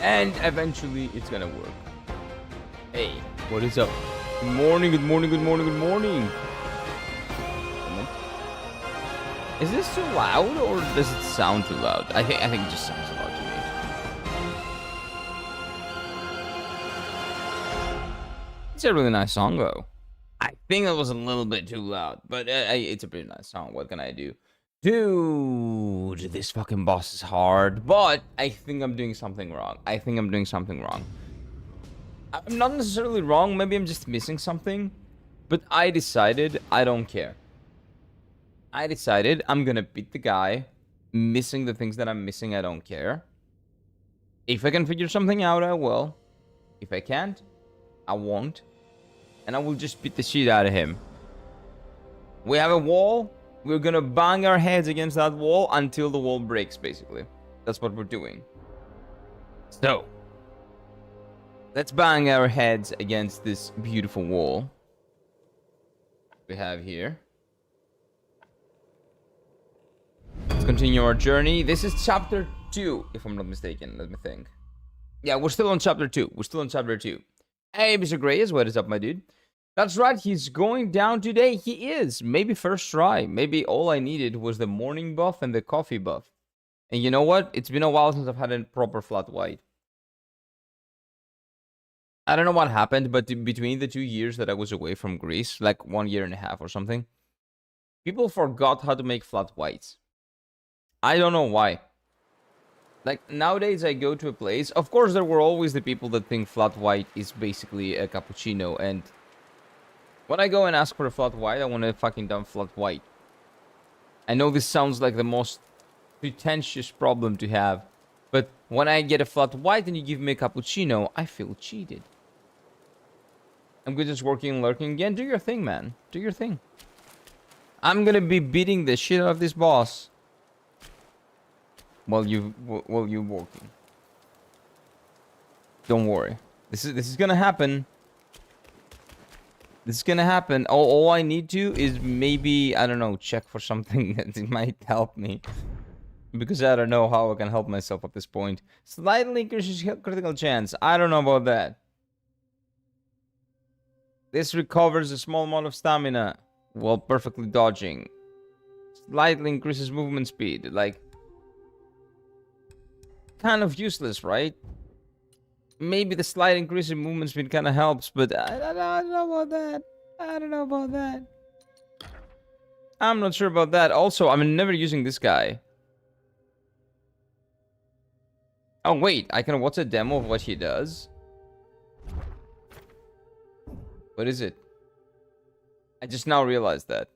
And eventually it's gonna work. Hey, what is up? Good morning, good morning, good morning, good morning. Is this too loud or does it sound too loud? I think it just sounds loud to me. It's a really nice song though. I think that was a little bit too loud, but it's a pretty nice song. What can I do? Dude, this fucking boss is hard, but I think I'm doing something wrong. I'm not necessarily wrong, maybe I'm just missing something, but I decided I don't care. I decided I'm gonna beat the guy, missing the things that I'm missing, I don't care. If I can figure something out, I will. If I can't, I won't. And I will just beat the shit out of him. We have a wall. We're gonna bang our heads against that wall until the wall breaks, basically. That's what we're doing. So, let's bang our heads against this beautiful wall we have here. Let's continue our journey. This is chapter 2, if I'm not mistaken. Let me think. Yeah, we're still on chapter 2. Hey, Mr. Greyes, what is up, my dude? That's right, he's going down today. He is. Maybe first try. Maybe all I needed was the morning buff and the coffee buff. And you know what? It's been a while since I've had a proper flat white. I don't know what happened, but between the 2 years that I was away from Greece, like 1.5 years or something, people forgot how to make flat whites. I don't know why. Like, nowadays I go to a place... Of course, there were always the people that think flat white is basically a cappuccino, and... when I go and ask for a flat white, I want a fucking dumb flat white. I know this sounds like the most pretentious problem to have, but when I get a flat white and you give me a cappuccino, I feel cheated. I'm good just working and lurking again. Do your thing, man. Do your thing. I'm gonna be beating the shit out of this boss. While you're walking. Don't worry. This is gonna happen. This is gonna happen. All I need to is maybe, I don't know, check for something that might help me. Because I don't know how I can help myself at this point. Slightly increases critical chance. I don't know about that. This recovers a small amount of stamina while perfectly dodging. Slightly increases movement speed. Like, kind of useless, right? Maybe the slight increase in movement speed kind of helps, but I don't know about that. I'm not sure about that. Also, I'm never using this guy. Oh, wait. I can watch a demo of what he does. What is it? I just now realized that.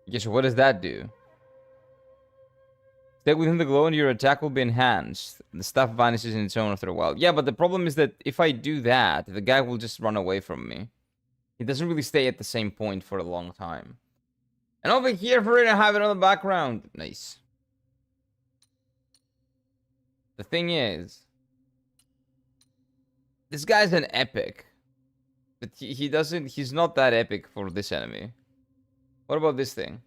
Okay, so what does that do? Stay within the glow and your attack will be enhanced. The stuff vanishes in its own after a while. Yeah, but the problem is that if I do that, the guy will just run away from me. He doesn't really stay at the same point for a long time. And over here for it, I have it on the background. Nice. The thing is, this guy's an epic. But he's not that epic for this enemy. What about this thing?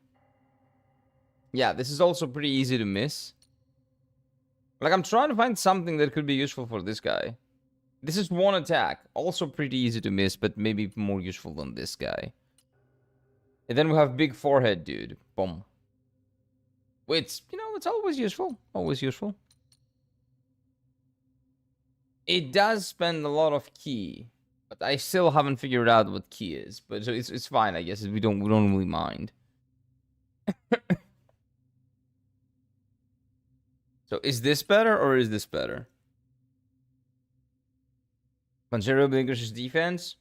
Yeah, this is also pretty easy to miss. Like, I'm trying to find something that could be useful for this guy. This is one attack. Also pretty easy to miss, but maybe more useful than this guy. And then we have big forehead, dude. Boom. Which, you know, it's always useful. Always useful. It does spend a lot of ki. But I still haven't figured out what ki is. But so it's fine, I guess. We don't really mind. So is this better or is this better? Considerably increases defense.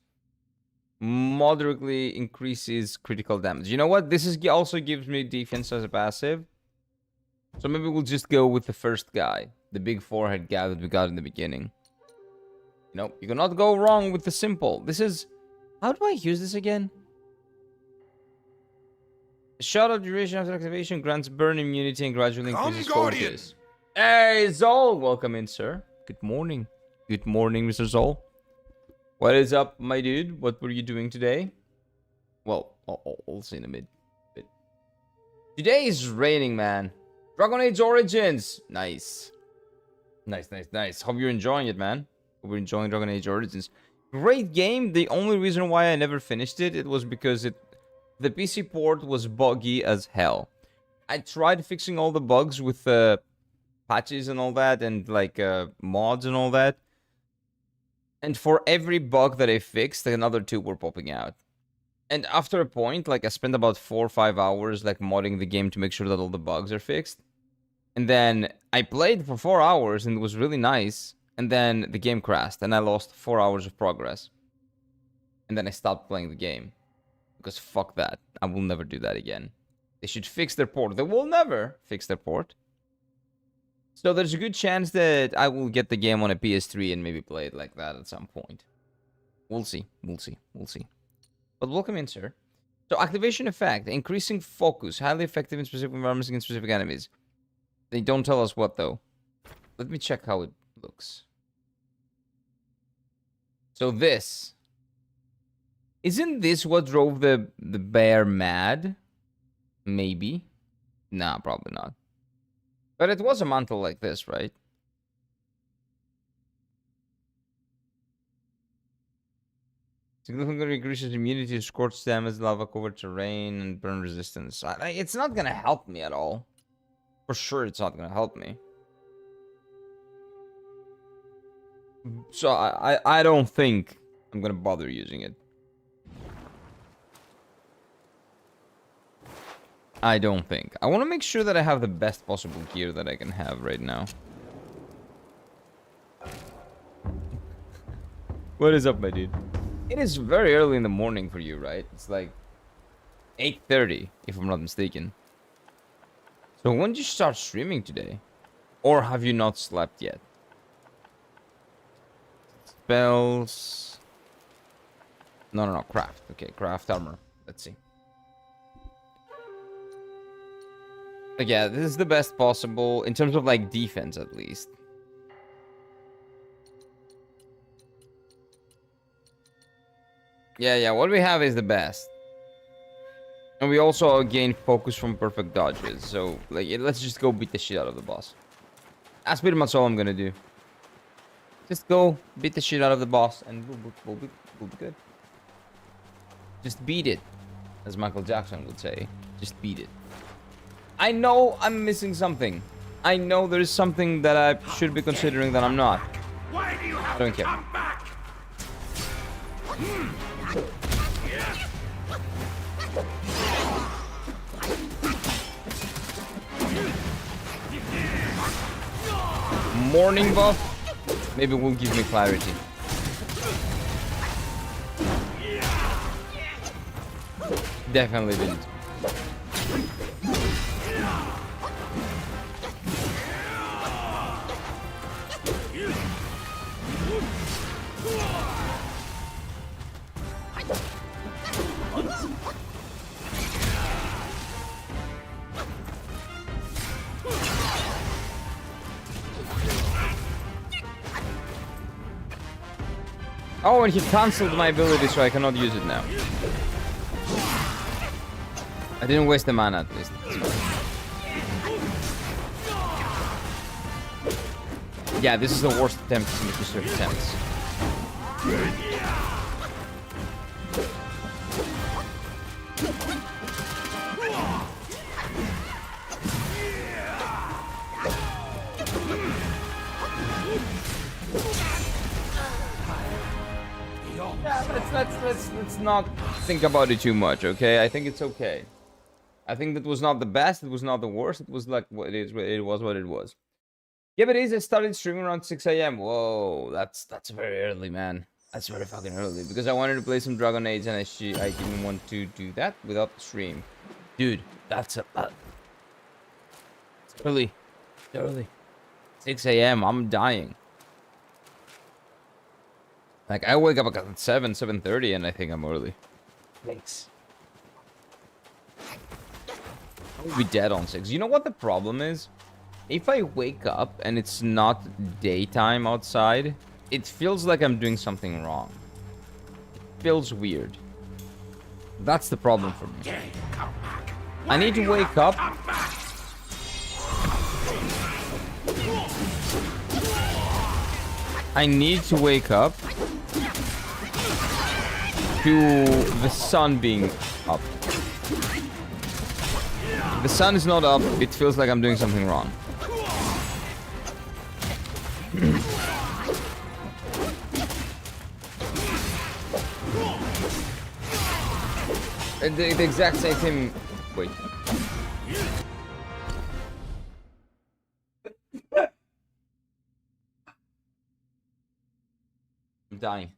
Moderately increases critical damage. You know what? This is also gives me defense as a passive. So maybe we'll just go with the first guy. The big forehead guy that we got in the beginning. You know, you cannot go wrong with the simple. This is... How do I use this again? A shot of duration after activation grants burn immunity and gradually increases focus. Hey, Zol! Welcome in, sir. Good morning. Good morning, Mr. Zol. What is up, my dude? What were you doing today? Well, I'll see in a bit. Today is raining, man. Dragon Age Origins! Nice. Nice. Hope you're enjoying it, man. Hope you're enjoying Dragon Age Origins. Great game. The only reason why I never finished it was because the PC port was buggy as hell. I tried fixing all the bugs with patches and all that, and like mods and all that. And for every bug that I fixed, another 2 were popping out. And after a point, like I spent about 4 or 5 hours like modding the game to make sure that all the bugs are fixed. And then I played for 4 hours and it was really nice. And then the game crashed and I lost 4 hours of progress. And then I stopped playing the game. Because fuck that. I will never do that again. They should fix their port. They will never fix their port. So there's a good chance that I will get the game on a PS3 and maybe play it like that at some point. We'll see. But welcome in, sir. So activation effect. Increasing focus. Highly effective in specific environments against specific enemies. They don't tell us what, though. Let me check how it looks. So this. Isn't this what drove the bear mad? Maybe. Nah, probably not. But it was a mantle like this, right? Significantly increases immunity to scorched damage, lava-covered terrain, and burn resistance. It's not gonna help me at all. For sure, it's not gonna help me. So I don't think I'm gonna bother using it. I don't think. I want to make sure that I have the best possible gear that I can have right now. What is up, my dude? It is very early in the morning for you, right? It's like 8:30, if I'm not mistaken. So when did you start streaming today? Or have you not slept yet? Spells... No, craft. Okay, craft armor. Let's see. Like, yeah, this is the best possible, in terms of, like, defense, at least. Yeah, what we have is the best. And we also gain focus from perfect dodges, so, like, let's just go beat the shit out of the boss. That's pretty much all I'm gonna do. Just go beat the shit out of the boss, and we'll be good. Just beat it, as Michael Jackson would say. Just beat it. I know I'm missing something. I know there is something that I should be considering that I'm not. Why do you have I don't to care. come back? Morning buff? Maybe it will give me clarity. Definitely didn't. Oh, and he cancelled my ability, so I cannot use it now. I didn't waste the mana, at least. Yeah, this is the worst attempt in the history of attempts. Let's not think about it too much, okay? I think it's okay. I think that was not the best, it was not the worst, it was like what it is, it was what it was. Yeah, but it is, I started streaming around 6 AM. Whoa, that's very early, man. That's very fucking early, because I wanted to play some Dragon Age and I didn't want to do that without the stream. Dude, that's a lot. It's early. It's early. 6 AM, I'm dying. Like, I wake up at 7:30, and I think I'm early. Thanks. I'll be dead on 6. You know what the problem is? If I wake up and it's not daytime outside, it feels like I'm doing something wrong. It feels weird. That's the problem for me. I need to wake up. I need to wake up to the sun being up. If the sun is not up, it feels like I'm doing something wrong. The exact same thing. Wait. I'm dying.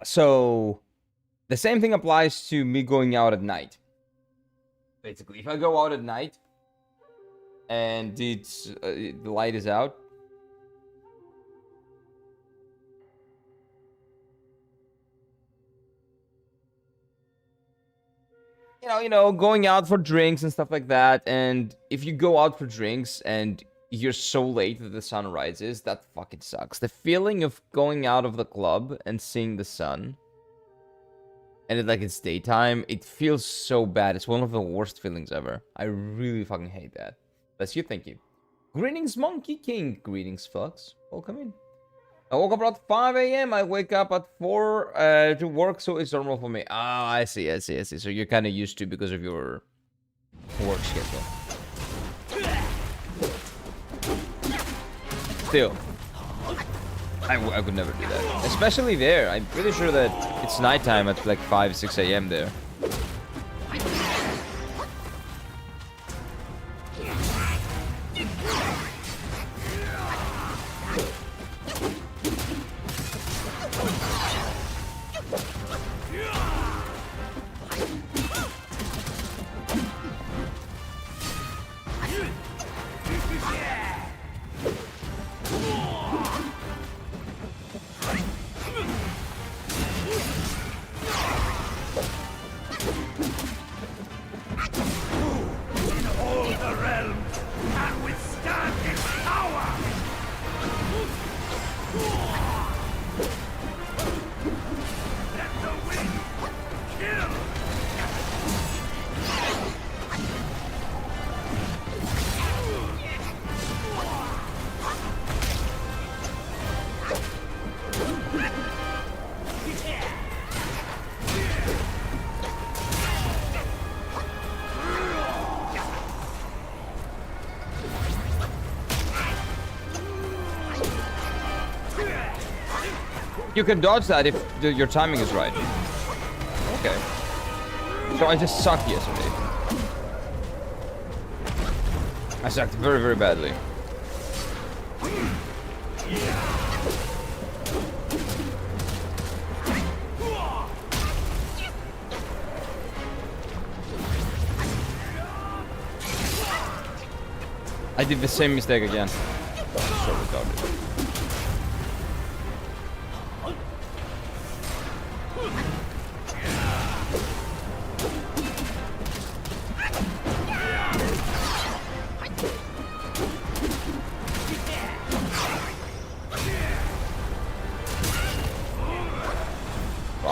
So the same thing applies to me going out at night. Basically, if I go out at night and the light is out, going out for drinks and stuff like that. And if you go out for drinks and you're so late that the sun rises, that fucking sucks. The feeling of going out of the club and seeing the sun, and it's daytime, it feels so bad. It's one of the worst feelings ever. I really fucking hate that. That's you, thank you. Greetings, Monkey King. Greetings, Flux. Welcome in. I woke up at 5 a.m. I wake up at 4 to work, so it's normal for me. Ah, I see. So you're kind of used to because of your work schedule. Still, I could never do that. Especially there. I'm pretty sure that it's nighttime at like 5, 6 a.m. there. You can dodge that if your timing is right. Okay. So I just sucked yesterday. I sucked very, very badly. I did the same mistake again. So retarded.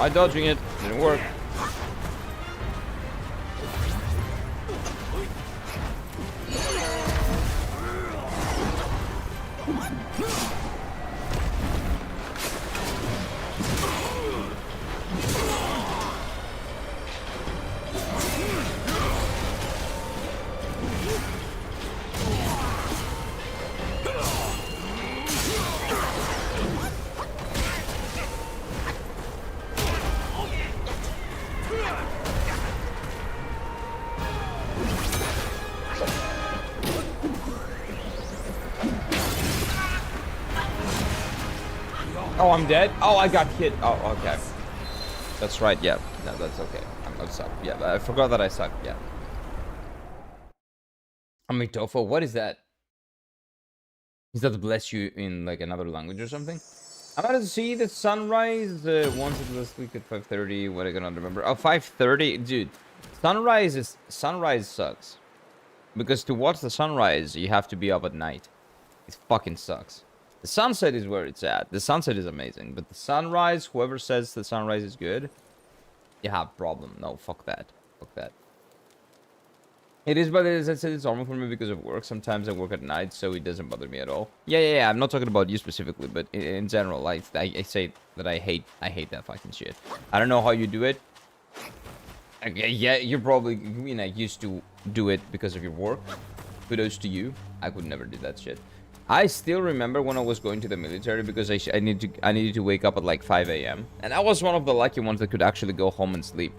Tried dodging it, didn't work. Oh, I'm dead? Oh, I got hit. Oh, okay. That's right, yeah. No, that's okay. I suck. Yeah, I forgot that I suck, yeah. Amitofo, what is that? Is that bless you in like another language or something? I'm about to see the sunrise once it was week at 5:30. What I cannot remember. Oh, 5:30? Dude, sunrise sucks. Because to watch the sunrise, you have to be up at night. It fucking sucks. The sunset is where it's at. The sunset is amazing. But the sunrise, whoever says the sunrise is good, you have a problem. No, fuck that. Fuck that. It is, but it's normal for me because of work. Sometimes I work at night, so it doesn't bother me at all. Yeah. I'm not talking about you specifically, but in general, like I say that I hate that fucking shit. I don't know how you do it. Yeah, you're probably, used to do it because of your work. Kudos to you. I could never do that shit. I still remember when I was going to the military because I needed to wake up at like 5 a.m. And I was one of the lucky ones that could actually go home and sleep.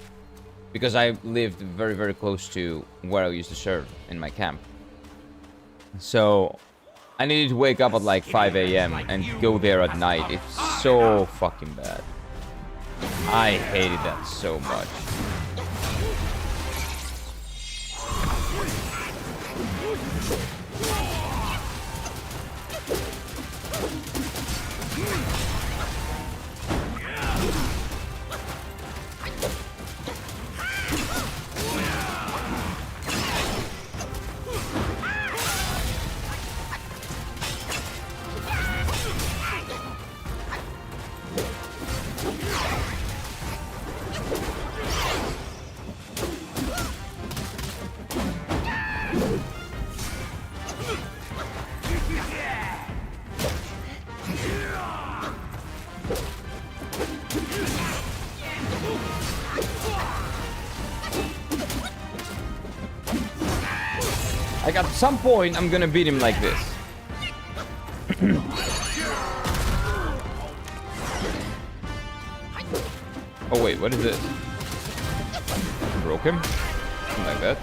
Because I lived very, very close to where I used to serve in my camp. So I needed to wake up at like 5 a.m. and go there at night. It's so fucking bad. I hated that so much. Like, at some point, I'm gonna beat him like this. Oh, wait, what is this? Broke him? Something like that.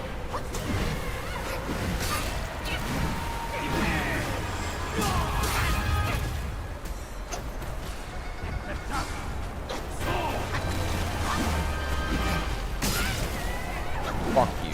Fuck you.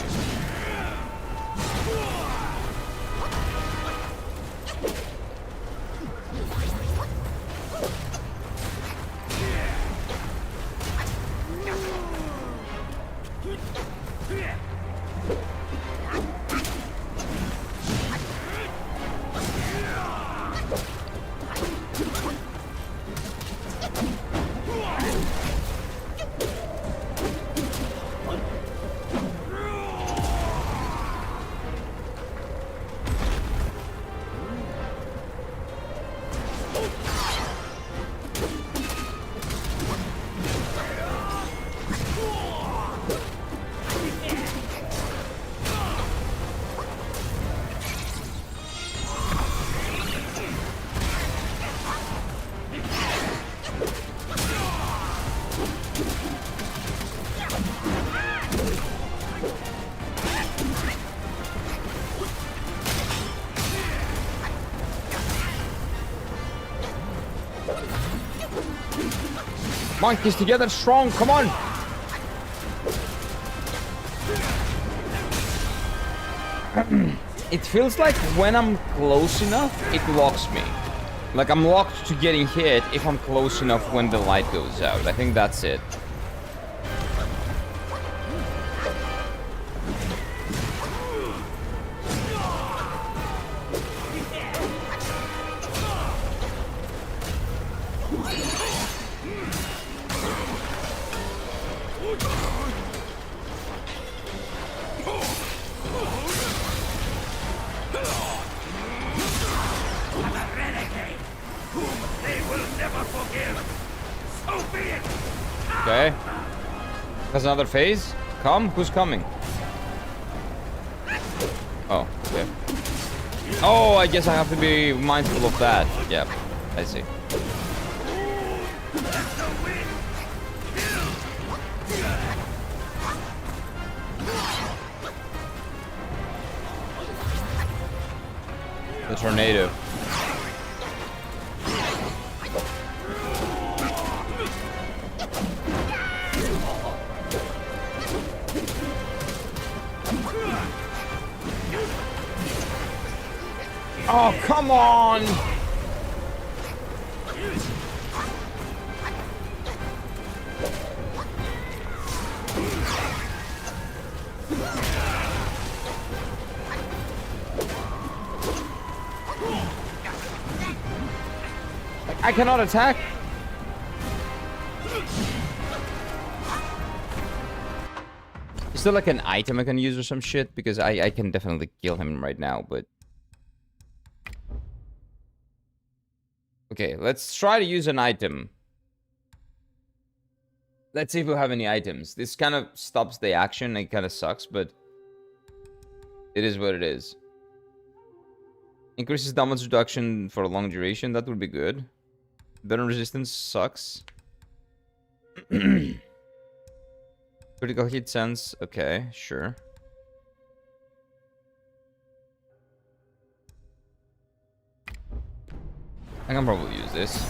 Monkeys together strong, come on! It feels like when I'm close enough, it locks me. Like I'm locked to getting hit if I'm close enough when the light goes out. I think that's it. Okay. That's another phase. Come? Who's coming? Oh, okay. Oh, I guess I have to be mindful of that. Yeah, I see. The tornado. Oh, come on! I cannot attack. Still like an item I can use or some shit, because I can definitely kill him right now, but... Okay, let's try to use an item. Let's see if we have any items. This kind of stops the action. It kind of sucks, but... It is what it is. Increases damage reduction for a long duration. That would be good. Burn resistance sucks. Critical hit sense. Okay, sure. I can probably use this.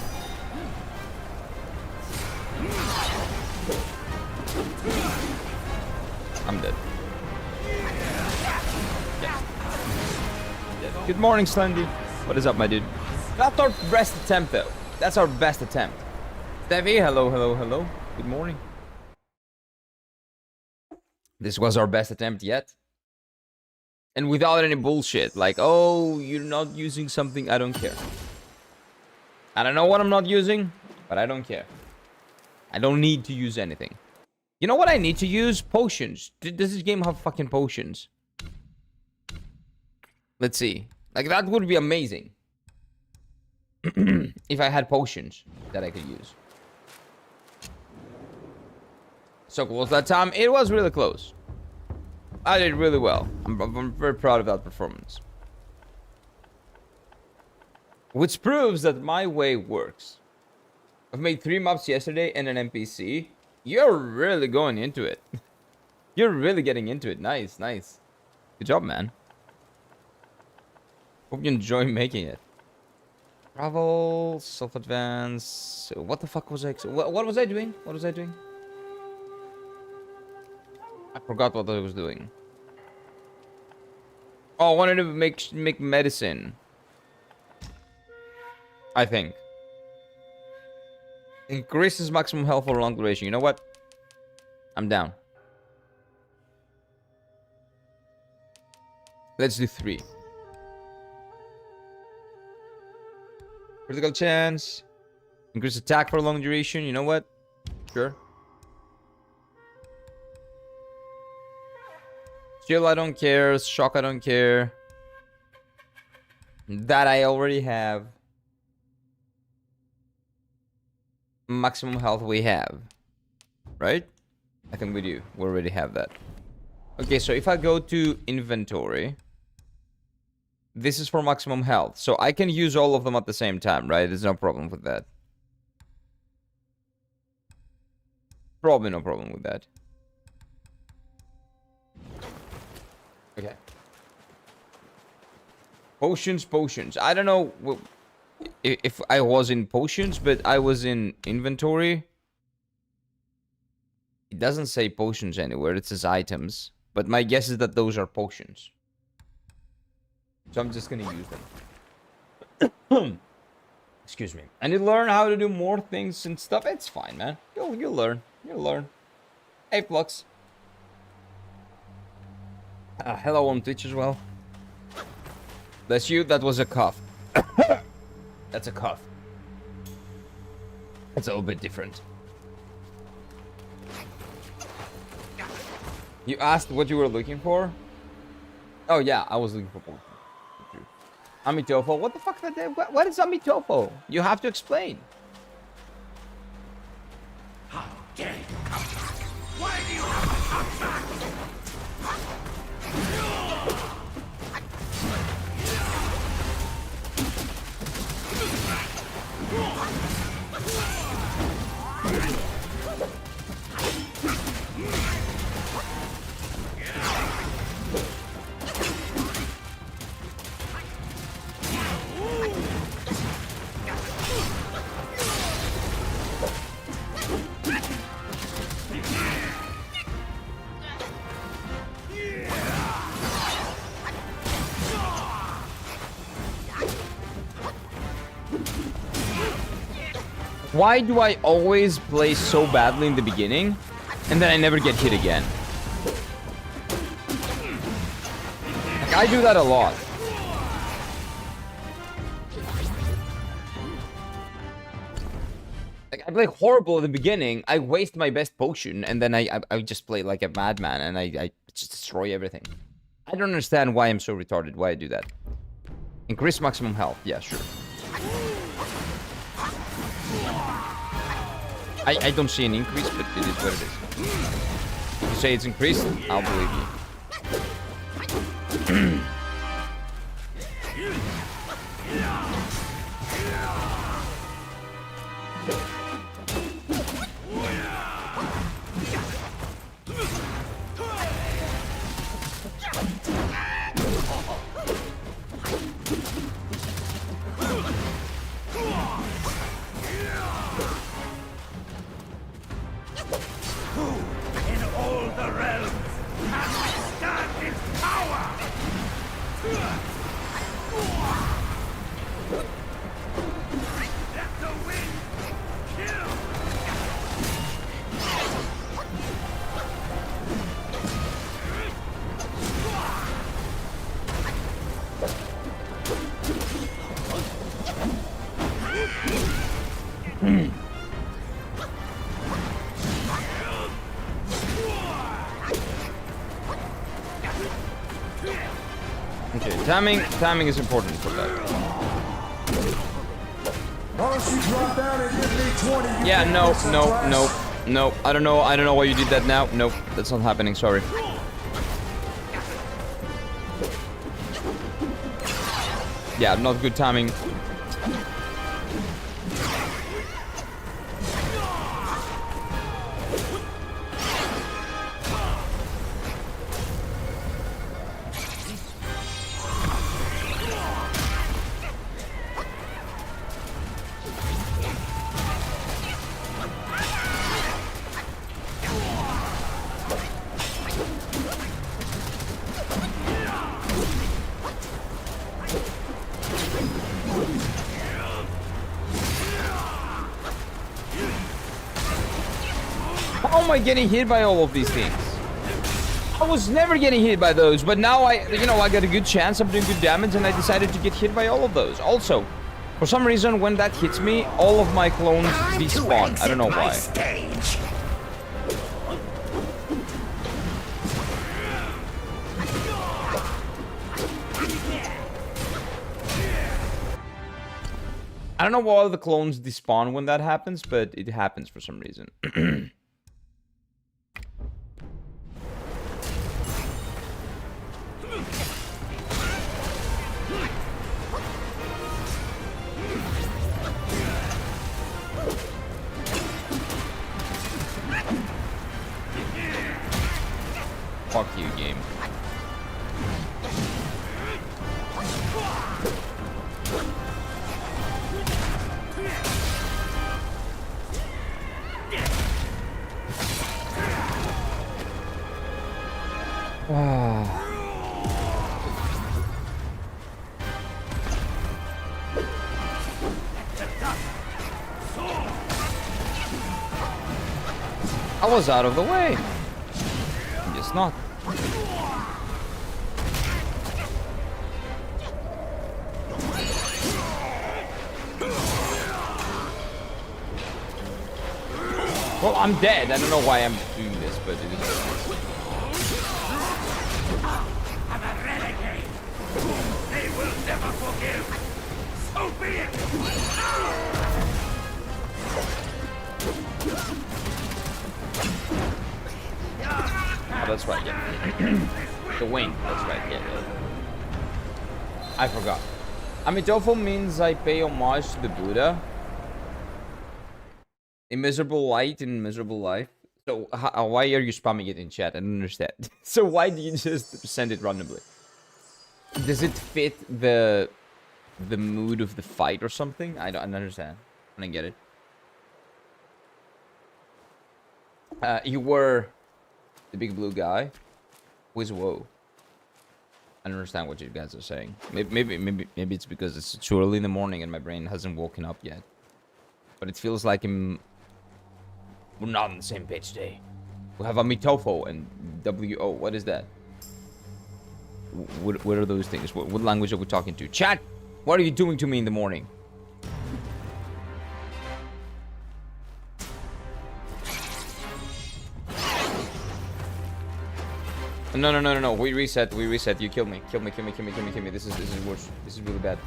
I'm dead. Yeah. Good morning, Slendy. What is up, my dude? That's our best attempt, though. That's our best attempt. Stevie, hello, hello, hello. Good morning. This was our best attempt yet. And without any bullshit. Like, oh, you're not using something. I don't care. I don't know what I'm not using, but I don't care. I don't need to use anything. You know what I need to use? Potions. Does this game have fucking potions? Let's see. Like, that would be amazing. If I had potions that I could use. So close that time. It was really close. I did really well. I'm very proud of that performance. Which proves that my way works. I've made 3 maps yesterday and an NPC. You're really going into it. You're really getting into it. Nice, nice. Good job, man. Hope you enjoy making it. Travel, self-advance. What the fuck was I... What was I doing? What was I doing? I forgot what I was doing. Oh, I wanted to make medicine. I think. Increases maximum health for long duration. You know what? I'm down. Let's do 3. Critical chance. Increase attack for long duration. You know what? Sure. Chill, I don't care. Shock, I don't care. That I already have. Maximum health we have. Right? I think we do. We already have that. Okay, so if I go to inventory, this is for maximum health. So I can use all of them at the same time, right? There's no problem with that. Probably no problem with that. Okay. Potions, potions. I don't know if I was in potions, but I was in inventory. It doesn't say potions anywhere. It says items. But my guess is that those are potions. So I'm just gonna use them. Excuse me. I need to learn how to do more things and stuff. It's fine, man. You'll learn. You'll learn. Hey, Flux. Hello on Twitch as well. Bless you. That was a cough. That's a cough. It's a little bit different. You asked what you were looking for? Oh yeah, I was looking for potions. Amitofo? What the fuck? What is Amitofo? You have to explain. How dare you? Why do you have to come back? Why do I always play so badly in the beginning, and then I never get hit again? Like, I do that a lot. Like, I play horrible at the beginning. I waste my best potion, and then I just play like a madman, and I just destroy everything. I don't understand why I'm so retarded. Why I do that. Increase maximum health. Yeah, sure. I don't see an increase, but it is what it is. If you say it's increased, I'll believe you. In all the realms, can stand his power! Let the wind kill! Okay, timing is important for that. Yeah, no. I don't know why you did that now. Nope, that's not happening, sorry. Yeah, not good timing. How am I getting hit by all of these things? I was never getting hit by those, but now I got a good chance, I'm doing good damage, and I decided to get hit by all of those. Also, for some reason, when that hits me, all of my clones despawn. I don't know why. Stage. I don't know why all the clones despawn when that happens, but it happens for some reason. Fuck you, game. I was out of the way. Guess not. Well, I'm dead. I don't know why I'm doing this, but it is. I'm a renegade! They will never forgive! So be it! Oh, that's right, yeah. The wing, that's right, yeah. I forgot. Amitofo means I pay homage to the Buddha. In miserable light, in miserable life. So, why are you spamming it in chat? I don't understand. So, why do you just send it randomly? Does it fit the mood of the fight or something? I don't understand. I don't get it. You were the big blue guy. Who's whoa? I don't understand what you guys are saying. Maybe it's because it's too early in the morning and my brain hasn't woken up yet. But it feels like we're not on the same page today. We have Amitofo and WO. What is that? What are those things? What language are we talking to? Chat! What are you doing to me in the morning? No. We reset. You kill me. Kill me. This is worse. This is really bad.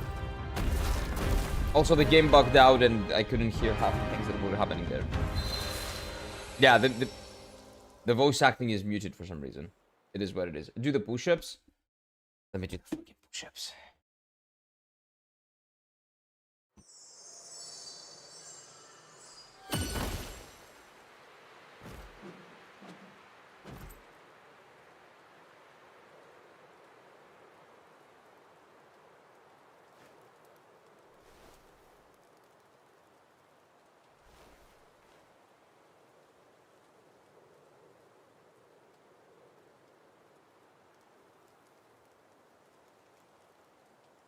Also, the game bugged out and I couldn't hear half the things that were happening there. Yeah, the voice acting is muted for some reason. It is what it is. Do the push-ups. Let me do the fucking push-ups.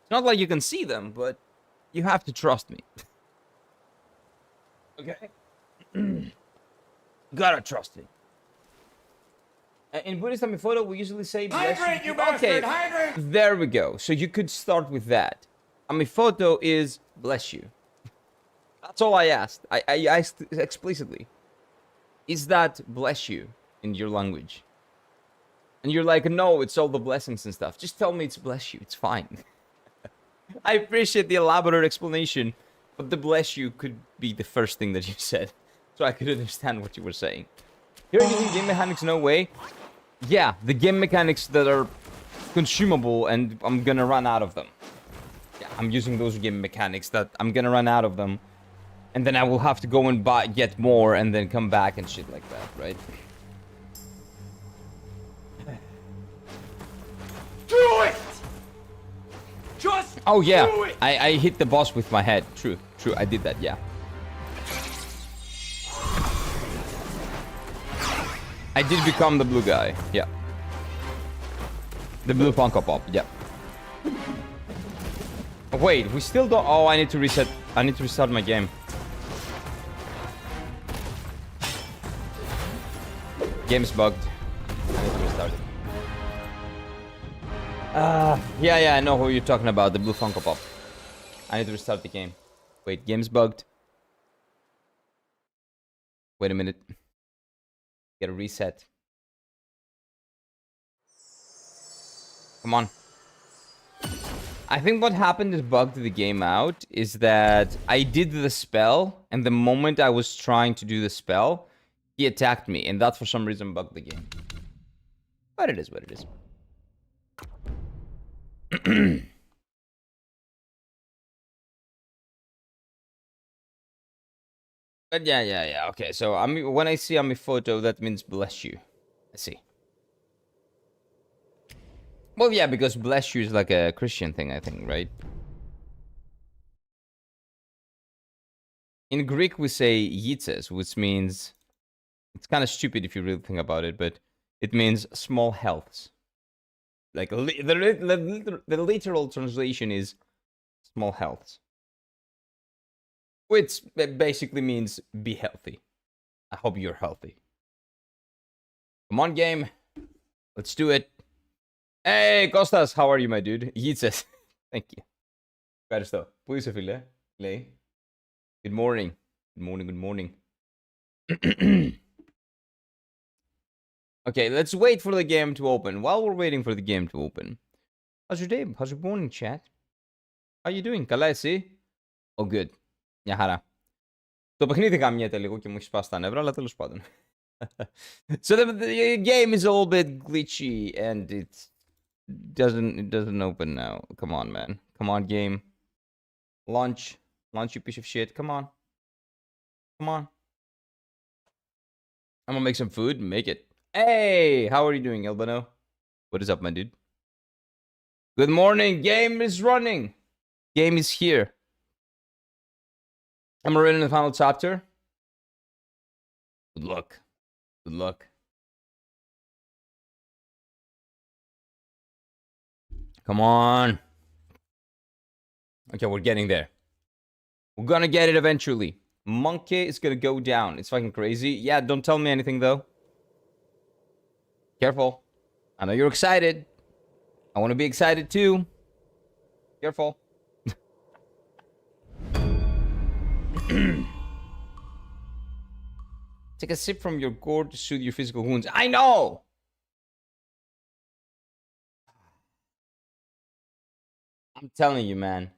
It's not like you can see them, but you have to trust me. Okay? Gotta trust me. In Buddhist photo, we usually say Hydrate, you bastard! Hydrate! There we go. So you could start with that. Photo is bless you. That's all I asked. I asked explicitly. Is that bless you in your language? And you're like, no, it's all the blessings and stuff. Just tell me it's bless you. It's fine. I appreciate the elaborate explanation, but the bless you could be the first thing that you said, so I could understand what you were saying. You're using game mechanics, no way. Yeah, the game mechanics that are consumable, and I'm gonna run out of them. Yeah, I'm using those game mechanics that I'm gonna run out of them, and then I will have to go and get more, and then come back and shit like that, right? Do it! Just Oh yeah, do it! I hit the boss with my head. True, I did that, yeah. I did become the blue guy, yeah. The blue Funko Pop, yeah. Wait, we still don't... Oh, I need to reset. I need to restart my game. Game's bugged. I need to restart it. Yeah, I know who you're talking about. The blue Funko Pop. I need to restart the game. Wait, game's bugged. Wait a minute. Get a reset. Come on. I think what happened is bugged the game out is that I did the spell, and the moment I was trying to do the spell, he attacked me, and that for some reason bugged the game. But it is what it is. But yeah. Okay, so when I see photo, that means bless you. I see. Well, yeah, because bless you is like a Christian thing, I think, right? In Greek, we say yitzes, which means... It's kind of stupid if you really think about it, but it means small healths. Like, the literal translation is small healths. Which basically means be healthy. I hope you're healthy. Come on, game. Let's do it. Hey, Kostas, how are you, my dude? Yitzes. Thank you. Ευχαριστώ. Πού είσαι, φίλε? Λέει. Good morning. Good morning. Okay, let's wait for the game to open. While we're waiting for the game to open. How's your day? How's your morning, chat? How you doing? Καλά, εσύ? Oh, good. Μια χαρά. Το παιχνίδι γαμιέται λίγο και μου έχει σπάσει τα νεύρα, αλλά τέλος πάντων. So the game is a little bit glitchy and it doesn't open now. Come on, man. Come on, game. Launch, you piece of shit. Come on. I'm gonna make some food. Make it. Hey, how are you doing, Elbano? What is up, my dude? Good morning. Game is running. Game is here. I'm already in the final chapter. Good luck. Come on. Okay, we're getting there. We're gonna get it eventually. Monkey is gonna go down. It's fucking crazy. Yeah, don't tell me anything, though. Careful. I know you're excited. I want to be excited, too. Careful. Take a sip from your gourd to soothe your physical wounds. I know! I'm telling you, man.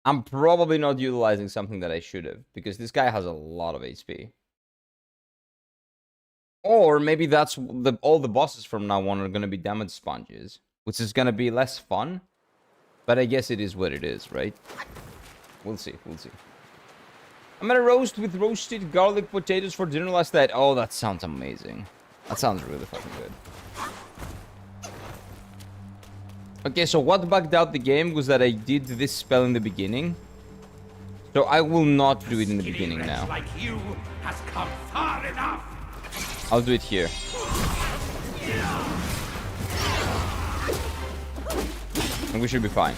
I'm probably not utilizing something that I should have, because this guy has a lot of HP. Or maybe that's all the bosses from now on are going to be damage sponges, which is going to be less fun. But I guess it is what it is, right? We'll see, we'll see. I'm gonna roast with roasted garlic potatoes for dinner last night. Oh, that sounds amazing. That sounds really fucking good. Okay, so what bugged out the game was that I did this spell in the beginning. So I will not do it in the beginning now. Like you has come far enough. I'll do it here. And we should be fine.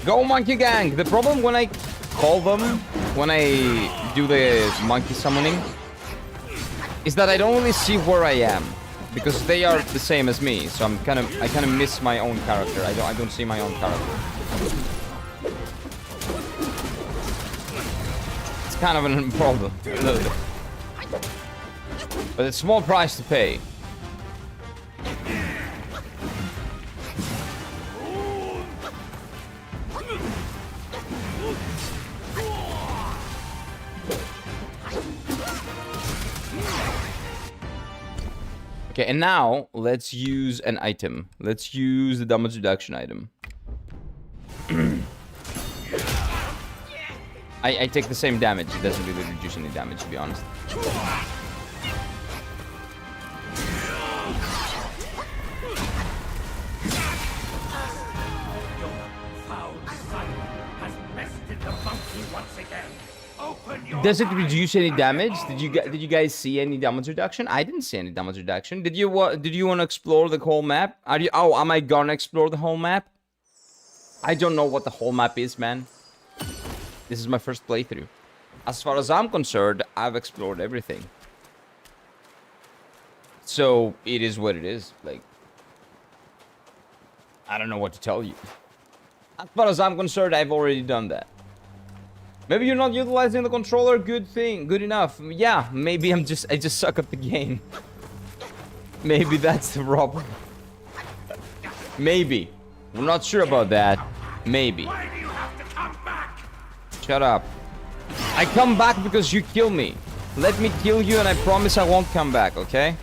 Go Monkey Gang! The problem when I call them, when I do the monkey summoning, is that I don't really see where I am. Because they are the same as me, so I kind of miss my own character. I don't see my own character. It's kind of a problem, a little bit. But it's a small price to pay. Okay, and now let's use an item. Let's use the damage reduction item. I take the same damage. It doesn't really reduce any damage, to be honest. Does it reduce any damage? Did you guys see any damage reduction? I didn't see any damage reduction. Did you want to explore the whole map? Am I gonna explore the whole map? I don't know what the whole map is, man. This is my first playthrough. As far as I'm concerned, I've explored everything. So it is what it is. Like, I don't know what to tell you. As far as I'm concerned, I've already done that. Maybe you're not utilizing the controller. Good thing. Good enough. Yeah, maybe I just suck at the game. Maybe that's the problem. Maybe. I'm not sure about that. Maybe. Why do you have to come back? Shut up. I come back because you kill me. Let me kill you and I promise I won't come back, okay?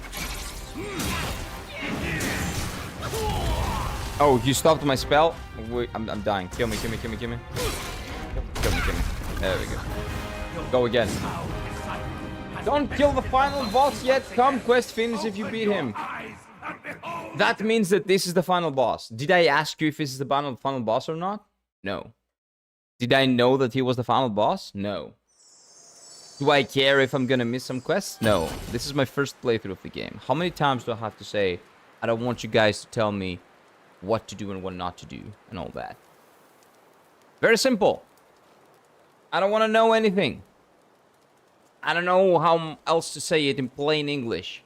Oh, you stopped my spell? Wait, I'm dying. Kill me, kill me, kill me, kill me. Kill me, kill me. There we go. Go again. Don't kill the final boss yet. Come, quest finish if you beat him. That means that this is the final boss. Did I ask you if this is the final boss or not? No. Did I know that he was the final boss? No. Do I care if I'm gonna miss some quests? No. This is my first playthrough of the game. How many times do I have to say, I don't want you guys to tell me what to do and what not to do and all that? Very simple. I don't want to know anything. I don't know how else to say it in plain English.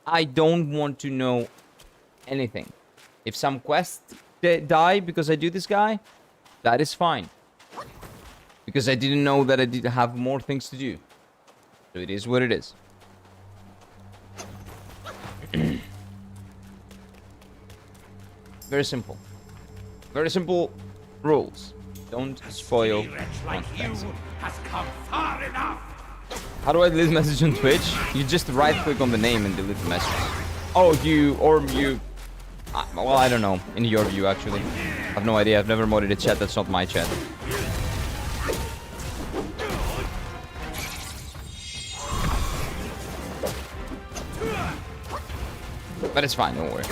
I don't want to know anything. If some quests die because I do this guy, that is fine. Because I didn't know that I did have more things to do. So it is what it is. Very simple. Very simple rules. Don't spoil Like you has come far enough. How do I delete message on Twitch? You just right click on the name and delete the message. Oh, well, I don't know. In your view, actually. I have no idea. I've never modded a chat. That's not my chat. But it's fine. Don't worry.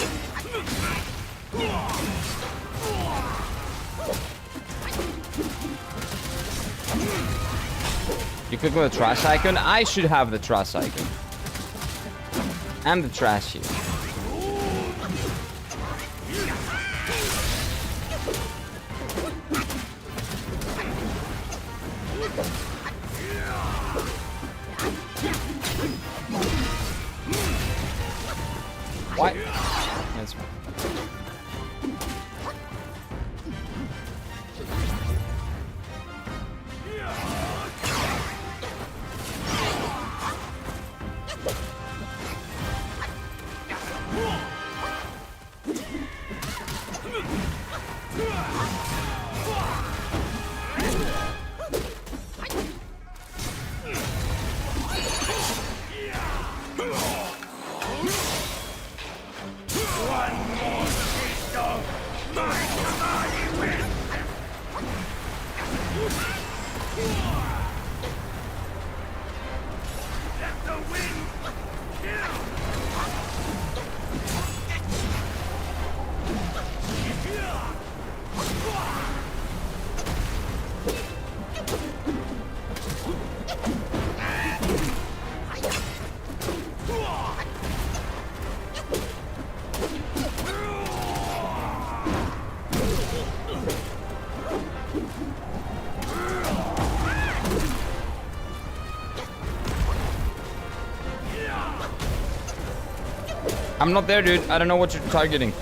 You click on the trash icon. I should have the trash icon. And the trash here. What? That's fine. I'm not there, dude. I don't know what you're targeting.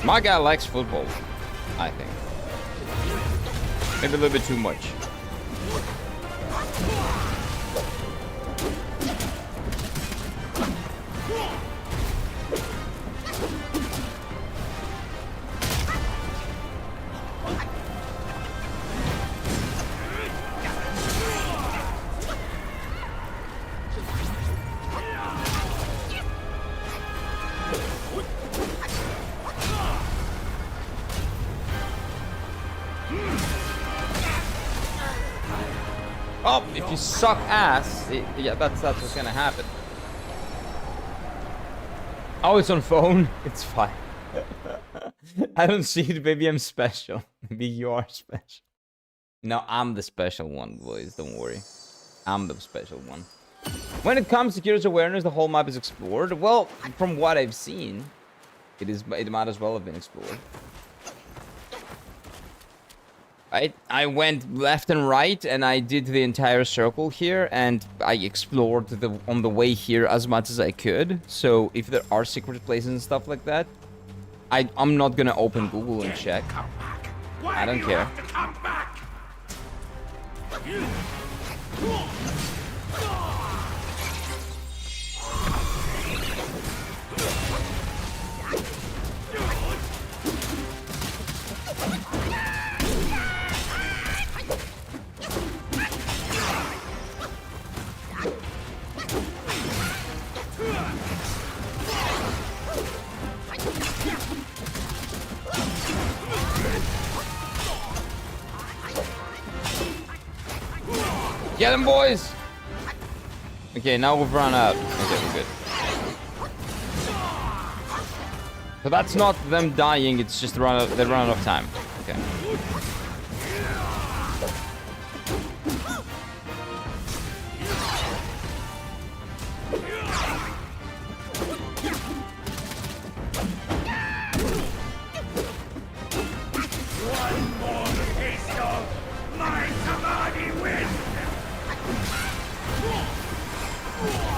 My guy likes football, I think. Maybe a little bit too much. Oh, if you suck ass, yeah, that's what's gonna happen. Oh, it's on phone. It's fine. I don't see it. Maybe I'm special. Maybe you are special. No, I'm the special one, boys. Don't worry. I'm the special one. When it comes to curious awareness, the whole map is explored. Well, from what I've seen, it might as well have been explored. I went left and right, and I did the entire circle here, and I explored on the way here as much as I could. So if there are secret places and stuff like that, I'm not gonna open Google and check. I don't care. Get him, boys! Okay, now we've run out. Okay, we're good. So that's not them dying, it's just they run out of time. Okay.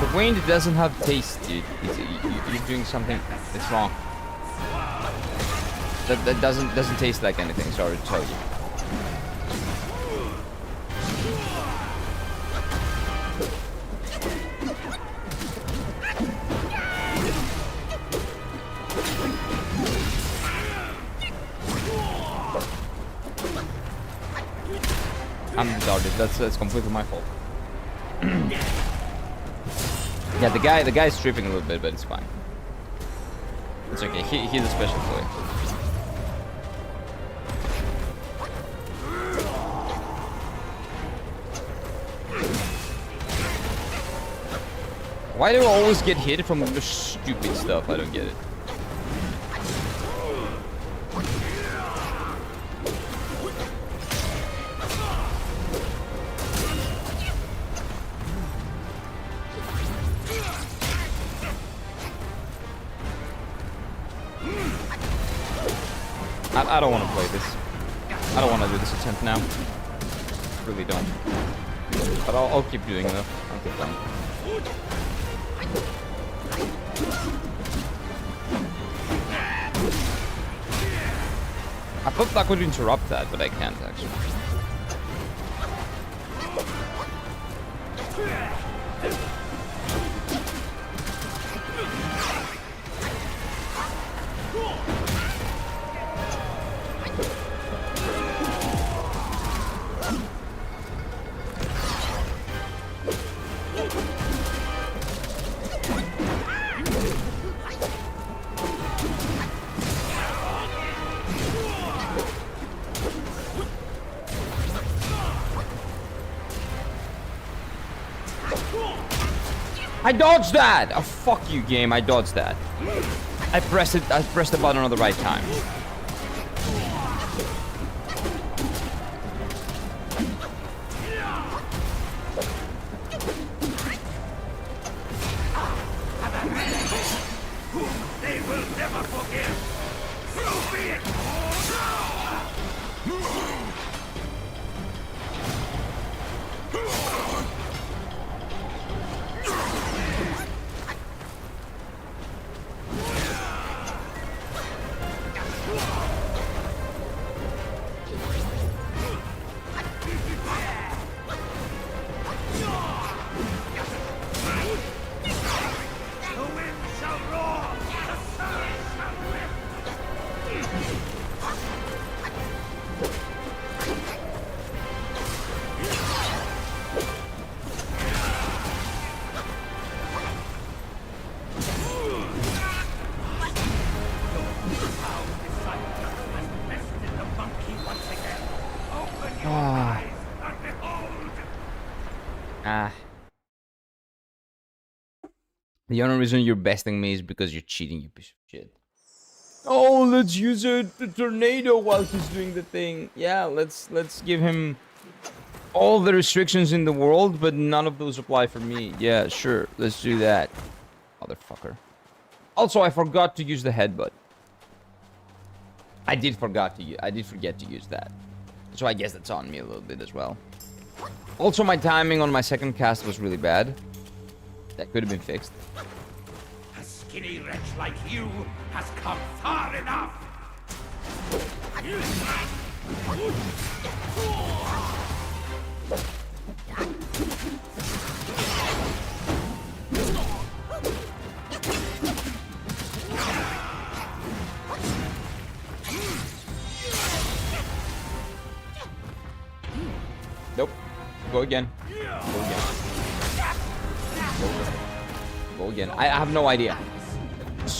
The wind doesn't have taste, dude. You're doing something that's wrong. That doesn't taste like anything. Sorry to tell you. I'm retarded. That's completely my fault. Yeah, the guy's tripping a little bit, but it's fine. It's okay. He's a special boy. Why do I always get hit from the stupid stuff? I don't get it. I don't want to play this. I don't want to do this attempt now. I really don't. But I'll keep doing it though. I'll keep playing. I thought that would interrupt that, but I can't actually. I dodged that! Oh, fuck you, game. I dodged that. I pressed the button at the right time. They will never forgive. So be it. The only reason you're besting me is because you're cheating, you piece of shit. Oh, let's use a tornado while he's doing the thing. Yeah, let's give him all the restrictions in the world, but none of those apply for me. Yeah, sure. Let's do that. Motherfucker. Also, I forgot to use the headbutt. I did forget to use that. So I guess that's on me a little bit as well. Also, my timing on my second cast was really bad. That could have been fixed. A skinny wretch like you has come far enough. Nope. Go again. Go again. Go again. I have no idea.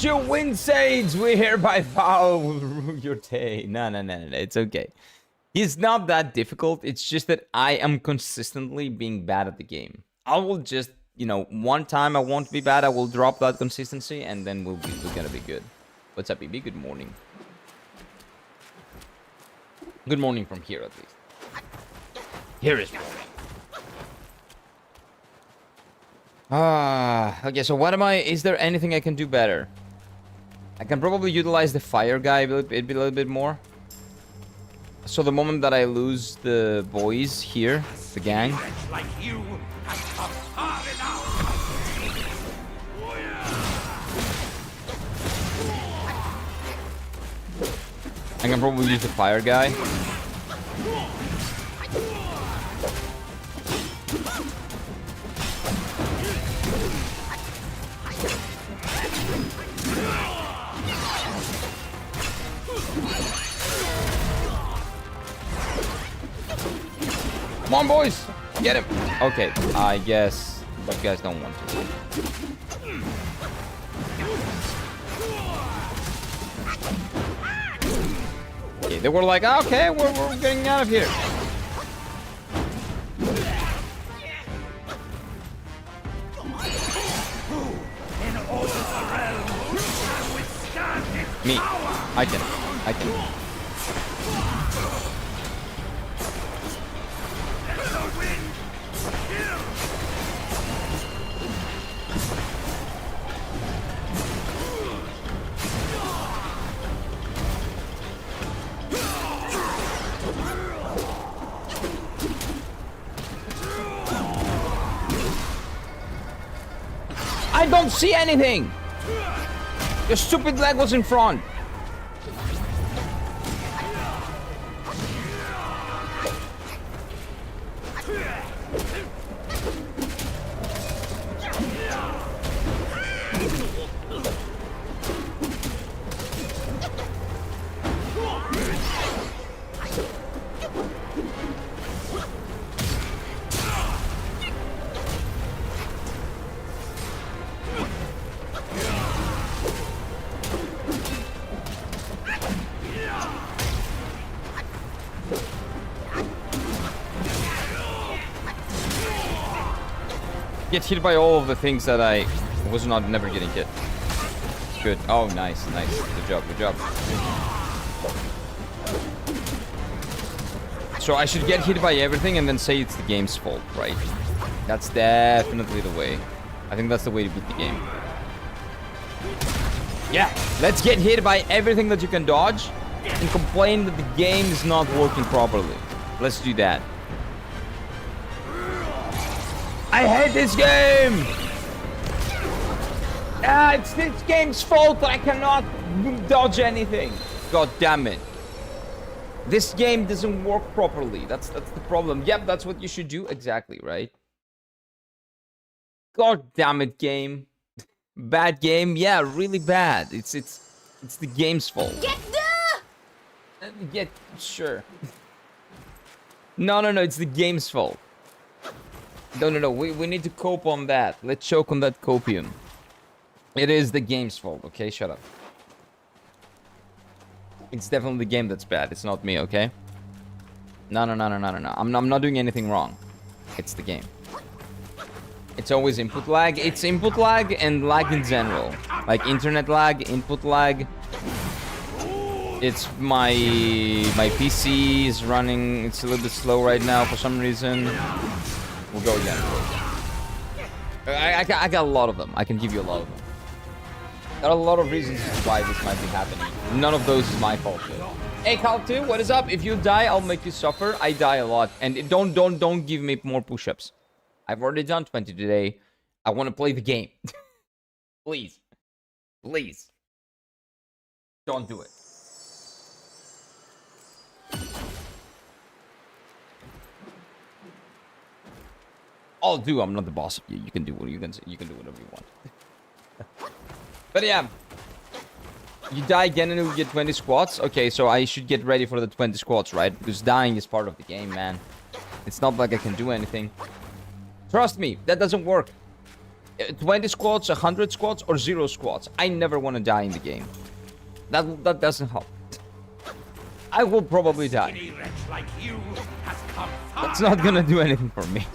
Wind Sage, we hereby vow will rule your day. No. It's okay. He's not that difficult. It's just that I am consistently being bad at the game. I will just, you know, one time I won't be bad. I will drop that consistency, and then we're gonna be good. What's up, BB? Good morning. Good morning from here, at least. Here is morning. Okay, so what am I... Is there anything I can do better? I can probably utilize the fire guy a little bit more. So the moment that I lose the boys here, the gang... Like you has come far enough. I can probably use the fire guy. Come on, boys! Get him! Okay, I guess you guys don't want to. Okay, they were like, okay, we're getting out of here. Me. I can. I don't see anything! Your stupid leg was in front. Get hit by all of the things that I was never getting hit. Good. Oh, nice. Good job. So I should get hit by everything and then say it's the game's fault, right? That's definitely the way. I think that's the way to beat the game. Yeah, let's get hit by everything that you can dodge and complain that the game is not working properly. Let's do that. I hate this game! It's this game's fault that I cannot dodge anything. God damn it. This game doesn't work properly. That's the problem. Yep, that's what you should do. Exactly, right? God damn it, game. Bad game? Yeah, really bad. It's the game's fault. Sure. No, it's the game's fault. No. We need to cope on that. Let's choke on that copium. It is the game's fault, okay? Shut up. It's definitely the game that's bad. It's not me, okay? No. I'm not doing anything wrong. It's the game. It's always input lag. It's input lag and lag in general. Like internet lag, input lag. It's my PC is running. It's a little bit slow right now for some reason. We'll go again. I got a lot of them. I can give you a lot of them. There are a lot of reasons why this might be happening. None of those is my fault, though. Hey, Cal2, what is up? If you die, I'll make you suffer. I die a lot. And don't give me more push-ups. I've already done 20 today. I want to play the game. Please. Please. Don't do it. I'll do. I'm not the boss of you. You can do what you can do whatever you want. But yeah. You die again and you get 20 squats? Okay, so I should get ready for the 20 squats, right? Because dying is part of the game, man. It's not like I can do anything. Trust me, that doesn't work. 20 squats, 100 squats, or 0 squats. I never want to die in the game. That doesn't help. I will probably die. That's not gonna do anything for me.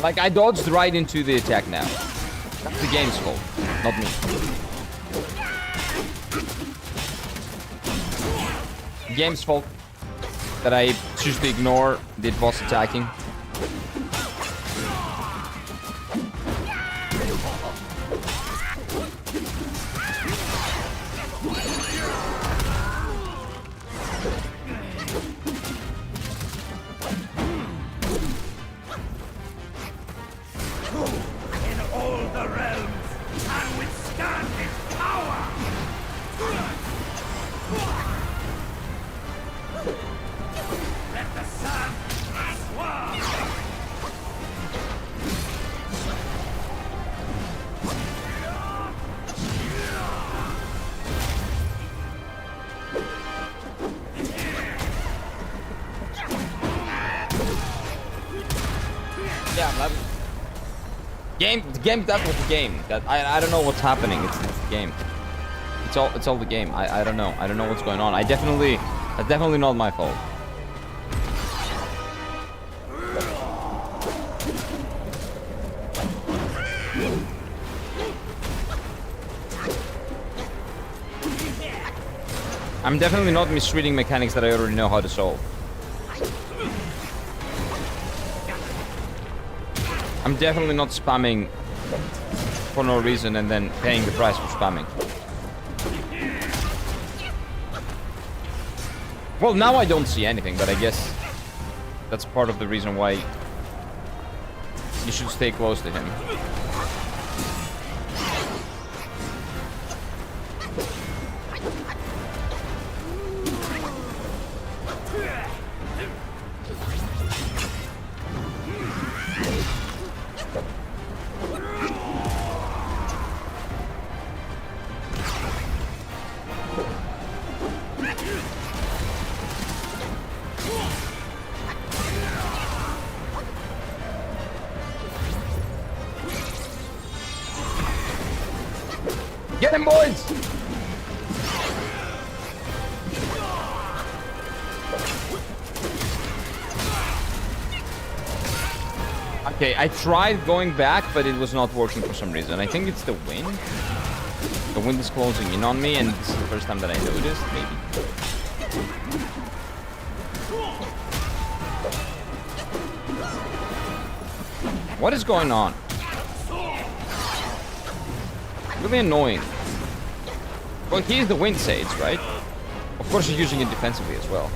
Like, I dodged right into the attack now. That's the game's fault, not me. Game's fault that I choose to ignore the boss attacking. That was the game. That I don't know what's happening. It's the game. It's all the game. I don't know. I don't know what's going on. That's definitely not my fault. I'm definitely not misreading mechanics that I already know how to solve. I'm definitely not spamming for no reason and then paying the price for spamming. Well, now I don't see anything, but I guess that's part of the reason why you should stay close to him. Get him, boys! Okay, I tried going back, but it was not working for some reason. I think it's the wind. The wind is closing in on me, and this is the first time that I noticed, maybe. What is going on? Really annoying. Well, he's the wind sage, right? Of course he's using it defensively as well.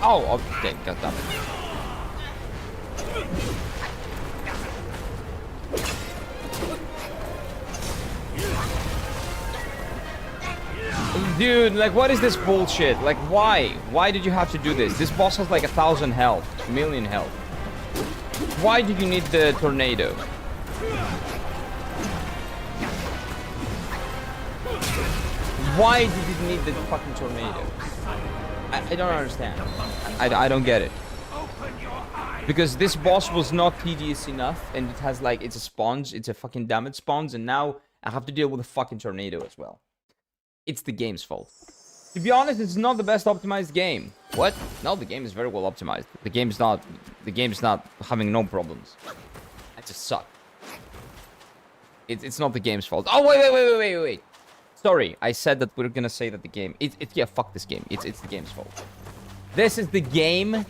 Oh, okay, goddammit. Dude, like, what is this bullshit? Like, why? Why did you have to do this? This boss has like 1,000 health, 1,000,000 health. Why did you need the tornado? Why did you need the fucking tornado? I don't understand. I don't get it. Because this boss was not tedious enough, and it has like, it's a sponge, it's a fucking damage sponge, and now I have to deal with a fucking tornado as well. It's the game's fault. To be honest, it's not the best optimized game. What? No, the game is very well optimized. The game's not having no problems. I just suck. It's not the game's fault. Oh, wait. Sorry, I said that we're gonna say that the game... yeah, fuck this game. It's the game's fault. This is the game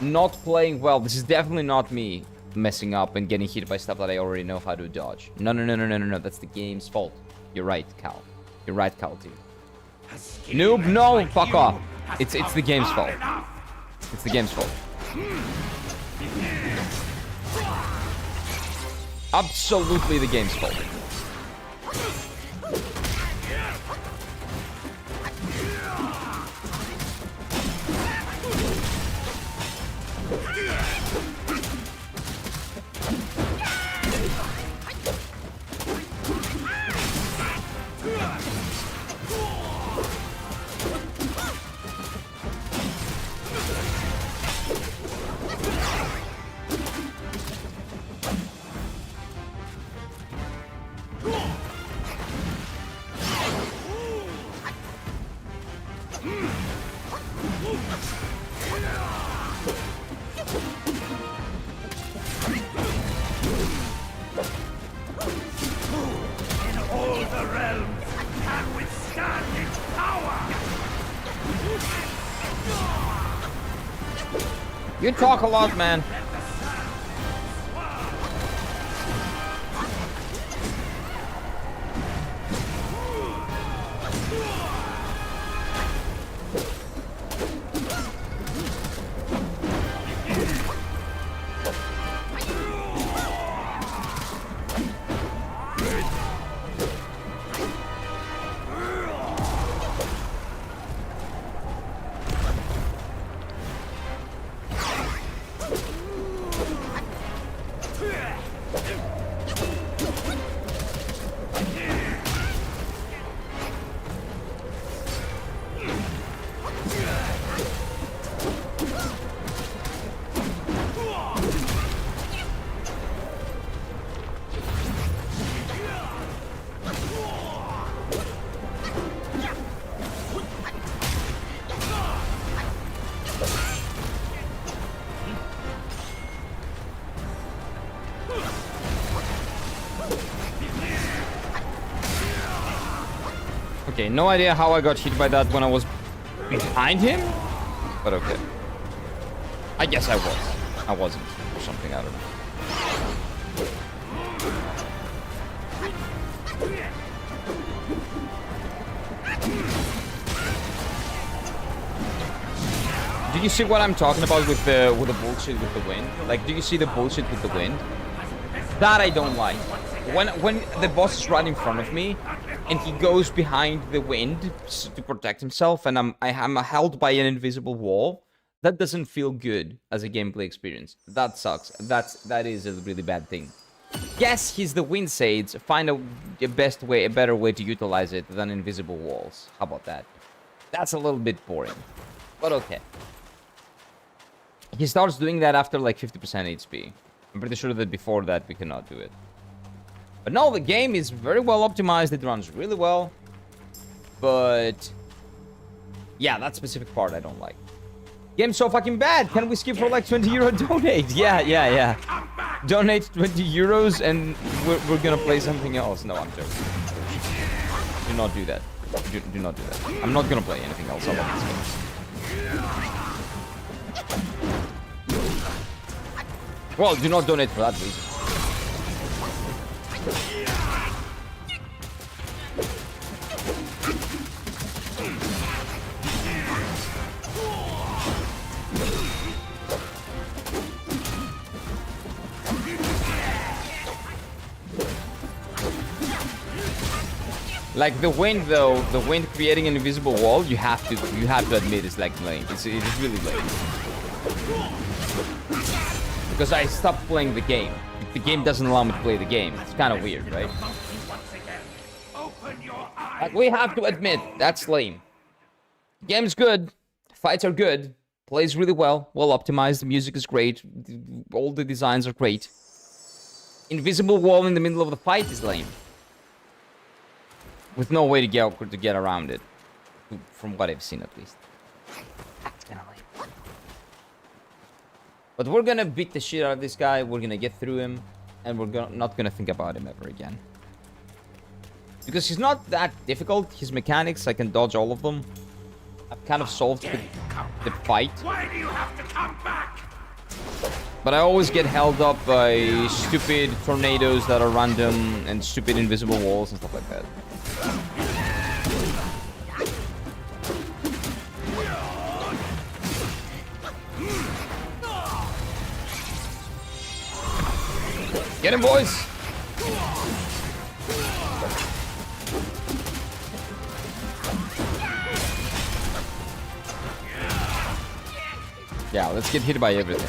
not playing well. This is definitely not me messing up and getting hit by stuff that I already know how to dodge. No. That's the game's fault. You're right, Cal. You're right, Cal, too. Noob, no, fuck off. It's the game's fault. It's the game's fault. Absolutely the game's fault. You talk a lot, man. Okay, no idea how I got hit by that when I was behind him, but okay. I guess I was. I wasn't, or something, I don't know. Do you see what I'm talking about with the bullshit with the wind? Like, do you see the bullshit with the wind? That I don't like. When the boss is right in front of me, and he goes behind the wind to protect himself, and I'm held by an invisible wall. That doesn't feel good as a gameplay experience. That sucks. That is a really bad thing. Yes, he's the wind sage. Find a better way to utilize it than invisible walls. How about that? That's a little bit boring, but okay. He starts doing that after like 50% HP. I'm pretty sure that before that we cannot do it. But no, the game is very well optimized. It runs really well. But yeah, that specific part I don't like. Game's so fucking bad. Can we skip for like 20 euro donate? Yeah. Donate 20 euros and we're gonna play something else. No, I'm joking. Do not do that. Do not do that. I'm not gonna play anything else. I love this game. Well, do not donate for that reason. Like the wind, though, the wind creating an invisible wall, you have to admit it's like lame. It is really lame. Because I stopped playing the game. If the game doesn't allow me to play the game, it's kind of weird, right? Like, we have to admit, that's lame. Game's good. Fights are good. Plays really well. Well optimized. The music is great. All the designs are great. Invisible wall in the middle of the fight is lame. With no way to get around it. From what I've seen, at least. That's kind of lame. But we're gonna beat the shit out of this guy. We're gonna get through him. And we're not gonna think about him ever again. Because he's not that difficult. His mechanics, I can dodge all of them. I've kind of solved the fight. Why do you have to come back? But I always get held up by stupid tornadoes that are random and stupid invisible walls and stuff like that. Get him, boys! Yeah, let's get hit by everything.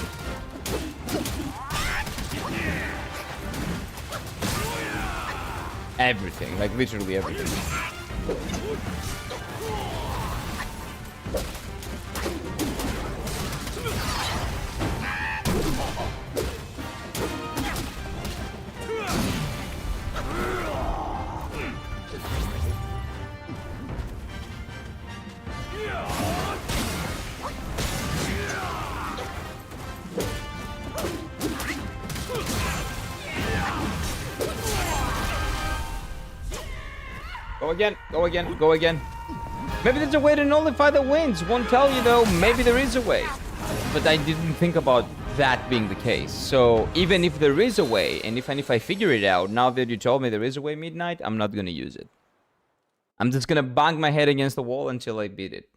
Everything, like literally everything. Go again, go again. Maybe there's a way to nullify the winds. Won't tell you though, maybe there is a way. But I didn't think about that being the case. So even if there is a way, and if I figure it out, now that you told me there is a way, Midnight, I'm not gonna use it. I'm just gonna bang my head against the wall until I beat it.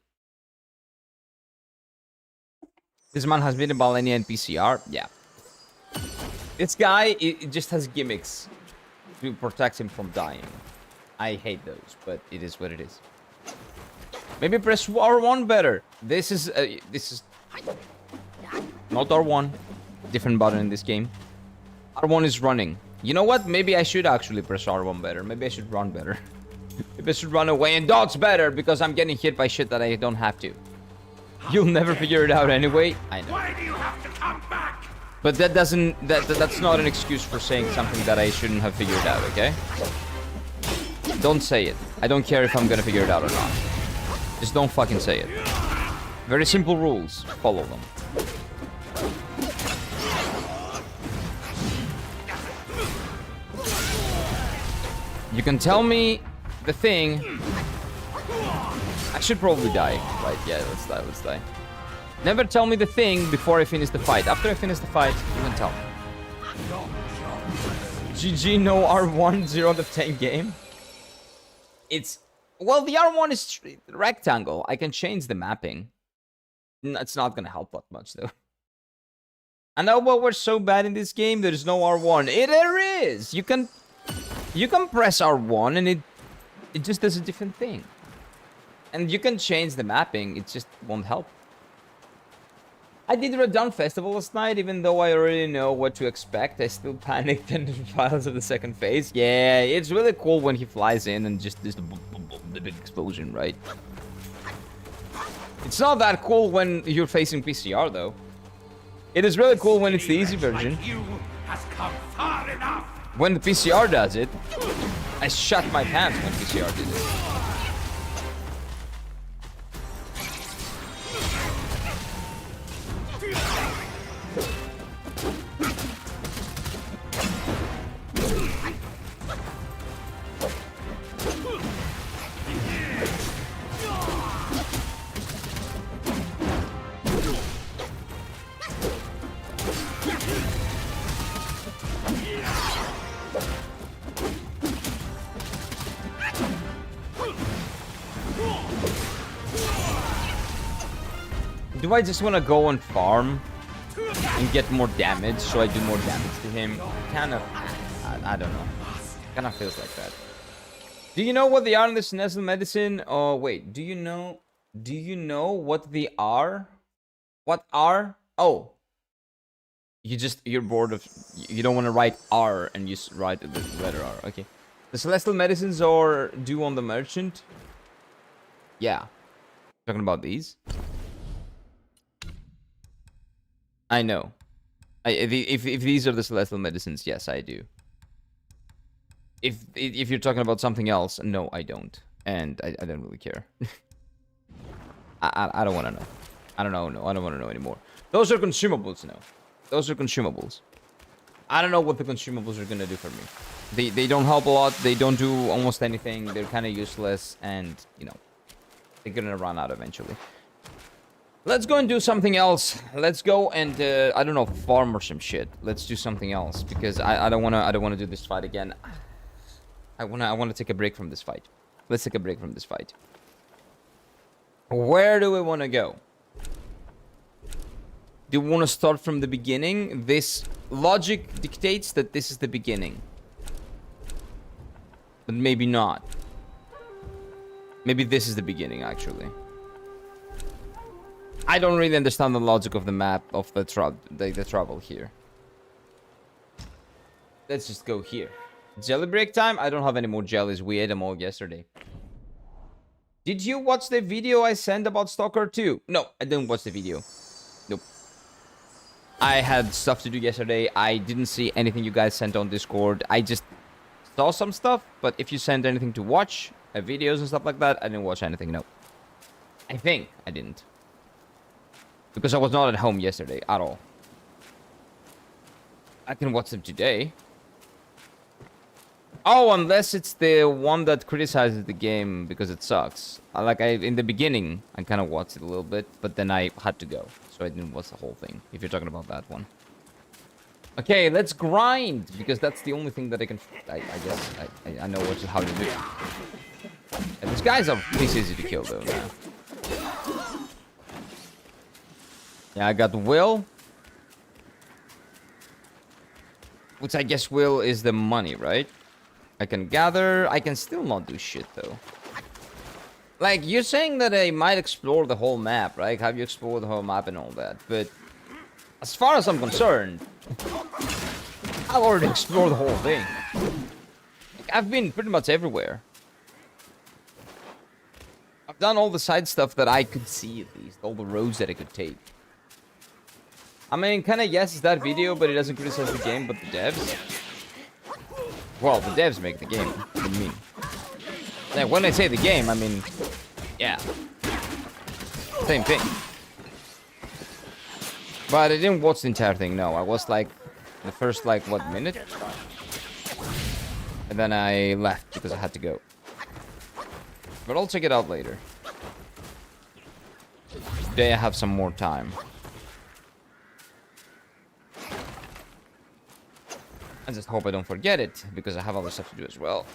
This man has been a Balenia and PCR? Yeah. This guy, it just has gimmicks to protect him from dying. I hate those, but it is what it is. Maybe press R1 better. This is not R1. Different button in this game. R1 is running. You know what? Maybe I should actually press R1 better. Maybe I should run better. Maybe I should run away and dodge better because I'm getting hit by shit that I don't have to. You'll never figure it out anyway. I know. Why do you have to come back? But that's not an excuse for saying something that I shouldn't have figured out, okay? Don't say it. I don't care if I'm gonna figure it out or not. Just don't fucking say it. Very simple rules. Follow them. You can tell me the thing. I should probably die. Right, yeah, let's die. Never tell me the thing before I finish the fight. After I finish the fight, you can tell me. GG, no R1, 0 out of 10 game. It's... Well, the R1 is rectangle. I can change the mapping. It's not gonna help that much, though. I know, but we're so bad in this game, there's no R1. There is! You can press R1 and it just does a different thing. And you can change the mapping, it just won't help. I did Redon Festival last night, even though I already know what to expect. I still panicked in the files of the second phase. Yeah, it's really cool when he flies in and just does the big explosion, right? It's not that cool when you're facing PCR, though. It is really cool when it's the easy version. Like you has come far enough. When the PCR does it, I shut my pants when PCR did it. Do I just want to go and farm and get more damage so I do more damage to him? Kind of, I don't know. Kind of feels like that. Do you know what they are in this Nestle medicine? Oh, wait. Do you know what they are? What are? Oh. You're bored of, you don't want to write R and you write the letter R. Okay. The celestial medicines are due on the merchant. Yeah. Talking about these. I know. If these are the celestial medicines, yes, I do. If you're talking about something else, no, I don't. And I don't really care. I don't want to know. I don't know. No, I don't want to know anymore. Those are consumables now. Those are consumables. I don't know what the consumables are gonna do for me. They don't help a lot. They don't do almost anything. They're kind of useless, and you know, they're gonna run out eventually. Let's go and do something else. Let's go and I don't know, farm or some shit. Let's do something else because I don't wanna do this fight again. I wanna take a break from this fight. Let's take a break from this fight. Where do we wanna go? Do we want to start from the beginning? This logic dictates that this is the beginning. But maybe not. Maybe this is the beginning, actually. I don't really understand the logic of the map of the trouble here. Let's just go here. Jelly break time? I don't have any more jellies. We ate them all yesterday. Did you watch the video I sent about Stalker 2? No, I didn't watch the video. Nope. I had stuff to do yesterday. I didn't see anything you guys sent on Discord. I just saw some stuff. But if you sent anything to watch, videos and stuff like that, I didn't watch anything, no. I think I didn't. Because I was not at home yesterday at all. I can watch them today. Oh, unless it's the one that criticizes the game because it sucks. In the beginning, I kind of watched it a little bit, but then I had to go. So I didn't watch the whole thing, if you're talking about that one. Okay, let's grind, because that's the only thing that I can... I guess I know how to do. And these guys are pretty easy to kill, though, now. Yeah, I got Will. Which I guess Will is the money, right? I can gather. I can still not do shit, though. Like, you're saying that I might explore the whole map, right? Have you explored the whole map and all that? But as far as I'm concerned, I've already explored the whole thing. Like, I've been pretty much everywhere. I've done all the side stuff that I could see, at least. All the roads that I could take. I mean, kind of yes, it's that video, but it doesn't criticize the game, but the devs. Well, the devs make the game. What do you mean? Like, when I say the game, I mean, yeah. Same thing. But I didn't watch the entire thing, no. I was like, the first, like, what, minute? And then I left because I had to go. But I'll check it out later. Today I have some more time. I just hope I don't forget it, because I have other stuff to do as well.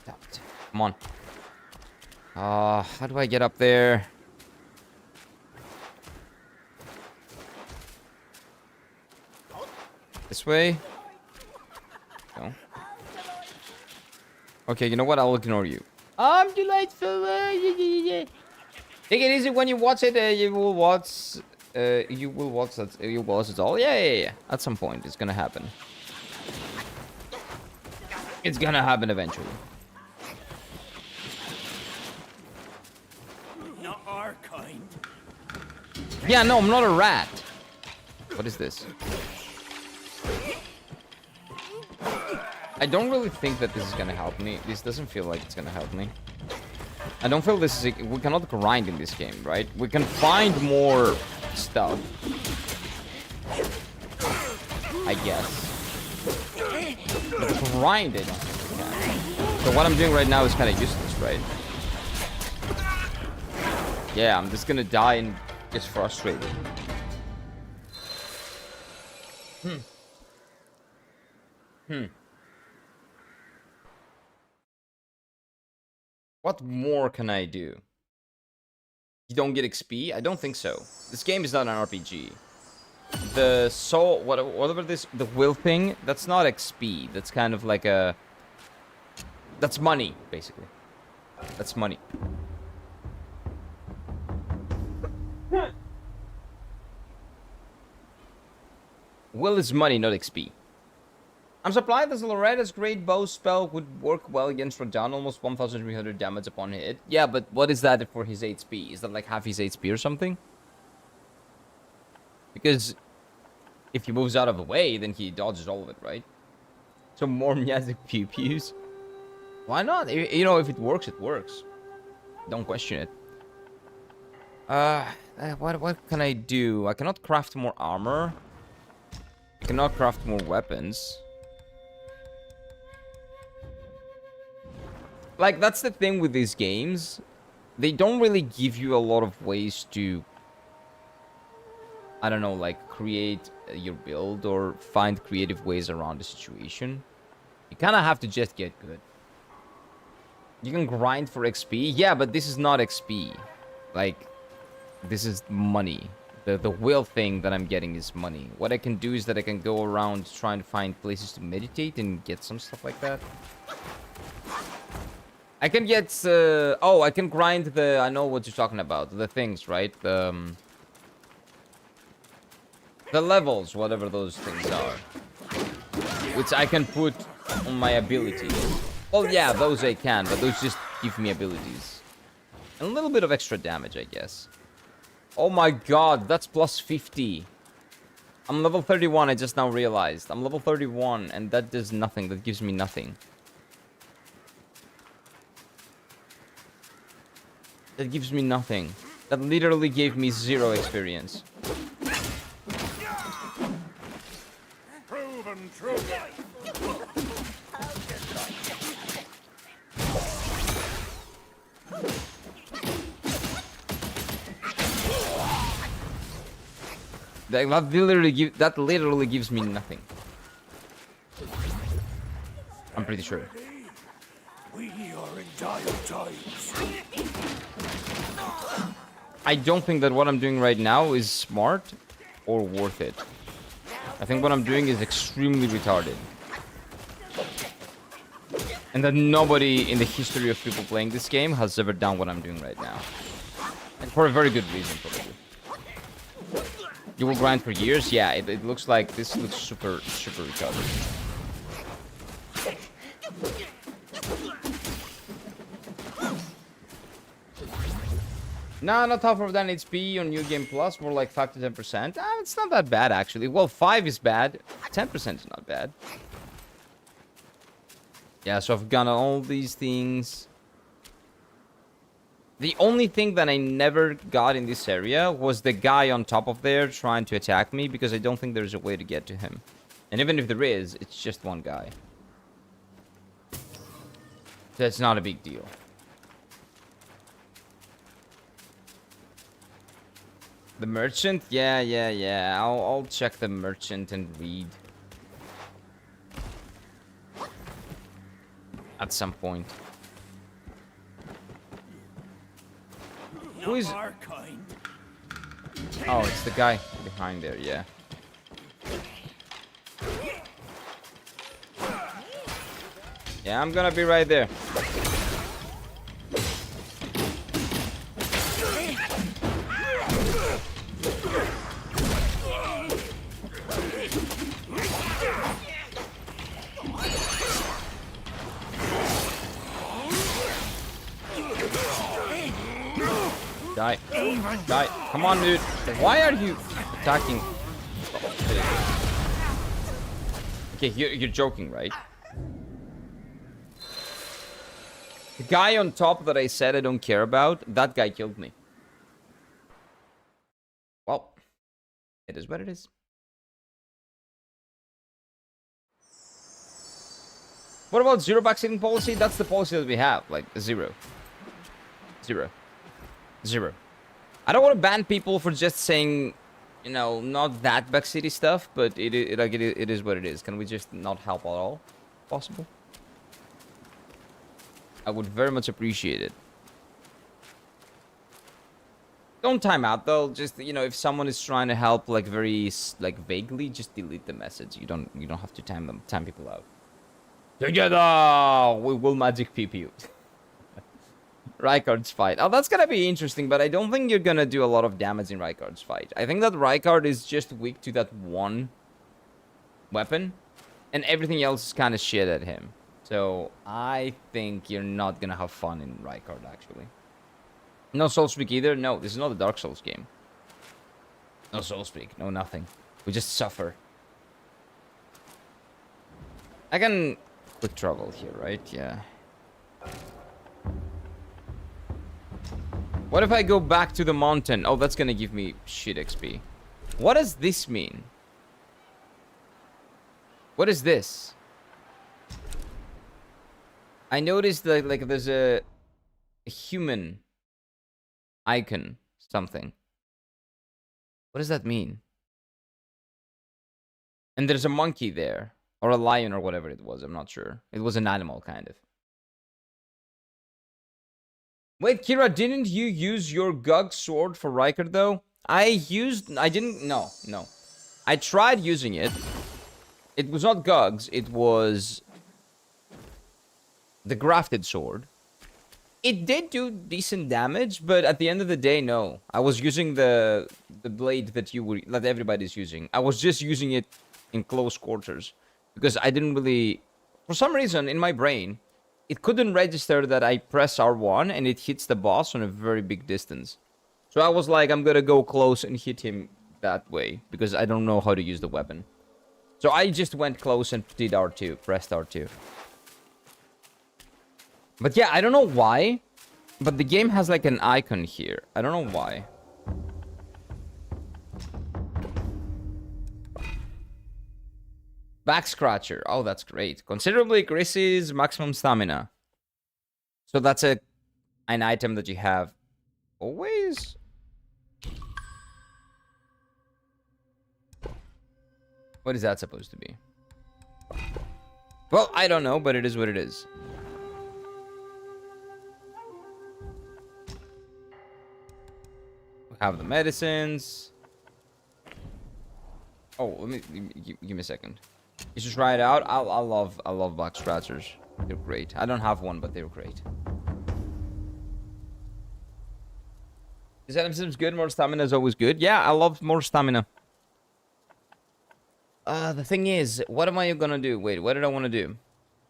Damn it. Come on. How do I get up there? This way? No. Okay, you know what? I'll ignore you. I'm delightful. Take it easy when you watch it. You will watch that. You will watch it all. Yeah. At some point, it's gonna happen. It's gonna happen eventually. Not our kind. Yeah, no, I'm not a rat. What is this? I don't really think that this is gonna help me. This doesn't feel like it's gonna help me. I don't feel this is... We cannot grind in this game, right? We can find more stuff. I guess. But grind it. So what I'm doing right now is kind of useless, right? Yeah, I'm just gonna die and get frustrated. What more can I do? You don't get XP? I don't think so. This game is not an RPG. The soul, whatever this, the will thing, that's not XP. That's kind of like a... That's money, basically. That's money. Will is money, not XP. I'm surprised that Loretta's great bow spell would work well against Radon, almost 1,300 damage upon hit. Yeah, but what is that for his HP? Is that like half his HP or something? Because if he moves out of the way, then he dodges all of it, right? So more magic pew pews. Why not? You know, if it works, it works. Don't question it. What can I do? I cannot craft more armor. I cannot craft more weapons. Like, that's the thing with these games. They don't really give you a lot of ways to, I don't know, like, create your build or find creative ways around the situation. You kind of have to just get good. You can grind for XP. Yeah, but this is not XP. Like, this is money. The will thing that I'm getting is money. What I can do is that I can go around trying to find places to meditate and get some stuff like that. I can get, oh, I can grind the, I know what you're talking about. The things, right? The levels, whatever those things are. Which I can put on my abilities. Well, yeah, those I can, but those just give me abilities. And a little bit of extra damage, I guess. Oh my god, that's plus 50. I'm level 31, I just now realized. I'm level 31, and that does nothing. That gives me nothing. That gives me nothing. That literally gave me 0 experience. Proven true. That literally gives me nothing. I'm pretty sure. We are in dire times. I don't think that what I'm doing right now is smart or worth it. I think what I'm doing is extremely retarded. And that nobody in the history of people playing this game has ever done what I'm doing right now. And for a very good reason, probably. You will grind for years? Yeah, it looks like this looks super retarded. No, not tougher than HP on New Game Plus, more like 5 to 10%. It's not that bad, actually. Well, 5 is bad. 10% is not bad. Yeah, so I've got all these things. The only thing that I never got in this area was the guy on top of there trying to attack me, because I don't think there's a way to get to him. And even if there is, it's just one guy. That's not a big deal. The merchant? Yeah. I'll check the merchant and read. At some point. Who is... Oh, it's the guy behind there, yeah. Yeah, I'm gonna be right there. Die. Die. Come on, dude. Why are you attacking? Okay, you're joking, right? The guy on top that I said I don't care about, that guy killed me. Well, it is what it is. What about zero backseating policy? That's the policy that we have. Like, 0. 0. 0. I don't want to ban people for just saying, you know, not that backcity stuff, but it is what it is. Can we just not help at all? Possible? I would very much appreciate it. Don't time out though. Just, you know, if someone is trying to help like very like vaguely, just delete the message. You don't have to time people out. Together we will magic PP. Rykard's fight. Oh, that's gonna be interesting, but I don't think you're gonna do a lot of damage in Rykard's fight. I think that Rykard is just weak to that one weapon, and everything else is kind of shit at him. So I think you're not gonna have fun in Rykard, actually. No Soulspeak either? No, this is not a Dark Souls game. No Soulspeak, no nothing. We just suffer. I can quick travel here, right? Yeah. What if I go back to the mountain? Oh, that's gonna give me shit XP. What does this mean? What is this? I noticed that like there's a human icon something. What does that mean? And there's a monkey there. Or a lion or whatever it was. I'm not sure. It was an animal, kind of. Wait, Kira, didn't you use your Gug sword for Rykard, though? I didn't... No. I tried using it. It was not Gug's. It was... the grafted sword. It did do decent damage, but at the end of the day, no. I was using the blade that everybody's using. I was just using it in close quarters. Because I didn't really... For some reason, in my brain, it couldn't register that I press R1 and it hits the boss on a very big distance. So I was like, I'm gonna go close and hit him that way. Because I don't know how to use the weapon. So I just went close and did R2. Pressed R2. But yeah, I don't know why. But the game has like an icon here. I don't know why. Back scratcher. Oh, that's great. Considerably increases maximum stamina. So that's an item that you have always. What is that supposed to be? Well, I don't know, but it is what it is. We have the medicines. Oh, let me give me a second. You should try it out. I love back scratchers. They're great. I don't have one, but they're great. This item seems good. More stamina is always good. Yeah, I love more stamina. The thing is, what am I gonna do? Wait, what did I want to do?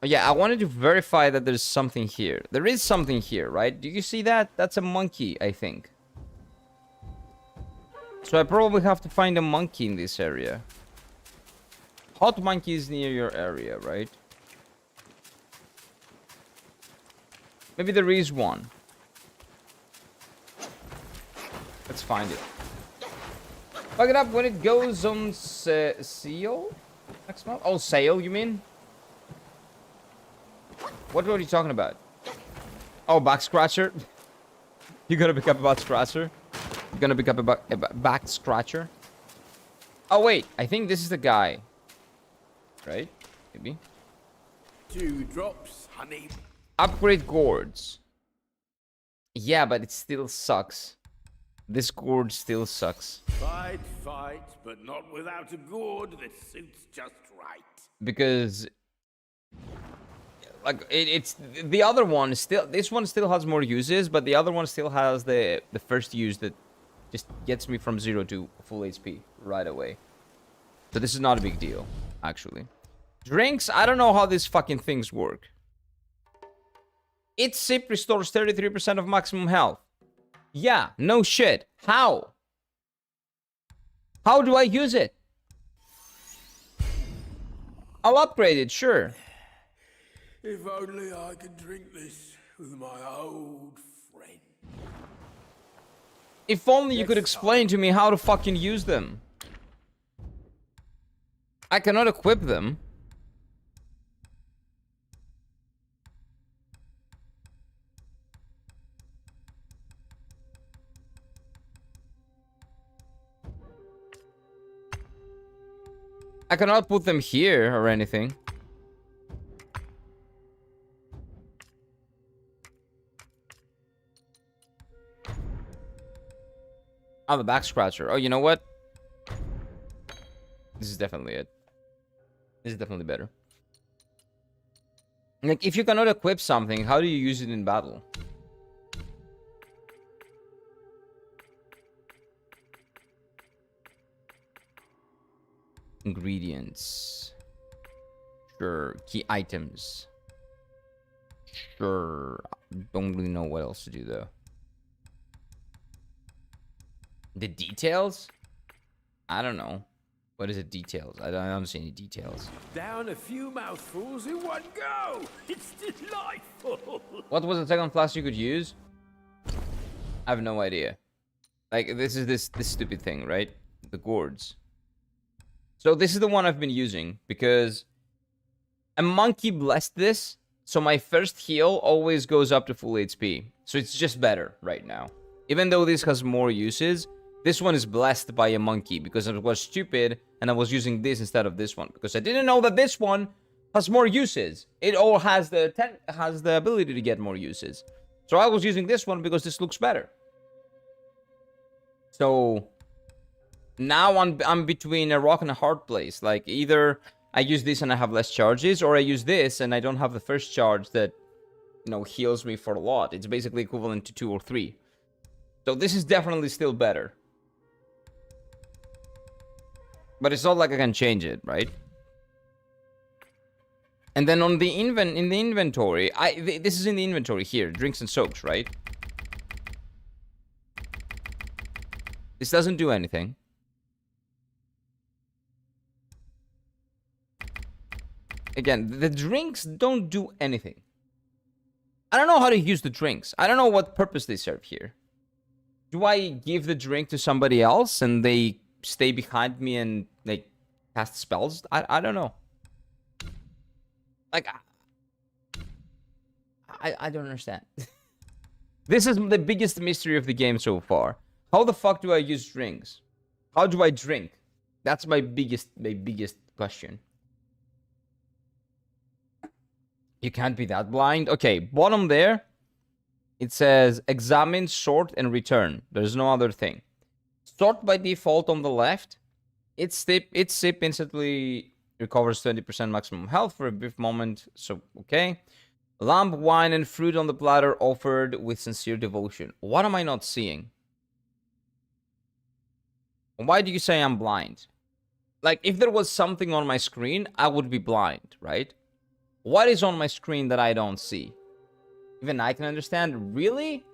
Oh, yeah, I wanted to verify that there's something here. There is something here, right? Do you see that? That's a monkey, I think. So I probably have to find a monkey in this area. Hot monkey is near your area, right? Maybe there is one. Let's find it. Fuck it up when it goes on seal? Next month? Oh, sale, you mean? What are you talking about? Oh, back scratcher? You gotta pick up a back scratcher? You're gonna pick up a back scratcher? Oh, wait. I think this is the guy. Right? Maybe. 2 drops, honey. Upgrade gourds. Yeah, but it still sucks. This gourd still sucks. Fight, but not without a gourd that suits just right. Because... like, it's... the other one still... this one still has more uses, but the other one still has the first use that just gets me from 0 to full HP right away. So this is not a big deal, actually. Drinks, I don't know how these fucking things work. Its sip restores 33% of maximum health. Yeah, no shit. How? How do I use it? I'll upgrade it, sure. If only I could drink this with my old friend. If only you could explain to me how to fucking use them. I cannot equip them. I cannot put them here or anything. Oh, the back scratcher. Oh, you know what? This is definitely it. This is definitely better. Like, if you cannot equip something, how do you use it in battle? Ingredients. Sure. Key items. Sure. Don't really know what else to do though. The details? I don't know. What is it? Details? I don't see any details. Down a few mouthfuls in one go. It's delightful. What was the second flask you could use? I have no idea. Like, this is this stupid thing, right? The gourds. So this is the one I've been using because a monkey blessed this. So my first heal always goes up to full HP. So it's just better right now. Even though this has more uses, this one is blessed by a monkey because it was stupid and I was using this instead of this one because I didn't know that this one has more uses. It all has the ability to get more uses. So I was using this one because this looks better. So now I'm between a rock and a hard place. Like either I use this and I have less charges, or I use this and I don't have the first charge that, you know, heals me for a lot. It's basically equivalent to 2 or 3. So this is definitely still better. But it's not like I can change it, right? And then on the in the inventory, this is in the inventory here, drinks and soaks, right? This doesn't do anything. Again, the drinks don't do anything. I don't know how to use the drinks. I don't know what purpose they serve here. Do I give the drink to somebody else and they stay behind me and like cast spells? I don't know. Like, I don't understand. This is the biggest mystery of the game so far. How the fuck do I use drinks? How do I drink? That's my biggest question. You can't be that blind. Okay, bottom there, it says examine, sort, and return. There's no other thing. Sort by default on the left. Its sip instantly recovers 20% maximum health for a brief moment. So, okay. Lamp, wine, and fruit on the platter offered with sincere devotion. What am I not seeing? Why do you say I'm blind? Like, if there was something on my screen, I would be blind, right? What is on my screen that I don't see? Even I can understand. Really?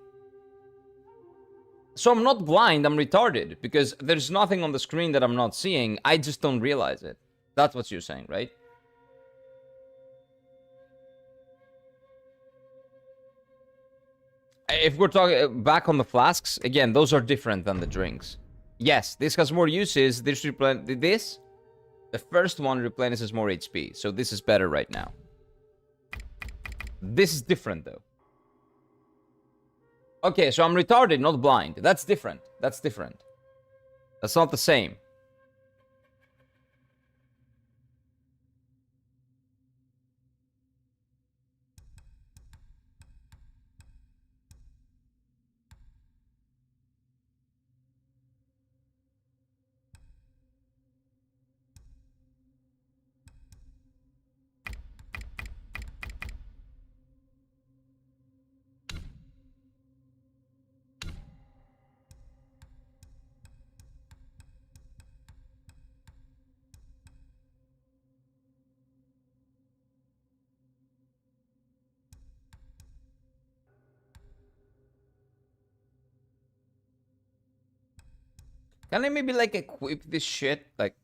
So I'm not blind, I'm retarded. Because there's nothing on the screen that I'm not seeing. I just don't realize it. That's what you're saying, right? If we're talking back on the flasks, again, those are different than the drinks. Yes, this has more uses. The first one replenishes more HP. So this is better right now. This is different, though. Okay, so I'm retarded, not blind. That's different. That's different. That's not the same. Can I maybe, like, equip this shit? Like,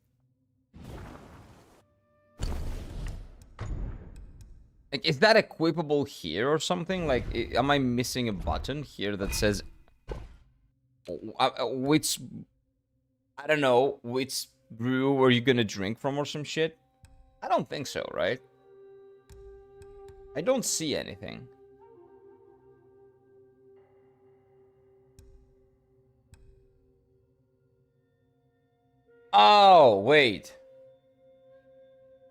is that equipable here or something? Like, am I missing a button here that says... which... I don't know, which brew are you gonna drink from or some shit? I don't think so, right? I don't see anything. Oh, wait.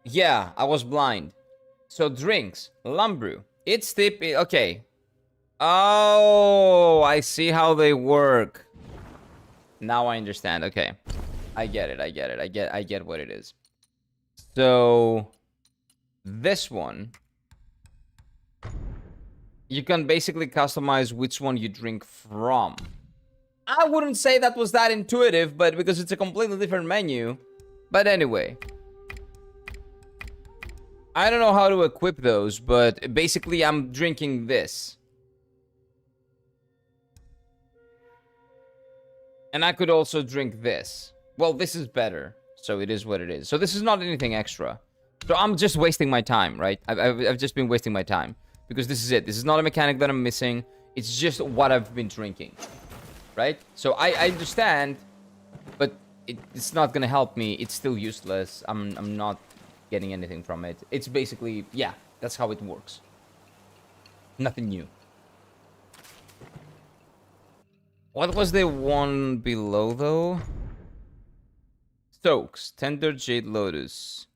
Yeah, I was blind. So drinks, Lumbrew. It's tip. Okay. Oh, I see how they work. Now I understand. Okay. I get it. I get what it is. So this one, you can basically customize which one you drink from. I wouldn't say that was that intuitive, but because it's a completely different menu, But anyway, I don't know how to equip those, but basically I'm drinking this. And I could also drink this. Well, this is better, so it is what it is. So this is not anything extra. So I'm just wasting my time, right? I've just been wasting my time. Because this is it. This is not a mechanic that I'm missing. It's just what I've been drinking. Right? So I understand, but it's not gonna help me. It's still useless. I'm not getting anything from it. It's basically, yeah, that's how it works. Nothing new. What was the one below, though? Soaks. Tender Jade Lotus.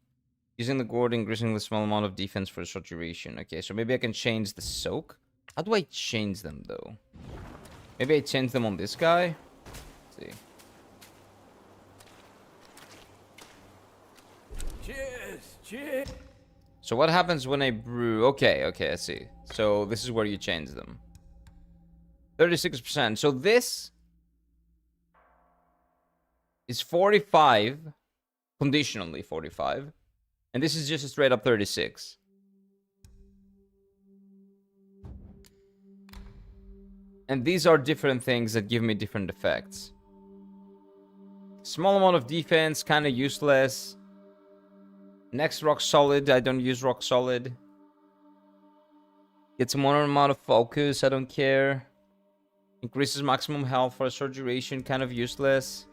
Using the gourd, increasing the small amount of defense for a short duration. Okay, so maybe I can change the soak. How do I change them, though? Maybe I change them on this guy? Let's see. Cheers! Cheers! So what happens when I brew? Okay, I see. So this is where you change them. 36%. So this is 45. Conditionally 45. And this is just a straight up 36. And these are different things that give me different effects. Small amount of defense, kind of useless. Next, rock solid. I don't use rock solid. Gets more amount of focus. I don't care. Increases maximum health for a short duration. Kind of useless.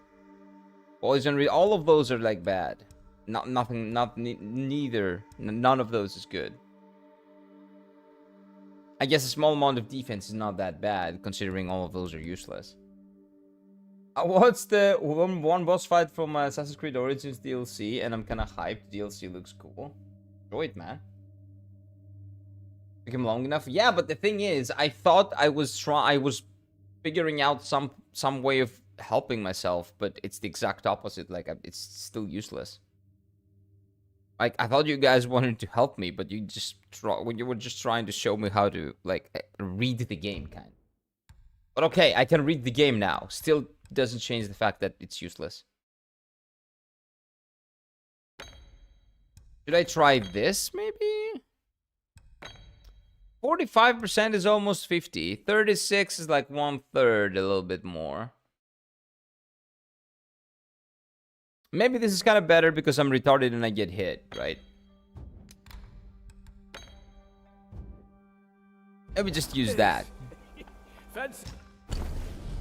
Poison. All of those are like bad. Neither. None of those is good. I guess a small amount of defense is not that bad, considering all of those are useless. What's the one boss fight from Assassin's Creed Origins DLC? And I'm kind of hyped. DLC looks cool. Enjoy it, man. Took him long enough. Yeah, but the thing is, I thought I was figuring out some way of helping myself, but it's the exact opposite. Like, it's still useless. Like, I thought you guys wanted to help me, but you were just trying to show me how to, like, read the game, kind of. But okay, I can read the game now. Still doesn't change the fact that it's useless. Should I try this, maybe? 45% is almost 50. 36 is like 1/3, a little bit more. Maybe this is kind of better because I'm retarded and I get hit, right? Maybe just use that.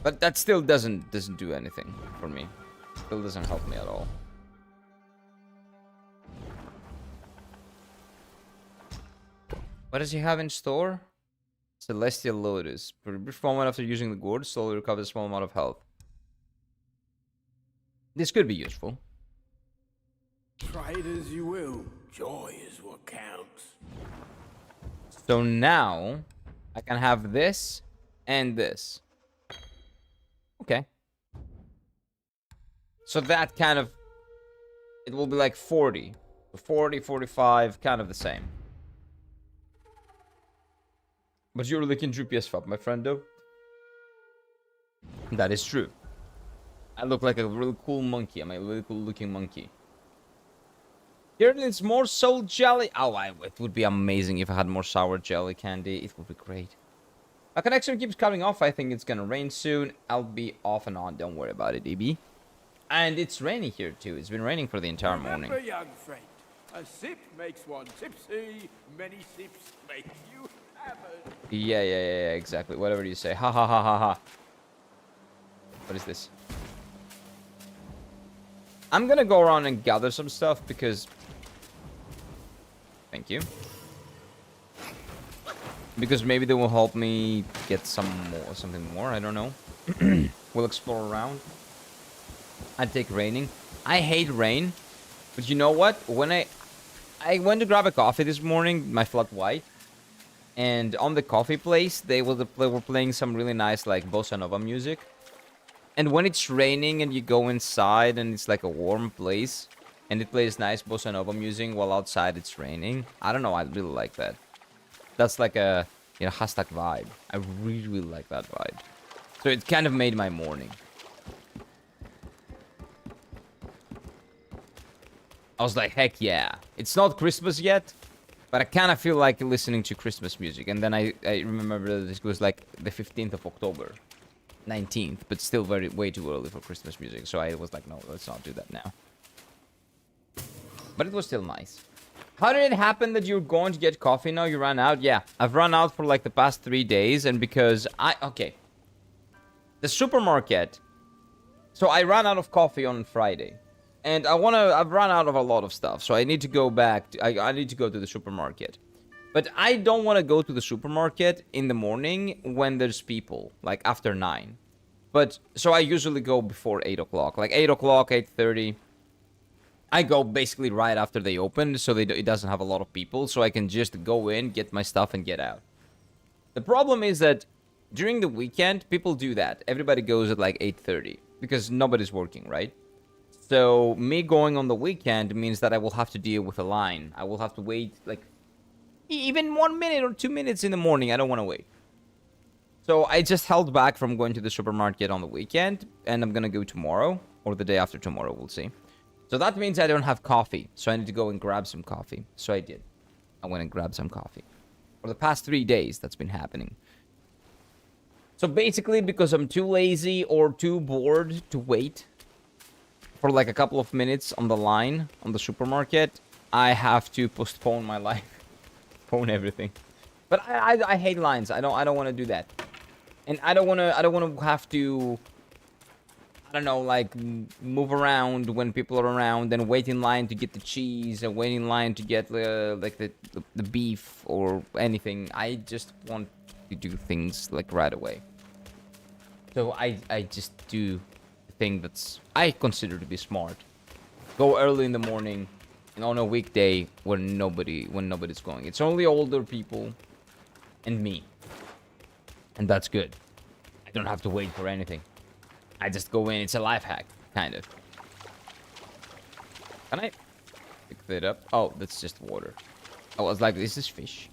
But that still doesn't do anything for me. Still doesn't help me at all. What does he have in store? Celestial Lotus. For a brief moment after using the gourd, slowly recovers a small amount of health. This could be useful. Try it as you will. Joy is what counts. So now, I can have this and this. Okay. So that kind of... It will be like 40. 40, 45, kind of the same. But you're looking droopy as fuck, my friendo. That is true. I look like a really cool monkey. I'm a really cool looking monkey. Here it's more soul jelly. Oh, it would be amazing if I had more sour jelly candy. It would be great. My connection keeps cutting off. I think it's gonna rain soon. I'll be off and on. Don't worry about it, DB. And it's raining here too. It's been raining for the entire morning. Remember, young friend, a sip makes one tipsy. Many sips make you hammered. Yeah, exactly. Whatever you say. Ha ha ha ha ha. What is this? I'm gonna go around and gather some stuff because... Thank you. Because maybe they will help me get something more. I don't know. We'll explore around. I'd take raining. I hate rain. But you know what? When I went to grab a coffee this morning, my flat white. And on the coffee place, they were playing some really nice, like, bossa nova music. And when it's raining and you go inside and it's like a warm place and it plays nice bossa nova music while outside it's raining, I don't know, I really like that. That's like a, you know, hashtag vibe. I really, really like that vibe. So it kind of made my morning. I was like, heck yeah. It's not Christmas yet, but I kind of feel like listening to Christmas music. And then I remember that it was like the 15th of October. 19th, but still way too early for Christmas music. So I was like, no, let's not do that now. But it was still nice. How did it happen that you're going to get coffee now? You ran out? Yeah, I've run out for like the past 3 days. And because okay. The supermarket. So I ran out of coffee on Friday. And I've run out of a lot of stuff. So I need to go back. I need to go to the supermarket. But I don't want to go to the supermarket in the morning when there's people, like after 9. But, so I usually go before 8 o'clock, like 8 o'clock, 8:30. I go basically right after they open, so it doesn't have a lot of people, so I can just go in, get my stuff, and get out. The problem is that during the weekend, people do that. Everybody goes at like 8:30, because nobody's working, right? So, me going on the weekend means that I will have to deal with a line. I will have to wait, like, even 1 minute or 2 minutes in the morning. I don't want to wait. So I just held back from going to the supermarket on the weekend, and I'm gonna go tomorrow or the day after tomorrow. We'll see. So that means I don't have coffee, so I need to go and grab some coffee. So I did. I went and grabbed some coffee. For the past 3 days, that's been happening. So basically, because I'm too lazy or too bored to wait for like a couple of minutes on the line on the supermarket, I have to postpone my life. Phone everything. But I hate lines. I don't want to do that. And I don't want to have to, I don't know, like move around when people are around and wait in line to get the cheese and wait in line to get like the beef or anything. I just want to do things like right away. So I just do the thing that's I consider to be smart. Go early in the morning. And on a weekday when nobody's going. It's only older people and me. And that's good. I don't have to wait for anything. I just go in. It's a life hack, kind of. Can I pick that up? Oh, that's just water. I was like, this is fish.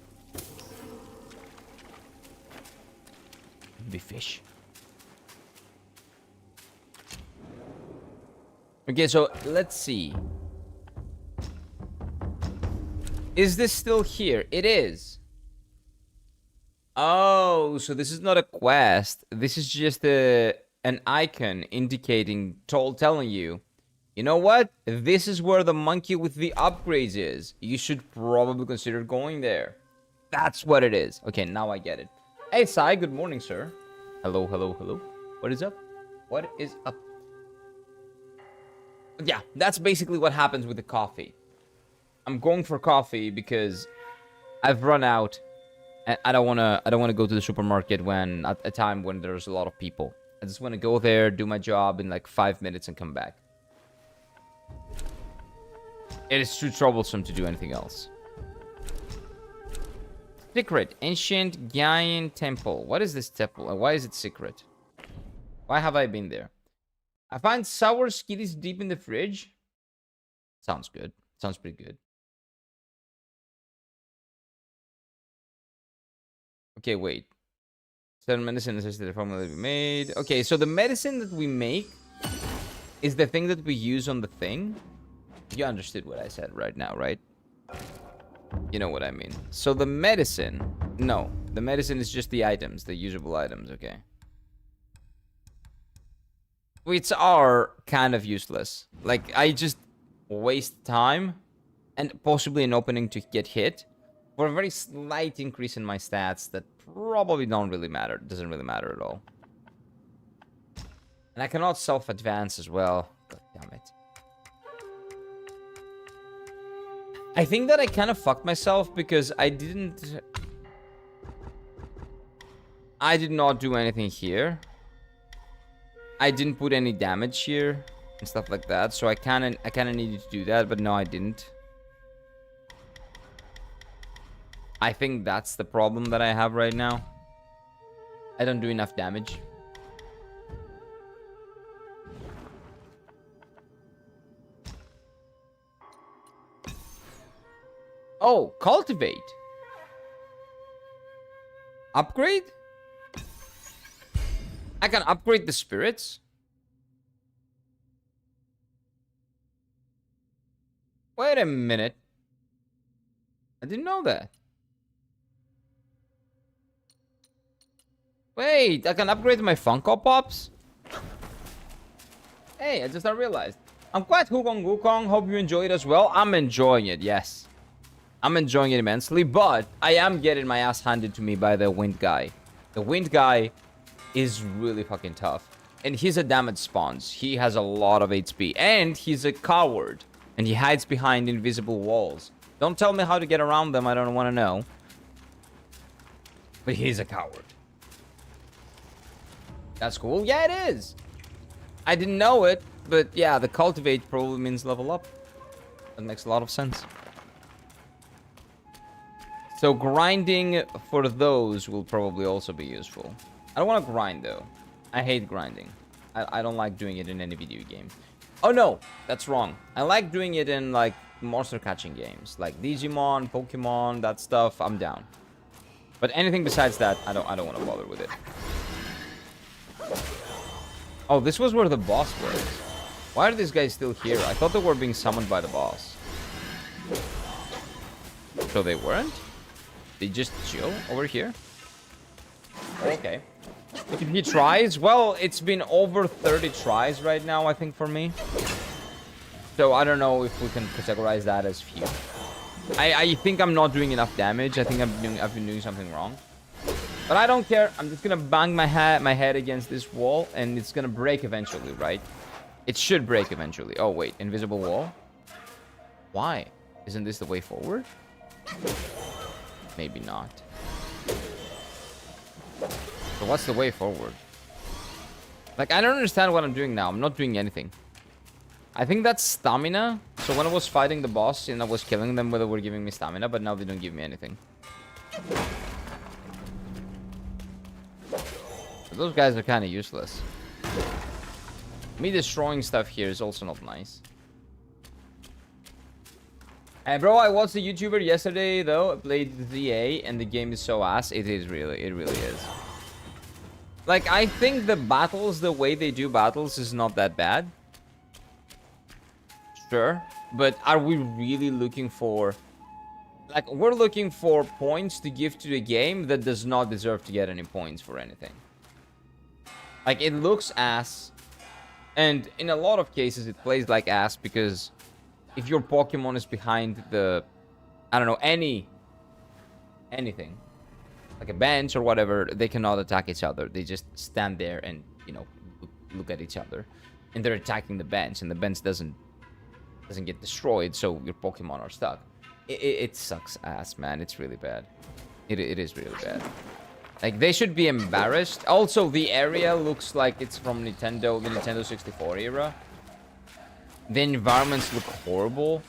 Be fish. Okay, so let's see. Is this still here? It is. Oh, so this is not a quest. This is just an icon indicating, telling you, you know what? This is where the monkey with the upgrades is. You should probably consider going there. That's what it is. Okay, now I get it. Hey, Sai, good morning, sir. Hello, hello, hello. What is up? What is up? Yeah, that's basically what happens with the coffee. I'm going for coffee because I've run out, and I don't wanna go to the supermarket when at a time when there's a lot of people. I just want to go there, do my job in like 5 minutes, and come back. It is too troublesome to do anything else. Secret, ancient Gaian temple. What is this temple, and why is it secret? Why have I been there? I find sour skitties deep in the fridge. Sounds good. Sounds pretty good. Okay, wait. Certain medicine is the formula that we made. Okay, so the medicine that we make is the thing that we use on the thing. You understood what I said right now, right? You know what I mean. So the medicine... No, the medicine is just the items, the usable items, okay. Which are kind of useless. Like, I just waste time and possibly an opening to get hit for a very slight increase in my stats that probably don't really matter. Doesn't really matter at all. And I cannot self-advance as well. God damn it. I think that I kind of fucked myself because I did not do anything here. I didn't put any damage here and stuff like that. So I kind of needed to do that, but no, I didn't. I think that's the problem that I have right now. I don't do enough damage. Oh, cultivate. Upgrade? I can upgrade the spirits. Wait a minute. I didn't know that. Wait, I can upgrade my Funko Pops? Hey, I just realized. I'm quite hooked on Wukong. Hope you enjoy it as well. I'm enjoying it, yes. I'm enjoying it immensely, but I am getting my ass handed to me by the wind guy. The wind guy is really fucking tough. And he's a damage sponge. He has a lot of HP. And he's a coward. And he hides behind invisible walls. Don't tell me how to get around them. I don't want to know. But he's a coward. That's cool. Yeah, it is. I didn't know it. But yeah, the cultivate probably means level up. That makes a lot of sense. So grinding for those will probably also be useful. I don't want to grind though. I hate grinding. I don't like doing it in any video game. Oh no, that's wrong. I like doing it in like monster catching games, like Digimon, Pokemon, that stuff. I'm down. But anything besides that, I don't want to bother with it. Oh, this was where the boss was. Why are these guys still here? I thought they were being summoned by the boss. So they weren't? They just chill over here? Okay. If he tries, well, it's been over 30 tries right now, I think, for me. So I don't know if we can categorize that as few. I think I'm not doing enough damage. I think I've been doing something wrong. But I don't care. I'm just gonna bang my head against this wall, and it's gonna break eventually, right? It should break eventually. Oh wait, invisible wall? Why? Isn't this the way forward? Maybe not. So what's the way forward? Like, I don't understand what I'm doing now. I'm not doing anything. I think that's stamina. So when I was fighting the boss and I was killing them, they were giving me stamina, but now they don't give me anything. So those guys are kind of useless. Me destroying stuff here is also not nice. And bro, I watched a YouTuber yesterday though. I played ZA and the game is so ass. It really is. Like, I think the battles, the way they do battles is not that bad. Sure. But are we really looking for... Like, we're looking for points to give to the game that does not deserve to get any points for anything. Like, it looks ass. And in a lot of cases, it plays like ass because if your Pokemon is behind the... I don't know, anything. Like a bench or whatever, they cannot attack each other. They just stand there and, you know, look at each other. And they're attacking the bench, and the bench doesn't get destroyed, so your Pokemon are stuck. It sucks ass, man. It's really bad. It is really bad. Like, they should be embarrassed. Also, the area looks like it's from the Nintendo 64 era. The environments look horrible.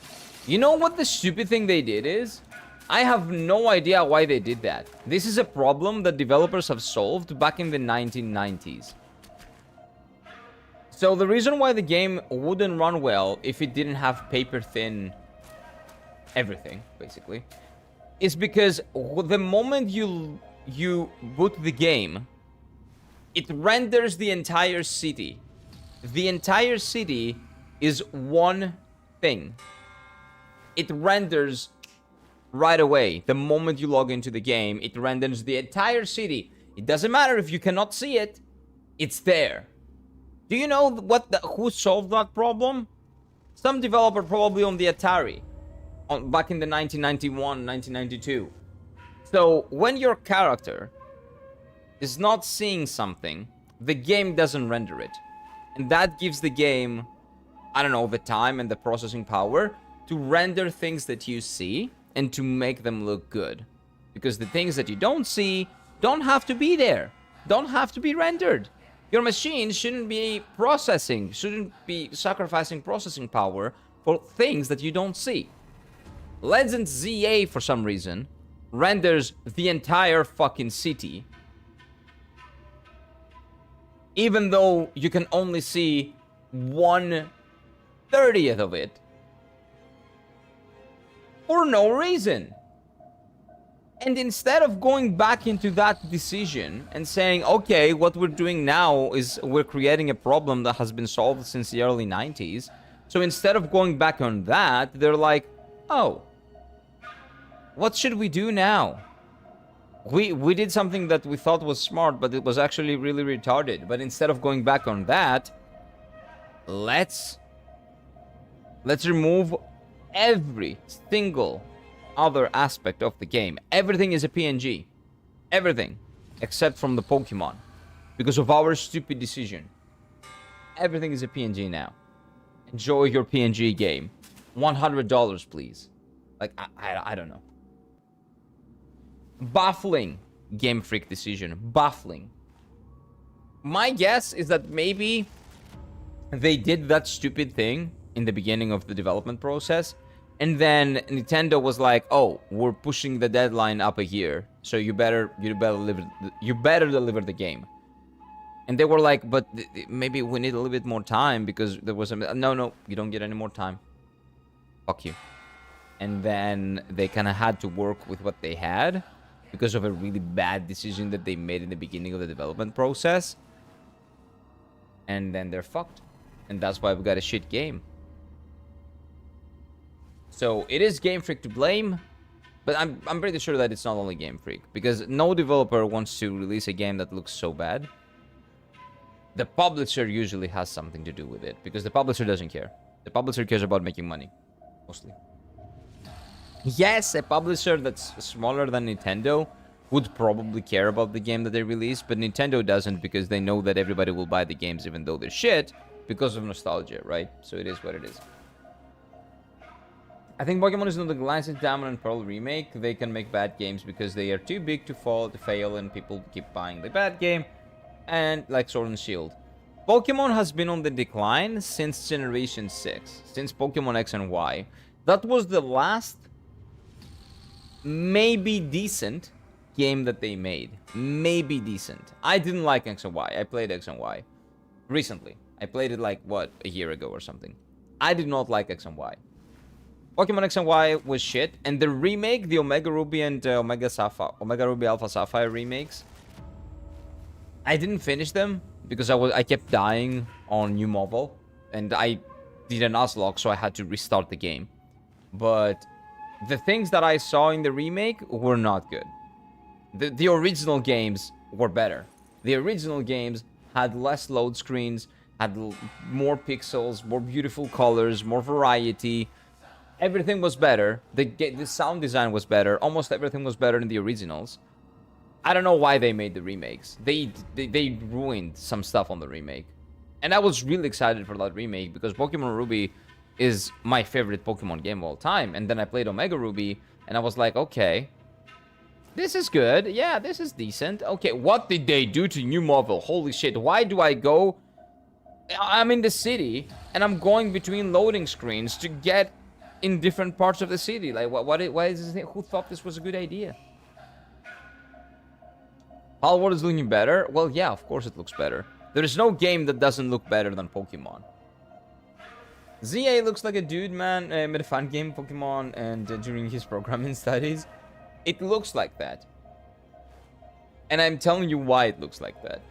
You know what the stupid thing they did is? I have no idea why they did that. This is a problem that developers have solved back in the 1990s. So the reason why the game wouldn't run well if it didn't have paper-thin everything, basically, is because the moment you boot the game, it renders the entire city. The entire city is one thing. It renders right away. The moment you log into the game, it renders the entire city. It doesn't matter if you cannot see it. It's there. Do you know who solved that problem? Some developer probably on the Atari. Back in the 1991, 1992. So when your character is not seeing something, the game doesn't render it. And that gives the game, I don't know, the time and the processing power to render things that you see and to make them look good. Because the things that you don't see don't have to be there. Don't have to be rendered. Your machine shouldn't be shouldn't be sacrificing processing power for things that you don't see. Legends ZA, for some reason, renders the entire fucking city. Even though you can only see 1/30th of it. For no reason. And instead of going back into that decision and saying, okay, what we're doing now is we're creating a problem that has been solved since the early 90s, So instead of going back on that, they're like, oh, what should we do now? We did something that we thought was smart, but it was actually really retarded. But instead of going back on that, let's remove every single other aspect of the game. Everything is a PNG. Everything. Except from the Pokemon. Because of our stupid decision. Everything is a PNG now. Enjoy your PNG game. $100, please. Like, I don't know. Baffling Game Freak decision. Baffling. My guess is that maybe they did that stupid thing in the beginning of the development process, and then Nintendo was like, "Oh, we're pushing the deadline up a year, so you better deliver the game." And they were like, "But maybe we need a little bit more time because there was a no, you don't get any more time. Fuck you." And then they kind of had to work with what they had because of a really bad decision that they made in the beginning of the development process. And then they're fucked. And that's why we got a shit game. So it is Game Freak to blame, but I'm pretty sure that it's not only Game Freak, because no developer wants to release a game that looks so bad. The publisher usually has something to do with it, because the publisher doesn't care. The publisher cares about making money, mostly. Yes, a publisher that's smaller than Nintendo would probably care about the game that they release, but Nintendo doesn't, because they know that everybody will buy the games even though they're shit, because of nostalgia, right? So it is what it is. I think Pokemon is not the licensed Diamond and Pearl remake. They can make bad games because they are too big to fail, and people keep buying the bad game. And like Sword and Shield. Pokemon has been on the decline since Generation 6. Since Pokemon X and Y. That was the last maybe decent game that they made. Maybe decent. I didn't like X and Y. I played X and Y recently. I played it like, what, a year ago or something. I did not like X and Y. Pokemon X and Y was shit, and the remake, the Omega Ruby and Omega Ruby Alpha Sapphire remakes, I didn't finish them because I kept dying on New Mobile, and I did an Nuzlocke, so I had to restart the game. But the things that I saw in the remake were not good. The original games were better. The original games had less load screens, had more pixels, more beautiful colors, more variety. Everything was better. The sound design was better. Almost everything was better in the originals. I don't know why they made the remakes. They ruined some stuff on the remake. And I was really excited for that remake because Pokemon Ruby is my favorite Pokemon game of all time. And then I played Omega Ruby and I was like, okay, this is good. Yeah, this is decent. Okay, what did they do to New Mobile? Holy shit, why do I go... I'm in the city and I'm going between loading screens to get in different parts of the city. Like, why is this? Who thought this was a good idea? Palworld is looking better? Well, yeah, of course it looks better. There is no game that doesn't look better than Pokemon. ZA looks like a dude, man. Made a fan game Pokemon, and during his programming studies, it looks like that. And I'm telling you why it looks like that.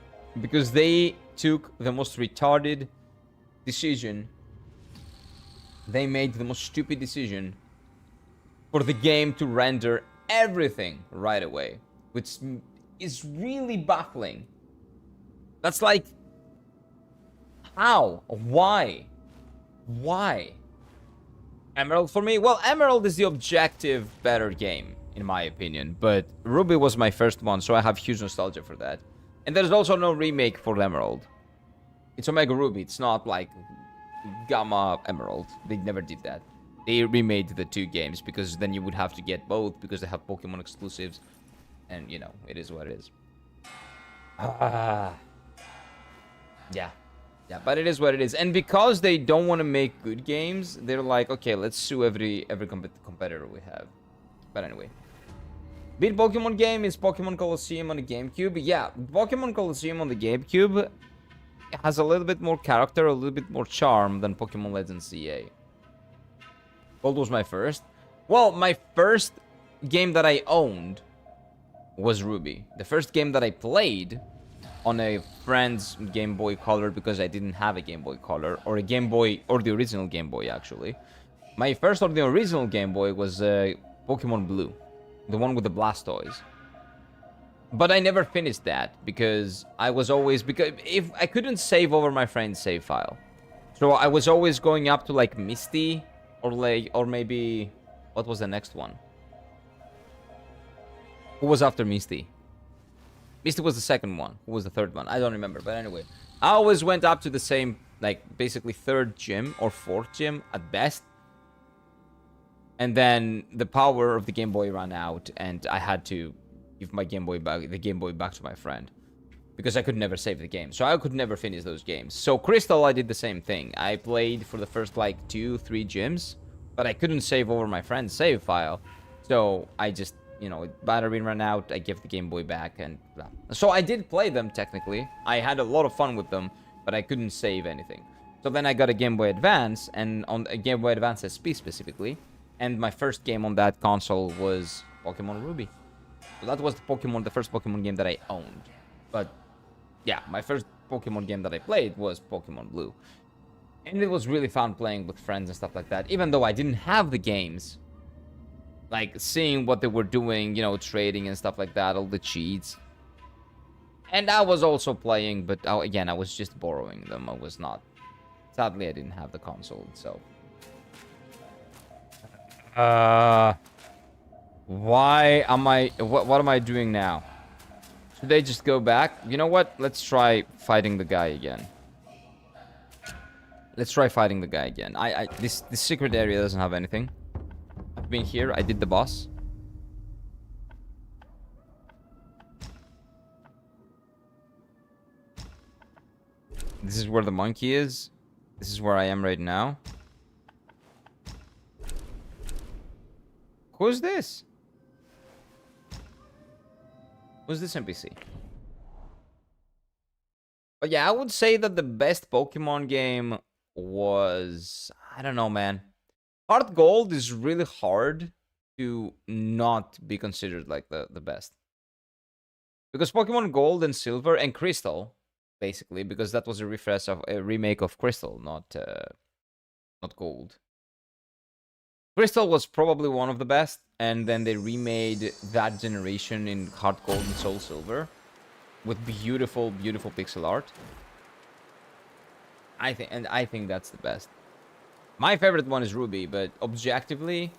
Because they took the most retarded decision. They made the most stupid decision for the game to render everything right away, which is really baffling. That's like, how? Why? Why? Emerald for me? Well, Emerald is the objective better game, in my opinion, but Ruby was my first one, so I have huge nostalgia for that. And there's also no remake for Emerald. It's Omega Ruby, it's not like Gamma Emerald. They never did that. They remade the two games because then you would have to get both because they have Pokemon exclusives. And, you know, it is what it is. Yeah. Yeah, but it is what it is. And because they don't want to make good games, they're like, okay, let's sue every competitor we have. But anyway. Beat Pokemon game is Pokemon Colosseum on the GameCube. Yeah, Pokemon Colosseum on the GameCube has a little bit more character, a little bit more charm than Pokemon Legends CA. What was my first? Well, my first game that I owned was Ruby. The first game that I played on a friend's Game Boy Color because I didn't have a Game Boy Color, or a Game Boy, or the original Game Boy actually. My first of the original Game Boy was Pokemon Blue, the one with the Blastoise. But I never finished that because I was always, because if I couldn't save over my friend's save file, so I was always going up to like Misty or maybe what was the next one? Who was after Misty? Misty was the second one. Who was the third one? I don't remember. But anyway, I always went up to the same, like, basically third gym or fourth gym at best. And then the power of the Game Boy ran out, and I had to give my Game Boy back, the Game Boy back to my friend, because I could never save the game. So I could never finish those games. So Crystal, I did the same thing. I played for the first like 2-3 gyms, but I couldn't save over my friend's save file. So I just, you know, battery ran out, I gave the Game Boy back, and blah. So I did play them technically. I had a lot of fun with them, but I couldn't save anything. So then I got a Game Boy Advance, and on a Game Boy Advance SP specifically, and my first game on that console was Pokemon Ruby. So that was the first Pokemon game that I owned. But yeah, my first Pokemon game that I played was Pokemon Blue. And it was really fun playing with friends and stuff like that, even though I didn't have the games. Like, seeing what they were doing, you know, trading and stuff like that, all the cheats. And I was also playing, but again, I was just borrowing them. I was not. Sadly, I didn't have the console, so. Why am I... What am I doing now? Should I just go back? You know what? Let's try fighting the guy again. Let's try fighting the guy again. This secret area doesn't have anything. I've been here. I did the boss. This is where the monkey is. This is where I am right now. Who's this? Who's this NPC? But yeah, I would say that the best Pokemon game was... I don't know, man. Heart Gold is really hard to not be considered like the best. Because Pokemon Gold and Silver and Crystal, basically, because that was a refresh of a remake of Crystal, not Gold. Crystal was probably one of the best, and then they remade that generation in Heart Gold and Soul Silver with beautiful, beautiful pixel art. I think that's the best. My favorite one is Ruby, but objectively,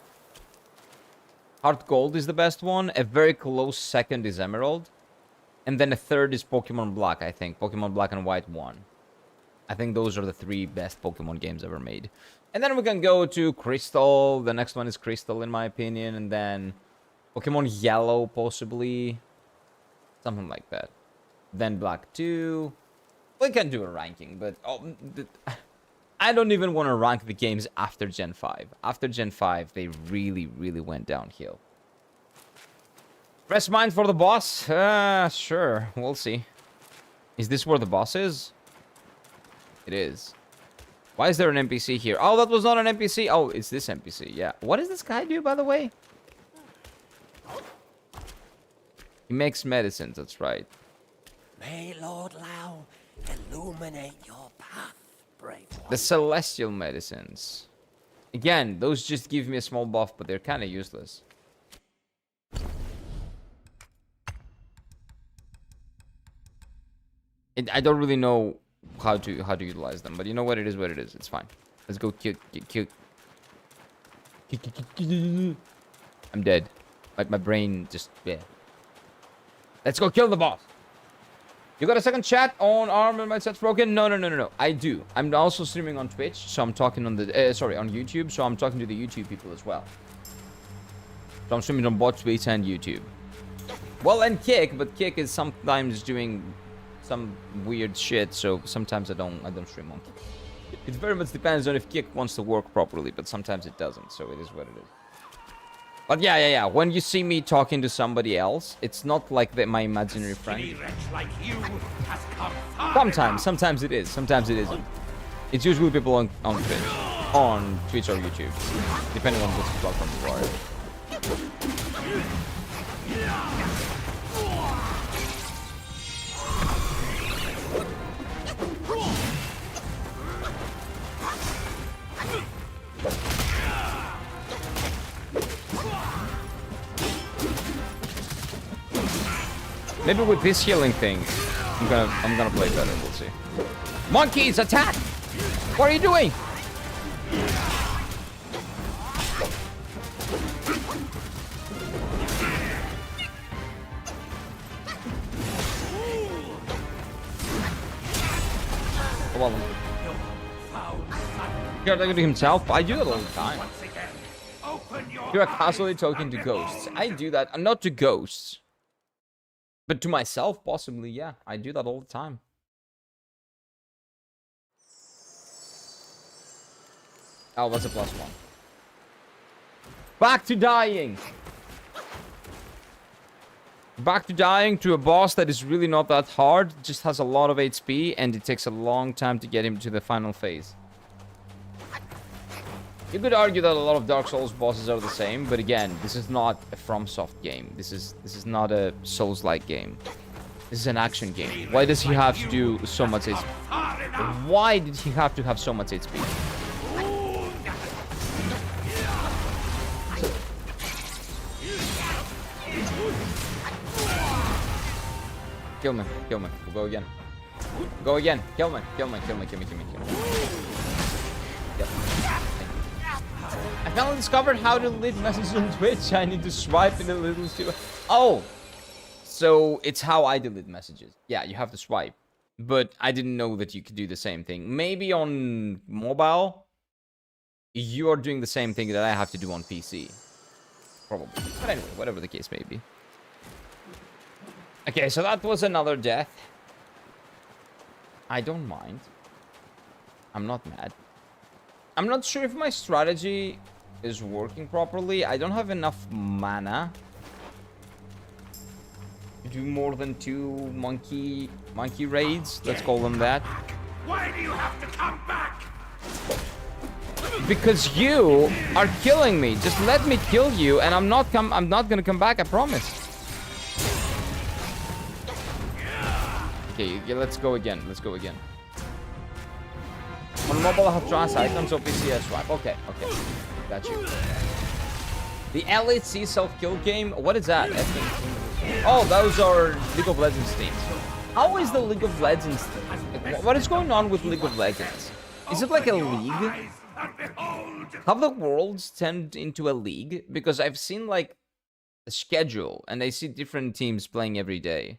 Heart Gold is the best one. A very close second is Emerald, and then a third is Pokemon Black. I think Pokemon Black and White 1. I think those are the 3 best Pokemon games ever made. And then we can go to Crystal. The next one is Crystal, in my opinion. And then Pokemon Yellow, possibly. Something like that. Then Black 2. We can do a ranking, but... I don't even want to rank the games after Gen 5. After Gen 5, they really, really went downhill. Press mine for the boss? Sure. We'll see. Is this where the boss is? It is. Why is there an NPC here? Oh, that was not an NPC. Oh, it's this NPC. Yeah. What does this guy do, by the way? He makes medicines. That's right. May Lord Lao illuminate your path, brave one. The celestial medicines. Again, those just give me a small buff, but they're kind of useless. I don't really know how to utilize them, but you know what? It is what it is. It's fine. Let's go kill. I'm dead. Like, my brain just... Yeah. Let's go kill the boss. You got a second chat on Arm and my set's broken? No. I do. I'm also streaming on Twitch, so I'm talking on the... sorry, on YouTube, so I'm talking to the YouTube people as well. So I'm streaming on both Twitch and YouTube. Well, and Kick, but Kick is sometimes doing some weird shit, so sometimes I don't stream on Kick. It very much depends on if Kick wants to work properly, but sometimes it doesn't, so it is what it is. But yeah. When you see me talking to somebody else, it's not like my imaginary friend. Like you has come Sometimes it is. Sometimes it isn't. It's usually people on Twitch or YouTube, depending on which platform you are. Maybe with this healing thing, I'm gonna play better. We'll see. Monkeys, attack! What are you doing? Well, you're talking to himself. I do that all the time. Once again, open your You're eyes casually talking to and ghosts. behold. I do that, not to ghosts, but to myself, possibly. Yeah, I do that all the time. Oh, what's a +1? Back to dying. Back to dying to a boss that is really not that hard, just has a lot of HP, and it takes a long time to get him to the final phase. You could argue that a lot of Dark Souls bosses are the same, but again, this is not a FromSoft game. This is not a Souls-like game. This is an action game. Why does he have to do so much HP? Far enough. Why did he have to have so much HP? Kill me, kill me. We'll go again. Go again. Kill me, kill me, kill me, kill me, kill me, kill me. Yep. I finally discovered how to delete messages on Twitch. I need to swipe in a little too. Oh! So it's how I delete messages. Yeah, you have to swipe. But I didn't know that you could do the same thing. Maybe on mobile, you are doing the same thing that I have to do on PC. Probably. But anyway, whatever the case may be. Okay, so that was another death. I don't mind. I'm not mad. I'm not sure if my strategy is working properly. I don't have enough mana to do more than 2 monkey raids. Let's call them that. Why do you have to come back? Because you are killing me. Just let me kill you, and I'm not gonna come back. I promise. Okay, let's go again. Let's go again. On mobile, I have trans items, so PC I swipe. Okay, okay. Got you. The LHC self-kill game? What is that? Oh, those are League of Legends teams. How is the League of Legends thing? What is going on with League of Legends? Is it like a league? Eyes and behold. Have the worlds turned into a league? Because I've seen like a schedule, and I see different teams playing every day.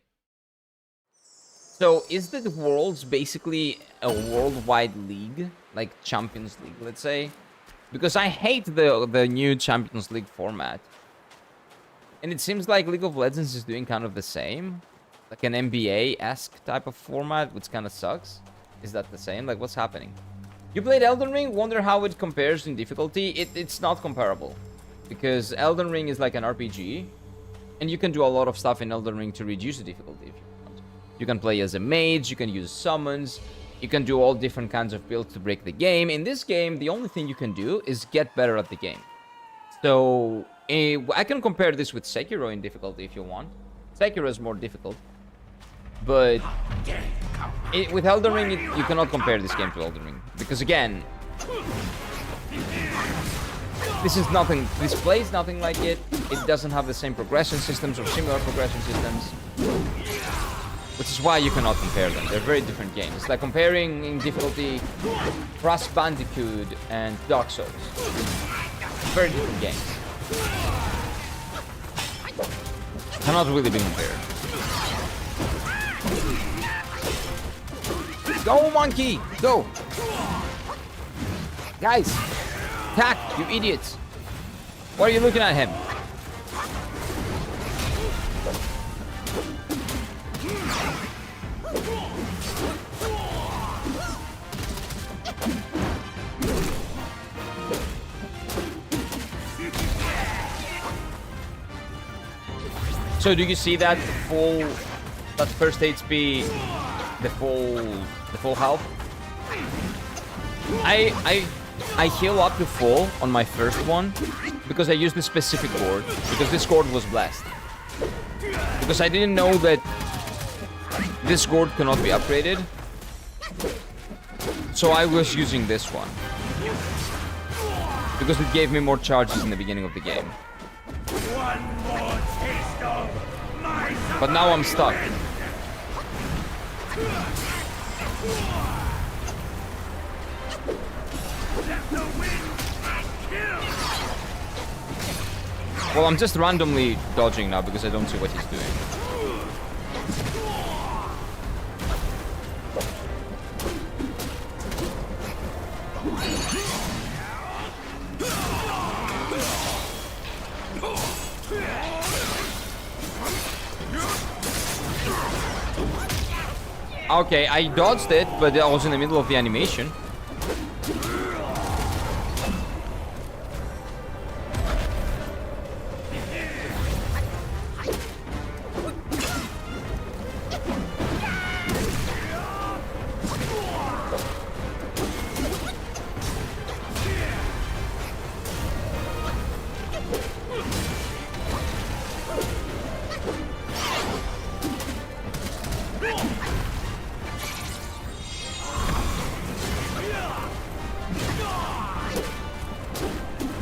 So, is the Worlds basically a worldwide league? Like Champions League, let's say? Because I hate the new Champions League format. And it seems like League of Legends is doing kind of the same. Like an NBA-esque type of format, which kind of sucks. Is that the same? Like, what's happening? You played Elden Ring? Wonder how it compares in difficulty? It's not comparable. Because Elden Ring is like an RPG. And you can do a lot of stuff in Elden Ring to reduce the difficulty if you want. You can play as a mage, you can use summons, you can do all different kinds of builds to break the game. In this game, the only thing you can do is get better at the game. So, I can compare this with Sekiro in difficulty if you want. Sekiro is more difficult. But with Elden Ring, you cannot compare this game to Elden Ring. Because again, this is nothing, this plays nothing like it. It doesn't have the same progression systems or similar progression systems. Which is why you cannot compare them. They're very different games. It's like comparing in difficulty Crash Bandicoot and Dark Souls. Very different games. Cannot really be compared. Go, monkey! Go! Guys! Attack, you idiots! Why are you looking at him? So do you see that that first HP, the full health? I heal up to full on my first one because I used this specific gourd, because this gourd was blessed. Because I didn't know that this gourd cannot be upgraded, so I was using this one because it gave me more charges in the beginning of the game. One more taste of But now I'm stuck. Well, I'm just randomly dodging now because I don't see what he's doing. Okay, I dodged it, but I was in the middle of the animation.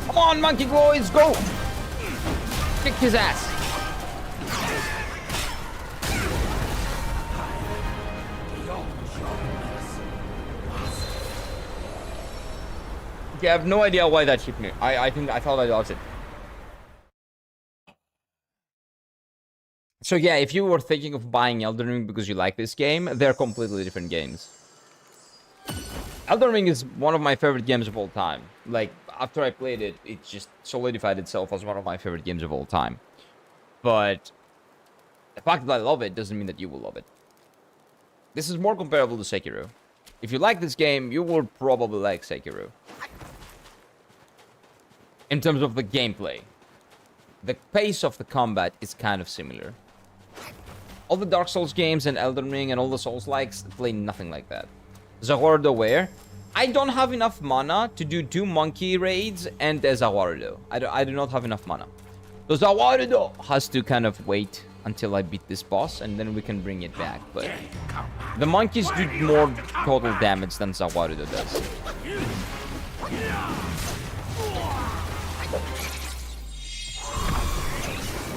Come on, monkey boys, go! Kick his ass. Okay, I have no idea why that hit me. I thought I dodged it. So yeah, if you were thinking of buying Elden Ring because you like this game, they're completely different games. Elden Ring is one of my favorite games of all time. Like, after I played it, it just solidified itself as one of my favorite games of all time. But the fact that I love it doesn't mean that you will love it. This is more comparable to Sekiro. If you like this game, you will probably like Sekiro. In terms of the gameplay. The pace of the combat is kind of similar. All the Dark Souls games and Elden Ring and all the Souls-likes play nothing like that. Zawardo where? I don't have enough mana to do 2 monkey raids and a Zawardo. I do not have enough mana. So Zawardo has to kind of wait until I beat this boss and then we can bring it back. But the monkeys do more total damage than Zawardo does.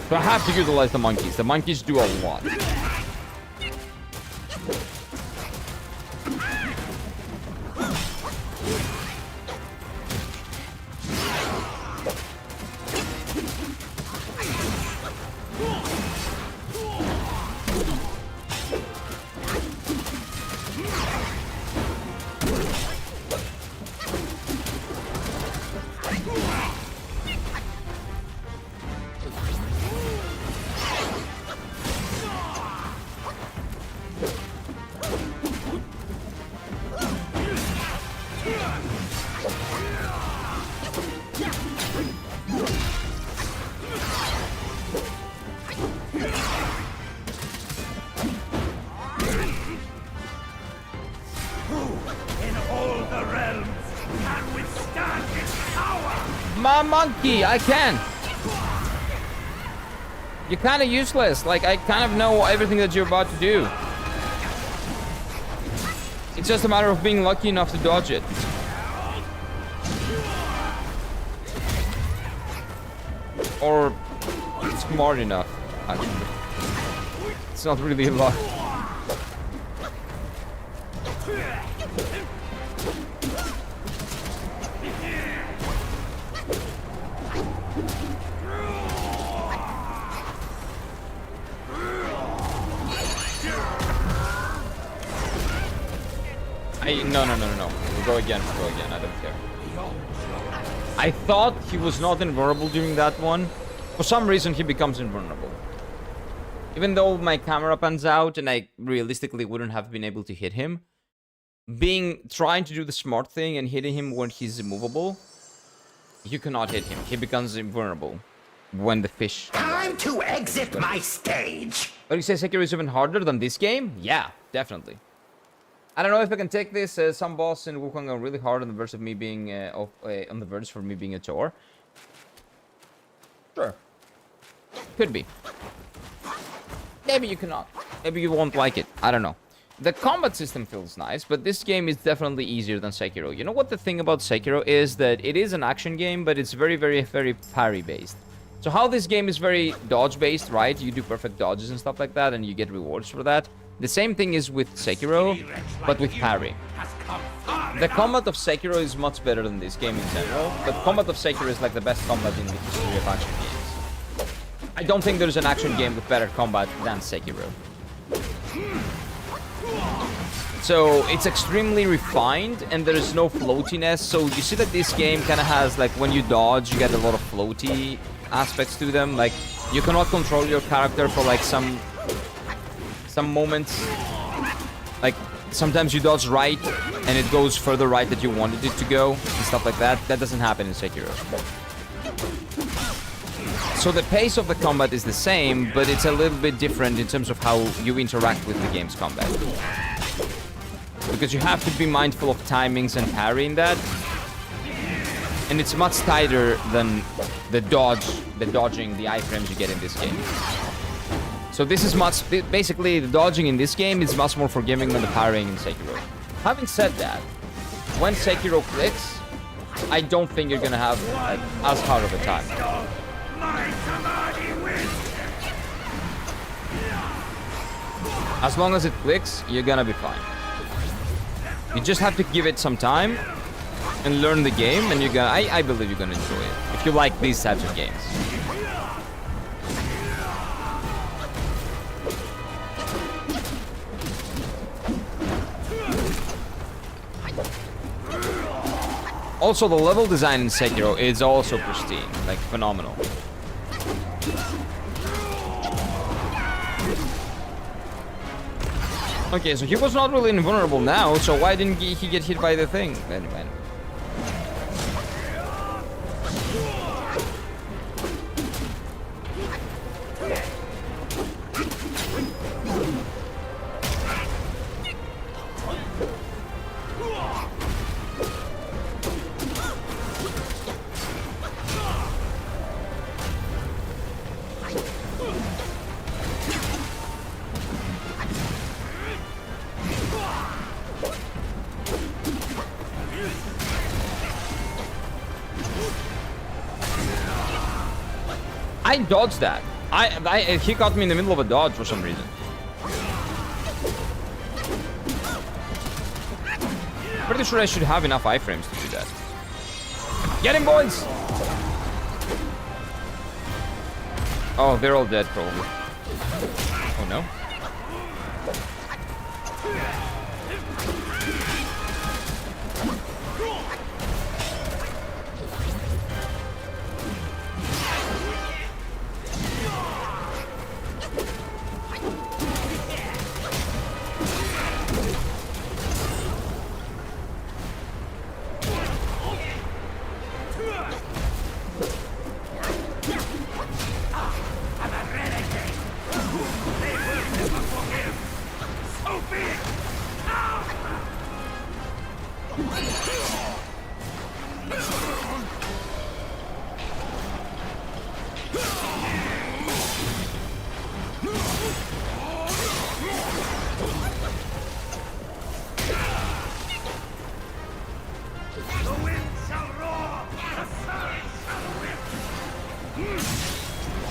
So I have to utilize the monkeys. The monkeys do a lot. My monkey, I can. You're kind of useless. Like, I kind of know everything that you're about to do. It's just a matter of being lucky enough to dodge it. Or smart enough, actually. It's not really luck. No. We'll go again. I don't care. I thought he was not invulnerable during that one. For some reason, he becomes invulnerable. Even though my camera pans out and I realistically wouldn't have been able to hit him, trying to do the smart thing and hitting him when he's immovable, you cannot hit him. He becomes invulnerable when the fish... Time to exit my stage! But you say Sekiro is even harder than this game? Yeah, definitely. I don't know if I can take this. Some boss in Wukong are really hard on the verge of me being on the verge for me being a chore. Sure, could be. Maybe you cannot. Maybe you won't like it. I don't know. The combat system feels nice, but this game is definitely easier than Sekiro. You know what the thing about Sekiro is? That it is an action game, but it's very, very, very parry based. So how this game is very dodge-based, right? You do perfect dodges and stuff like that, and you get rewards for that. The same thing is with Sekiro, but with parry. The combat of Sekiro is much better than this game in general. The combat of Sekiro is like the best combat in the history of action games. I don't think there's an action game with better combat than Sekiro. So it's extremely refined and there is no floatiness. So you see that this game kind of has, like, when you dodge, you get a lot of floaty aspects to them. Like, you cannot control your character for like some moments. Like, sometimes you dodge right and it goes further right than you wanted it to go and stuff like that. That doesn't happen in Sekiro. So the pace of the combat is the same, but it's a little bit different in terms of how you interact with the game's combat. Because you have to be mindful of timings and parrying that. And it's much tighter than the dodging, the iframes you get in this game. So this is basically the dodging in this game is much more forgiving than the parrying in Sekiro. Having said that, when Sekiro clicks, I don't think you're gonna have as hard of a time. As long as it clicks, you're gonna be fine. You just have to give it some time and learn the game, and you're gonna. I believe you're gonna enjoy it if you like these types of games. Also, the level design in Sekiro is also pristine, like phenomenal. Okay, so he was not really invulnerable now, so why didn't he get hit by the thing? Anyway. I dodged that. He caught me in the middle of a dodge for some reason. Pretty sure I should have enough iframes to do that. Get him, boys! Oh, they're all dead, probably. Oh, no?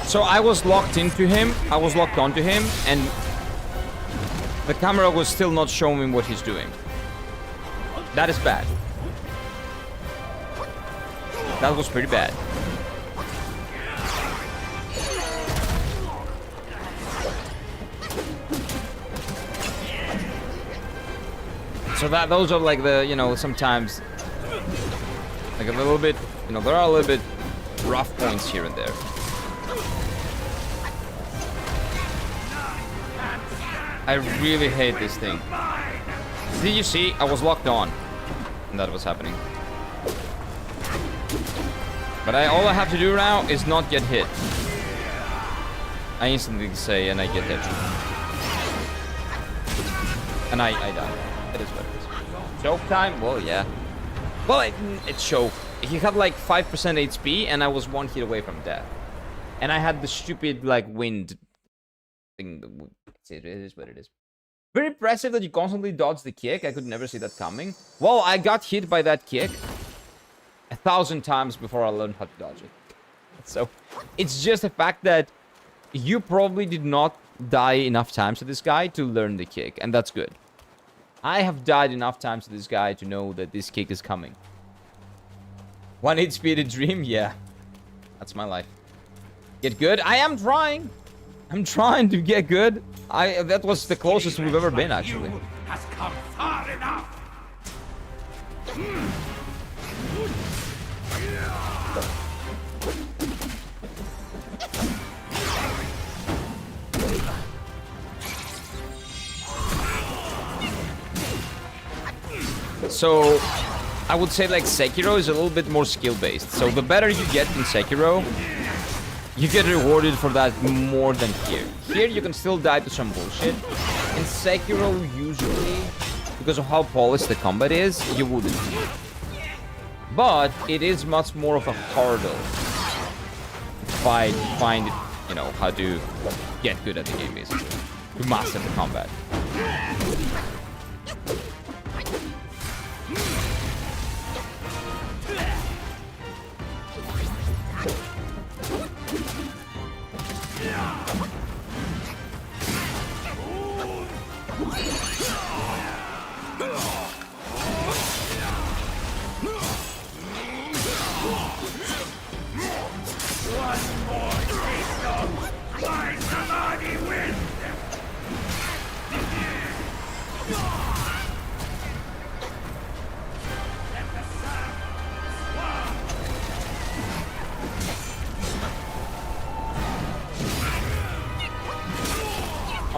So I was locked into him, I was locked onto him, and the camera was still not showing me what he's doing. That is bad. That was pretty bad. So those are like the, you know, sometimes like a little bit, you know, there are a little bit rough points here and there. I really hate this thing. Did you see? I was locked on. And that was happening. But all I have to do now is not get hit. I instantly say and I get hit. And I die. It is what it is. Choke time? Well, yeah. Well, it's choke. He had like 5% HP and I was one hit away from death. And I had the stupid like wind thing. It is what it is. Very impressive that you constantly dodge the kick. I could never see that coming. Well, I got hit by that kick 1,000 times before I learned how to dodge it. So it's just the fact that you probably did not die enough times to this guy to learn the kick, and that's good. I have died enough times to this guy to know that this kick is coming. 1 speed a dream? Yeah. That's my life. Get good? I am trying. I'm trying to get good. That was the closest we've ever been, actually. Has come far enough. So, I would say like Sekiro is a little bit more skill-based. So the better you get in Sekiro, you get rewarded for that more than here. Here you can still die to some bullshit. In Sekiro, usually, because of how polished the combat is, you wouldn't. But it is much more of a hurdle to find, you know, how to get good at the game, basically. To master the combat.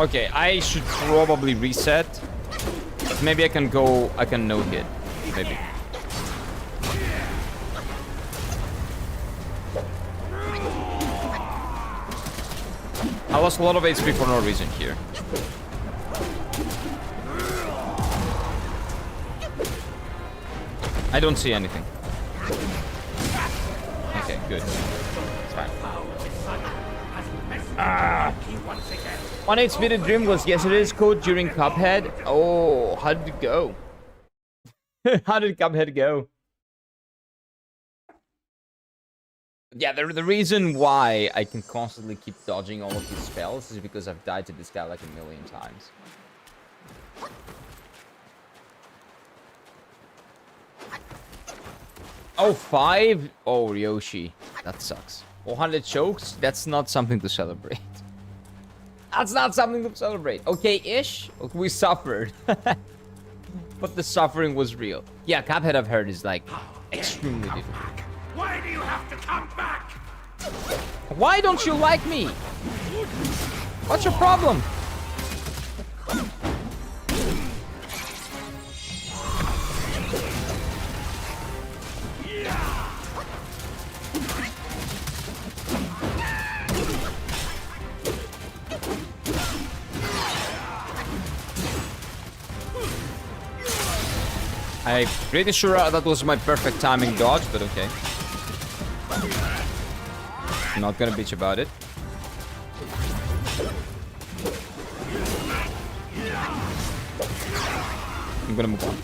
Okay, I should probably reset. Maybe I can no hit. Maybe. I lost a lot of HP for no reason here. I don't see anything. Okay, good. It's fine. Ah! 1 speed a dream was yesterday's code during Cuphead. Oh, how did it go? How did Cuphead go? Yeah, the reason why I can constantly keep dodging all of these spells is because I've died to this guy like a million times. Oh, 5? Oh, Yoshi. That sucks. 400 chokes? That's not something to celebrate. That's not something to celebrate. Okay-ish? We suffered. But the suffering was real. Yeah, Cuphead, I've heard, is like extremely difficult. Why do you have to come back? Why don't you like me? What's your problem? I'm pretty sure that was my perfect timing dodge, but okay. I'm not gonna bitch about it. I'm gonna move on.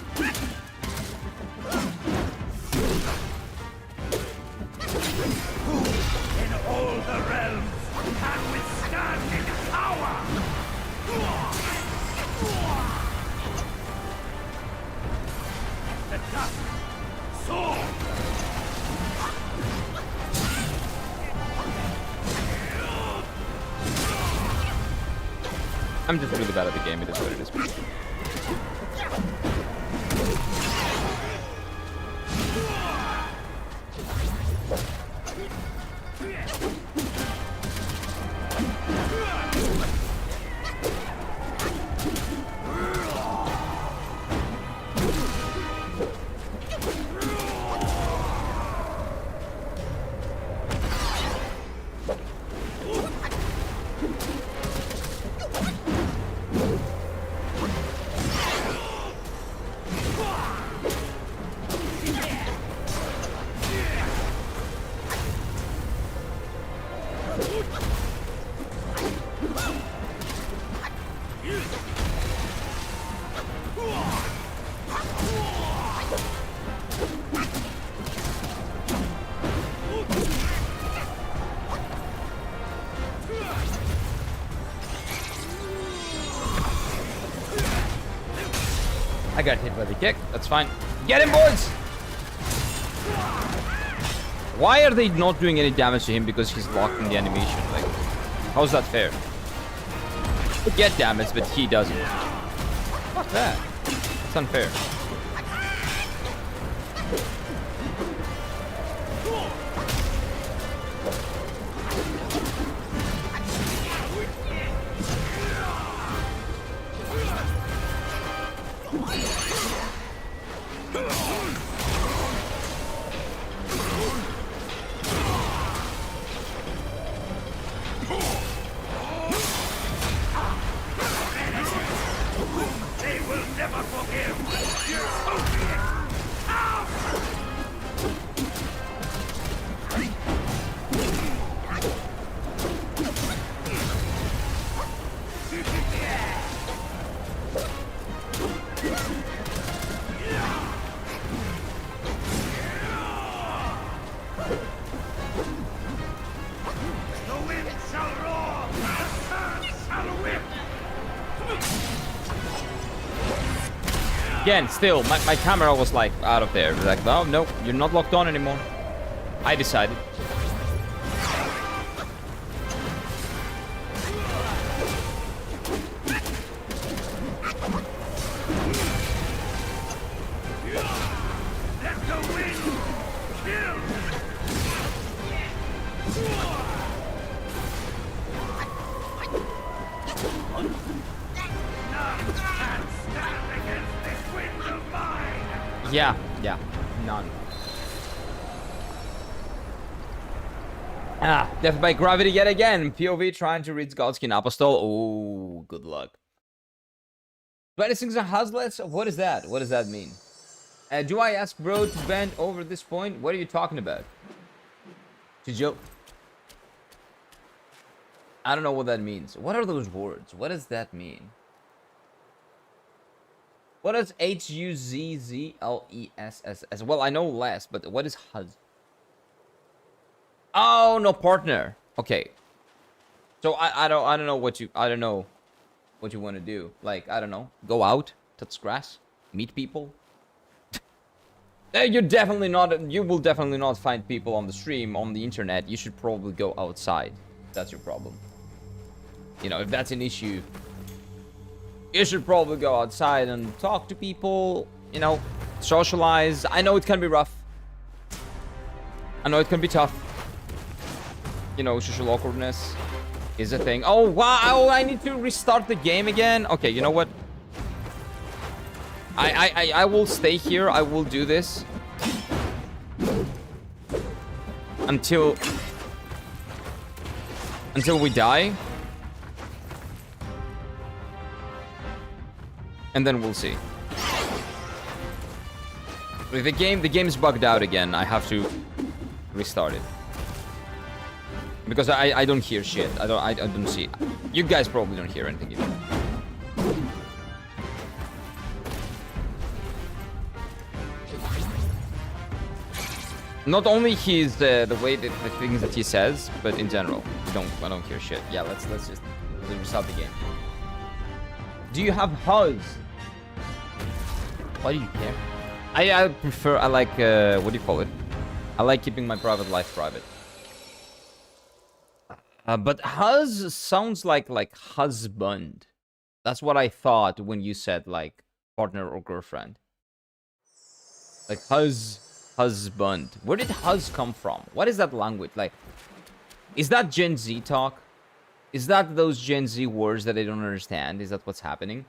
In all the realms, can withstand its power. The dust, sword. I'm just really bad at the game. It is what it is. I got hit by the kick. That's fine. Get him, boys! Why are they not doing any damage to him because he's locked in the animation? Like, how's that fair? They get damage, but he doesn't. Fuck that. It's unfair. They will never forgive. You're so big. The wind shall roar. The sun shall whip. Again, still, my camera was like out of there. Like, oh, no, you're not locked on anymore. I decided. Let the wind kill. None can stand against this wind of mine. Yeah, none. Death by gravity yet again. POV trying to reach Godskin Apostle. Oh, good luck. 26 on Hazlets? What is that? What does that mean? Do I ask bro to bend over this point? What are you talking about? To joke. I don't know what that means. What are those words? What does that mean? What does Huzzless? Well, I know less, but what is Huz? Oh, no, partner. Okay. So I don't know what you want to do. Like, I don't know. Go out, touch grass, meet people. You will definitely not find people on the stream, on the internet. You should probably go outside. That's your problem. You know, if that's an issue, you should probably go outside and talk to people, you know, socialize. I know it can be rough. I know it can be tough. You know, social awkwardness is a thing. Oh, wow, I need to restart the game again. Okay, you know what? I will stay here. I will do this until we die, and then we'll see. If the game's bugged out again, I have to restart it because I don't hear shit. I don't see. You guys probably don't hear anything either. Not only the way that the things that he says, but in general, I don't hear shit. Yeah, let's just restart the game. Do you have Huz? Why do you care? I like what do you call it? I like keeping my private life private. But Huz sounds like husband. That's what I thought when you said like partner or girlfriend. Like husband. Where did Huz come from? What is that language? Like, is that Gen Z talk? Is that those Gen Z words that I don't understand? Is that what's happening?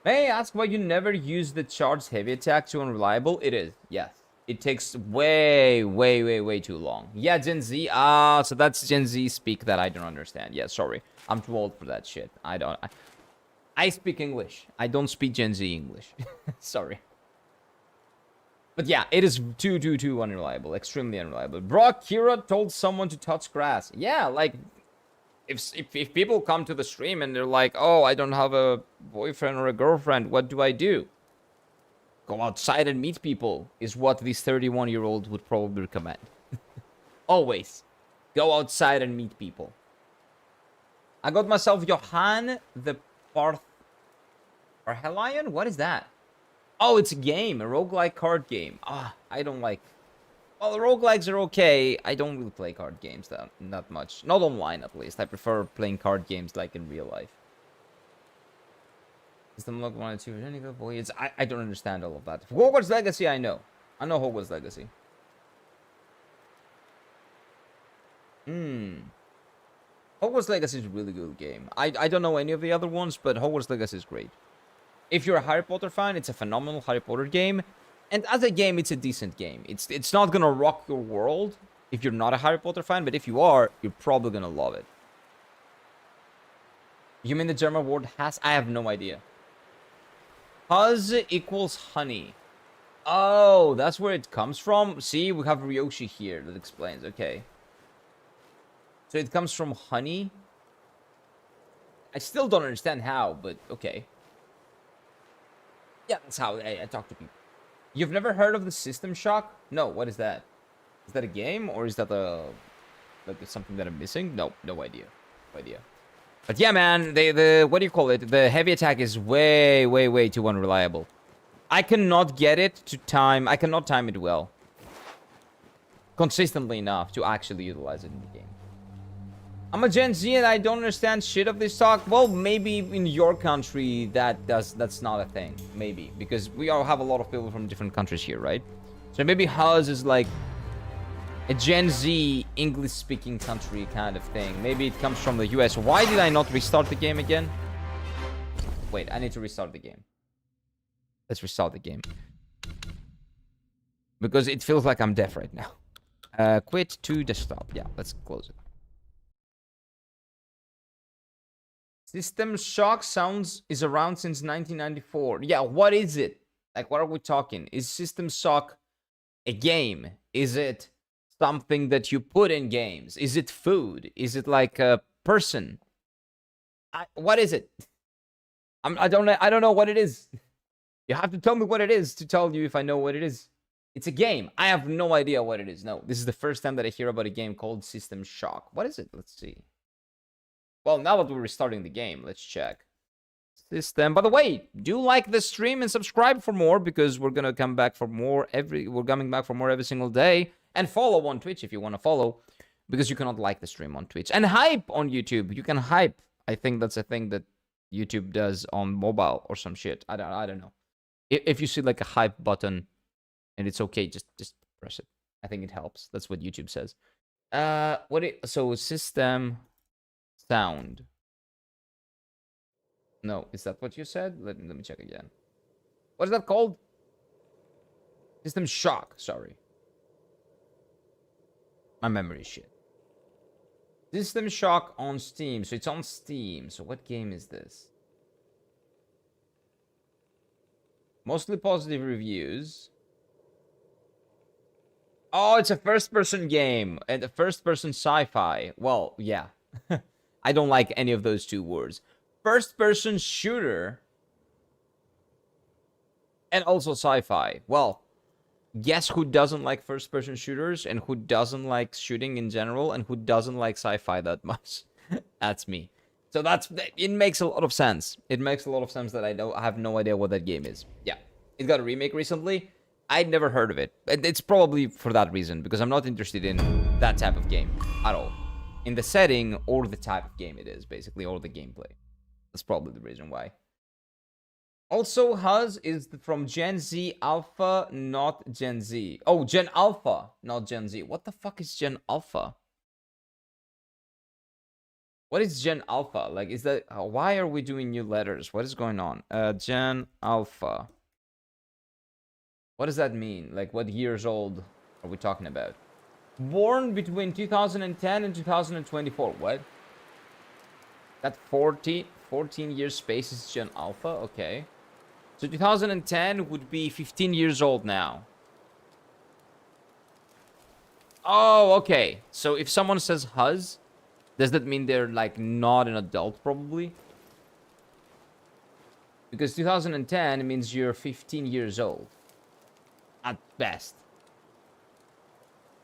May I ask why you never use the charged heavy attack to unreliable? It is, yes. It takes way too long. Yeah, Gen Z. So that's Gen Z speak that I don't understand. Yeah, sorry. I'm too old for that shit. I speak English. I don't speak Gen Z English. Sorry. But yeah, it is too unreliable. Extremely unreliable. Brock Kira told someone to touch grass. Yeah, like, if people come to the stream and they're like, oh, I don't have a boyfriend or a girlfriend, what do I do? Go outside and meet people is what this 31-year-old would probably recommend. Always. Go outside and meet people. I got myself Johann the Parhelion? What is that? Oh, it's a game, a roguelike card game. Ah, I don't like. Well, the roguelikes are okay. I don't really play card games that much. Not online, at least. I prefer playing card games like in real life. System lock 1 and 2. Voyage. I don't understand all of that. Hogwarts Legacy, I know. I know Hogwarts Legacy. Hogwarts Legacy is a really good game. I don't know any of the other ones, but Hogwarts Legacy is great. If you're a Harry Potter fan, it's a phenomenal Harry Potter game. And as a game, it's a decent game. It's not gonna rock your world if you're not a Harry Potter fan, but if you are, you're probably gonna love it. You mean the German word has? I have no idea. Huzz equals honey. Oh, that's where it comes from? See, we have Ryoshi here. That explains. Okay. So it comes from honey? I still don't understand how, but okay. Yeah, that's how I talk to people. You've never heard of the System Shock? No, what is that? Is that a game? Or is that like something that I'm missing? No, no idea. No idea. But yeah, man, the what do you call it? The heavy attack is way, way, way too unreliable. I cannot get it to time. I cannot time it well. Consistently enough to actually utilize it in the game. I'm a Gen Z and I don't understand shit of this talk. Well, maybe in your country that's not a thing. Maybe. Because we all have a lot of people from different countries here, right? So maybe Huzz is like a Gen Z English-speaking country kind of thing. Maybe it comes from the US. Why did I not restart the game again? Wait, I need to restart the game. Let's restart the game. Because it feels like I'm deaf right now. Quit to desktop. Yeah, let's close it. System Shock is around since 1994. Yeah, what is it? Like, what are we talking? Is System Shock a game? Is it something that you put in games? Is it food? Is it like a person? What is it? I don't know what it is. You have to tell me what it is to tell you if I know what it is. It's a game. I have no idea what it is. No, this is the first time that I hear about a game called System Shock. What is it? Let's see. Well, now that we're restarting the game, let's check. System. By the way, do like the stream and subscribe for more because we're gonna come back for more we're coming back for more every single day. And follow on Twitch if you want to follow, because you cannot like the stream on Twitch. And hype on YouTube. You can hype. I think that's a thing that YouTube does on mobile or some shit. I don't know. If you see like a hype button and it's okay, just press it. I think it helps. That's what YouTube says. So system sound. No, is that what you said? Let me check again. What is that called? System Shock, sorry. My memory is shit. System Shock on Steam. So it's on Steam. So what game is this? Mostly positive reviews. Oh, it's a first-person game. And a first-person sci-fi. Well, yeah. I don't like any of those two words. First-person shooter. And also sci-fi. Well, guess who doesn't like first-person shooters and who doesn't like shooting in general and who doesn't like sci-fi that much? That's me. So it makes a lot of sense. It makes a lot of sense that I have no idea what that game is. Yeah, it got a remake recently. I'd never heard of it. It's probably for that reason, because I'm not interested in that type of game at all. In the setting or the type of game it is, basically, or the gameplay. That's probably the reason why. Also, Huzz is from Gen Z Alpha, not Gen Z. Oh, Gen Alpha, not Gen Z. What the fuck is Gen Alpha? What is Gen Alpha? Like, is that... why are we doing new letters? What is going on? Gen Alpha. What does that mean? Like, what years old are we talking about? Born between 2010 and 2024. What? That 14 years space is Gen Alpha? Okay. So 2010 would be 15 years old now. Oh, okay. So if someone says Huzz, does that mean they're like not an adult probably? Because 2010 means you're 15 years old. At best.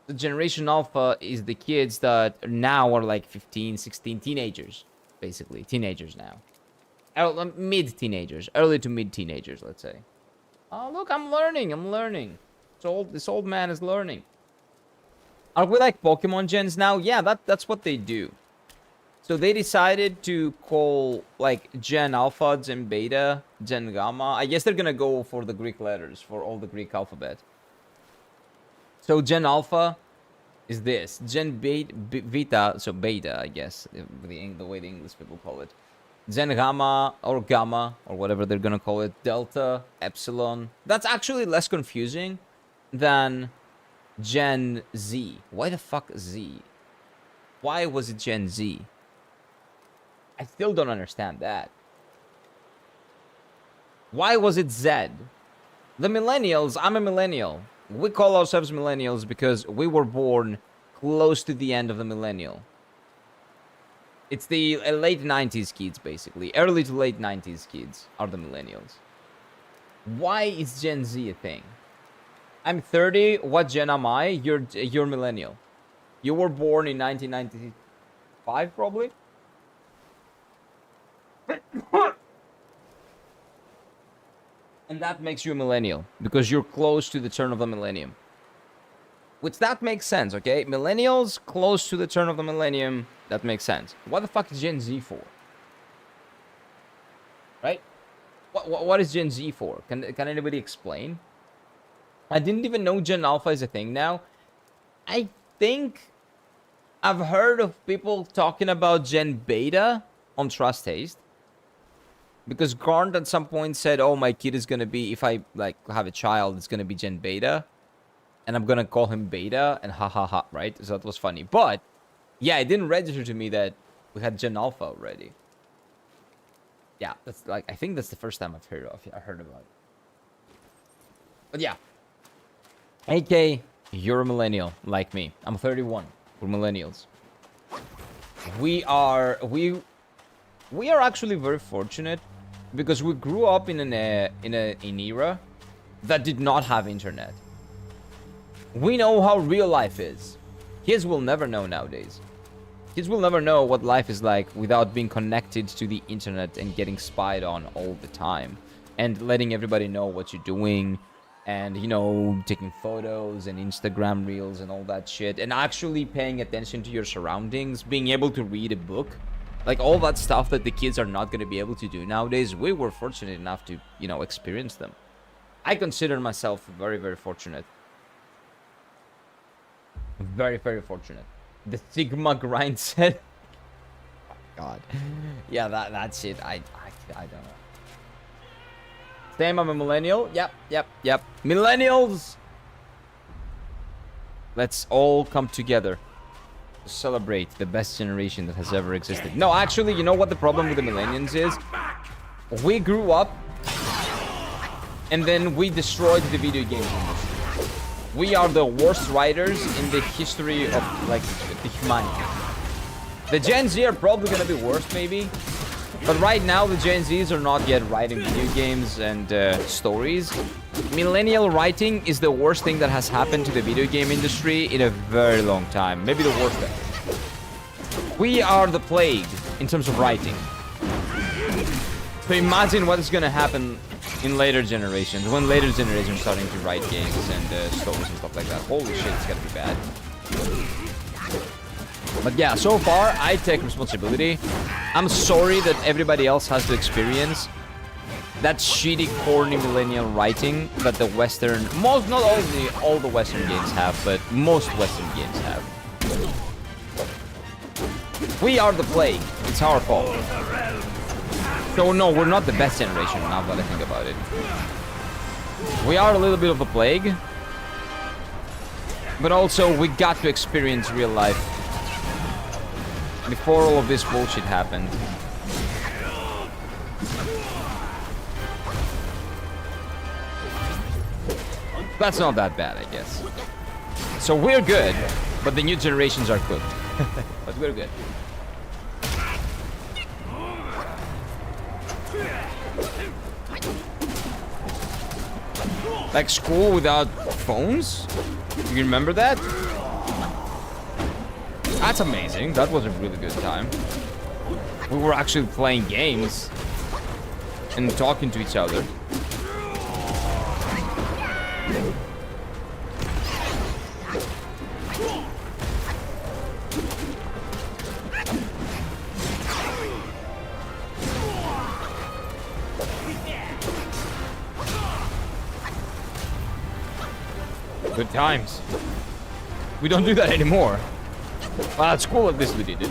The Generation Alpha is the kids that now are like 15, 16, teenagers. Basically, teenagers now. Mid-teenagers. Early to mid-teenagers, let's say. Oh, look, I'm learning. I'm learning. This old man is learning. Are we like Pokemon gens now? Yeah, that's what they do. So they decided to call like Gen Alpha, Gen Beta, Gen Gamma. I guess they're gonna go for the Greek letters for all the Greek alphabet. So Gen Alpha is this. Gen Beta, so Beta, I guess, the way the English people call it. Gen Gamma or Gamma or whatever they're gonna call it. Delta, Epsilon. That's actually less confusing than Gen Z. Why the fuck Z? Why was it Gen Z? I still don't understand that. Why was it Z? The millennials, I'm a millennial. We call ourselves millennials because we were born close to the end of the millennial. It's the late 90s kids, basically. Early to late 90s kids are the millennials. Why is Gen Z a thing? I'm 30. What gen am I? You're millennial. You were born in 1995, probably? And that makes you a millennial because you're close to the turn of the millennium. Which that makes sense, okay? Millennials close to the turn of the millennium, that makes sense. What the fuck is Gen Z for? Right? What is Gen Z for? Can anybody explain? I didn't even know Gen Alpha is a thing now. I think I've heard of people talking about Gen Beta on Trust Taste. Because Garnt at some point said, oh, my kid is going to be, if I like have a child, it's going to be Gen Beta. And I'm going to call him Beta and ha ha ha, right? So that was funny. But, yeah, it didn't register to me that we had Gen Alpha already. Yeah, that's like, I think that's the first time I heard about it. But yeah. AK, you're a millennial, like me. I'm 31. We're millennials. We are actually very fortunate because we grew up in an era that did not have internet. We know how real life is. Kids will never know nowadays. Kids will never know what life is like without being connected to the internet and getting spied on all the time. And letting everybody know what you're doing. And, you know, taking photos and Instagram reels and all that shit. And actually paying attention to your surroundings. Being able to read a book. Like, all that stuff that the kids are not going to be able to do nowadays. We were fortunate enough to, you know, experience them. I consider myself very, very fortunate. Very, very fortunate. The Sigma grind set. Oh, God. Yeah, that shit. I don't know. Same, I'm a millennial. Yep. Millennials! Let's all come together to celebrate the best generation that has ever existed. No, actually, you know what the problem with the millennials is? We grew up and then we destroyed the video game industry. We are the worst writers in the history of, like, the humanity. The Gen Z are probably gonna be worse, maybe. But right now, the Gen Zs are not yet writing video games and stories. Millennial writing is the worst thing that has happened to the video game industry in a very long time. Maybe the worst thing. We are the plague in terms of writing. So imagine what is gonna happen in later generations, when later generations are starting to write games and stories and stuff like that. Holy shit, it's gonna be bad. But yeah, so far, I take responsibility. I'm sorry that everybody else has to experience that shitty, corny millennial writing that the Western, not all the Western games have, but most Western games have. We are the plague. It's our fault. So no, we're not the best generation now that I think about it. We are a little bit of a plague. But also, we got to experience real life before all of this bullshit happened. That's not that bad, I guess. So we're good, but the new generations are cooked. But we're good. Like school without phones? You remember that? That's amazing. That was a really good time. We were actually playing games and talking to each other. Good times. We don't do that anymore. Well, that's cool, at least we did it.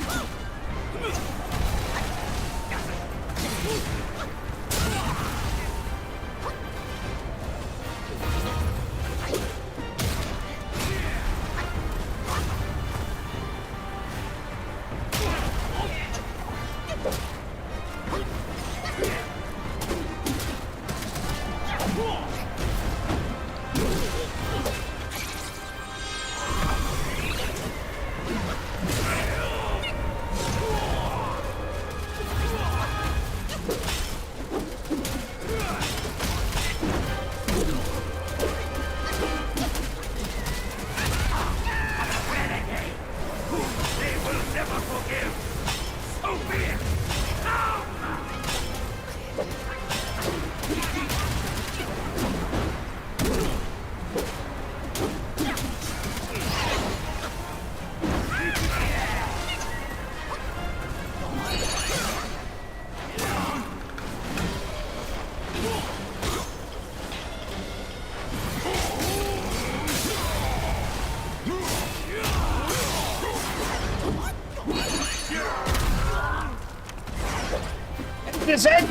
This it?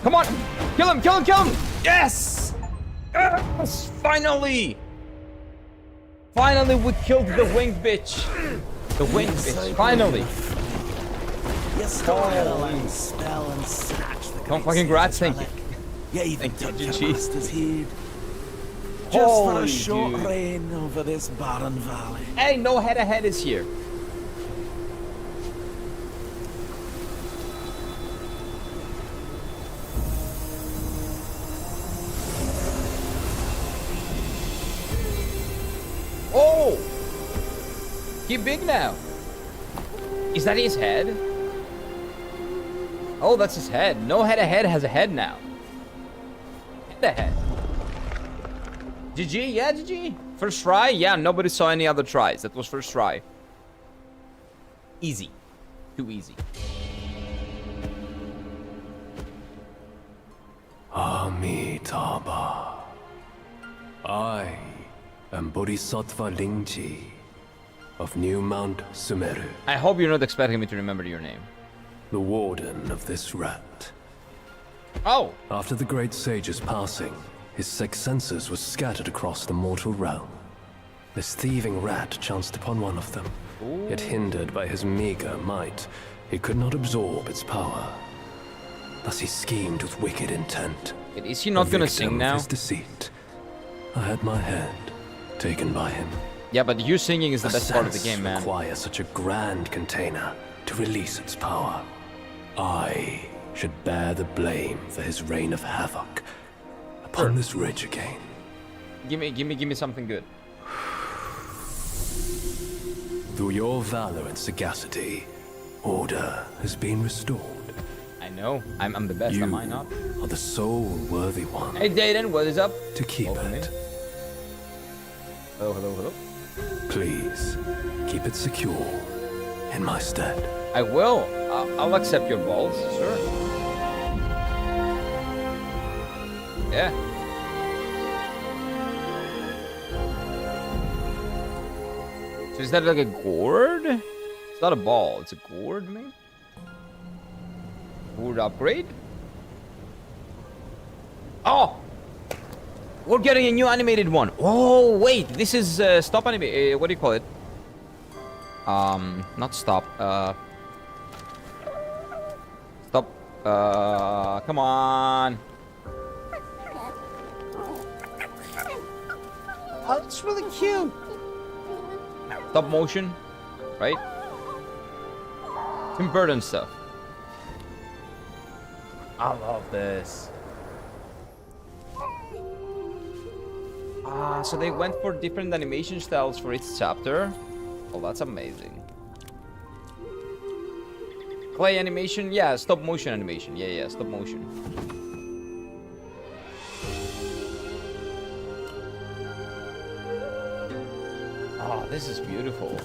Come on! Kill him! Kill him! Kill him! Yes! Yes! Finally! Finally, we killed the winged bitch. The winged bitch. Finally. Don't fucking grats, thank you. Yeah, even Thank took you, your GG. master's head. Just for Holy a short dude. reign over this barren valley. Hey, no head-ahead is here. Oh! He big now. Is that his head? Oh, that's his head. No head-ahead has a head now. Head-ahead. GG? Yeah, GG. First try? Yeah, nobody saw any other tries. That was first try. Easy. Too easy. Amitabha. I am Bodhisattva Lingji of New Mount Sumeru, I hope you're not expecting me to remember your name. the warden of this rat. Oh! After the great sage's passing, his sixth senses were scattered across the mortal realm. This thieving rat chanced upon one of them. Yet hindered by his meager might, he could not absorb its power. Thus he schemed with wicked intent. Is he not A gonna victim sing of now? his deceit. I had my head taken by him. Yeah, but you singing is the best part of the sense game, man. requires such a grand container to release its power. I should bear the blame for his reign of havoc upon this ridge again. Give me something good. Through your valor and sagacity, order has been restored. I know. I'm the best, You am I not? are the sole worthy one Hey, Dayden, what is up? to keep Welcome it. in. Hello, hello, hello. Please, keep it secure in my stead. I will. I'll accept your balls, sure. Yeah. So is that like a gourd? It's not a ball, it's a gourd, man. Gourd upgrade? Oh! We're getting a new animated one. Oh, wait, this is stop anime. What do you call it? Not stop. Stop. Come on. Oh, it's really cute. Stop motion, right? Tim Burton stuff. I love this. So they went for different animation styles for each chapter. Oh, that's amazing. Clay animation, yeah, stop motion animation. Yeah, stop motion. Oh, this is beautiful.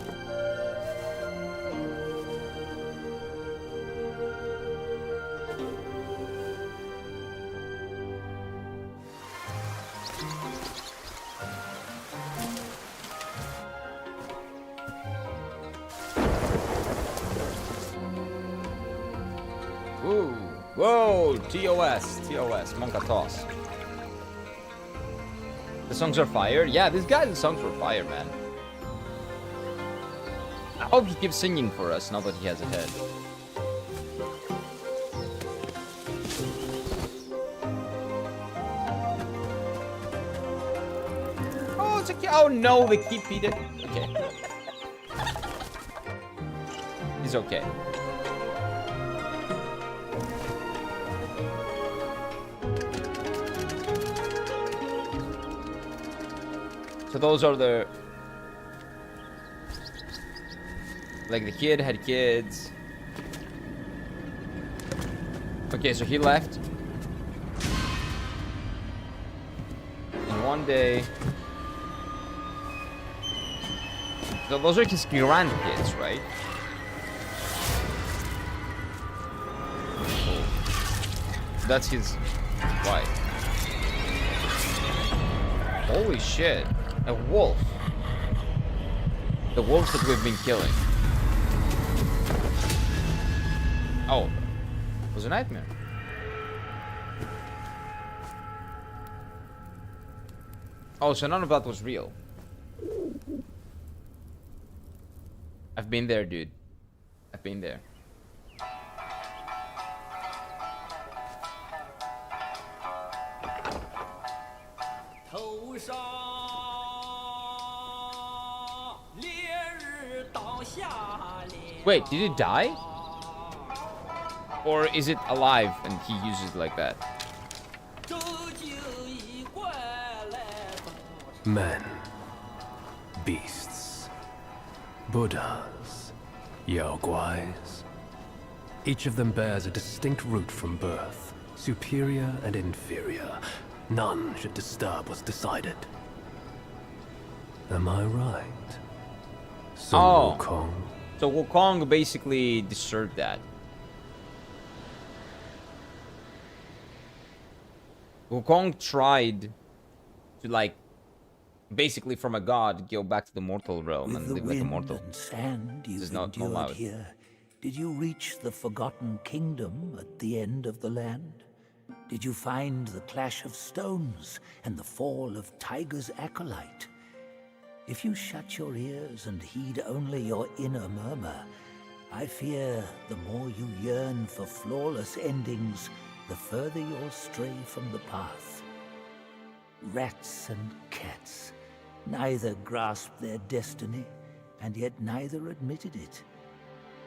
Ooh. Whoa, TOS, Monkatos. The songs are fire? Yeah, this guy's songs were fire, man. I hope he keeps singing for us now that he has a head. Oh, it's a... Oh no, they keep eating. Okay. He's okay. So those are the... Like, the kid had kids. Okay, so he left. And one day... So those are his grandkids, right? That's his wife. Holy shit. A wolf. The wolves that we've been killing. Oh. It was a nightmare. Oh, so none of that was real. I've been there, dude. I've been there. Wait, did it die? Or is it alive and he uses it like that? Men, beasts, Buddhas, Yaoguais. Each of them bears a distinct root from birth, superior and inferior. None should disturb what's decided. Am I right? Sun Oh. Wukong? So Wukong basically deserved that. Wukong tried to, like, basically from a god go back to the mortal realm With and the live like a wind mortal. and sand This is you've not endured allowed. here, did you reach the forgotten kingdom at the end of the land? Did you find the clash of stones and the fall of Tiger's acolyte? If you shut your ears and heed only your inner murmur, I fear the more you yearn for flawless endings, the further you'll stray from the path. Rats and cats, neither grasped their destiny, and yet neither admitted it.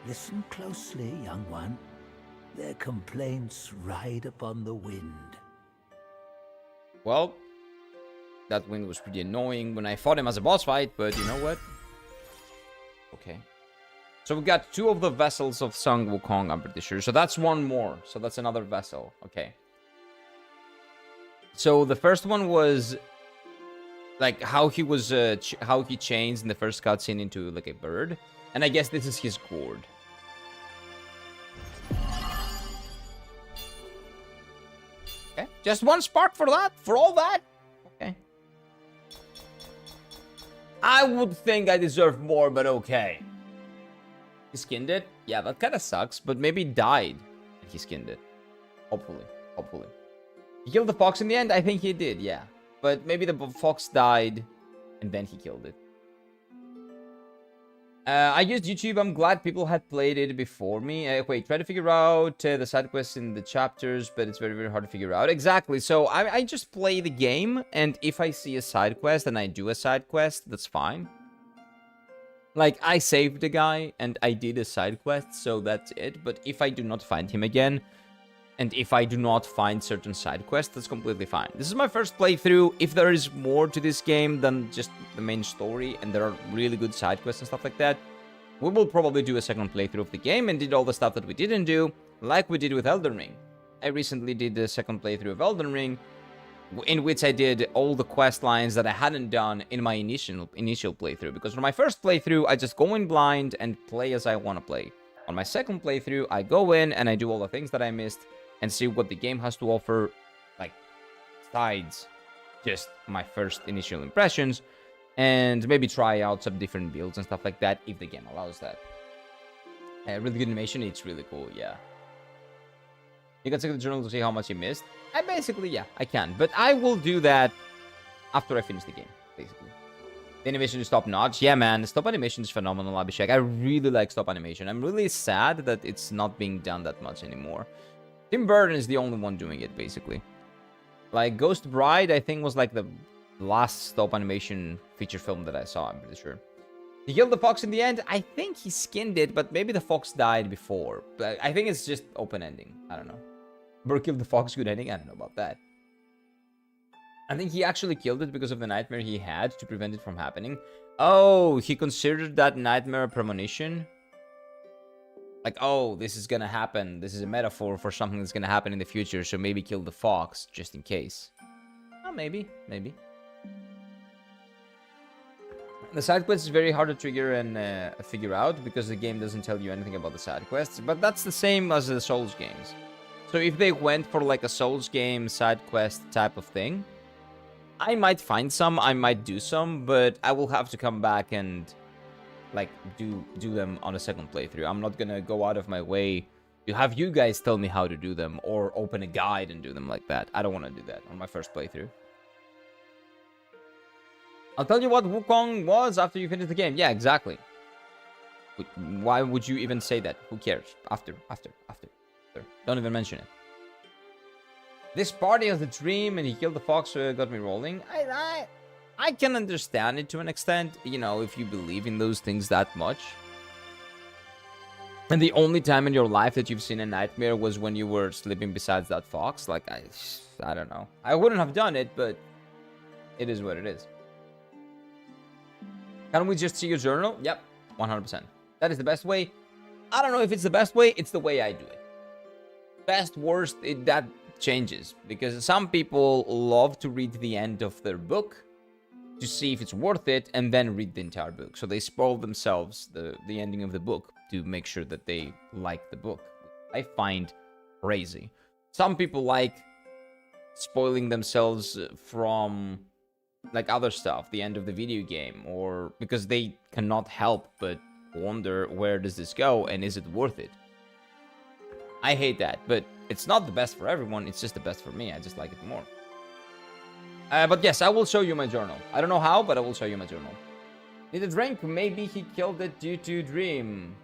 Listen closely, young one. Their complaints ride upon the wind. Well, that wind was pretty annoying when I fought him as a boss fight, but you know what? Okay. So we got 2 of the vessels of Sun Wukong, I'm pretty sure. So that's 1 more. So that's another vessel. Okay. So the first one was like how he was, how he changed in the first cutscene into like a bird. And I guess this is his gourd. Okay. Just 1 spark for that? For all that? Okay. I would think I deserve more, but okay. He skinned it? Yeah, that kind of sucks, but maybe died and he skinned it. Hopefully. Hopefully. He killed the fox in the end? I think he did, yeah. But maybe the fox died and then he killed it. I used YouTube. I'm glad people had played it before me. Wait, try to figure out the side quests in the chapters, but it's very, very hard to figure out. Exactly. So I just play the game, and if I see a side quest and I do a side quest, that's fine. Like, I saved the guy, and I did a side quest, so that's it. But if I do not find him again, and if I do not find certain side quests, that's completely fine. This is my first playthrough. If there is more to this game than just the main story, and there are really good side quests and stuff like that, we will probably do a second playthrough of the game and did all the stuff that we didn't do, like we did with Elden Ring. I recently did the second playthrough of Elden Ring, in which I did all the quest lines that I hadn't done in my initial playthrough. Because for my first playthrough, I just go in blind and play as I want to play. On my second playthrough, I go in and I do all the things that I missed and see what the game has to offer, like, besides just my first initial impressions, and maybe try out some different builds and stuff like that, if the game allows that. Really good animation, it's really cool, yeah. You can check the journal to see how much you missed. I basically, yeah, I can. But I will do that after I finish the game, basically. The animation is top notch. Yeah, man, stop animation is phenomenal, Abhishek. I really like stop animation. I'm really sad that it's not being done that much anymore. Tim Burton is the only one doing it, basically. Like, Ghost Bride, I think, was like the last stop animation feature film that I saw, I'm pretty sure. He killed the fox in the end? I think he skinned it, but maybe the fox died before. But I think it's just open ending. I don't know. Burr killed the fox, good ending? I don't know about that. I think he actually killed it because of the nightmare he had to prevent it from happening. Oh, he considered that nightmare a premonition? Like, oh, this is gonna happen. This is a metaphor for something that's gonna happen in the future, so maybe kill the fox, just in case. Oh, maybe. The side quest is very hard to trigger and figure out because the game doesn't tell you anything about the side quests, but that's the same as the Souls games. So if they went for like a Souls game side quest type of thing, I might find some, I might do some, but I will have to come back and like do them on a second playthrough. I'm not gonna go out of my way to have you guys tell me how to do them or open a guide and do them like that. I don't want to do that on my first playthrough. I'll tell you what Wukong was after you finish the game. Yeah, exactly. Why would you even say that? Who cares? After. Don't even mention it. This party has a dream and he killed the fox, so it got me rolling. I can understand it to an extent, you know, if you believe in those things that much. And the only time in your life that you've seen a nightmare was when you were sleeping beside that fox. Like, I don't know. I wouldn't have done it, but it is what it is. Can we just see your journal? Yep, 100%. That is the best way. I don't know if it's the best way. It's the way I do it. Best, worst, that changes. Because some people love to read the end of their book to see if it's worth it and then read the entire book. So they spoil themselves the ending of the book to make sure that they like the book. I find crazy. Some people like spoiling themselves from like other stuff, the end of the video game, or because they cannot help but wonder where does this go and is it worth it. I hate that, but it's not the best for everyone, it's just the best for me. I just like it more. But yes, I will show you my journal. I don't know how, but I will show you my journal. Did it drink? Maybe he killed it due to dream.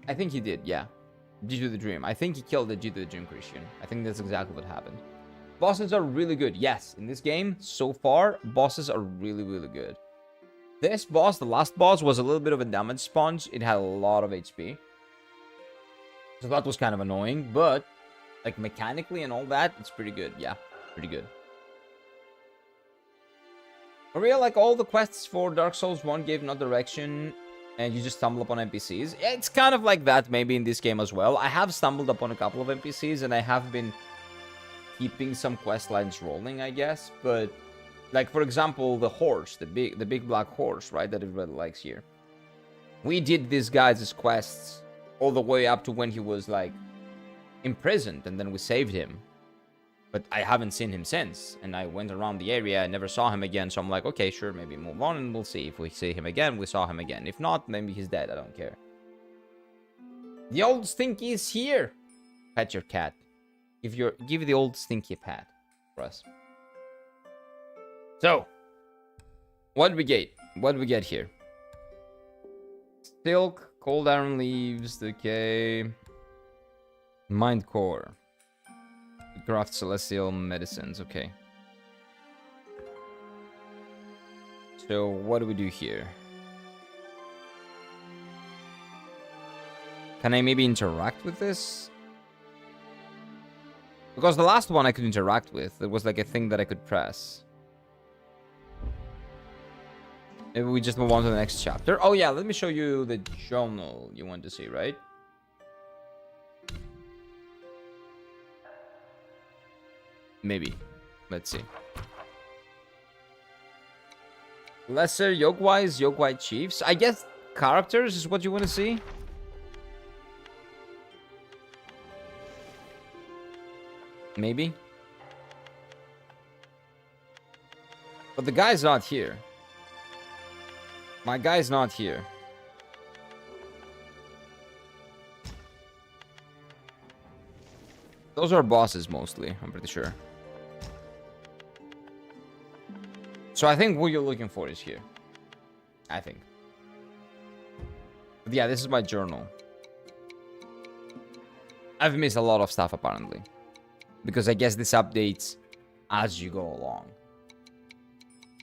I think he did, yeah. Due to the dream. I think he killed it due to the dream, Christian. I think that's exactly what happened. Bosses are really good. Yes, in this game, so far, bosses are really, really good. This boss, the last boss, was a little bit of a damage sponge. It had a lot of HP. So that was kind of annoying, but like mechanically and all that, it's pretty good. Yeah, pretty good. Maria, like all the quests for Dark Souls 1 gave no direction and you just stumble upon NPCs. It's kind of like that maybe in this game as well. I have stumbled upon a couple of NPCs and I have been keeping some quest lines rolling, I guess. But like, for example, the horse, the big black horse, right, that everybody likes here. We did this guy's quests all the way up to when he was like imprisoned and then we saved him. But I haven't seen him since, and I went around the area, I never saw him again, so I'm like, okay, sure, maybe move on, and we'll see. If we see him again, we saw him again. If not, maybe he's dead, I don't care. The old Stinky is here! Pet your cat. Give the old Stinky a pat for us. So, what do we get? What do we get here? Silk, cold iron leaves, okay. Mind core. Craft celestial medicines, okay. So what do we do here? Can I maybe interact with this? Because the last one I could interact with, it was like a thing that I could press. Maybe we just move on to the next chapter. Oh yeah, let me show you the journal you want to see, right? Maybe. Let's see. Lesser Yokwais, Yokwai Chiefs. I guess characters is what you want to see. Maybe. But the guy's not here. My guy's not here. Those are bosses mostly, I'm pretty sure. So I think what you're looking for is here. I think. But yeah, this is my journal. I've missed a lot of stuff apparently. Because I guess this updates as you go along.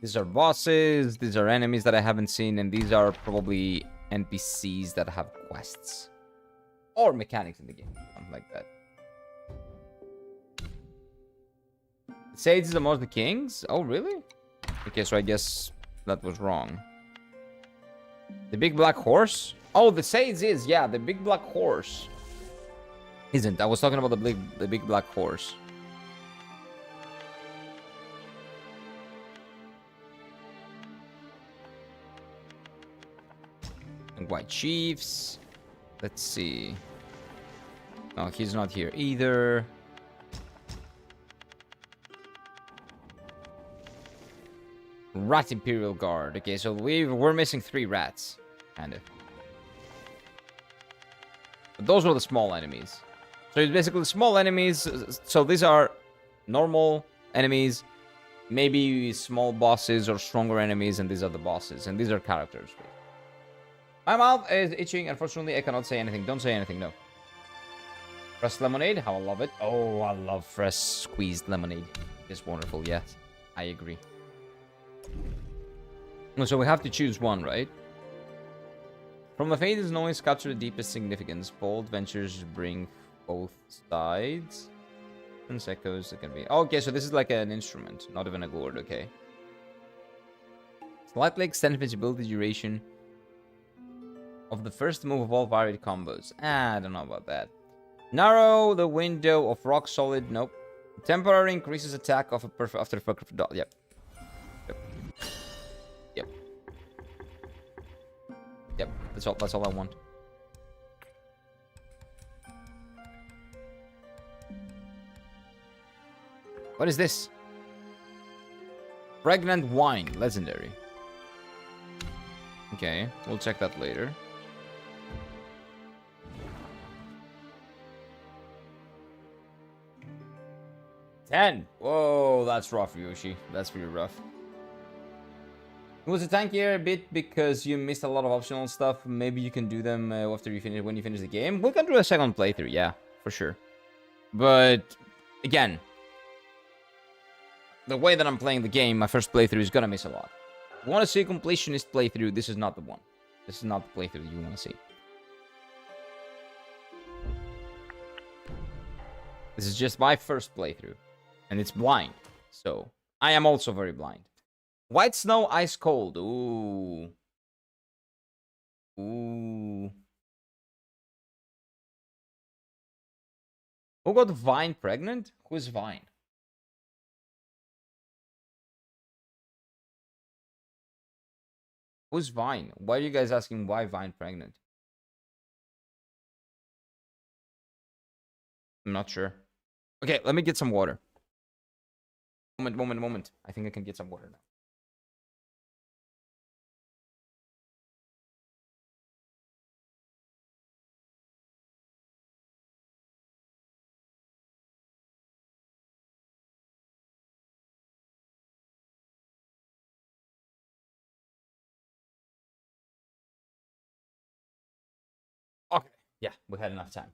These are bosses, these are enemies that I haven't seen, and these are probably NPCs that have quests. Or mechanics in the game, something like that. Sage is among the kings? Oh, really? Okay, so I guess that was wrong. The big black horse? Oh, the Sage is, yeah, the big black horse. Isn't. I was talking about the big black horse. And white chiefs. Let's see. No, he's not here either. Rat Imperial Guard. Okay, so we're missing 3 rats. Kind of. But those were the small enemies. So it's basically small enemies. So these are normal enemies. Maybe small bosses or stronger enemies. And these are the bosses. And these are characters. My mouth is itching. Unfortunately, I cannot say anything. Don't say anything, no. Fresh lemonade. How I love it. Oh, I love fresh squeezed lemonade. It's wonderful, yes. I agree. So we have to choose one, right? From the faintest noise, capture the deepest significance. Bold ventures bring both sides. And echoes, it can be. Oh, okay, so this is like an instrument, not even a gourd, okay. Slightly extend visibility duration of the first move of all varied combos. I don't know about that. Narrow the window of rock solid. Nope. Temporary increases attack of a perfect after the perfect dot. Yep. Yep. Yep. That's all I want. What is this? Pregnant wine, legendary. Okay, we'll check that later. $10. Whoa, that's rough, Yoshi. That's really rough. It was a tankier a bit because you missed a lot of optional stuff. Maybe you can do them after you finish when you finish the game. We can do a second playthrough, yeah, for sure. But again, the way that I'm playing the game, my first playthrough is gonna miss a lot. If you want to see a completionist playthrough, this is not the one. This is not the playthrough you want to see. This is just my first playthrough. And it's blind. So, I am also very blind. White snow, ice cold. Ooh. Ooh. Who got Vine pregnant? Who's Vine? Who's Vine? Why are you guys asking why Vine pregnant? I'm not sure. Okay, let me get some water. Moment. I think I can get some water now. Okay, yeah, we had enough time.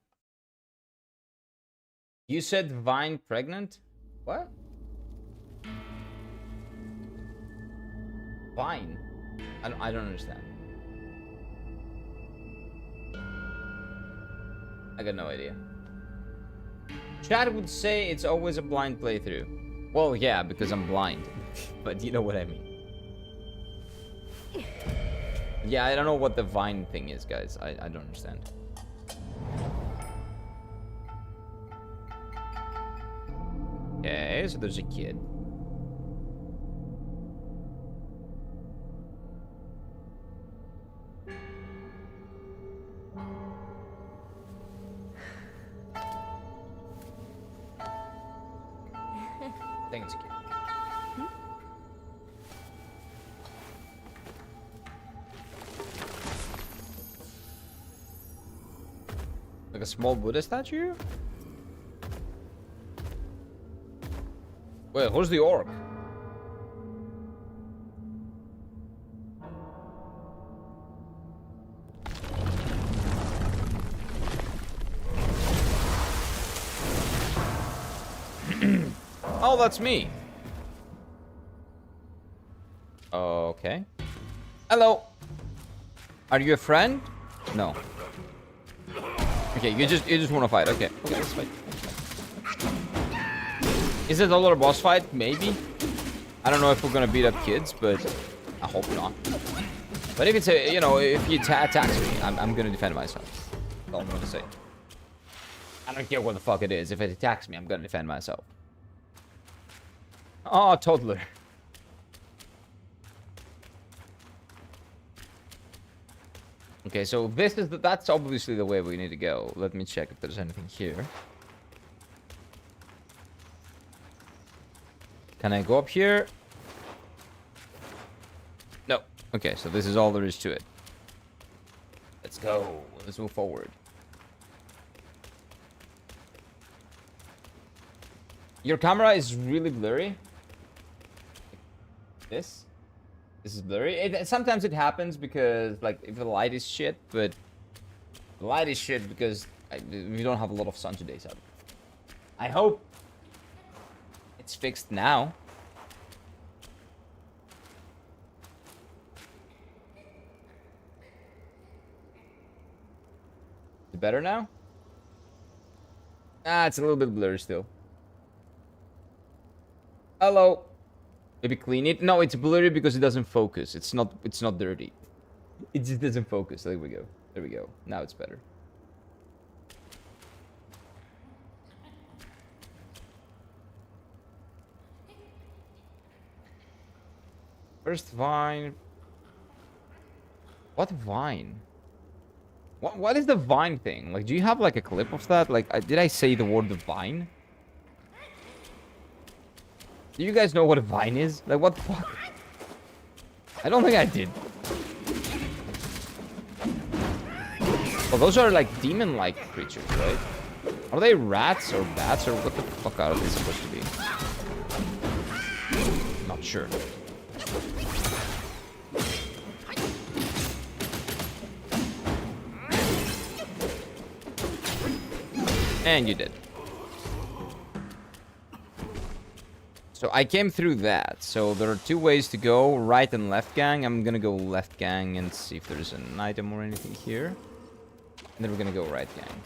You said Vine pregnant? What? Vine? I don't understand. I got no idea. Chad would say it's always a blind playthrough. Well, yeah, because I'm blind. But you know what I mean. Yeah, I don't know what the Vine thing is, guys. I don't understand. Okay, so there's a kid. I think it's a kid. Like a small Buddha statue? Wait, who's the orc? Oh, that's me. Okay. Hello. Are you a friend? No. Okay, you just want to fight. Okay. Okay, let's fight. Is it a little boss fight? Maybe. I don't know if we're gonna beat up kids, but I hope not. But if it's a, you know, if he attacks me, I'm gonna defend myself. That's all I'm gonna say. I don't care what the fuck it is. If it attacks me, I'm gonna defend myself. Oh, toddler. Okay, so this is that's obviously the way we need to go. Let me check if there's anything here. Can I go up here? No. Okay, so this is all there is to it. Let's go. Let's move forward. Your camera is really blurry. This is blurry. Sometimes it happens because, like, if the light is shit, but the light is shit because we don't have a lot of sun today, so I hope it's fixed now. Is it better now? Ah, it's a little bit blurry still. Hello. Maybe clean it. No, it's blurry because it doesn't focus. It's not dirty. It just doesn't focus. There we go. There we go. Now it's better. First vine. What vine? What is the vine thing? Like, do you have like a clip of that? Like, did I say the word vine? Do you guys know what a vine is? Like, what the fuck? I don't think I did. Well, those are like demon-like creatures, right? Are they rats or bats or what the fuck are they supposed to be? Not sure. And you did. So I came through that. So there are two ways to go, right and left gang. I'm gonna go left gang and see if there's an item or anything here. And then we're gonna go right gang.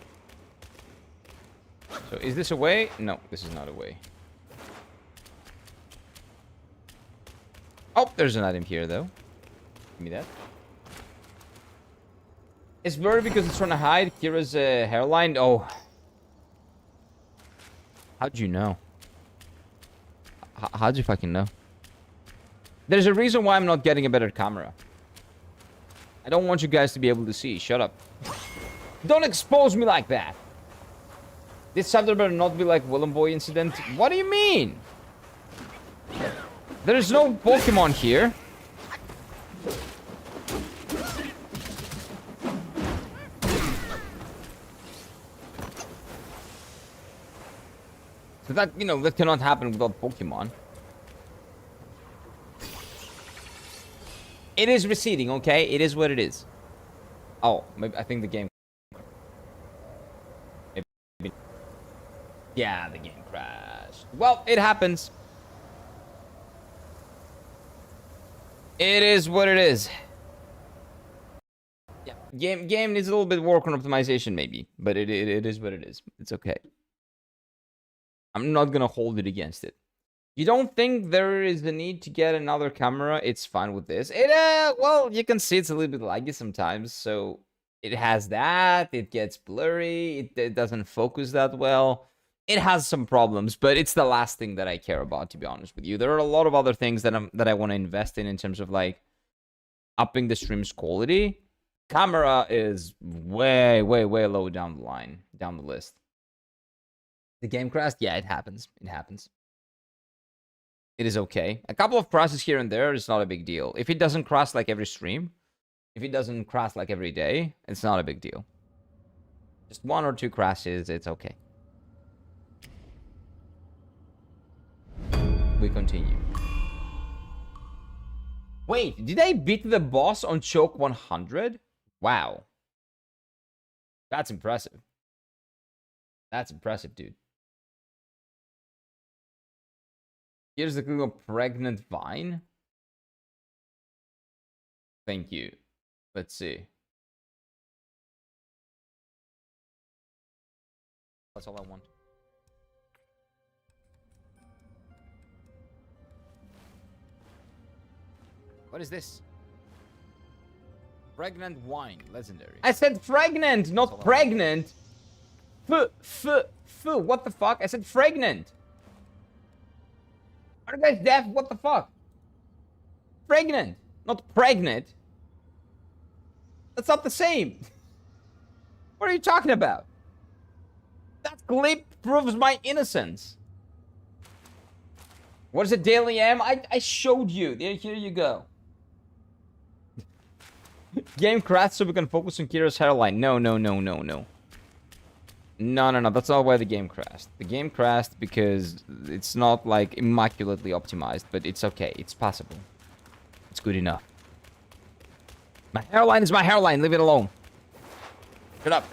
So is this a way? No, this is not a way. Oh, there's an item here though. Give me that. It's blurry because it's trying to hide Kira's hairline. Oh. How'd you know? How'd you fucking know? There's a reason why I'm not getting a better camera. I don't want you guys to be able to see. Shut up. Don't expose me like that. This chapter better not be like Willem Boy incident. What do you mean? There's no Pokemon here. So that, you know, that cannot happen without Pokemon. It is receding, okay? It is what it is. Oh, maybe I think the game... Maybe. Yeah, the game crashed. Well, it happens. It is what it is. Yeah, game needs a little bit of work on optimization, maybe. But it is what it is. It's okay. I'm not gonna hold it against it. You don't think there is the need to get another camera? It's fine with this. Well, you can see it's a little bit laggy sometimes. So it has that. It gets blurry. It doesn't focus that well. It has some problems, but it's the last thing that I care about, to be honest with you. There are a lot of other things that I want to invest in terms of like upping the stream's quality. Camera is way low down the line, down the list. The game crashed? Yeah, it happens. It happens. It is okay. A couple of crashes here and there is not a big deal. If it doesn't crash like every stream, if it doesn't crash like every day, it's not a big deal. Just 1 or 2 crashes, it's okay. we continue. Wait, did I beat the boss on choke 100? Wow. That's impressive. That's impressive, dude. Here's the clue of pregnant vine. Thank you. Let's see. That's all I want. What is this? Pregnant wine, legendary. I said pregnant, not pregnant. What the fuck? I said pregnant. Are you guys deaf? What the fuck? Pregnant, not pregnant. That's not the same. What are you talking about? That clip proves my innocence. What is a daily M? I showed you. There, here you go. Game crashed so we can focus on Kira's hairline. No. No. That's not why the game crashed. The game crashed because it's not like immaculately optimized, but it's okay. It's passable. It's good enough. My hairline is my hairline. Leave it alone. Shut up.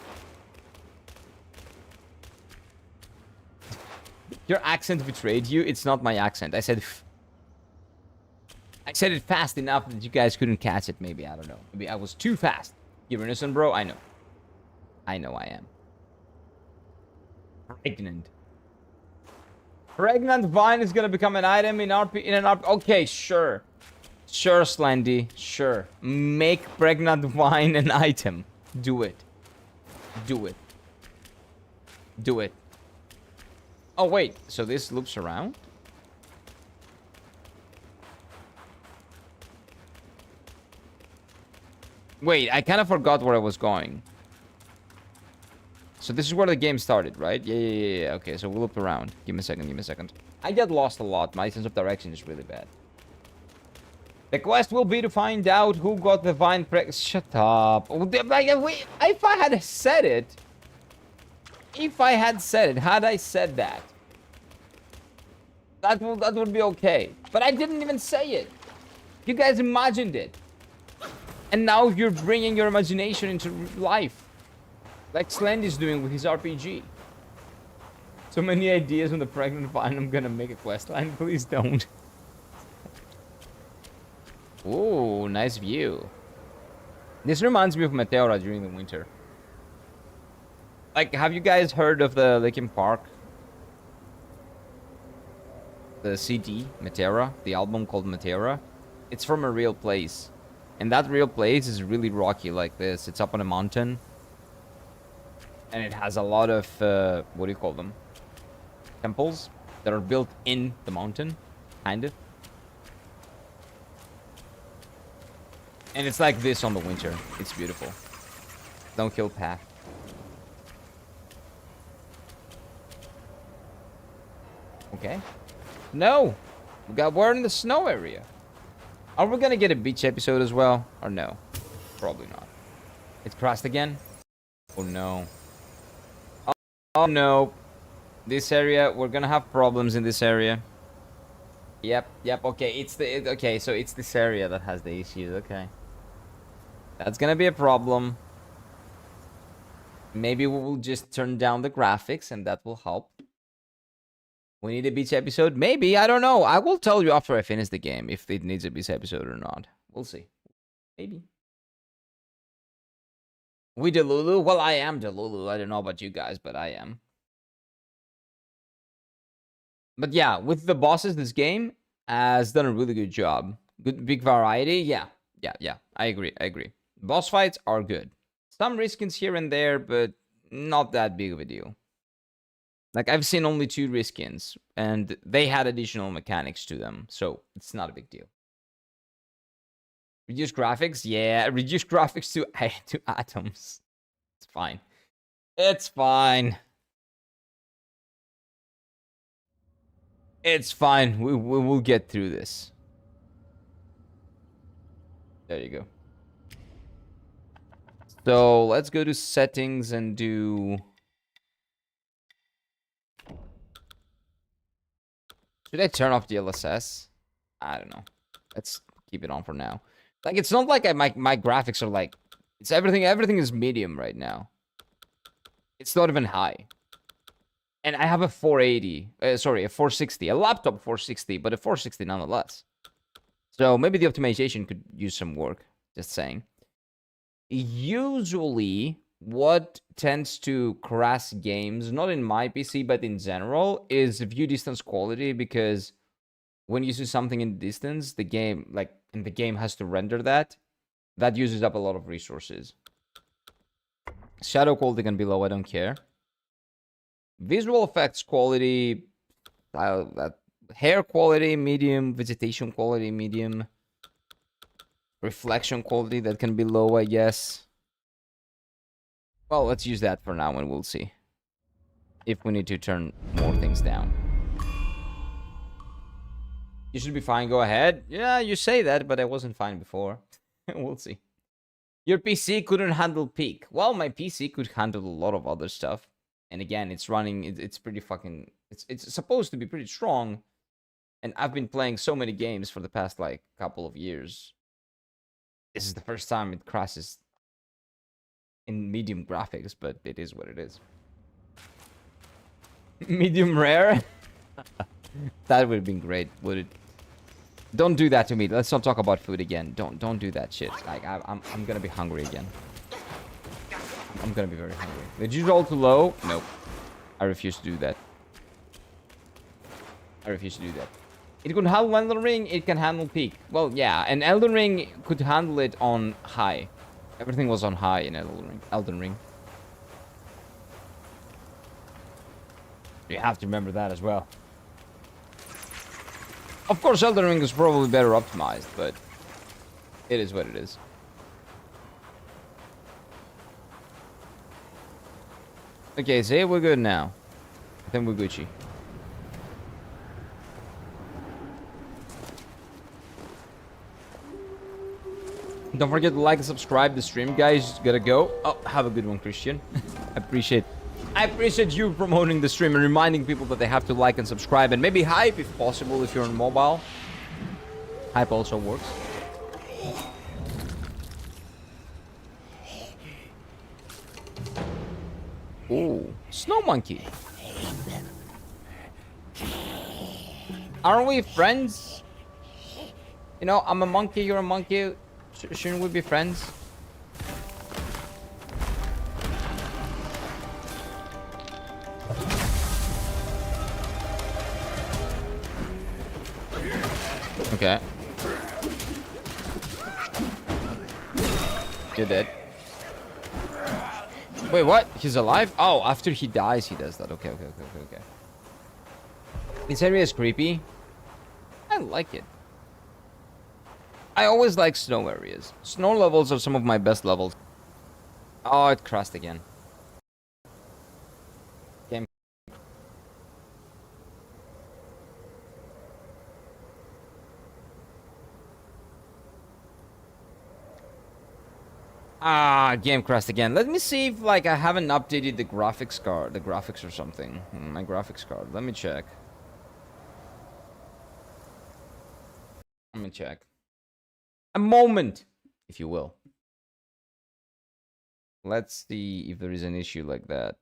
Your accent betrayed you. It's not my accent. I said it fast enough that you guys couldn't catch it. Maybe, I don't know. Maybe I was too fast. You're innocent, bro. I know. I am. Pregnant. Pregnant vine is gonna become an item in RP in an RP. Okay, sure. Sure, Slendy. Sure. Make pregnant vine an item. Do it. Do it. Do it. Oh, wait. So this loops around? Wait, I kind of forgot where I was going. So this is where the game started, right? Yeah. Okay, so we'll loop around. Give me a second. I get lost a lot. My sense of direction is really bad. The quest will be to find out who got the vine Shut up. If I had said it... had I said that... That would be okay. But I didn't even say it. You guys imagined it. And now you're bringing your imagination into life. Like Slend is doing with his RPG. So many ideas on the pregnant vine. I'm gonna make a quest line. Please don't. Ooh, nice view. This reminds me of Meteora during the winter. Like, have you guys heard of the Linkin Park? The CD, Meteora, the album called Meteora. It's from a real place. And that real place is really rocky like this. It's up on a mountain. And it has a lot of, what do you call them? Temples that are built in the mountain, kind of. And it's like this on the winter. It's beautiful. Don't kill path. Okay. No! We're in the snow area. Are we gonna get a beach episode as well? Or no? Probably not. It's crashed again? Oh no. Oh no. This area, we're gonna have problems in this area. Yep, okay, okay, so it's this area that has the issues, okay. That's gonna be a problem. Maybe we will just turn down the graphics and that will help. We need a beach episode? Maybe, I don't know. I will tell you after I finish the game if it needs a beach episode or not. We'll see. Maybe. We Delulu? Well, I am Delulu. I don't know about you guys, but I am. But yeah, with the bosses, this game has done a really good job. Good, big variety. Yeah. I agree. Boss fights are good. Some riskins here and there, but not that big of a deal. Like, I've seen only 2 riskins, and they had additional mechanics to them, so it's not a big deal. Reduce graphics? Yeah, reduce graphics to atoms. It's fine. It's fine. It's fine. We will get through this. There you go. So let's go to settings and do Should I turn off the LSS? I don't know. Let's keep it on for now. Like, it's not like my graphics are like... It's everything is medium right now. It's not even high. And I have a 480. Sorry, a 460. A laptop 460, but a 460 nonetheless. So maybe the optimization could use some work. Just saying. Usually, what tends to crash games, not in my PC, but in general, is view distance quality, because when you see something in distance, the game, like, and the game has to render that, that uses up a lot of resources. Shadow quality can be low, I don't care. Visual effects quality, hair quality, medium. Vegetation quality, medium. Reflection quality, that can be low, I guess. Well, let's use that for now and we'll see if we need to turn more things down. You should be fine, go ahead. Yeah, you say that, but I wasn't fine before. We'll see. Your PC couldn't handle peak. Well, my PC could handle a lot of other stuff. And again, it's running, it's pretty fucking... It's supposed to be pretty strong. And I've been playing so many games for the past, like, couple of years. This is the first time it crashes in medium graphics, but it is what it is. Medium rare? That would have been great, would it? Don't do that to me. Let's not talk about food again. Don't do that shit. Like, I'm gonna be hungry again. I'm gonna be very hungry. Did you roll too low? Nope. I refuse to do that. I refuse to do that. It could handle Elden Ring, it can handle peak. Well, yeah, and Elden Ring could handle it on high. Everything was on high in Elden Ring. You have to remember that as well. Of course, Elden Ring is probably better optimized, but it is what it is. Okay, say we're good now. I think we're Gucci. Don't forget to like and subscribe the stream, guys. Gotta go. Oh, have a good one, Christian. I appreciate you promoting the stream and reminding people that they have to like and subscribe, and maybe hype if possible if you're on mobile. Hype also works. Ooh, snow monkey. Aren't we friends? You know, I'm a monkey, you're a monkey. Shouldn't we be friends? Okay. You're dead. Wait, what? He's alive? Oh, after he dies, he does that. Okay. This area is creepy. I like it. I always like snow areas. Snow levels are some of my best levels. Oh, it crashed again. Game. Ah, game crashed again. Let me see if, like, I haven't updated the graphics card, the graphics or something. My graphics card. Let me check. Let me check. A moment, if you will. Let's see if there is an issue like that.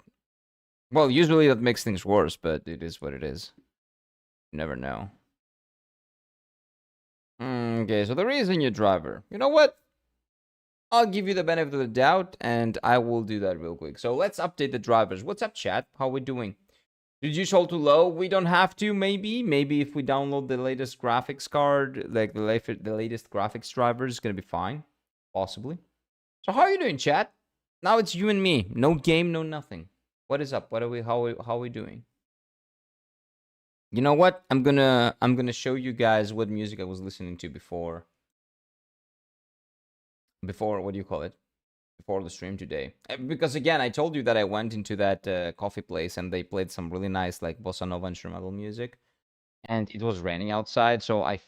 Well, usually that makes things worse, but it is what it is. You never know. Okay, so there is a new driver. You know what? I'll give you the benefit of the doubt, and I will do that real quick. So let's update the drivers. What's up, chat? How we doing? Did you hold too low? We don't have to, maybe. Maybe if we download the latest graphics card, like the latest graphics driver, is going to be fine. Possibly. So how are you doing, chat? Now it's you and me. No game, no nothing. What is up? What are we? How are we doing? You know what? I'm gonna show you guys what music I was listening to before. What do you call it? Before the stream today. Because again, I told you that I went into that coffee place and they played some really nice, like, bossa nova instrumental music, and it was raining outside, so I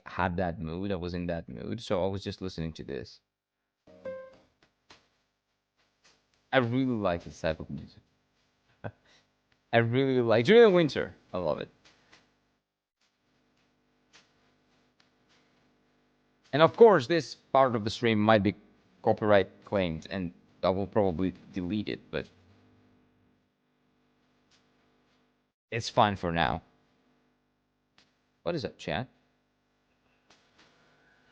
had that mood. I was in that mood, so I was just listening to this. I really like this type of music. I really like during the winter. I love it. And of course, this part of the stream might be copyright claimed, and I will probably delete it, but it's fine for now. What is up, chat?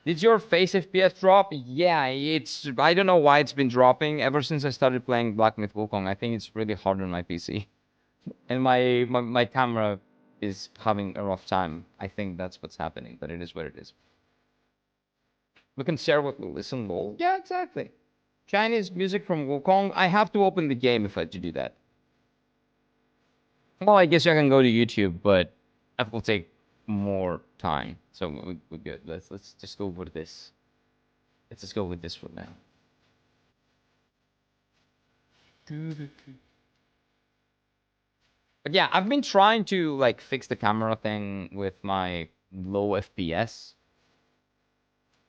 Did your face FPS drop? Yeah, I don't know why it's been dropping ever since I started playing Black Myth Wukong. I think it's really hard on my PC. And my camera is having a rough time. I think that's what's happening, but it is what it is. We can share what we listen, lol. Yeah, exactly. Chinese music from Wukong. I have to open the game if I had to do that. Well, I guess I can go to YouTube, but that will take more time. So we're good. Let's just go with this. Let's just go with this for now. But yeah, I've been trying to like fix the camera thing with my low FPS.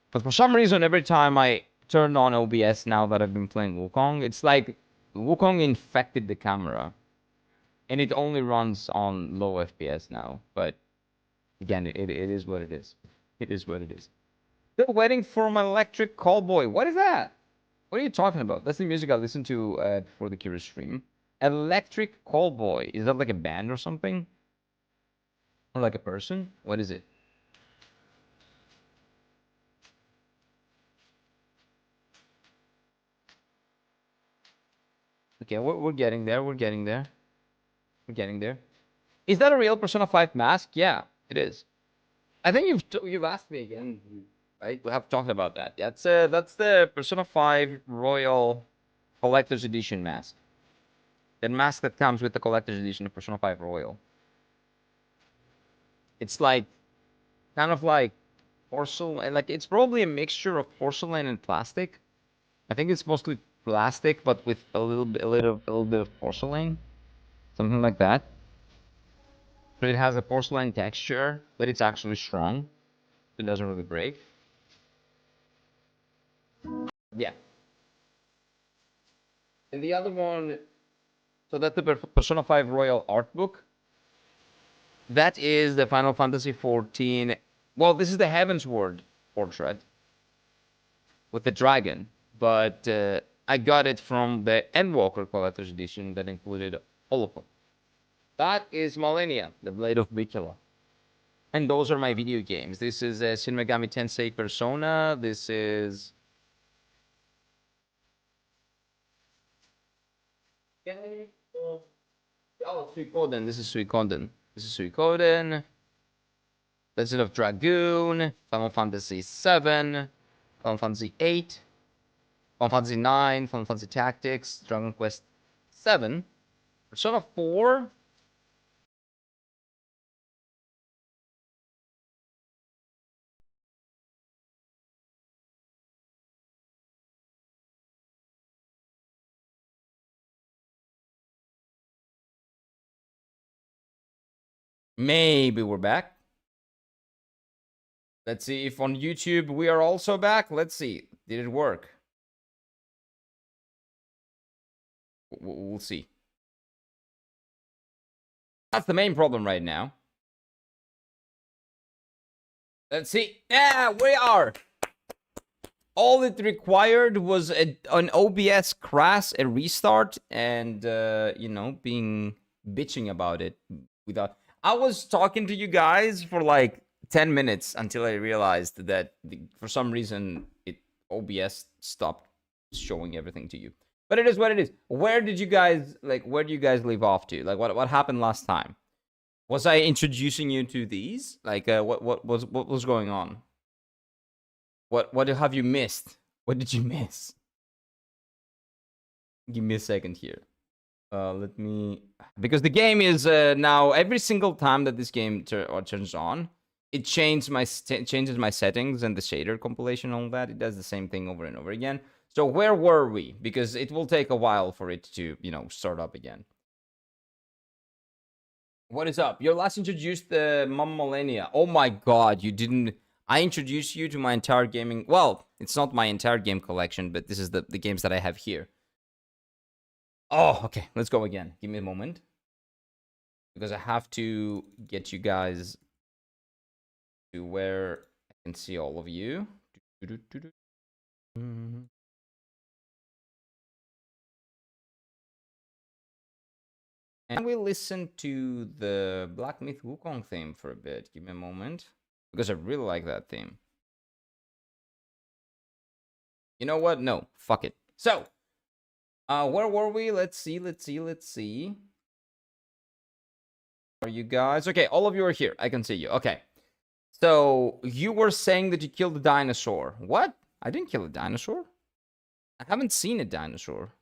But for some reason, every time I turn on OBS now that I've been playing Wukong, it's like Wukong infected the camera. And it only runs on low FPS now. But again, it is what it is. It is what it is. Still waiting for my electric callboy. What is that? What are you talking about? That's the music I listened to for the Curious stream. Electric callboy. Is that like a band or something? Or like a person? What is it? Okay, we're getting there. We're getting there. We're getting there. Is that a real Persona 5 mask? Yeah, it is. I think you've asked me again, right? We have talked about that. That's the Persona 5 Royal Collector's Edition mask. The mask that comes with the Collector's Edition of Persona 5 Royal. It's like kind of like porcelain. Like it's probably a mixture of porcelain and plastic. I think it's mostly plastic, but with a little bit of porcelain, something like that. So it has a porcelain texture, but it's actually strong. It doesn't really break. Yeah. And the other one, so that's the Persona 5 Royal Art Book. That is the Final Fantasy XIV. Well, this is the Heavensward portrait with the dragon, but I got it from the Endwalker Collector's Edition that included all of them. That is Millennia, the Blade of Bikila. And those are my video games. This is Shin Megami Tensei Persona. This is... Oh, Suikoden. This is Suikoden. This is Suikoden. Legend of Dragoon. Final Fantasy VII. Final Fantasy VIII. Final Fantasy IX. Final Fantasy Tactics. Dragon Quest VII. Persona 4. Maybe we're back. Let's see if on YouTube we are also back. Let's see. Did it work? We'll see. That's the main problem right now. Let's see. Yeah, we are. All it required was an OBS crash, a restart, and you know, bitching about it without. I was talking to you guys for like 10 minutes until I realized that for some reason OBS stopped showing everything to you. But it is what it is. Where do you guys leave off to? Like what happened last time? Was I introducing you to these? Like what was going on? What have you missed? What did you miss? Give me a second here. Let me, because the game is now every single time that this game turns on, it changes my settings and the shader compilation and all that. It does the same thing over and over again. So where were we? Because it will take a while for it to, you know, start up again. What is up? You're last introduced the Mama Millennia. Oh my god, you didn't. I introduced you to my entire gaming. Well, it's not my entire game collection, but this is the games that I have here. Oh, okay. Let's go again. Give me a moment. Because I have to get you guys to where I can see all of you. Do-do-do-do. Mhm. And we listen to the Black Myth Wukong theme for a bit. Give me a moment. Because I really like that theme. You know what? No. Fuck it. So, where were we? Let's see. Are you guys? Okay, all of you are here. I can see you. Okay. So, you were saying that you killed a dinosaur. What? I didn't kill a dinosaur. I haven't seen a dinosaur.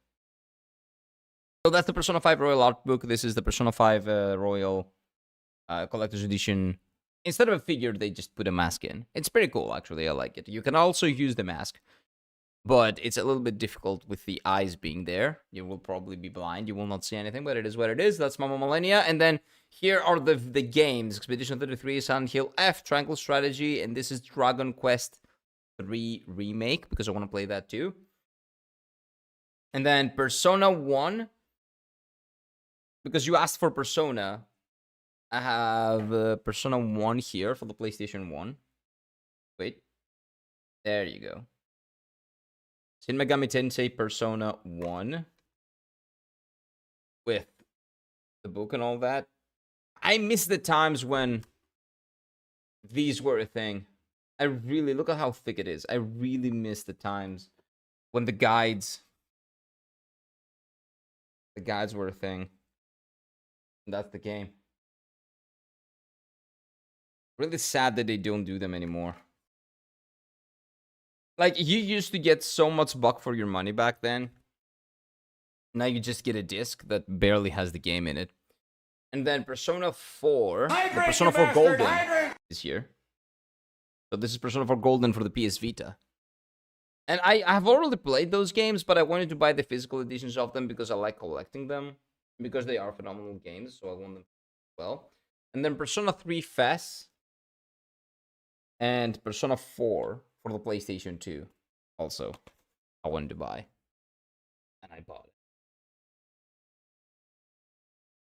So that's the Persona 5 Royal Art Book. This is the Persona 5 Royal Collector's Edition. Instead of a figure, they just put a mask in. It's pretty cool, actually. I like it. You can also use the mask, but it's a little bit difficult with the eyes being there. You will probably be blind. You will not see anything, but it is what it is. That's Mama Millennia. And then here are the games. Expedition 33, Silent Hill F, Triangle Strategy, and this is Dragon Quest 3 Remake, because I want to play that too. And then Persona 1, because you asked for Persona, I have Persona 1 here for the PlayStation 1. Wait. There you go. Shin Megami Tensei Persona 1. With the book and all that. I miss the times when these were a thing. I really, look at how thick it is. I really miss the times when the guides were a thing. And that's the game. Really sad that they don't do them anymore. Like, you used to get so much buck for your money back then. Now you just get a disc that barely has the game in it. And then Persona 4, the Persona 4 Golden is here. So this is Persona 4 Golden for the PS Vita. And I've already played those games, but I wanted to buy the physical editions of them because I like collecting them. Because they are phenomenal games, so I want them as well. And then Persona 3 FES. And Persona 4 for the PlayStation 2. Also, I wanted to buy. And I bought it.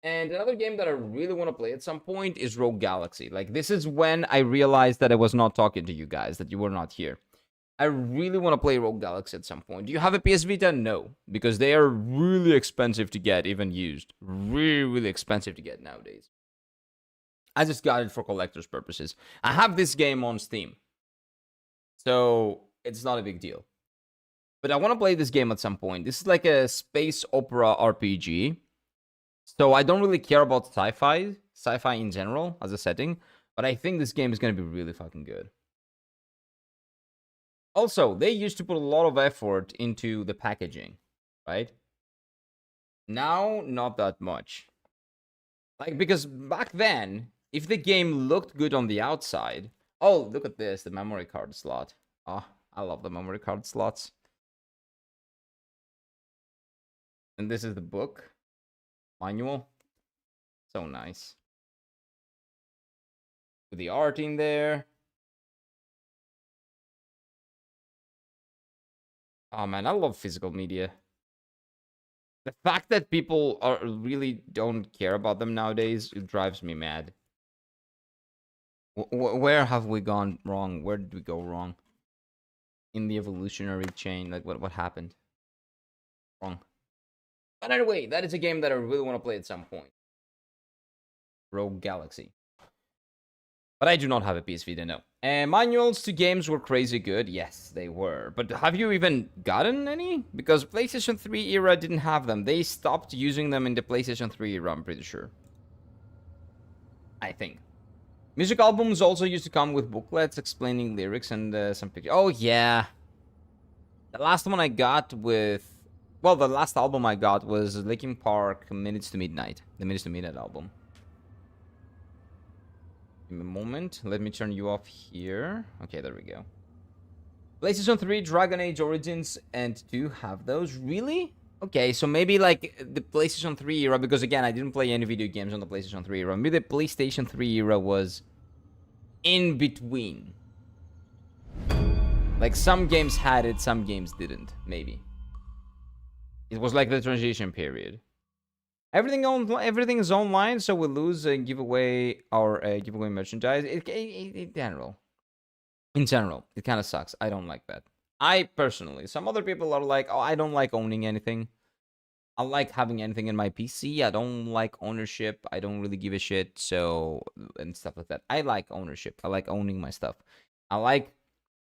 And another game that I really want to play at some point is Rogue Galaxy. Like, this is when I realized that I was not talking to you guys, that you were not here. I really want to play Rogue Galaxy at some point. Do you have a PS Vita? No. Because they are really expensive to get, even used. Really, really expensive to get nowadays. I just got it for collector's purposes. I have this game on Steam. So, it's not a big deal. But I want to play this game at some point. This is like a space opera RPG. So, I don't really care about sci-fi in general as a setting. But I think this game is going to be really fucking good. Also, they used to put a lot of effort into the packaging, right? Now, not that much. Like, because back then, if the game looked good on the outside... Oh, look at this, the memory card slot. Oh, I love the memory card slots. And this is the book. Manual. So nice. With the art in there. Oh man, I love physical media. The fact that people really don't care about them nowadays, it drives me mad. Where have we gone wrong? Where did we go wrong? In the evolutionary chain, like what happened? Wrong. But anyway, that is a game that I really want to play at some point. Rogue Galaxy. But I do not have a PS Vita, no. Manuals to games were crazy good. Yes, they were. But have you even gotten any? Because PlayStation 3 era didn't have them. They stopped using them in the PlayStation 3 era, I'm pretty sure. I think. Music albums also used to come with booklets explaining lyrics and some pictures. Oh, yeah. The last one I got with... Well, the last album I got was Linkin Park, Minutes to Midnight. The Minutes to Midnight album. Give me a moment. Let me turn you off here. Okay, there we go. PlayStation 3, Dragon Age Origins, and 2 have those. Really? Okay, so maybe like the PlayStation 3 era, because again, I didn't play any video games on the PlayStation 3 era. Maybe the PlayStation 3 era was in between. Like some games had it, some games didn't. Maybe. It was like the transition period. Everything is online, so we lose and give away our giveaway merchandise. In general, In general, it kind of sucks. I don't like that. I personally, some other people are like, oh, I don't like owning anything. I like having anything in my PC. I don't like ownership. I don't really give a shit. So, and stuff like that. I like ownership. I like owning my stuff. I like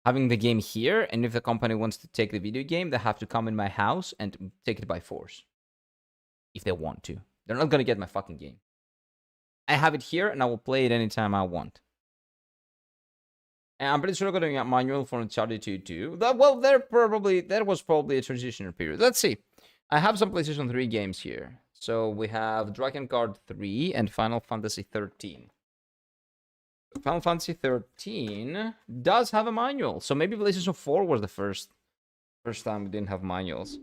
having the game here. And if the company wants to take the video game, they have to come in my house and take it by force. If they want to. They're not going to get my fucking game. I have it here and I will play it anytime I want. And I'm pretty sure I'm going to get manual for Uncharted 2 too. Well, there was probably a transitional period. Let's see. I have some PlayStation 3 games here. So we have Dragon Guard 3 and Final Fantasy 13. Final Fantasy 13 does have a manual. So maybe PlayStation 4 was the first time we didn't have manuals.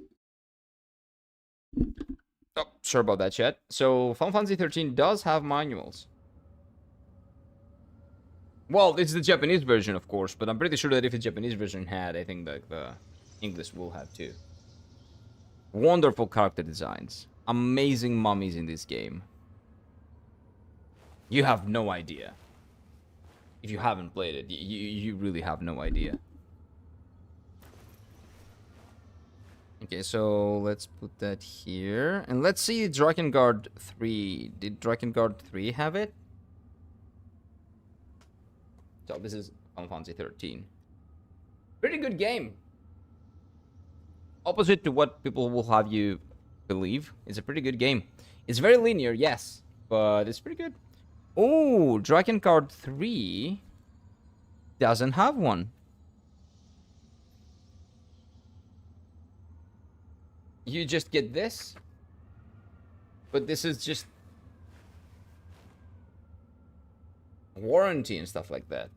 Oh, sorry about that, chat. So Final Fantasy 13 does have manuals. Well, it's the Japanese version, of course, but I'm pretty sure that if the Japanese version had, I think that the English will have too. Wonderful character designs. Amazing mummies in this game. You have no idea. If you haven't played it, you really have no idea. Okay, so let's put that here. And let's see Dragon Guard 3. Did Dragon Guard 3 have it? So this is Final Fantasy 13. Pretty good game. Opposite to what people will have you believe. It's a pretty good game. It's very linear, yes. But it's pretty good. Oh, Dragon Guard 3 doesn't have one. You just get this. But this is just warranty and stuff like that.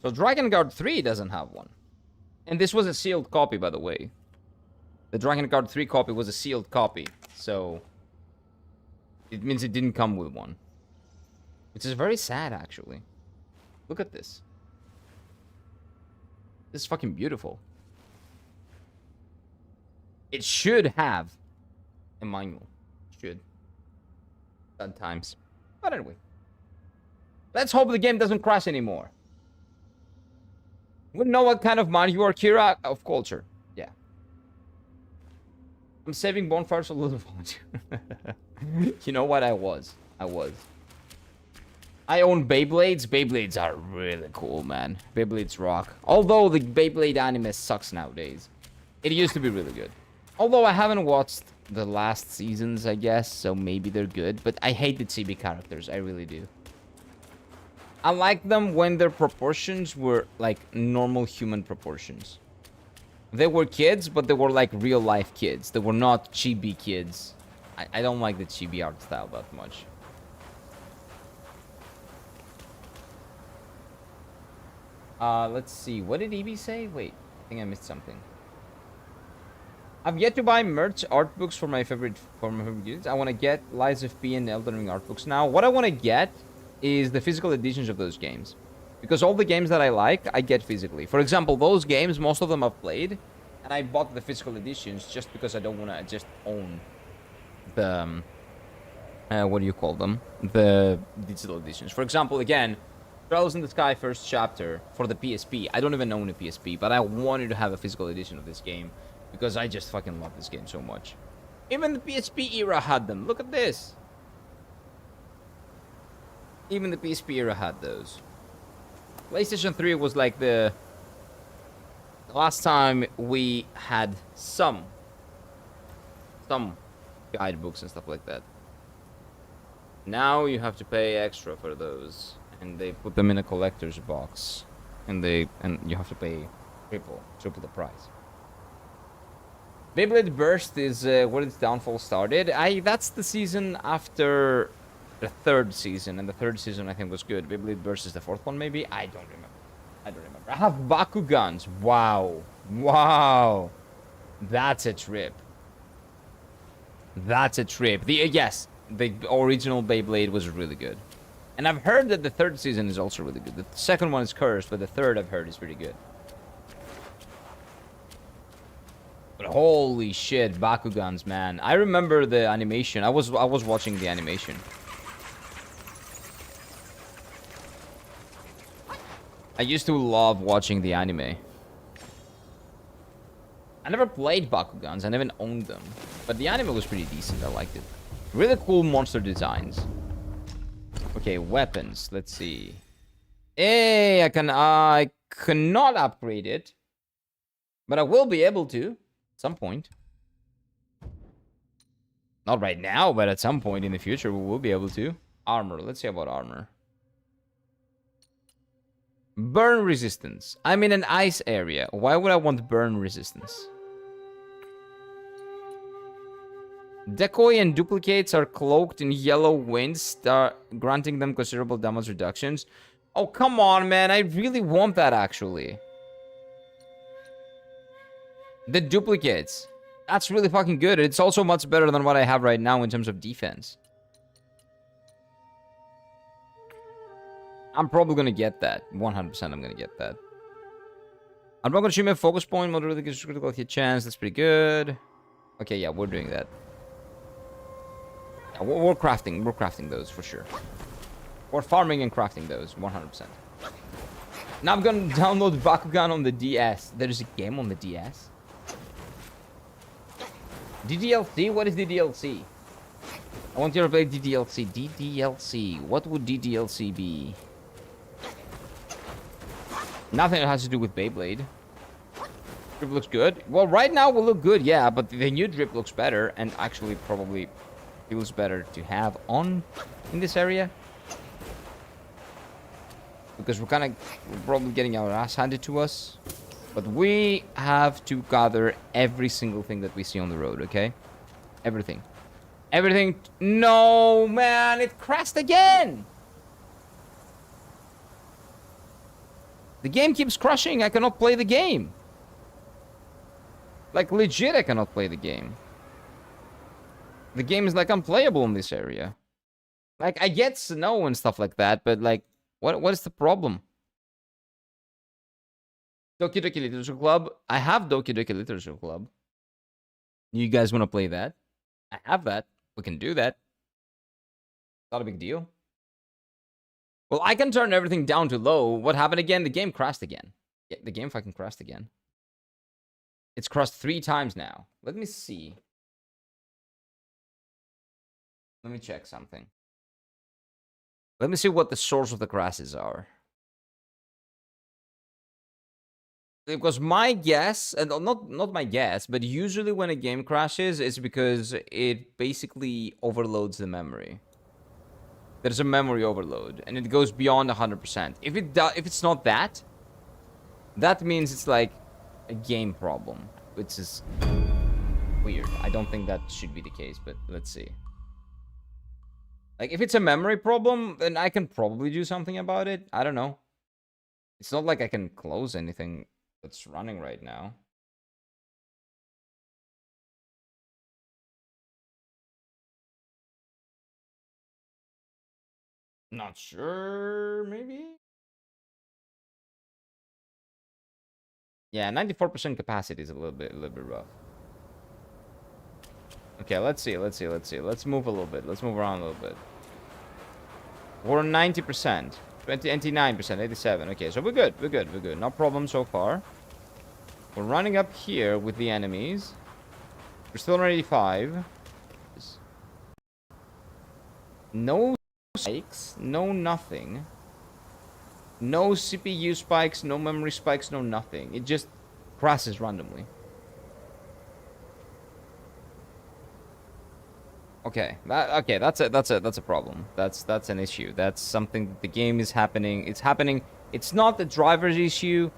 So Dragon Guard 3 doesn't have one. And this was a sealed copy, by the way. The Dragon Guard 3 copy was a sealed copy. So it means it didn't come with one. Which is very sad, actually. Look at this. This is fucking beautiful. It should have a manual. Should. Sometimes. But anyway. Let's hope the game doesn't crash anymore. We know what kind of man you are, Kira. Of culture. Yeah. I'm saving bonfires a little volunteer. You know what? I was. I own Beyblades. Beyblades are really cool, man. Beyblades rock. Although the Beyblade anime sucks nowadays. It used to be really good. Although I haven't watched the last seasons, I guess. So maybe they're good. But I hate the chibi characters. I really do. I like them when their proportions were like normal human proportions. They were kids, but they were like real life kids. They were not chibi kids. I don't like the chibi art style that much. Let's see. What did EB say? Wait, I think I missed something. I've yet to buy merch art books for my favorite games. I want to get Lies of P and Elden Ring art books now. What I want to get is the physical editions of those games. Because all the games that I like, I get physically. For example, those games, most of them I've played, and I bought the physical editions just because I don't want to just own the, what do you call them? The digital editions. For example, again, Trails in the Sky first chapter for the PSP. I don't even own a PSP, but I wanted to have a physical edition of this game because I just fucking love this game so much. Even the PSP era had them. Look at this. Even the PSP era had those. PlayStation 3 was like the last time we had some guidebooks and stuff like that. Now you have to pay extra for those, and they put them in a collector's box, and you have to pay triple the price. Beyblade Burst is where its downfall started. That's the season after the third season, and the third season I think was good. Beyblade Burst is the fourth one, maybe? I don't remember. I have Bakugans. Wow. That's a trip. Yes, the original Beyblade was really good. And I've heard that the third season is also really good. The second one is cursed, but the third I've heard is pretty good. But holy shit, Bakugans, man. I remember the animation. I was watching the animation. I used to love watching the anime. I never played Bakugans. I never owned them. But the anime was pretty decent. I liked it. Really cool monster designs. Okay, weapons. Let's see. Hey, I cannot upgrade it. But I will be able to. At some point. Not right now, but at some point in the future, we will be able to. Armor. Let's see about armor. Burn resistance. I'm in an ice area. Why would I want burn resistance? Decoy and duplicates are cloaked in yellow winds, granting them considerable damage reductions. Oh, come on, man. I really want that, actually. The duplicates. That's really fucking good. It's also much better than what I have right now in terms of defense. I'm probably going to get that. 100% I'm going to get that. I'm not going to shoot my focus point. Moderately gives critical hit chance. That's pretty good. Okay, yeah, we're doing that. Yeah, we're crafting. We're crafting those for sure. We're farming and crafting those. 100%. Now I'm going to download Bakugan on the DS. There's a game on the DS. DDLC? What is DDLC? I want you to play DDLC. DDLC. What would DDLC be? Nothing that has to do with Beyblade. Drip looks good. Well, right now will look good, yeah, but the new drip looks better and actually probably feels better to have on in this area. Because we're probably getting our ass handed to us. But we have to gather every single thing that we see on the road, okay? Everything. Everything. No, man, it crashed again. The game keeps crashing. I cannot play the game. Like, legit, I cannot play the game. The game is, like, unplayable in this area. Like, I get snow and stuff like that, but, like, what is the problem? Doki Doki Literature Club. I have Doki Doki Literature Club. You guys want to play that? I have that. We can do that. Not a big deal. Well, I can turn everything down to low. What happened again? The game crashed again. Yeah, the game fucking crashed again. It's crashed 3 times now. Let me see. Let me check something. Let me see what the source of the crashes are. Because my guess, and not my guess, but usually when a game crashes, it's because it basically overloads the memory. There's a memory overload, and it goes beyond 100%. If it's not that, that means it's like a game problem, which is weird. I don't think that should be the case, but let's see. Like, if it's a memory problem, then I can probably do something about it. I don't know. It's not like I can close anything that's running right now. Not sure, maybe? Yeah, 94% capacity is a little bit rough. Okay, let's see. Let's move a little bit. Let's move around a little bit. We're 90%. 29%, 87. Okay, so we're good. We're good. No problem so far. We're running up here with the enemies. We're still on 85. No spikes, no nothing. No CPU spikes, no memory spikes, no nothing. It just crashes randomly. Okay, that's a problem. That's an issue. That's something that the game is happening. It's happening. It's not the driver's issue.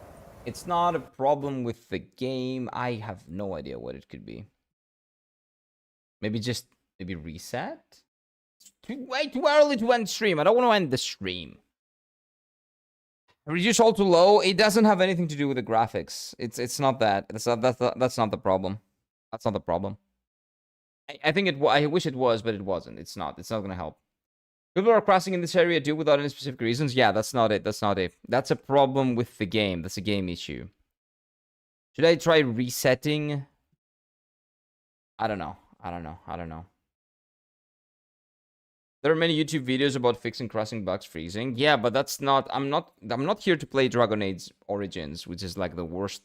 It's not a problem with the game. I have no idea what it could be. Maybe reset? It's way too early to end stream. I don't want to end the stream. Reduce all to low. It doesn't have anything to do with the graphics. It's not that. That's not the problem. That's not the problem. I wish it was, but it wasn't. It's not gonna help. People are crossing in this area due without any specific reasons. Yeah, that's not it. That's a problem with the game. That's a game issue. Should I try resetting? I don't know. There are many YouTube videos about fixing crashing bugs, freezing. Yeah, but that's not. I'm not here to play Dragon Age Origins, which is like the worst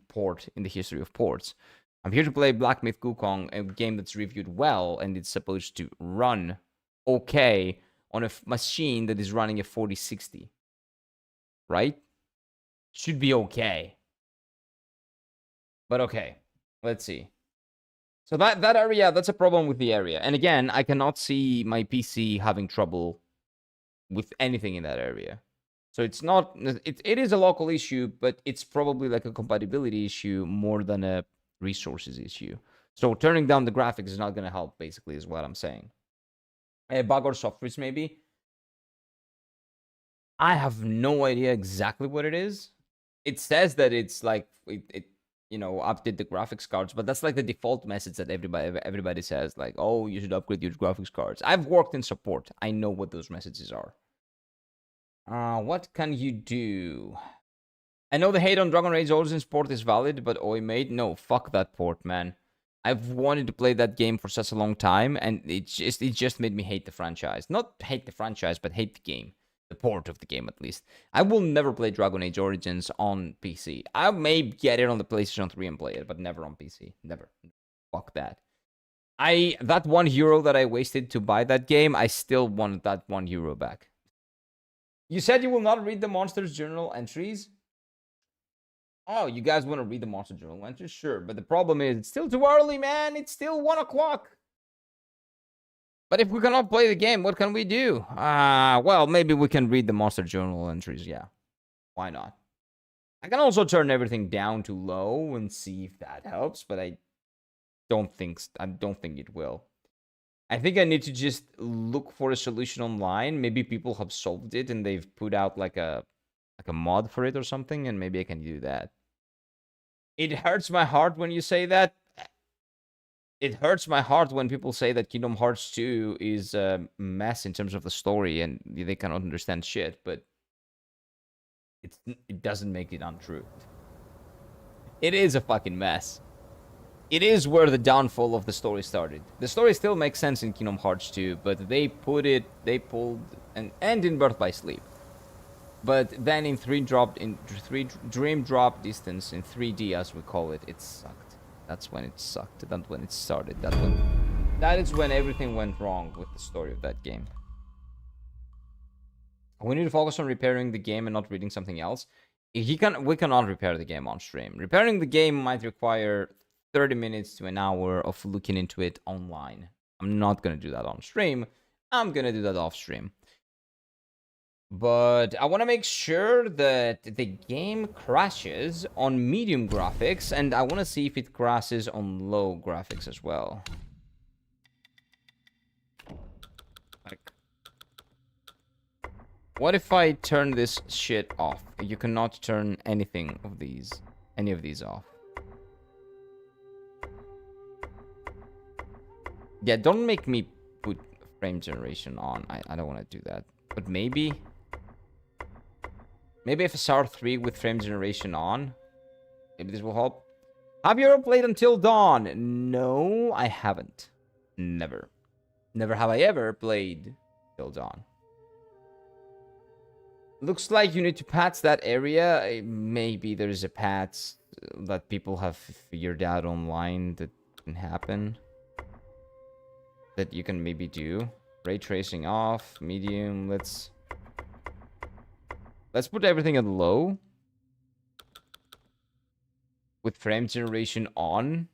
port in the history of ports. I'm here to play Black Myth Wukong, a game that's reviewed well and it's supposed to run okay on a machine that is running a 4060. Right? Should be okay. But okay, let's see. So that area, that's a problem with the area. And again, I cannot see my PC having trouble with anything in that area. So it's not, it is a local issue, but it's probably like a compatibility issue more than a resources issue. So turning down the graphics is not going to help, basically, is what I'm saying. A bug or soft freeze, maybe? I have no idea exactly what it is. It says that it's like, it you know, update the graphics cards, but that's like the default message that everybody says, like, oh, you should upgrade your graphics cards. I've worked in support. I know what those messages are. What can you do? I know the hate on Dragon Age Origins port is valid, but oi mate, no, fuck that port, man. I've wanted to play that game for such a long time, and it just made me hate the franchise. Not hate the franchise, but hate the game. The port of the game, at least. I will never play Dragon Age Origins on PC. I may get it on the PlayStation 3 and play it, but never on PC. Never. Fuck that. That €1 that I wasted to buy that game, I still want that €1 back. You said you will not read the Monsters Journal entries? Oh, you guys want to read the Monster Journal entries? Sure, but the problem is, it's still too early, man. It's still 1 o'clock. But if we cannot play the game, what can we do? Well, maybe we can read the Monster Journal entries, yeah. Why not? I can also turn everything down to low and see if that helps, but I don't think it will. I think I need to just look for a solution online. Maybe people have solved it and they've put out like a mod for it or something, and maybe I can do that. It hurts my heart when you say that. It hurts my heart when people say that Kingdom Hearts 2 is a mess in terms of the story and they cannot understand shit, but it doesn't make it untrue. It is a fucking mess. It is where the downfall of the story started. The story still makes sense in Kingdom Hearts 2, but they pulled and in Birth by Sleep. But then in Dream Drop Distance, in 3D as we call it, it sucked. That's when it sucked. That's when it started. That is when everything went wrong with the story of that game. We need to focus on repairing the game and not reading something else. We cannot repair the game on stream. Repairing the game might require 30 minutes to an hour of looking into it online. I'm not going to do that on stream. I'm going to do that off stream. But I want to make sure that the game crashes on medium graphics, and I want to see if it crashes on low graphics as well. Like, what if I turn this shit off? You cannot turn any of these off. Yeah, don't make me put frame generation on. I don't want to do that. But maybe FSR 3 with frame generation on. Maybe this will help. Have you ever played Until Dawn? No, I haven't. Never. Never have I ever played Until Dawn. Looks like you need to patch that area. Maybe there's a patch that people have figured out online that can happen. That you can maybe do. Ray tracing off, medium, let's put everything at low. With frame generation on.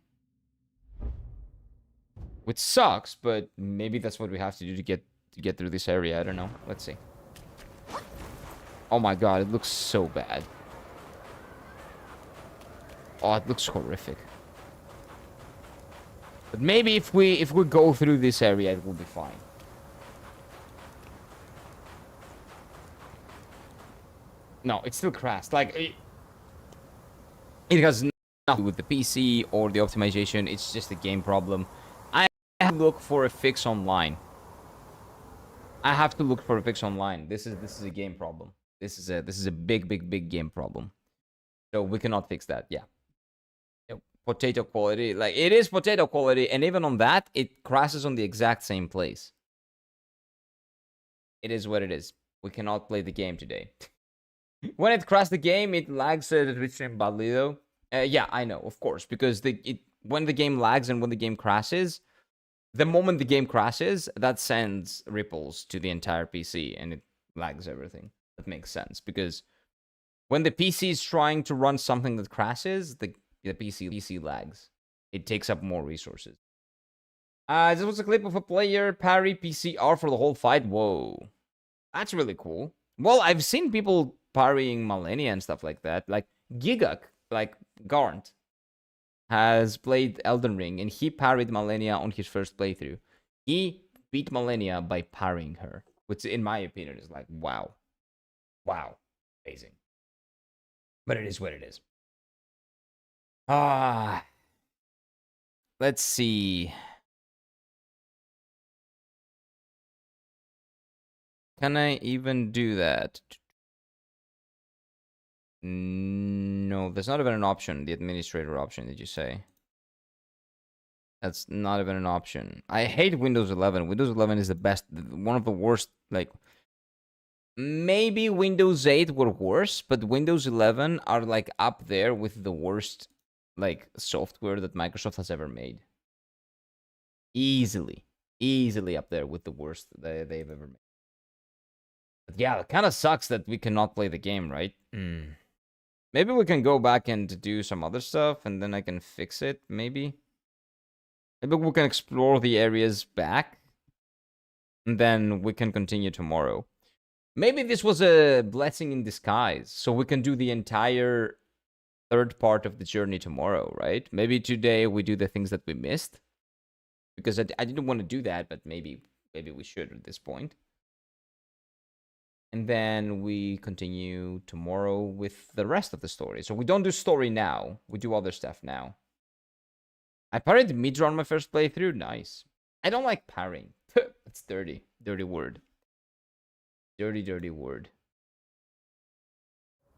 Which sucks, but maybe that's what we have to do to get through this area. I don't know. Let's see. Oh my god, it looks so bad. Oh, it looks horrific. But maybe if we go through this area, it will be fine. No, it's still crashed. Like, it has nothing to do with the PC or the optimization. It's just a game problem. I have to look for a fix online. I have to look for a fix online. This is a game problem. This is a big game problem. So we cannot fix that. Yeah. Potato quality, like, it is potato quality, and even on that, it crashes on the exact same place. It is what it is. We cannot play the game today. When it crashed the game, it lags the Twitch stream badly though. Yeah, I know, of course, because when the game lags and when the game crashes, the moment the game crashes, that sends ripples to the entire PC and it lags everything. That makes sense because when the PC is trying to run something that crashes, the PC lags. It takes up more resources. This was a clip of a player parry PCR for the whole fight. Whoa. That's really cool. Well, I've seen people parrying Malenia and stuff like that. Like Gigak, like Garnt, has played Elden Ring and he parried Malenia on his first playthrough. He beat Malenia by parrying her, which in my opinion is like, wow. Wow. Amazing. But it is what it is. Let's see. Can I even do that? No, there's not even an option. The administrator option, did you say? That's not even an option. I hate Windows 11. Windows 11 is the best, one of the worst, like, maybe Windows 8 were worse, but Windows 11 are, like, up there with the worst, like, software that Microsoft has ever made. Easily up there with the worst they've ever made. But yeah, it kind of sucks that we cannot play the game, right? Maybe we can go back and do some other stuff, and then I can fix it, maybe. Maybe we can explore the areas back, and then we can continue tomorrow. Maybe this was a blessing in disguise, so we can do the entire third part of the journey tomorrow, right? Maybe today we do the things that we missed. Because I didn't want to do that, but maybe we should at this point. And then we continue tomorrow with the rest of the story. So we don't do story now. We do other stuff now. I parried Midra on my first playthrough. Nice. I don't like parrying. It's dirty. Dirty word. Dirty word.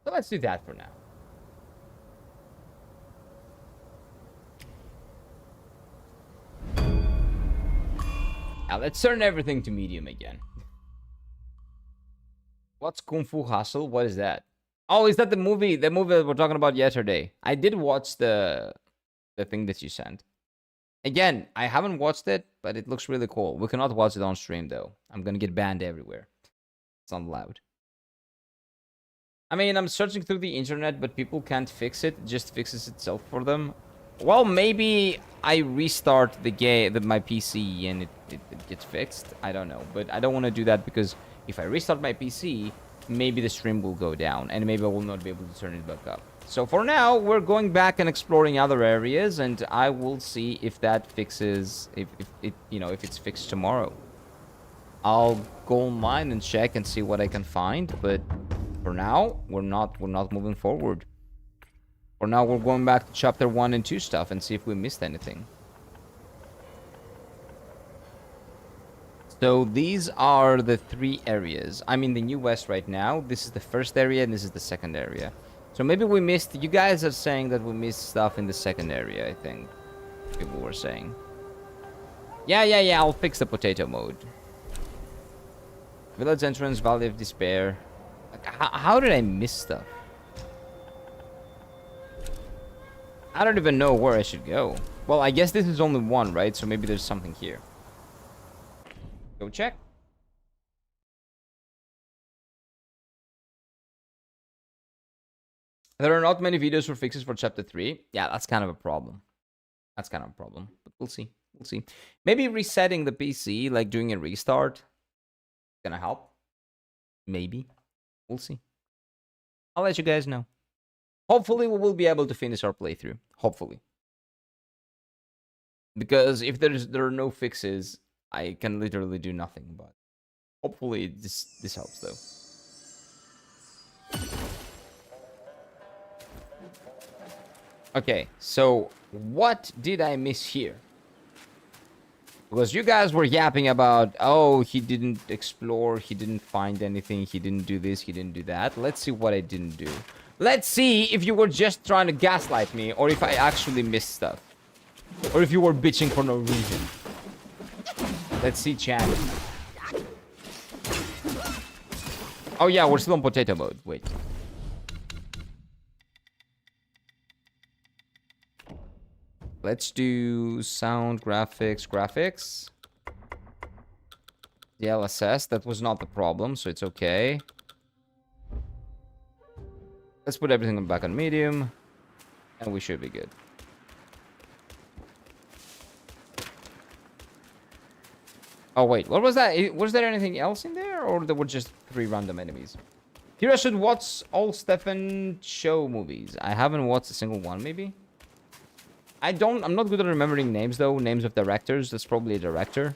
So let's do that for now. Now let's turn everything to medium again. What's Kung Fu Hustle? What is that? Oh, is that the movie? The movie that we're talking about yesterday. I did watch the thing that you sent. Again, I haven't watched it, but it looks really cool. We cannot watch it on stream though. I'm gonna get banned everywhere. It's not allowed. I mean, I'm searching through the internet, but people can't fix it. It just fixes itself for them. Well, maybe I restart the game, my PC, and it gets fixed. I don't know, but I don't want to do that because if I restart my PC, maybe the stream will go down, and maybe I will not be able to turn it back up. So for now, we're going back and exploring other areas, and I will see if that fixes, if it's fixed tomorrow. I'll go online and check and see what I can find, but for now, we're not moving forward. For now, we're going back to chapter 1 and 2 stuff and see if we missed anything. So these are the 3 areas. I'm in the New West right now. This is the first area and this is the second area. So maybe we missed... You guys are saying that we missed stuff in the second area, I think. People were saying. Yeah, I'll fix the potato mode. Village entrance, Valley of Despair. Like, how did I miss stuff? I don't even know where I should go. Well, I guess this is only one, right? So maybe there's something here. Go check. There are not many videos for fixes for chapter 3. Yeah, that's kind of a problem. But we'll see. Maybe resetting the PC, like doing a restart, gonna help. Maybe. We'll see. I'll let you guys know. Hopefully, we will be able to finish our playthrough. Hopefully. Because if there are no fixes, I can literally do nothing. But hopefully, this helps, though. Okay, so what did I miss here? Because you guys were yapping about, oh, he didn't explore, he didn't find anything, he didn't do this, he didn't do that. Let's see what I didn't do. Let's see if you were just trying to gaslight me, or if I actually missed stuff. Or if you were bitching for no reason. Let's see, chat. Oh yeah, we're still on potato mode. Wait. Let's do sound, graphics. The LSS, that was not the problem, so it's okay. Let's put everything back on medium, and we should be good. Oh wait, what was that? Was there anything else in there, or there were just 3 random enemies? Here I should watch all Stefan show movies. I haven't watched a single one, maybe. I'm not good at remembering names though, names of directors. That's probably a director.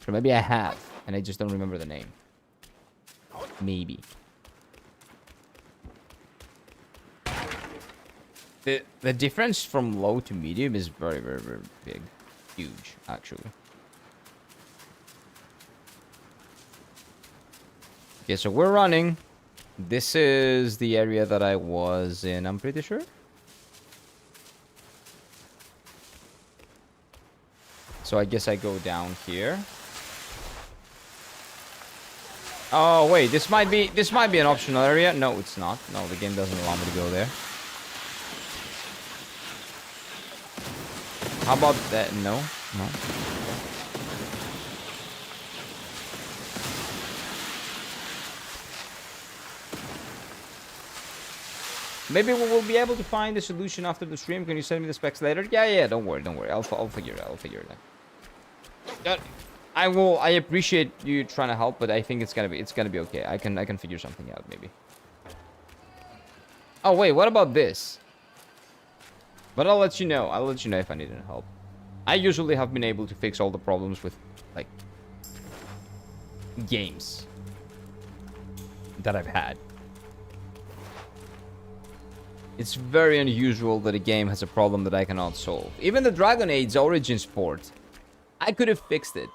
So maybe I have, and I just don't remember the name. Maybe. The difference from low to medium is very, very, very big. Huge, actually. Okay, so we're running. This is the area that I was in, I'm pretty sure. So I guess I go down here. Oh wait, this might be an optional area. No, it's not. No, the game doesn't allow me to go there. How about that? No. Maybe we will be able to find a solution after the stream. Can you send me the specs later? Yeah. Don't worry. I'll figure it out. I appreciate you trying to help, but I think it's gonna be okay. I can figure something out maybe. Oh wait, what about this? But I'll let you know. I'll let you know if I need any help. I usually have been able to fix all the problems with like games that I've had. It's very unusual that a game has a problem that I cannot solve. Even the Dragon Age Origins port, I could have fixed it.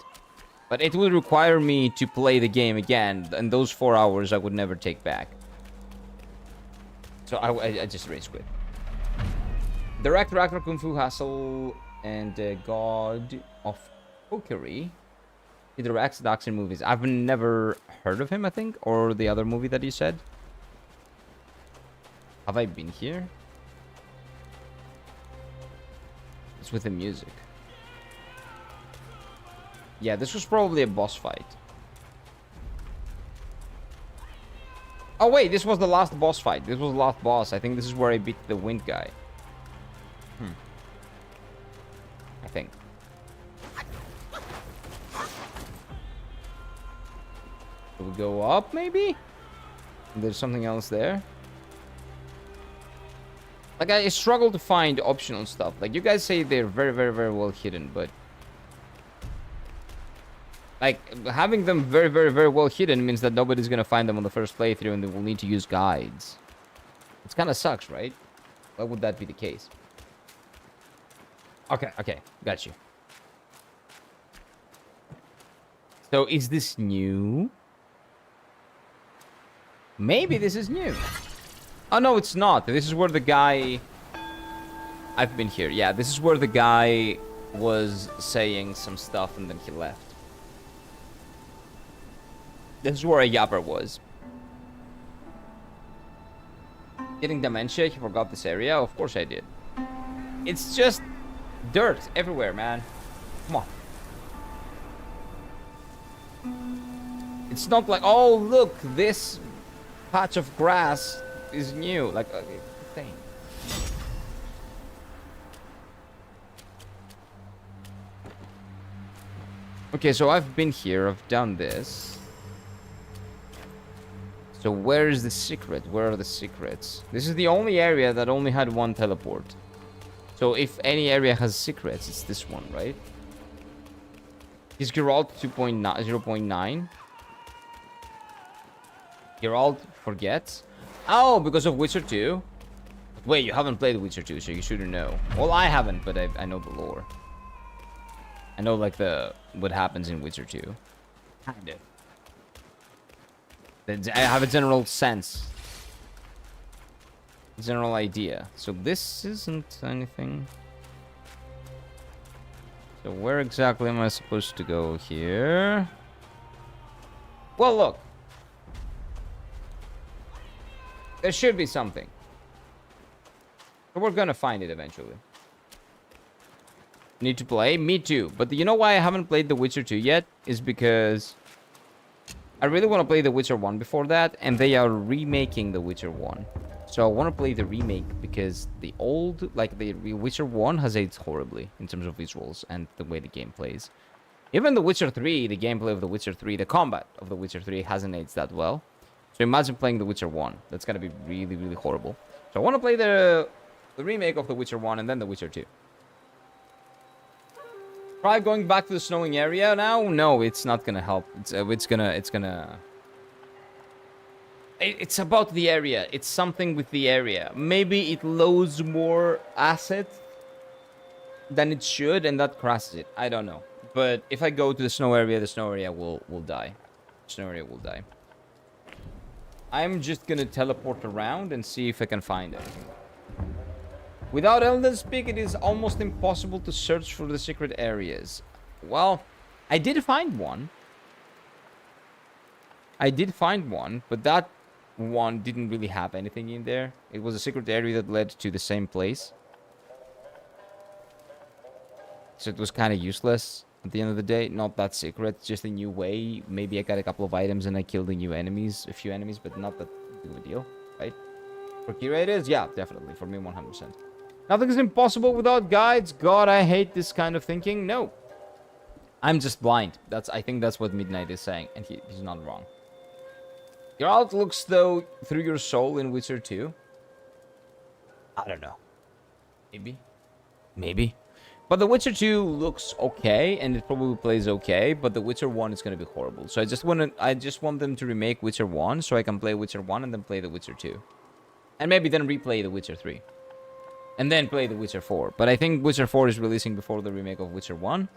But it would require me to play the game again, and those 4 hours I would never take back. So I just rage quit. Director, actor, Kung Fu Hustle, and God of Cookery. He directs the action movies. I've never heard of him, I think, or the other movie that he said. Have I been here? It's with the music. Yeah, this was probably a boss fight. Oh wait, this was the last boss fight. This was the last boss. I think this is where I beat the wind guy. I think. Do we go up maybe? There's something else there. Like, I struggle to find optional stuff. Like, you guys say they're very, very, very well hidden, but... like, having them very, very, very well hidden means that nobody's gonna find them on the first playthrough and they will need to use guides. It kind of sucks, right? Why would that be the case? Okay, got you. So, is this new? Maybe this is new. Oh, no, it's not. This is where the guy... I've been here. Yeah, this is where the guy was saying some stuff and then he left. This is where a yapper was. Getting dementia? He forgot this area? Of course I did. It's just dirt everywhere, man. Come on. It's not like, oh, look, this patch of grass is new. Like, thing. Okay, so I've been here. I've done this. So where is the secret? Where are the secrets? This is the only area that only had one teleport. So if any area has secrets, it's this one, right? Is Geralt 0.9? Geralt forgets? Oh, because of Witcher 2? Wait, you haven't played Witcher 2, so you shouldn't know. Well, I haven't, but I know the lore. I know, like, what happens in Witcher 2. Kind of. I have a general sense. General idea. So this isn't anything. So where exactly am I supposed to go here? Well, look. There should be something. But we're gonna find it eventually. Need to play? Me too. But you know why I haven't played The Witcher 2 yet? Is because I really want to play The Witcher 1 before that, and they are remaking The Witcher 1. So I want to play the remake because the old, like the Witcher 1 has aged horribly in terms of visuals and the way the game plays. Even The Witcher 3, the gameplay of The Witcher 3, the combat of The Witcher 3 hasn't aged that well. So imagine playing The Witcher 1. That's going to be really, really horrible. So I want to play the remake of The Witcher 1 and then The Witcher 2. Try going back to the snowing area now? No, it's not going to help. It's about the area. It's something with the area. Maybe it loads more assets than it should, and that crashes it. I don't know. But if I go to the snow area will die. The snow area will die. I'm just gonna teleport around and see if I can find it. Without Elden Speak, it is almost impossible to search for the secret areas. Well, I did find one. But that one didn't really have anything in there. It was a secret area that led to the same place. So it was kind of useless at the end of the day. Not that secret, just a new way. Maybe I got a couple of items and I killed a few enemies, but not that big of a deal, right? For Kira it is? Yeah, definitely. For me, 100%. Nothing's impossible without guides. God, I hate this kind of thinking. No. I'm just blind. I think that's what Midnight is saying, and he's not wrong. Your art looks, though, through your soul in Witcher 2. I don't know. Maybe. But The Witcher 2 looks okay, and it probably plays okay, but The Witcher 1 is going to be horrible. So I just want them to remake Witcher 1 so I can play Witcher 1 and then play The Witcher 2. And maybe then replay The Witcher 3. And then play The Witcher 4. But I think Witcher 4 is releasing before the remake of Witcher 1.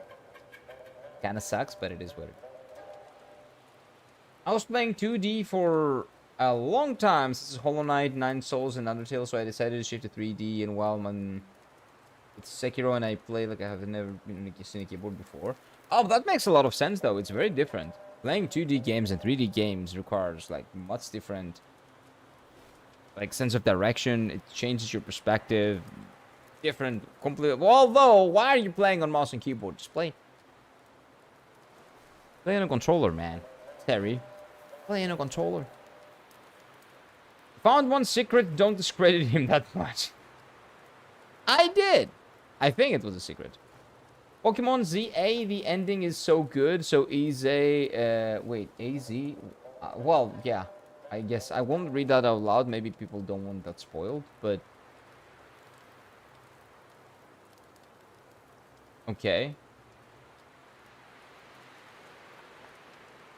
Kinda sucks, but it is what it is. I was playing 2D for a long time since Hollow Knight, Nine Souls, and Undertale, so I decided to shift to 3D, and while it's Sekiro and I play like I have never seen a keyboard before. Oh, that makes a lot of sense, though. It's very different. Playing 2D games and 3D games requires, like, much different, like, sense of direction. It changes your perspective. Different, completely. Although, why are you playing on mouse and keyboard? Just play on a controller, man. Terry. Play on a controller. Found one secret, don't discredit him that much. I did. I think it was a secret. Pokemon ZA, the ending is so good, so easy. Wait, AZ? Well, yeah. I guess I won't read that out loud. Maybe people don't want that spoiled, but... Okay.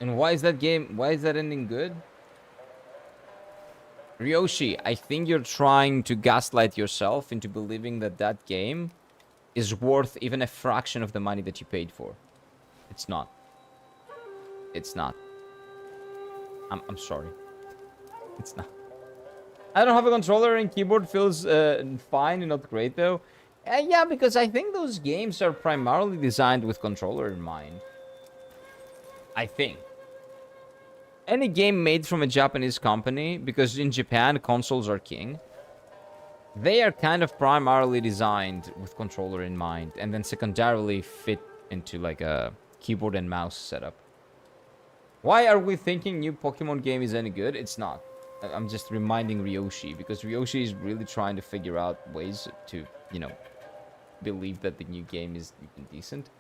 And why is that ending good? Ryoshi, I think you're trying to gaslight yourself into believing that that game is worth even a fraction of the money that you paid for. It's not. It's not. I'm sorry. It's not. I don't have a controller and keyboard feels fine and not great though. Yeah, because I think those games are primarily designed with controller in mind. I think. Any game made from a Japanese company, because in Japan consoles are king, they are kind of primarily designed with controller in mind, and then secondarily fit into like a keyboard and mouse setup. Why are we thinking new Pokemon game is any good? It's not. I'm just reminding Ryoshi, because Ryoshi is really trying to figure out ways to, believe that the new game is even decent.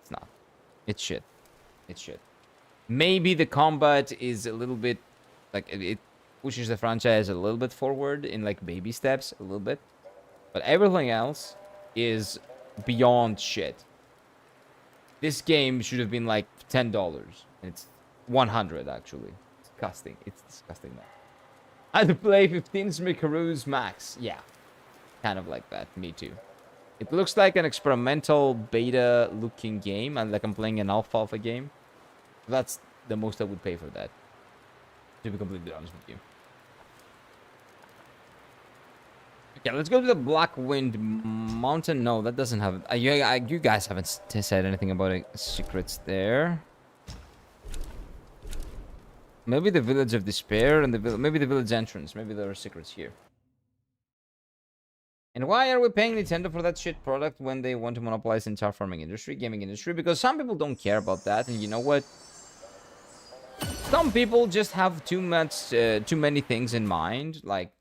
It's not. It's shit. It's shit. Maybe the combat is a little bit, like, it pushes the franchise a little bit forward in, like, baby steps, a little bit. But everything else is beyond shit. This game should have been, like, $10. It's 100 actually. It's disgusting. It's disgusting, man. I'd play 15 Smikaroos max. Yeah. Kind of like that. Me too. It looks like an experimental beta-looking game, and like I'm playing an alpha game. That's the most I would pay for that, to be completely honest with you. Okay, let's go to the Black Wind Mountain. No, that doesn't have... you guys haven't said anything about secrets there. Maybe the Village of Despair and maybe the Village Entrance. Maybe there are secrets here. And why are we paying Nintendo for that shit product when they want to monopolize the entire farming industry, gaming industry? Because some people don't care about that, and you know what? Some people just have too many things in mind, like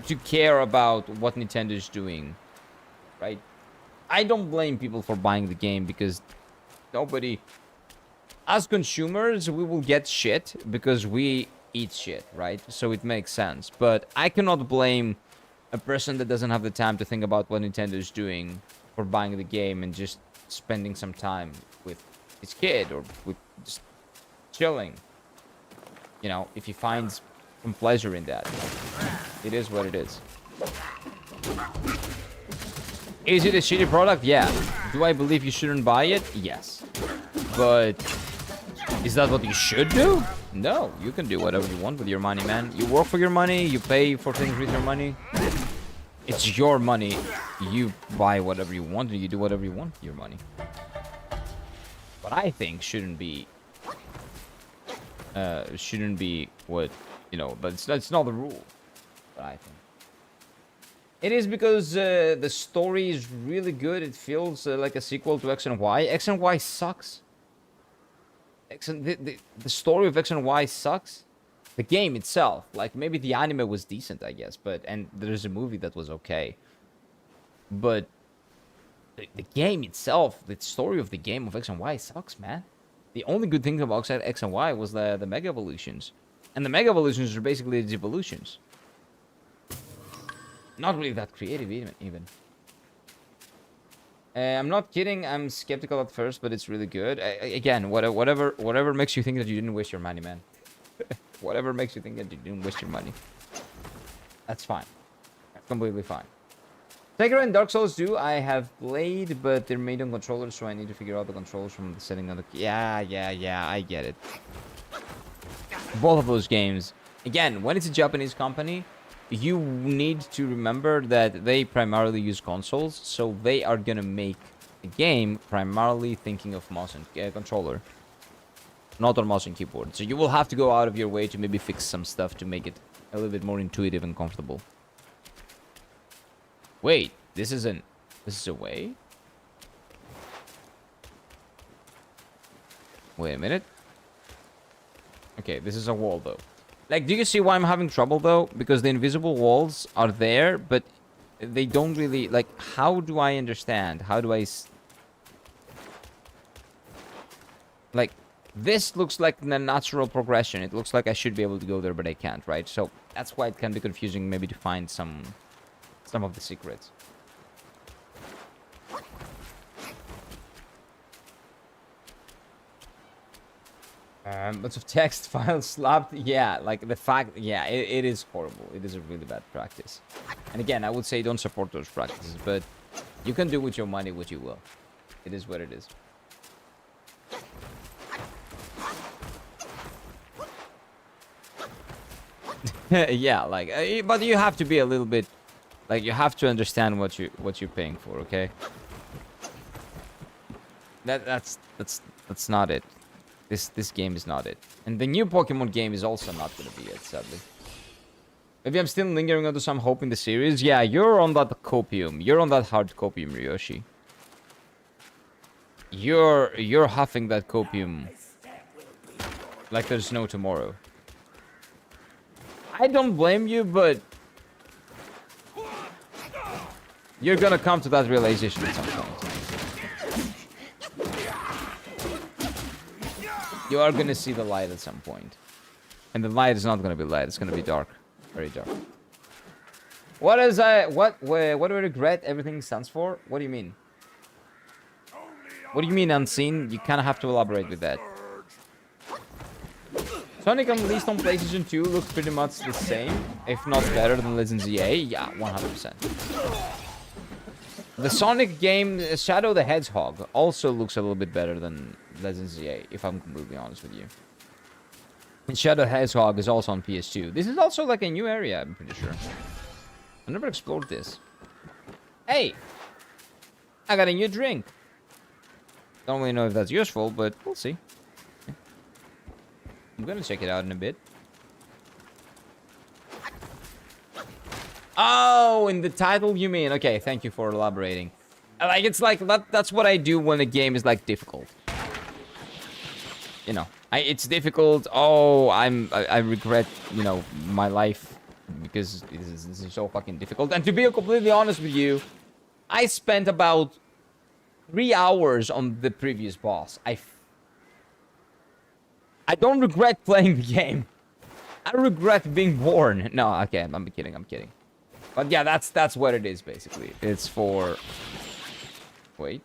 to care about what Nintendo is doing, right? I don't blame people for buying the game because nobody, as consumers, we will get shit because we eat shit, right? So it makes sense. But I cannot blame a person that doesn't have the time to think about what Nintendo is doing for buying the game and just spending some time with his kid or with just chilling. You know, if he finds some pleasure in that, it is what it is. Is it a shitty product? Yeah. Do I believe you shouldn't buy it? Yes. But is that what you should do? No, you can do whatever you want with your money, man. You work for your money, you pay for things with your money. It's your money. You buy whatever you want and you do whatever you want with your money. What I think shouldn't be what, you know, that's not the rule. But I think it is because the story is really good. It feels like a sequel to X and Y. X and Y sucks. The story of X and Y sucks. The game itself, like maybe the anime was decent, I guess, and there's a movie that was okay. But the game itself, the story of the game of X and Y sucks, man. The only good thing about X and Y was the Mega Evolutions. And the Mega Evolutions are basically the evolutions. Not really that creative even. I'm not kidding. I'm skeptical at first, but it's really good. Again, whatever makes you think that you didn't waste your money, man. Whatever makes you think that you didn't waste your money. That's fine. That's completely fine. Sekiro and Dark Souls 2, I have played, but they're made on controllers, so I need to figure out the controls from the setting on the... Yeah, I get it. Both of those games. Again, when it's a Japanese company, you need to remember that they primarily use consoles, so they are gonna make a game primarily thinking of mouse and controller, not on mouse and keyboard. So you will have to go out of your way to maybe fix some stuff to make it a little bit more intuitive and comfortable. Wait, this is a way? Wait a minute. Okay, this is a wall though. Like, do you see why I'm having trouble though? Because the invisible walls are there, but they don't really, like, how do I understand? How do I... Like, this looks like the natural progression. It looks like I should be able to go there, but I can't, right? So that's why it can be confusing maybe to find some of the secrets. Lots of text files slapped. Yeah, like the fact, yeah, it is horrible. It is a really bad practice. And again, I would say don't support those practices, but you can do with your money what you will. It is what it is. Yeah, like, but you have to be a little bit, like, you have to understand what you're paying for, okay? That's not it. This game is not it. And the new Pokemon game is also not gonna be it, sadly. Maybe I'm still lingering onto some hope in the series. Yeah, you're on that copium. You're on that hard copium, Ryoshi. You're huffing that copium like there's no tomorrow. I don't blame you, but you're gonna come to that realization at some point. You are gonna see the light at some point. And the light is not gonna be light, it's gonna be dark. Very dark. What do I regret everything stands for? What do you mean? What do you mean unseen? You kinda have to elaborate with that. Sonic Unleashed on PlayStation 2 looks pretty much the same, if not better than Legend ZA. Yeah, 100%. The Sonic game, Shadow the Hedgehog, also looks a little bit better than Legend ZA, if I'm completely honest with you. And Shadow the Hedgehog is also on PS2. This is also like a new area, I'm pretty sure. I never explored this. Hey! I got a new drink. Don't really know if that's useful, but we'll see. I'm gonna check it out in a bit. Oh, in the title you mean? Okay, thank you for elaborating. Like, it's like, that's what I do when a game is, like, difficult. You know, it's difficult. Oh, I regret, you know, my life because this is so fucking difficult. And to be completely honest with you, I spent about 3 hours on the previous boss. I don't regret playing the game. I regret being born. No, okay, I'm kidding. I'm kidding. But yeah, that's what it is basically. It's for... Wait.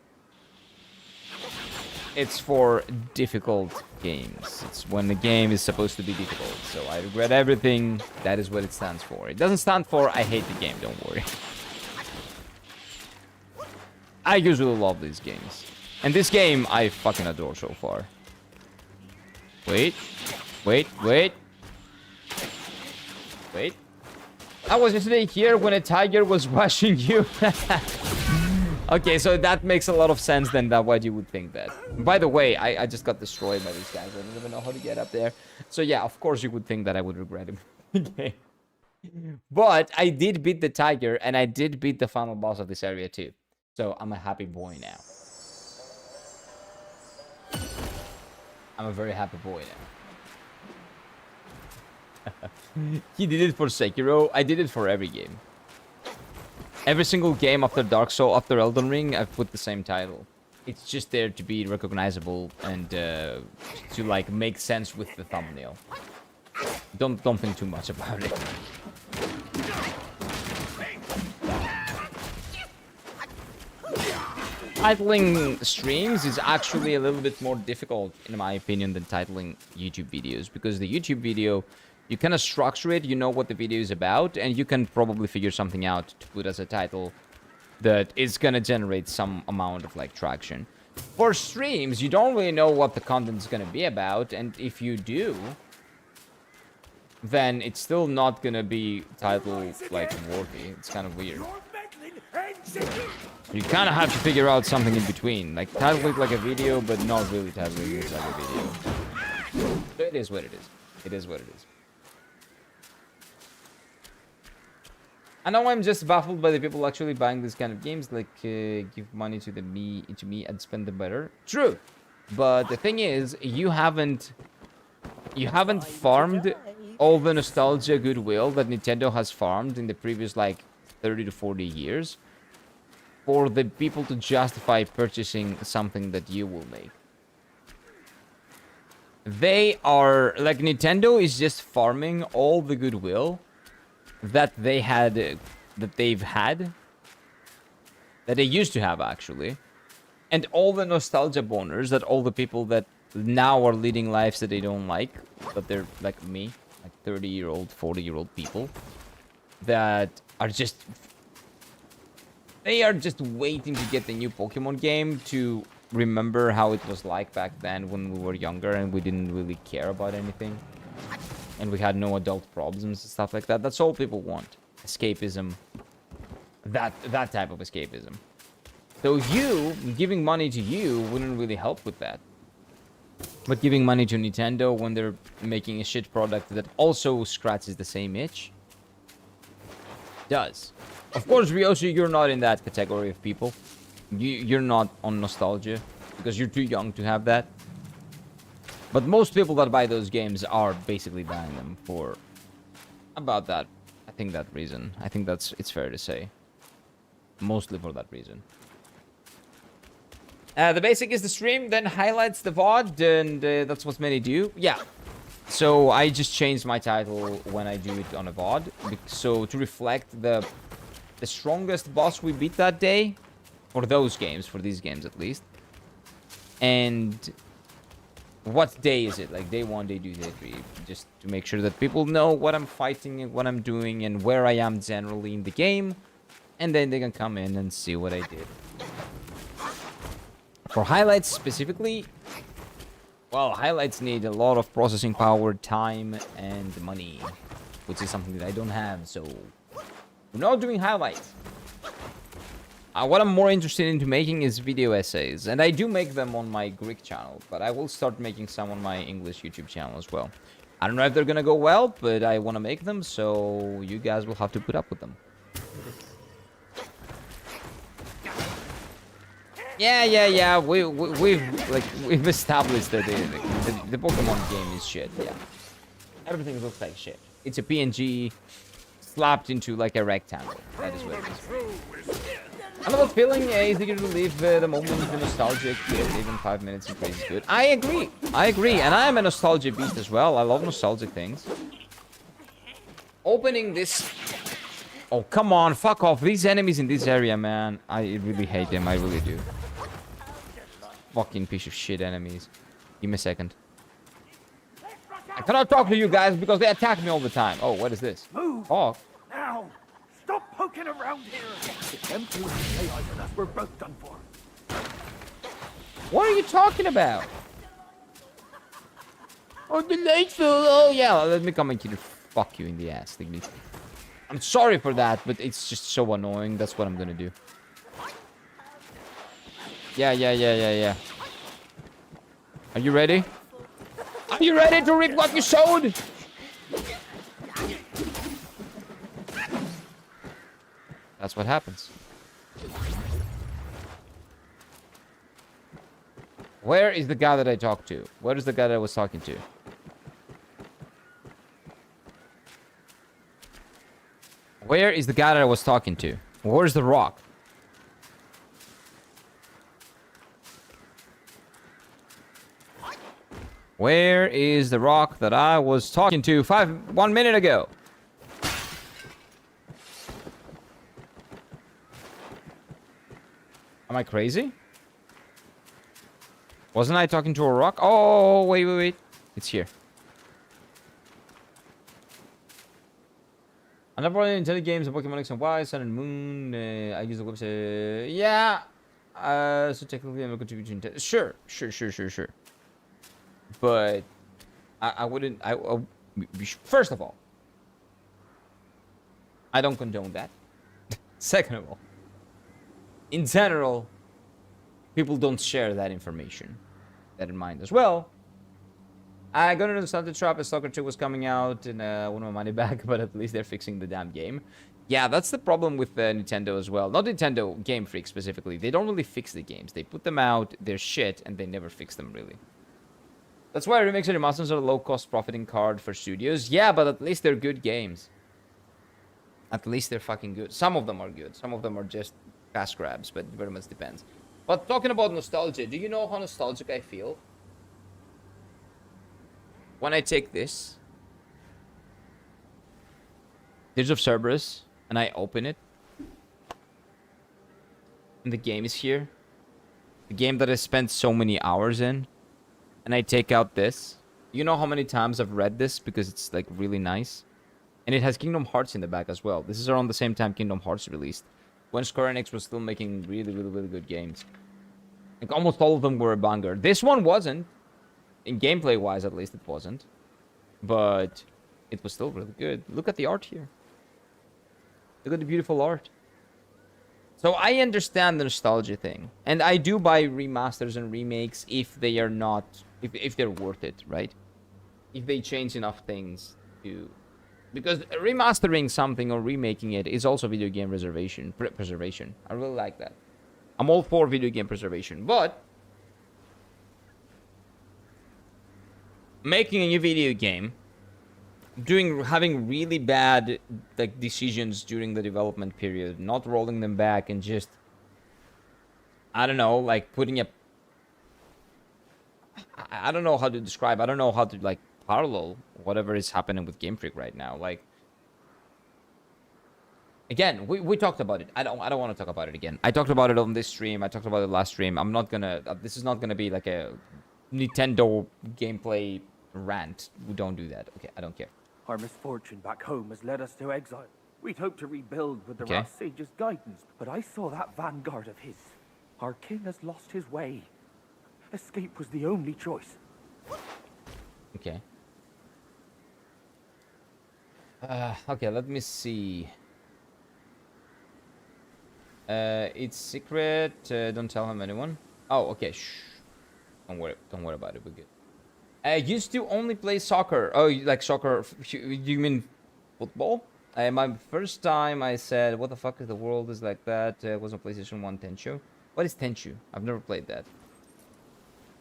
It's for difficult games. It's when the game is supposed to be difficult. So I regret everything. That is what it stands for. It doesn't stand for I hate the game, don't worry. I usually love these games. And this game I fucking adore so far. Wait. Wait. I was yesterday here when a tiger was rushing you. Okay, so that makes a lot of sense then that why you would think that. By the way, I just got destroyed by these guys. I don't even know how to get up there. So yeah, of course you would think that I would regret it. Okay. But I did beat the tiger and I did beat the final boss of this area too. So I'm a happy boy now. I'm a very happy boy now. He did it for Sekiro. I did it for every game. Every single game after Dark Souls, after Elden Ring, I've put the same title. It's just there to be recognizable and to like make sense with the thumbnail. Don't think too much about it. Titling streams is actually a little bit more difficult, in my opinion, than titling YouTube videos. Because the YouTube video, you kind of structure it, you know what the video is about, and you can probably figure something out to put as a title that is going to generate some amount of, like, traction. For streams, you don't really know what the content is going to be about, and if you do, then it's still not going to be title, like, worthy. It's kind of weird. You kind of have to figure out something in between. Like, title it like a video, but not really titling it like a video. So it is what it is. It is what it is. I know I'm just baffled by the people actually buying this kind of games. Like, give money to me, and spend them better. True. But the thing is, you haven't farmed all the nostalgia goodwill that Nintendo has farmed in the previous, like, 30 to 40 years. For the people to justify purchasing something that you will make. They are, like, Nintendo is just farming all the goodwill that they had, that they used to have, actually. And all the nostalgia boners that all the people that now are leading lives that they don't like, but they're like me, like 30-year-old, 40-year-old people, that are just... They are just waiting to get the new Pokemon game to remember how it was like back then when we were younger and we didn't really care about anything. And we had no adult problems and stuff like that. That's all people want. Escapism. That type of escapism. So you, giving money to you wouldn't really help with that. But giving money to Nintendo when they're making a shit product that also scratches the same itch does. Of course, Ryoshi, you're not in that category of people. You're not on nostalgia because you're too young to have that. But most people that buy those games are basically buying them for about that. I think that reason. I think it's fair to say. Mostly for that reason. The basic is the stream, then highlights the VOD, and that's what many do. Yeah. So I just changed my title when I do it on a VOD. So to reflect the strongest boss we beat that day. For those games, for these games at least. And what day is it? Like day 1, day 2, day 3. Just to make sure that people know what I'm fighting and what I'm doing and where I am generally in the game. And then they can come in and see what I did. For highlights specifically, well, highlights need a lot of processing power, time, and money. Which is something that I don't have, so we're not doing highlights. what I'm more interested into making is video essays, and I do make them on my Greek channel, but I will start making some on my English YouTube channel as well. I don't know if they're gonna go well, but I want to make them, so you guys will have to put up with them. Yeah. We've established that the Pokemon game is shit. Yeah, everything looks like shit. It's a PNG slapped into like a rectangle. That is what it is. I know that feeling is eager to leave the moment of the nostalgic. Even 5 minutes in praise is good. I agree, and I am a nostalgia beast as well. I love nostalgic things. Opening this. Oh, come on, fuck off. These enemies in this area, man. I really hate them. I really do. Fucking piece of shit enemies. Give me a second. I cannot talk to you guys because they attack me all the time. Oh, what is this? Move! Oh. Now! Stop poking around here! If them two stay on us, we're both done for. What are you talking about? Oh, delightful. Oh, yeah. Let me come and kill you. Fuck you in the ass, Digny. I'm sorry for that, but it's just so annoying. That's what I'm gonna do. Yeah. Are you ready? Are you ready to reap what you sowed? That's what happens. Where is the guy that I talked to? Where is the guy that I was talking to? Where is the guy that I was talking to? Where's the rock? Where is the rock that I was talking to 1 minute ago? Am I crazy? Wasn't I talking to a rock? Oh, wait. It's here. I never played Nintendo games of Pokemon X and Y, Sun and Moon. I use the website. Yeah. So technically I'm a contributor to Nintendo. Sure. But I wouldn't. First of all, I don't condone that. Second of all, in general, people don't share that information. That in mind as well. I got into the Nostalgia Trap as Stalker 2 was coming out and I want my money back, but at least they're fixing the damn game. Yeah, that's the problem with Nintendo as well. Not Nintendo, Game Freak specifically. They don't really fix the games. They put them out, they're shit, and they never fix them really. That's why remakes and remasters are a low-cost profiting card for studios. Yeah, but at least they're good games. At least they're fucking good. Some of them are good. Some of them are just cash grabs, but very much depends. But talking about nostalgia, do you know how nostalgic I feel? When I take this, Tears of Cerberus, and I open it, and the game is here, the game that I spent so many hours in, and I take out this. You know how many times I've read this because it's like really nice, and it has Kingdom Hearts in the back as well. This is around the same time Kingdom Hearts released, when Square Enix was still making really good games. Like almost all of them were a banger. This one wasn't. In gameplay wise, at least it wasn't. But it was still really good. Look at the art here. Look at the beautiful art. So I understand the nostalgia thing. And I do buy remasters and remakes if they are not... If they're worth it, right? If they change enough things to... Because remastering something or remaking it is also video game preservation. I really like that. I'm all for video game preservation. But... making a new video game, having really bad like decisions during the development period, not rolling them back and just, I don't know, like putting a, I don't know how to describe, I don't know how to like parallel whatever is happening with Game Freak right now. Like, again, we talked about it. I don't want to talk about it again. I talked about it on this stream. I talked about it last stream. I'm not gonna. This is not gonna be like a Nintendo gameplay rant. We don't do that. Okay, I don't care. Our misfortune back home has led us to exile. We'd hoped to rebuild with the Okay. Ras Sage's guidance, but I saw that vanguard of his. Our king has lost his way. Escape was the only choice. Okay. Okay, let me see. It's secret. Don't tell him anyone. Oh, okay. Shh. Don't worry about it. We're good. I used to only play soccer. Oh, like soccer? You mean football? My first time I said, "What the fuck is the world is like that?" Was on PlayStation 1 Tenchu. What is Tenchu? I've never played that.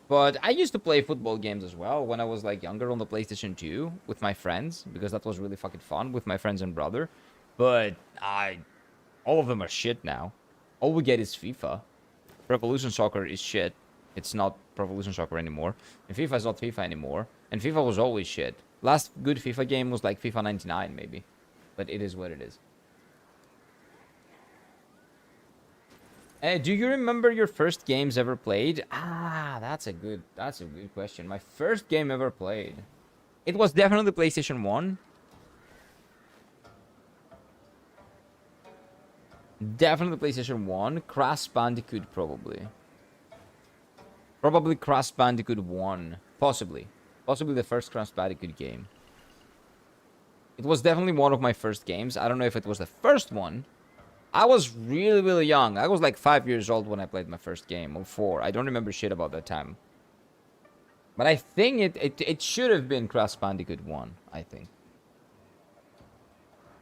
But I used to play football games as well when I was like younger on the PlayStation 2 with my friends because that was really fucking fun with my friends and brother. But all of them are shit now. All we get is FIFA. Revolution Soccer is shit. It's not Revolution Soccer anymore. And FIFA is not FIFA anymore. And FIFA was always shit. Last good FIFA game was like FIFA 99 maybe. But it is what it is. Do you remember your first games ever played? That's a good question. My first game ever played. It was definitely PlayStation 1. Definitely PlayStation 1. Crash Bandicoot probably. Probably Crash Bandicoot 1. Possibly. Possibly the first Crash Bandicoot game. It was definitely one of my first games. I don't know if it was the first one. I was really, really young. I was like 5 years old when I played my first game, or 4. I don't remember shit about that time. But I think it should have been Crash Bandicoot 1, I think.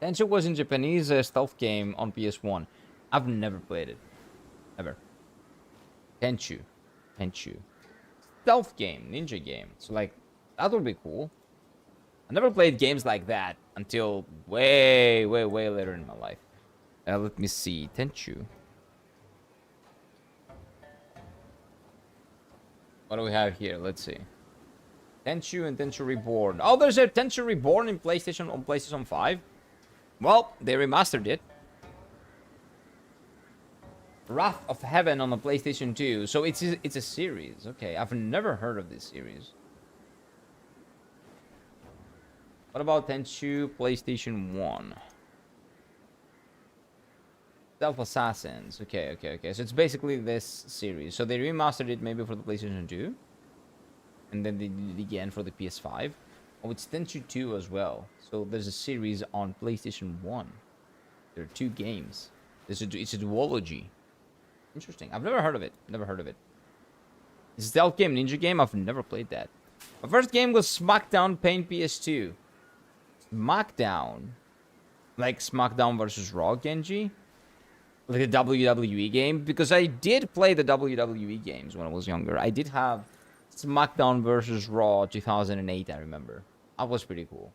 Tenchu was in Japanese stealth game on PS1. I've never played it. Ever. Tenchu. Stealth game, ninja game. So like, that would be cool. I never played games like that until way, way, way later in my life. Let me see. Tenchu. What do we have here? Let's see. Tenchu and Tenchu Reborn. Oh, there's a Tenchu Reborn in PlayStation on PlayStation 5. Well, they remastered it. Wrath of Heaven on the PlayStation 2. So it's a series. Okay, I've never heard of this series. What about Tenchu PlayStation 1? Stealth Assassins. Okay. So it's basically this series. So they remastered it maybe for the PlayStation 2. And then they did it again for the PS5. Oh, it's Tenchu 2 as well. So there's a series on PlayStation 1. There are 2 games. It's a duology. Interesting. I've never heard of it. Stealth game, ninja game. I've never played that. My first game was SmackDown Pain PS2. SmackDown. Like SmackDown versus Raw Genji. Like a WWE game. Because I did play the WWE games when I was younger. I did have SmackDown versus Raw 2008, I remember. That was pretty cool.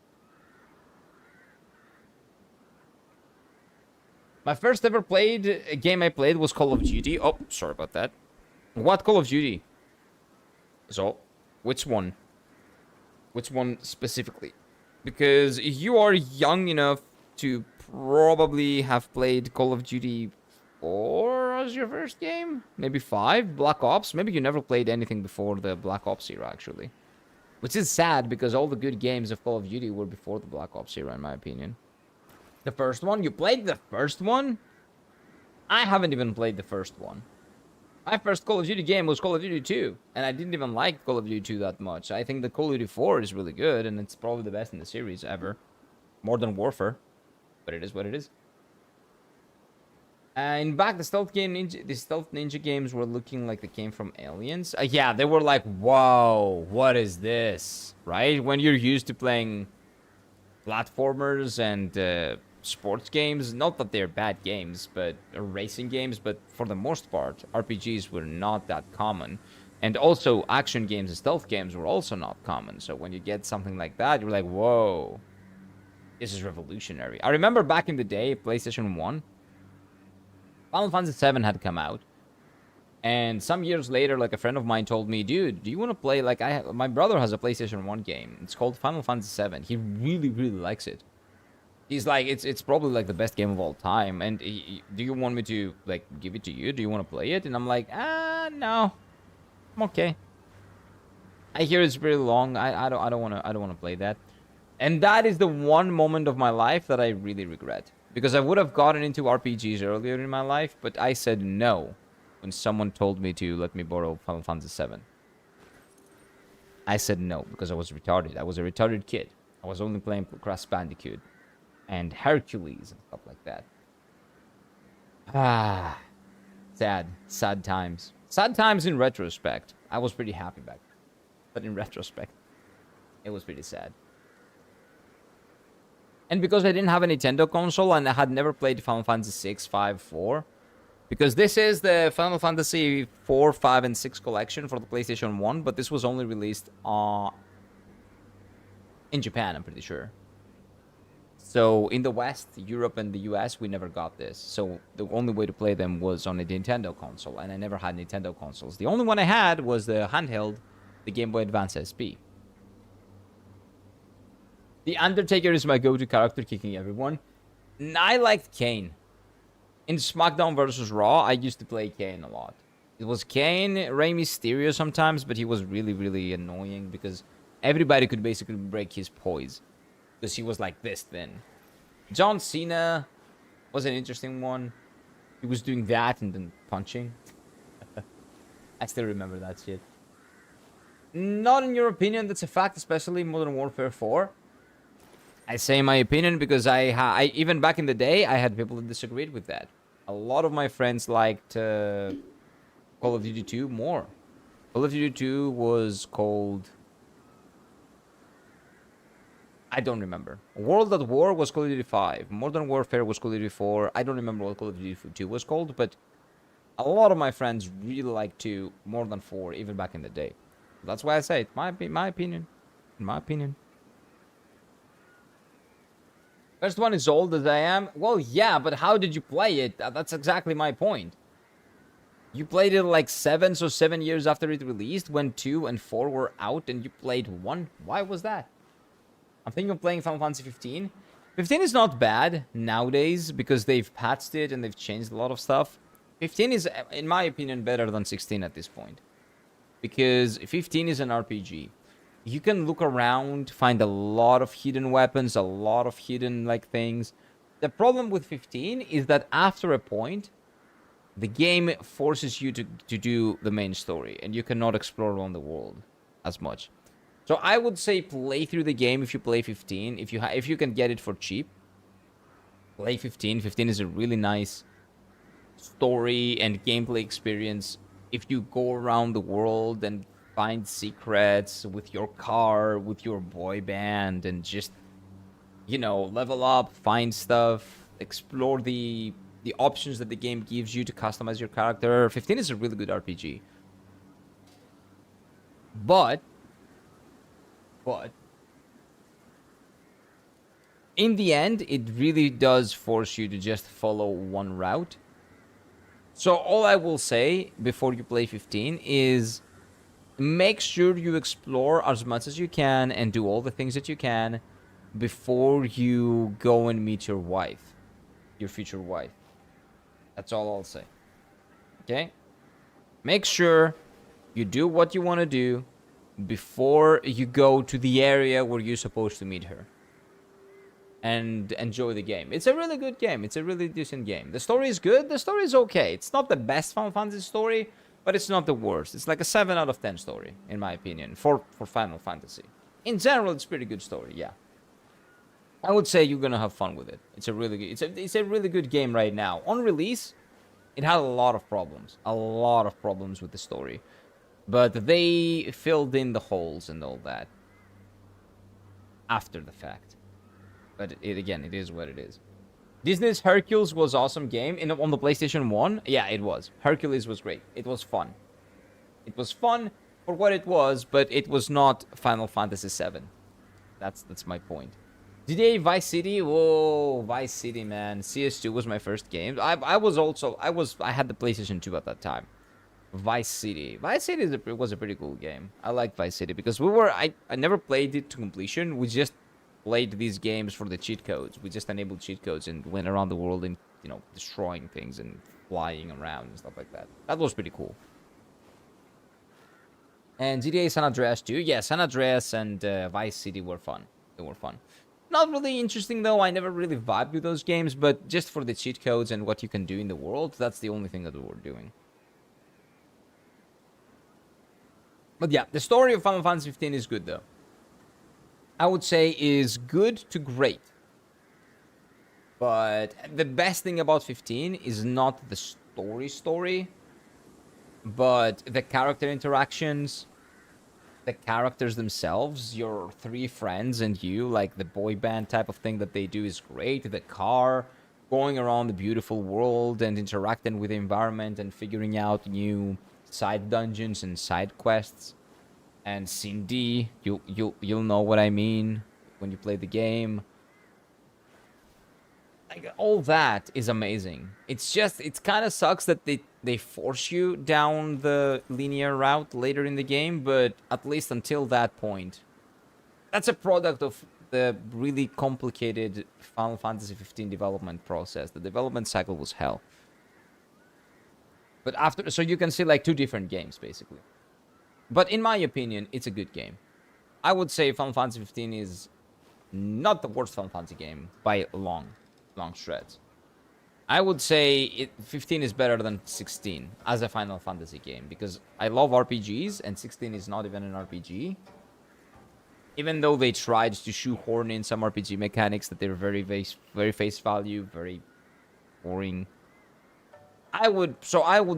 My first ever game I played was Call of Duty. Oh, sorry about that. What Call of Duty? So, which one? Which one specifically? Because you are young enough to probably have played Call of Duty 4 as your first game? Maybe 5? Black Ops? Maybe you never played anything before the Black Ops era, actually. Which is sad, because all the good games of Call of Duty were before the Black Ops era, in my opinion. The first one? You played the first one? I haven't even played the first one. My first Call of Duty game was Call of Duty 2, and I didn't even like Call of Duty 2 that much. I think the Call of Duty 4 is really good, and it's probably the best in the series ever. Modern Warfare. But it is what it is. In back, the stealth ninja games were looking like they came from Aliens. Yeah, they were like, whoa, what is this? Right? When you're used to playing platformers and sports games, not that they're bad games, but racing games, but for the most part, RPGs were not that common. And also, action games and stealth games were also not common. So when you get something like that, you're like, whoa, this is revolutionary. I remember back in the day, PlayStation 1, Final Fantasy VII had come out. And some years later, like a friend of mine told me, dude, do you want to play, like, my brother has a PlayStation 1 game. It's called Final Fantasy VII. He really, really likes it. He's like, it's probably like the best game of all time. And do you want me to, like, give it to you? Do you want to play it? And I'm like, no, I'm okay. I hear it's pretty long. I don't want to play that. And that is the one moment of my life that I really regret. Because I would have gotten into RPGs earlier in my life, but I said no when someone told me to let me borrow Final Fantasy VII. I said no because I was retarded. I was a retarded kid. I was only playing Crash Bandicoot and Hercules and stuff like that. Ah, sad times. Sad times in retrospect. I was pretty happy back then. But in retrospect, it was pretty sad. And because I didn't have a Nintendo console and I had never played Final Fantasy 6, 5, 4, because this is the Final Fantasy 4, 5, and 6 collection for the PlayStation 1, but this was only released in Japan, I'm pretty sure. So in the West, Europe, and the US, we never got this. So the only way to play them was on a Nintendo console, and I never had Nintendo consoles. The only one I had was the handheld, the Game Boy Advance SP. The Undertaker is my go-to character, kicking everyone. I liked Kane. In SmackDown vs. Raw, I used to play Kane a lot. It was Kane, Rey Mysterio sometimes, but he was really, really annoying because everybody could basically break his poise. Because he was like this thin. John Cena was an interesting one. He was doing that and then punching. I still remember that shit. Not in your opinion, that's a fact, especially Modern Warfare 4. I say my opinion because I even back in the day, I had people that disagreed with that. A lot of my friends liked Call of Duty 2 more. Call of Duty 2 was called... I don't remember. World at War was Call of Duty 5. Modern Warfare was Call of Duty 4. I don't remember what Call of Duty 2 was called, but a lot of my friends really liked 2 more than 4, even back in the day. That's why I say it. My opinion. In my opinion. First one is old as I am. Well, yeah, but how did you play it? That's exactly my point. You played it like 7 years after it released, when 2 and 4 were out, and you played 1. Why was that? I'm thinking of playing Final Fantasy 15. 15 is not bad nowadays because they've patched it and they've changed a lot of stuff. 15 is, in my opinion, better than 16 at this point. Because 15 is an RPG. You can look around, find a lot of hidden weapons, a lot of hidden things. The problem with 15 is that after a point, the game forces you to do the main story, and you cannot explore around the world as much. So I would say play through the game if you play 15. If you can get it for cheap, play 15. 15 is a really nice story and gameplay experience. If you go around the world and find secrets with your car, with your boy band, and just, level up, find stuff, explore the options that the game gives you to customize your character. 15 is a really good RPG. But in the end, it really does force you to just follow one route. So all I will say before you play 15 is make sure you explore as much as you can and do all the things that you can before you go and meet your wife, your future wife. That's all I'll say. Okay? Make sure you do what you want to do before you go to the area where you're supposed to meet her. And enjoy the game. It's a really good game. It's a really decent game. The story is good. The story is okay. It's not the best Final Fantasy story, but it's not the worst. It's like a 7 out of 10 story, in my opinion, for Final Fantasy. In general, it's a pretty good story, yeah. I would say you're gonna have fun with it. It's a really good game right now. On release, it had a lot of problems with the story, but they filled in the holes and all that after the fact. But it is what it is. Disney's Hercules was awesome game on the PlayStation 1. Yeah, it was. Hercules was great. It was fun. It was fun for what it was, but it was not Final Fantasy 7. That's my point. GTA Vice City, whoa, Vice City, man. CS2 was my first game. I had the PlayStation 2 at that time. Vice City was a pretty cool game. I like Vice City because I never played it to completion. We just played these games for the cheat codes. We just enabled cheat codes and went around the world and, destroying things and flying around and stuff like that. That was pretty cool. And GTA San Andreas too. Yeah, San Andreas and Vice City were fun. They were fun. Not really interesting though. I never really vibed with those games, but just for the cheat codes and what you can do in the world, that's the only thing that we were doing. But yeah, the story of Final Fantasy 15 is good though. I would say is good to great. But the best thing about 15 is not the story, but the character interactions, the characters themselves, your three friends and you, like the boy band type of thing that they do is great. The car, going around the beautiful world and interacting with the environment and figuring out new side dungeons and side quests. And Cindy, you'll know what I mean when you play the game. Like, all that is amazing. It's just, it kind of sucks that they force you down the linear route later in the game, but at least until that point, that's a product of the really complicated Final Fantasy 15 development process. The development cycle was hell. But after, so you can see like two different games basically. But in my opinion, it's a good game. I would say Final Fantasy 15 is not the worst Final Fantasy game by long stretch. I would say 15 is better than 16 as a Final Fantasy game because I love RPGs and 16 is not even an RPG. Even though they tried to shoehorn in some RPG mechanics that they're very face value, very boring. I would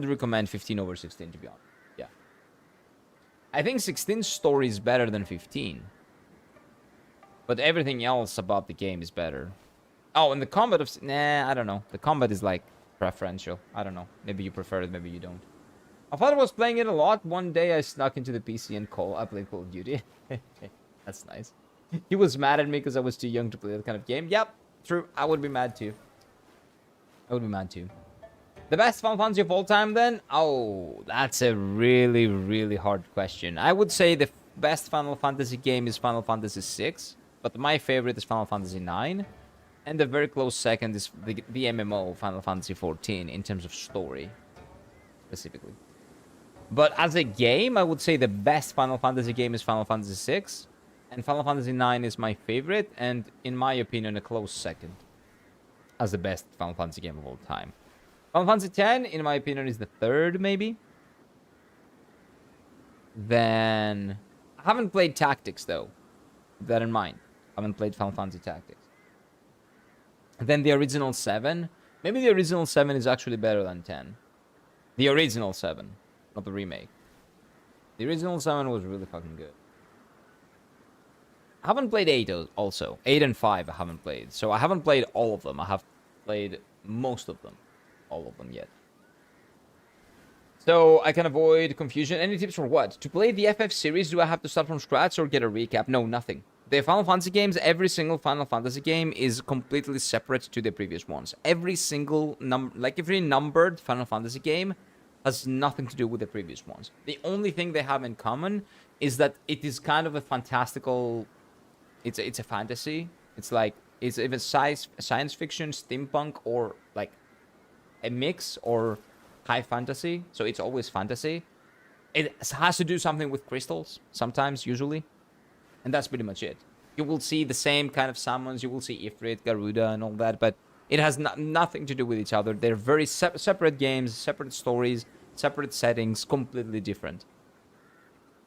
recommend 15 over 16 to be honest. Yeah. I think 16's story is better than 15. But everything else about the game is better. Oh, and the combat of... Nah, I don't know. The combat is, like, preferential. I don't know. Maybe you prefer it, maybe you don't. My father was playing it a lot. One day I snuck into the PC and I played Call of Duty. That's nice. He was mad at me because I was too young to play that kind of game. Yep, true. I would be mad too. The best Final Fantasy of all time, then? Oh, that's a really, really hard question. I would say the best Final Fantasy game is Final Fantasy VI. But my favorite is Final Fantasy IX. And the very close second is the MMO Final Fantasy XIV in terms of story, specifically. But as a game, I would say the best Final Fantasy game is Final Fantasy VI. And Final Fantasy IX is my favorite, and in my opinion, a close second as the best Final Fantasy game of all time. Final Fantasy X, in my opinion, is the third, maybe. Then... I haven't played Tactics, though. Keep that in mind. I haven't played Final Fantasy Tactics. Then the original 7. Maybe the original 7 is actually better than 10. The original 7, not the remake. The original 7 was really fucking good. I haven't played 8 also. 8 and 5 I haven't played. So I haven't played all of them. I have played most of them. All of them yet. So I can avoid confusion. Any tips for what? To play the FF series, do I have to start from scratch or get a recap? No, nothing. The Final Fantasy games, every single Final Fantasy game is completely separate to the previous ones. Every single every numbered Final Fantasy game has nothing to do with the previous ones. The only thing they have in common is that it is kind of a fantastical... It's a fantasy. It's like... It's either science fiction, steampunk, or like a mix, or high fantasy. So it's always fantasy. It has to do something with crystals, sometimes, usually. And that's pretty much it. You will see the same kind of summons. You will see Ifrit, Garuda, and all that. But it has nothing to do with each other. They're very separate games, separate stories, separate settings, completely different.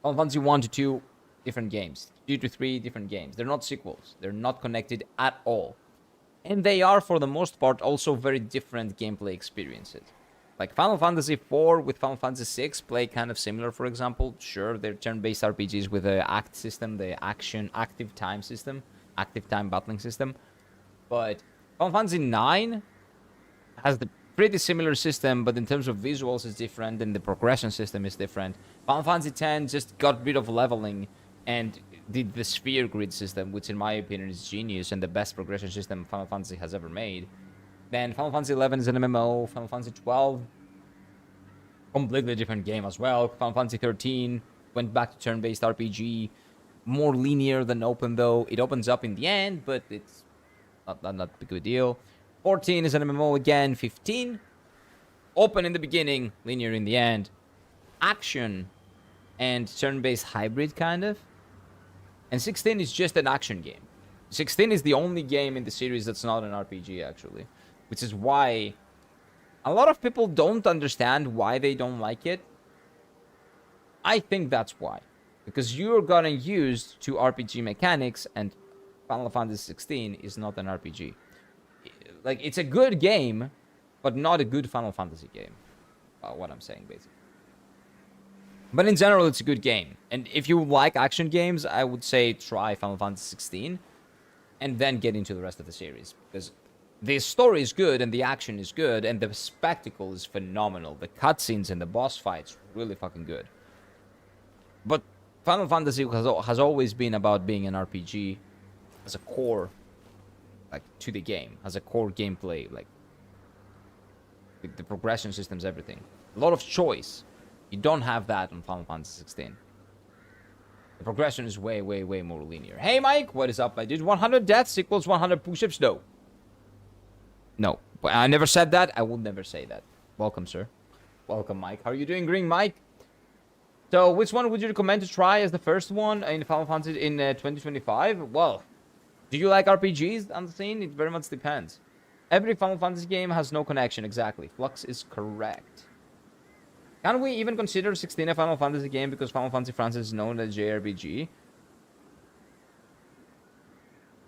Final Fantasy 1 to 2, different games. 2 to 3, different games. They're not sequels. They're not connected at all. And they are, for the most part, also very different gameplay experiences. Like Final Fantasy IV with Final Fantasy VI play kind of similar, for example. Sure, they're turn-based RPGs with the act system, the active time system, active time battling system. But Final Fantasy IX has the pretty similar system, but in terms of visuals it's different, and the progression system is different. Final Fantasy X just got rid of leveling and did the sphere grid system, which in my opinion is genius and the best progression system Final Fantasy has ever made. Then Final Fantasy XI is an MMO. Final Fantasy XII, completely different game as well. Final Fantasy XIII went back to turn-based RPG. More linear than open, though. It opens up in the end, but it's not a big of a deal. 14 is an MMO again. 15, open in the beginning, linear in the end. Action and turn-based hybrid, kind of. And 16 is just an action game. 16 is the only game in the series that's not an RPG, actually. Which is why a lot of people don't understand why they don't like it. I think that's why. Because you're getting used to RPG mechanics, and Final Fantasy 16 is not an RPG. Like, it's a good game, but not a good Final Fantasy game. What I'm saying, basically. But in general, it's a good game. And if you like action games, I would say try Final Fantasy 16 and then get into the rest of the series. Because the story is good and the action is good and the spectacle is phenomenal. The cutscenes and the boss fights really fucking good. But Final Fantasy has always been about being an RPG as a core, like, to the game, as a core gameplay, like the progression systems, everything. A lot of choice. You don't have that on Final Fantasy 16. The progression is way, way, way more linear. Hey, Mike, what is up, my dude? 100 deaths equals 100 push-ups? No. No. But I never said that. I will never say that. Welcome, sir. Welcome, Mike. How are you doing, Green Mike? So, which one would you recommend to try as the first one in Final Fantasy in 2025? Well, do you like RPGs on the scene? It very much depends. Every Final Fantasy game has no connection, exactly. Flux is correct. Can we even consider 16 a Final Fantasy game because Final Fantasy Franchise is known as JRPG?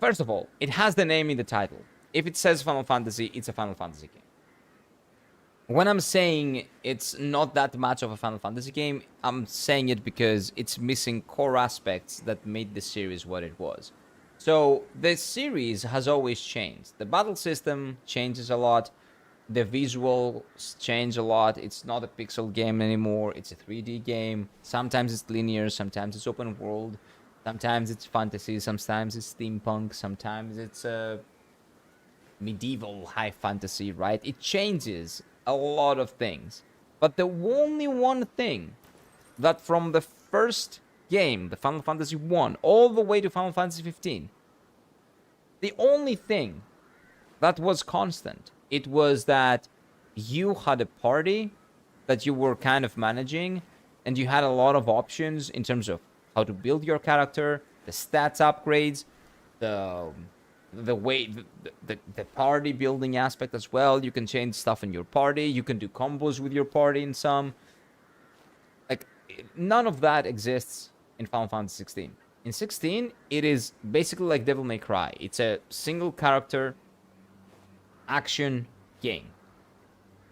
First of all, it has the name in the title. If it says Final Fantasy, it's a Final Fantasy game. When I'm saying it's not that much of a Final Fantasy game, I'm saying it because it's missing core aspects that made the series what it was. So, the series has always changed. The battle system changes a lot. The visuals change a lot. It's not a pixel game anymore. It's a 3D game. Sometimes it's linear. Sometimes it's open world. Sometimes it's fantasy. Sometimes it's steampunk. Sometimes it's medieval high fantasy, right? It changes a lot of things. But the only one thing that from the first game, the Final Fantasy 1, all the way to Final Fantasy 15, the only thing that was constant, it was that you had a party that you were kind of managing, and you had a lot of options in terms of how to build your character, the stats upgrades, the way the party building aspect as well. You can change stuff in your party. You can do combos with your party in some. Like, none of that exists in Final Fantasy 16. In 16, it is basically like Devil May Cry. It's a single character action game.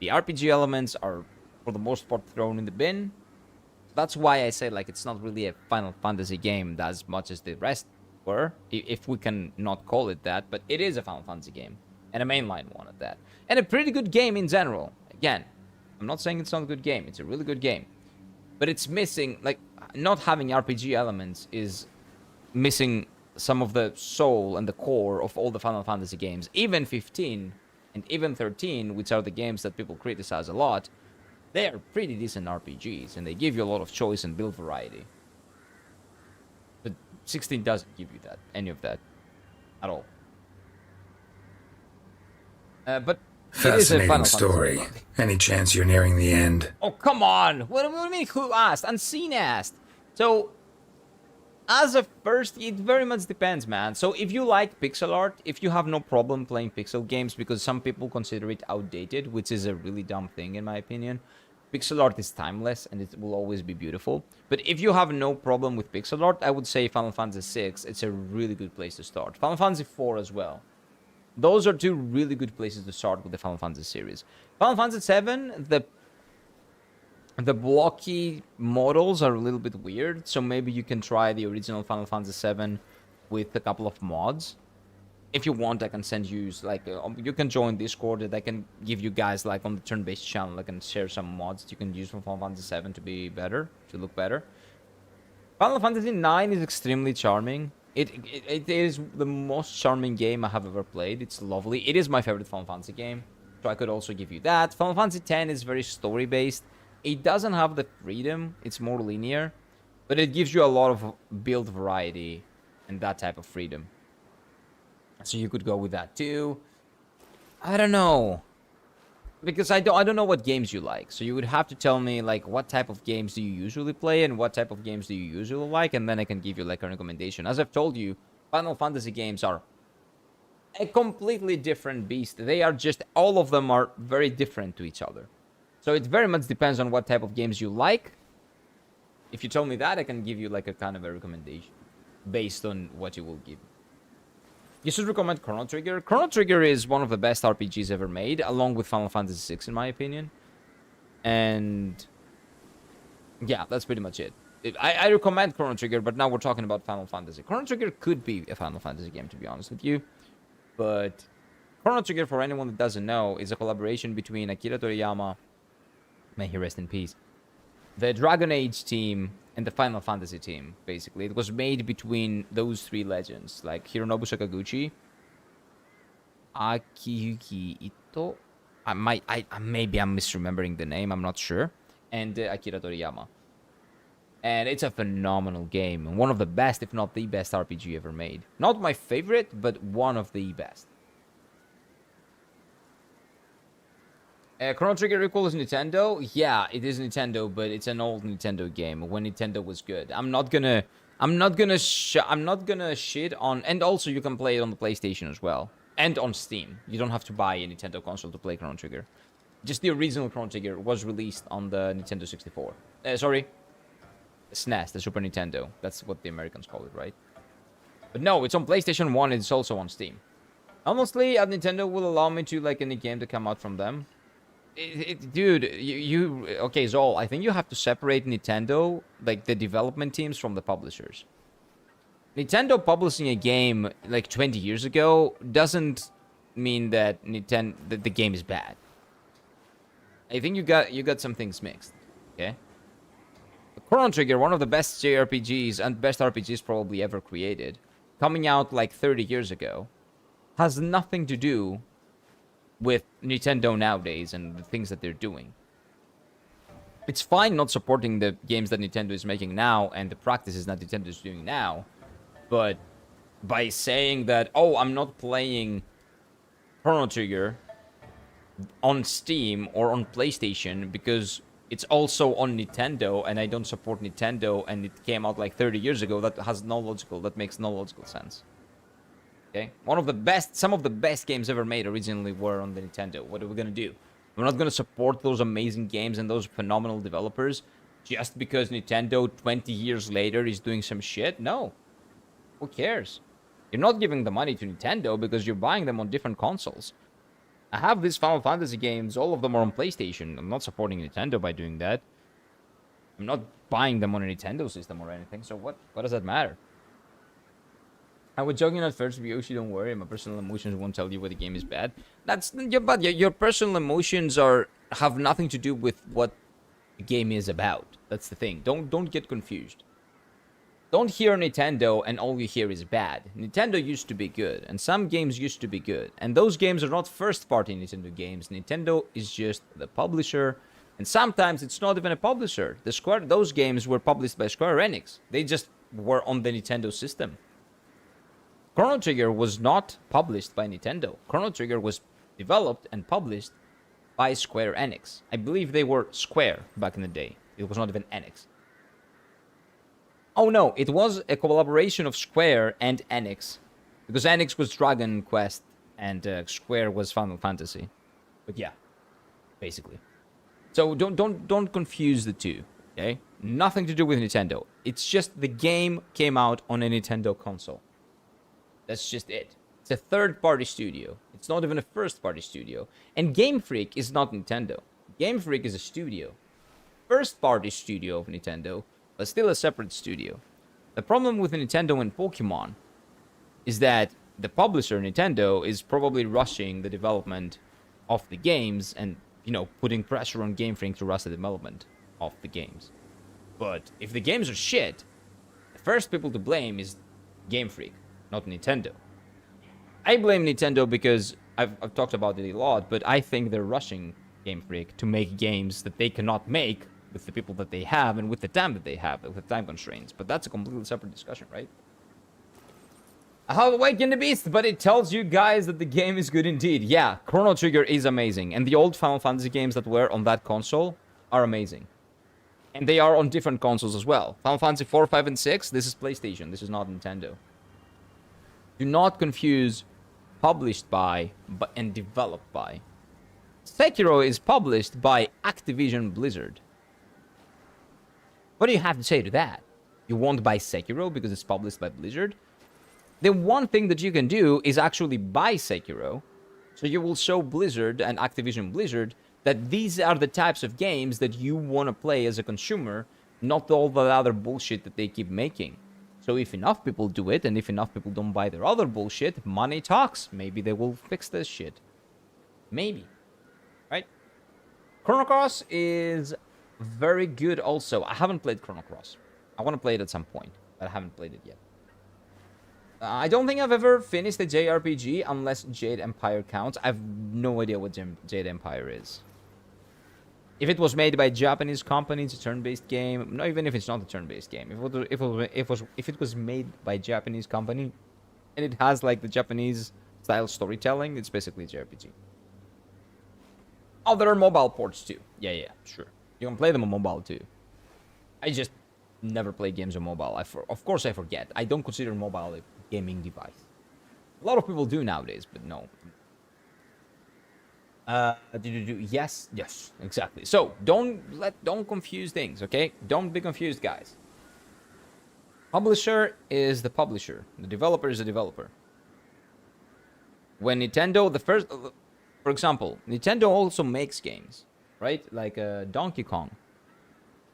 The RPG elements are, for the most part, thrown in the bin. That's why I say, like, it's not really a Final Fantasy game as much as the rest were, if we can not call it that, but it is a Final Fantasy game, and a mainline one at that. And a pretty good game in general. Again, I'm not saying it's not a good game. It's a really good game. But it's missing, like, not having RPG elements is missing some of the soul and the core of all the Final Fantasy games. Even 15 and even 13, which are the games that people criticize a lot, they are pretty decent RPGs, and they give you a lot of choice and build variety. But 16 doesn't give you that, any of that, at all. But it is a Final Fascinating story. Fantasy. Any chance you're nearing the end? Oh, come on! What do you mean, who asked? Unseen asked. So, as a first, it very much depends, man. So if you like pixel art, if you have no problem playing pixel games, because some people consider it outdated, which is a really dumb thing in my opinion. Pixel art is timeless and it will always be beautiful. But if you have no problem with pixel art, I would say Final Fantasy VI, it's a really good place to start. Final Fantasy IV as well. Those are two really good places to start with the Final Fantasy series. Final Fantasy VII, the blocky models are a little bit weird, so maybe you can try the original Final Fantasy VII with a couple of mods. If you want, I can send you, like, you can join Discord, and I can give you guys, like, on the turn-based channel, I can share some mods that you can use from Final Fantasy VII to be better, to look better. Final Fantasy IX is extremely charming. It is the most charming game I have ever played. It's lovely. It is my favorite Final Fantasy game, so I could also give you that. Final Fantasy X is very story-based. It doesn't have the freedom, it's more linear, but it gives you a lot of build variety and that type of freedom. So you could go with that too. I don't know, because I don't know what games you like. So you would have to tell me, like, what type of games do you usually play and what type of games do you usually like, and then I can give you, like, a recommendation. As I've told you, Final Fantasy games are a completely different beast. They are just, all of them are very different to each other. So it very much depends on what type of games you like. If you tell me that, I can give you, like, a kind of a recommendation based on what you will give. You should recommend Chrono Trigger. Chrono Trigger is one of the best RPGs ever made, along with Final Fantasy VI, in my opinion. And yeah, that's pretty much it. I recommend Chrono Trigger, but now we're talking about Final Fantasy. Chrono Trigger could be a Final Fantasy game, to be honest with you. But Chrono Trigger, for anyone that doesn't know, is a collaboration between Akira Toriyama, may he rest in peace, the Dragon Age team, and the Final Fantasy team, basically. It was made between those three legends, like Hironobu Sakaguchi, Akiyuki Ito, maybe I'm misremembering the name, I'm not sure, and Akira Toriyama. And it's a phenomenal game. One of the best, if not the best RPG ever made. Not my favorite, but one of the best. Chrono Trigger equals Nintendo? Yeah, it is Nintendo, but it's an old Nintendo game when Nintendo was good. I'm not gonna shit on, and also you can play it on the PlayStation as well. And on Steam. You don't have to buy a Nintendo console to play Chrono Trigger. Just the original Chrono Trigger was released on the Nintendo 64. Sorry. SNES, the Super Nintendo. That's what the Americans call it, right? But no, it's on PlayStation 1, it's also on Steam. Honestly, Nintendo will allow me to like any game to come out from them. Dude, okay, Zol, I think you have to separate Nintendo, like the development teams, from the publishers. Nintendo publishing a game like 20 years ago doesn't mean that the game is bad. I think you got some things mixed, okay? Chrono Trigger, one of the best JRPGs and best RPGs probably ever created, coming out like 30 years ago, has nothing to do with Nintendo nowadays and the things that they're doing. It's fine not supporting the games that Nintendo is making now and the practices that Nintendo is doing now, but by saying that, oh, I'm not playing Chrono Trigger on Steam or on PlayStation because it's also on Nintendo and I don't support Nintendo and it came out like 30 years ago, that makes no logical sense. Okay? Some of the best games ever made originally were on the Nintendo. What are we gonna do? We're not gonna support those amazing games and those phenomenal developers just because Nintendo 20 years later is doing some shit? No. Who cares? You're not giving the money to Nintendo because you're buying them on different consoles. I have these Final Fantasy games, all of them are on PlayStation. I'm not supporting Nintendo by doing that. I'm not buying them on a Nintendo system or anything, so what does that matter? I was joking at first, Yoshi, don't worry, my personal emotions won't tell you whether the game is bad. But your personal emotions have nothing to do with what the game is about. That's the thing. Don't get confused. Don't hear Nintendo and all you hear is bad. Nintendo used to be good, and some games used to be good. And those games are not first-party Nintendo games. Nintendo is just the publisher, and sometimes it's not even a publisher. Those games were published by Square Enix. They just were on the Nintendo system. Chrono Trigger was not published by Nintendo. Chrono Trigger was developed and published by Square Enix. I believe they were Square back in the day. It was not even Enix. Oh no, it was a collaboration of Square and Enix. Because Enix was Dragon Quest and Square was Final Fantasy. But yeah, basically. So don't confuse the two, okay? Nothing to do with Nintendo. It's just the game came out on a Nintendo console. That's just it. It's a third-party studio. It's not even a first-party studio. And Game Freak is not Nintendo. Game Freak is a studio. First-party studio of Nintendo, but still a separate studio. The problem with Nintendo and Pokemon is that the publisher, Nintendo, is probably rushing the development of the games and, putting pressure on Game Freak to rush the development of the games. But if the games are shit, the first people to blame is Game Freak, not Nintendo. I blame Nintendo because I've talked about it a lot, but I think they're rushing Game Freak to make games that they cannot make with the people that they have and with the time that they have, with the time constraints. But that's a completely separate discussion, right? I have awakened the beast, but it tells you guys that the game is good indeed. Yeah, Chrono Trigger is amazing. And the old Final Fantasy games that were on that console are amazing. And they are on different consoles as well. Final Fantasy 4, 5, and 6, this is PlayStation. This is not Nintendo. Do not confuse published by and developed by. Sekiro is published by Activision Blizzard. What do you have to say to that? You won't buy Sekiro because it's published by Blizzard? The one thing that you can do is actually buy Sekiro. So you will show Blizzard and Activision Blizzard that these are the types of games that you want to play as a consumer, not all the other bullshit that they keep making. So if enough people do it, and if enough people don't buy their other bullshit, money talks. Maybe they will fix this shit. Maybe. Right? Chrono Cross is very good also. I haven't played Chrono Cross. I want to play it at some point, but I haven't played it yet. I don't think I've ever finished a JRPG unless Jade Empire counts. I have no idea what Jade Empire is. If it was made by a Japanese company, it's a turn-based game. Not even if it's not a turn-based game. If it was made by a Japanese company, and it has like the Japanese style storytelling, it's basically a JRPG. Oh, there are mobile ports too. Yeah, sure. You can play them on mobile too. I just never play games on mobile. Of course I forget. I don't consider mobile a gaming device. A lot of people do nowadays, but no. Yes, exactly. So don't confuse things, okay? Don't be confused, guys. Publisher is the publisher. The developer is the developer. When Nintendo, for example, Nintendo also makes games, right? Like Donkey Kong.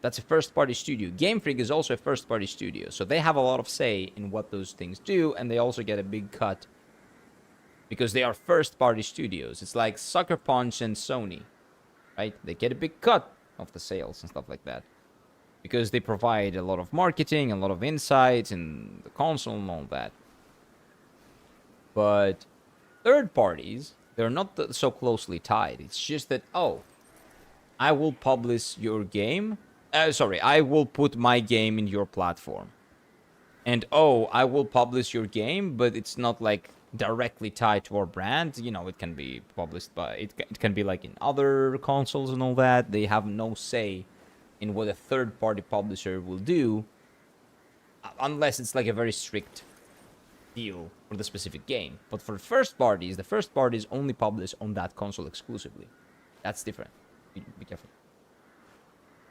That's a first-party studio. Game Freak is also a first-party studio, so they have a lot of say in what those things do, and they also get a big cut because they are first-party studios. It's like Sucker Punch and Sony, right? They get a big cut of the sales and stuff like that because they provide a lot of marketing, a lot of insights in the console and all that. But third parties, they're not so closely tied. It's just that, oh, I will publish your game. I will put my game in your platform. And, oh, I will publish your game, but it's not like directly tied to our brand. You know, it can be published by... It can be like in other consoles and all that. They have no say in what a third-party publisher will do unless it's like a very strict deal for the specific game. But for first parties, the first parties only publish on that console exclusively. That's different. Be careful.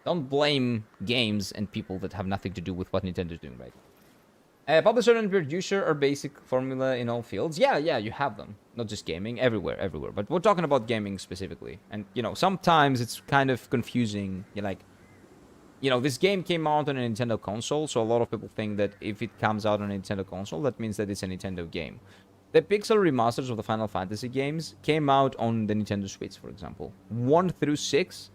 Don't blame games and people that have nothing to do with what Nintendo's doing right. Publisher and producer are basic formula in all fields. Yeah, you have them. Not just gaming, everywhere. But we're talking about gaming specifically. And, you know, sometimes it's kind of confusing. You're like, you know, this game came out on a Nintendo console, so a lot of people think that if it comes out on a Nintendo console, that means that it's a Nintendo game. The pixel remasters of the Final Fantasy games came out on the Nintendo Switch, for example. 1 through 6,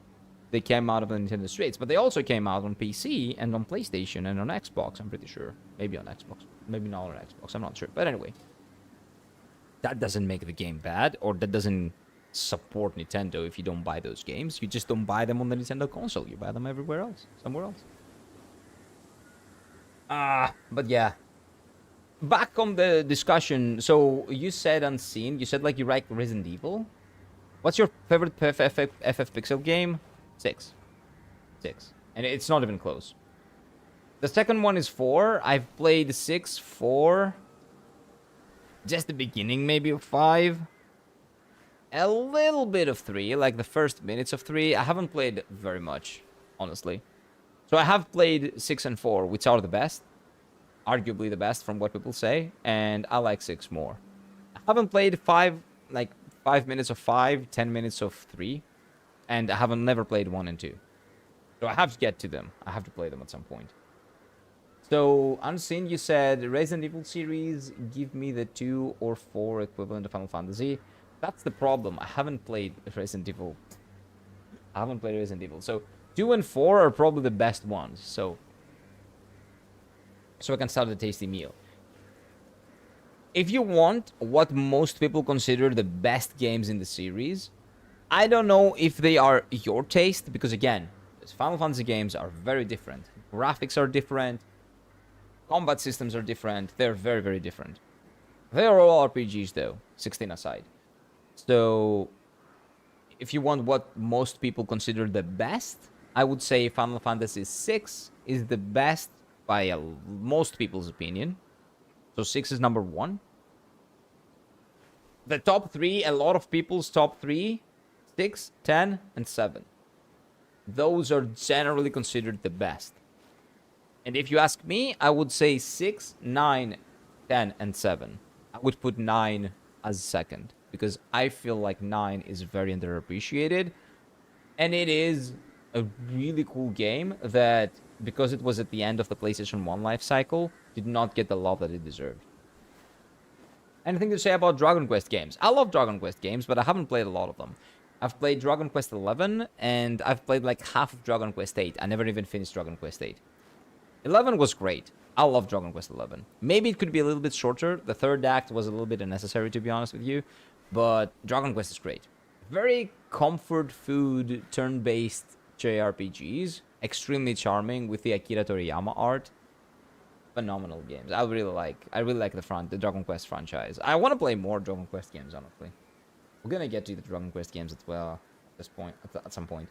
they came out of the Nintendo Switch, but they also came out on PC and on PlayStation and on Xbox, I'm pretty sure. Maybe on Xbox. Maybe not on Xbox, I'm not sure. But anyway, that doesn't make the game bad, or that doesn't support Nintendo if you don't buy those games. You just don't buy them on the Nintendo console. You buy them everywhere else, somewhere else. But yeah. Back on the discussion, so you said Unseen, you said like you like Resident Evil. What's your favorite FF Pixel game? 6. And it's not even close. The second one is 4. I've played 6, 4. Just the beginning maybe of 5. A little bit of 3, like the first minutes of 3. I haven't played very much, honestly. So I have played 6 and 4, which are the best. Arguably the best from what people say, and I like 6 more. I haven't played 5, like 5 minutes of 5, 10 minutes of 3, and I haven't never played 1 and 2. So I have to get to them. I have to play them at some point. So, Unseen, you said Resident Evil series, give me the 2 or 4 equivalent of Final Fantasy. That's the problem. I haven't played Resident Evil. So, 2 and 4 are probably the best ones. So I can start a tasty meal. If you want what most people consider the best games in the series, I don't know if they are your taste, because again, Final Fantasy games are very different. Graphics are different. Combat systems are different. They're very, very different. They are all RPGs though, 16 aside. So, if you want what most people consider the best, I would say Final Fantasy VI is the best by most people's opinion. So 6 is number 1. The top 3, a lot of people's top 3, 6, 10, and 7. Those are generally considered the best. And if you ask me, I would say 6, 9, 10, and 7. I would put 9 as second because I feel like 9 is very underappreciated. And it is a really cool game that, because it was at the end of the PlayStation 1 life cycle, did not get the love that it deserved. Anything to say about Dragon Quest games? I love Dragon Quest games, but I haven't played a lot of them. I've played Dragon Quest 11, and I've played like half of Dragon Quest 8. I never even finished Dragon Quest 8. 11 was great. I love Dragon Quest 11. Maybe it could be a little bit shorter. The third act was a little bit unnecessary, to be honest with you. But Dragon Quest is great. Very comfort food, turn-based JRPGs. Extremely charming with the Akira Toriyama art. Phenomenal games. I really like the Dragon Quest franchise. I want to play more Dragon Quest games, honestly. We're gonna get to the Dragon Quest games as well at this point, at some point.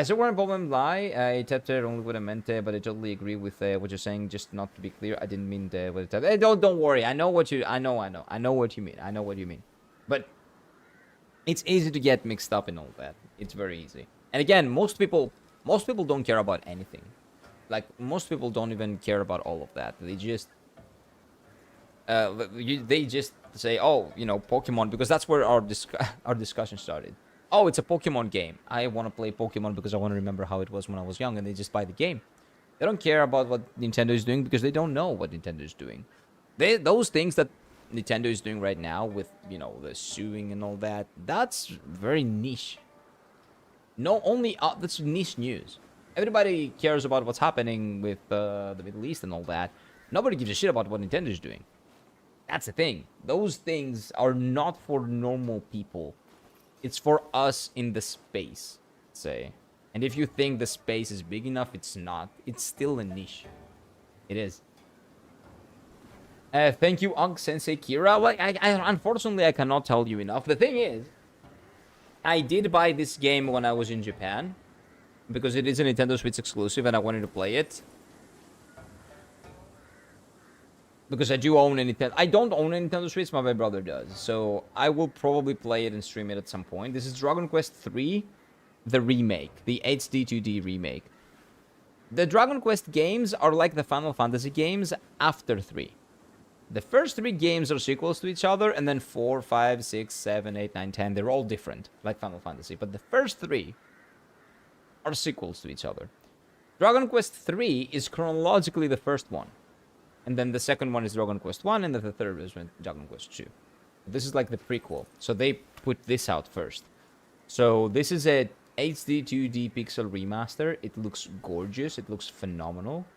So where in problem lie, I tapped it only what I meant, but I totally agree with what you're saying. Just not to be clear, I didn't mean what it tapped. Hey, don't worry. I know what you mean. But it's easy to get mixed up in all that. It's very easy. And again, most people don't care about anything. Like, most people don't even care about all of that. They just say, oh, you know, Pokemon, because that's where our discussion started. Oh, it's a Pokemon game. I want to play Pokemon because I want to remember how it was when I was young, and they just buy the game. They don't care about what Nintendo is doing because they don't know what Nintendo is doing. Those things that Nintendo is doing right now with, you know, the suing and all that, that's very niche. That's niche news. Everybody cares about what's happening with the Middle East and all that. Nobody gives a shit about what Nintendo is doing. That's the thing. Those things are not for normal people. It's for us in the space, say. And if you think the space is big enough, it's not. It's still a niche. It is. Thank you, Unk Sensei Kira. Like, unfortunately, I cannot tell you enough. The thing is, I did buy this game when I was in Japan, because it is a Nintendo Switch exclusive and I wanted to play it. Because I do own a Nintendo... I don't own a Nintendo Switch, my brother does. So I will probably play it and stream it at some point. This is Dragon Quest 3, the remake. The HD 2D remake. The Dragon Quest games are like the Final Fantasy games after 3. The first 3 games are sequels to each other, and then 4, 5, 6, 7, 8, 9, 10, they're all different, like Final Fantasy. But the first 3 are sequels to each other. Dragon Quest 3 is chronologically the first one. And then the second one is Dragon Quest 1, and then the third is Dragon Quest 2. This is like the prequel. So they put this out first. So this is a HD 2D pixel remaster. It looks gorgeous. It looks phenomenal.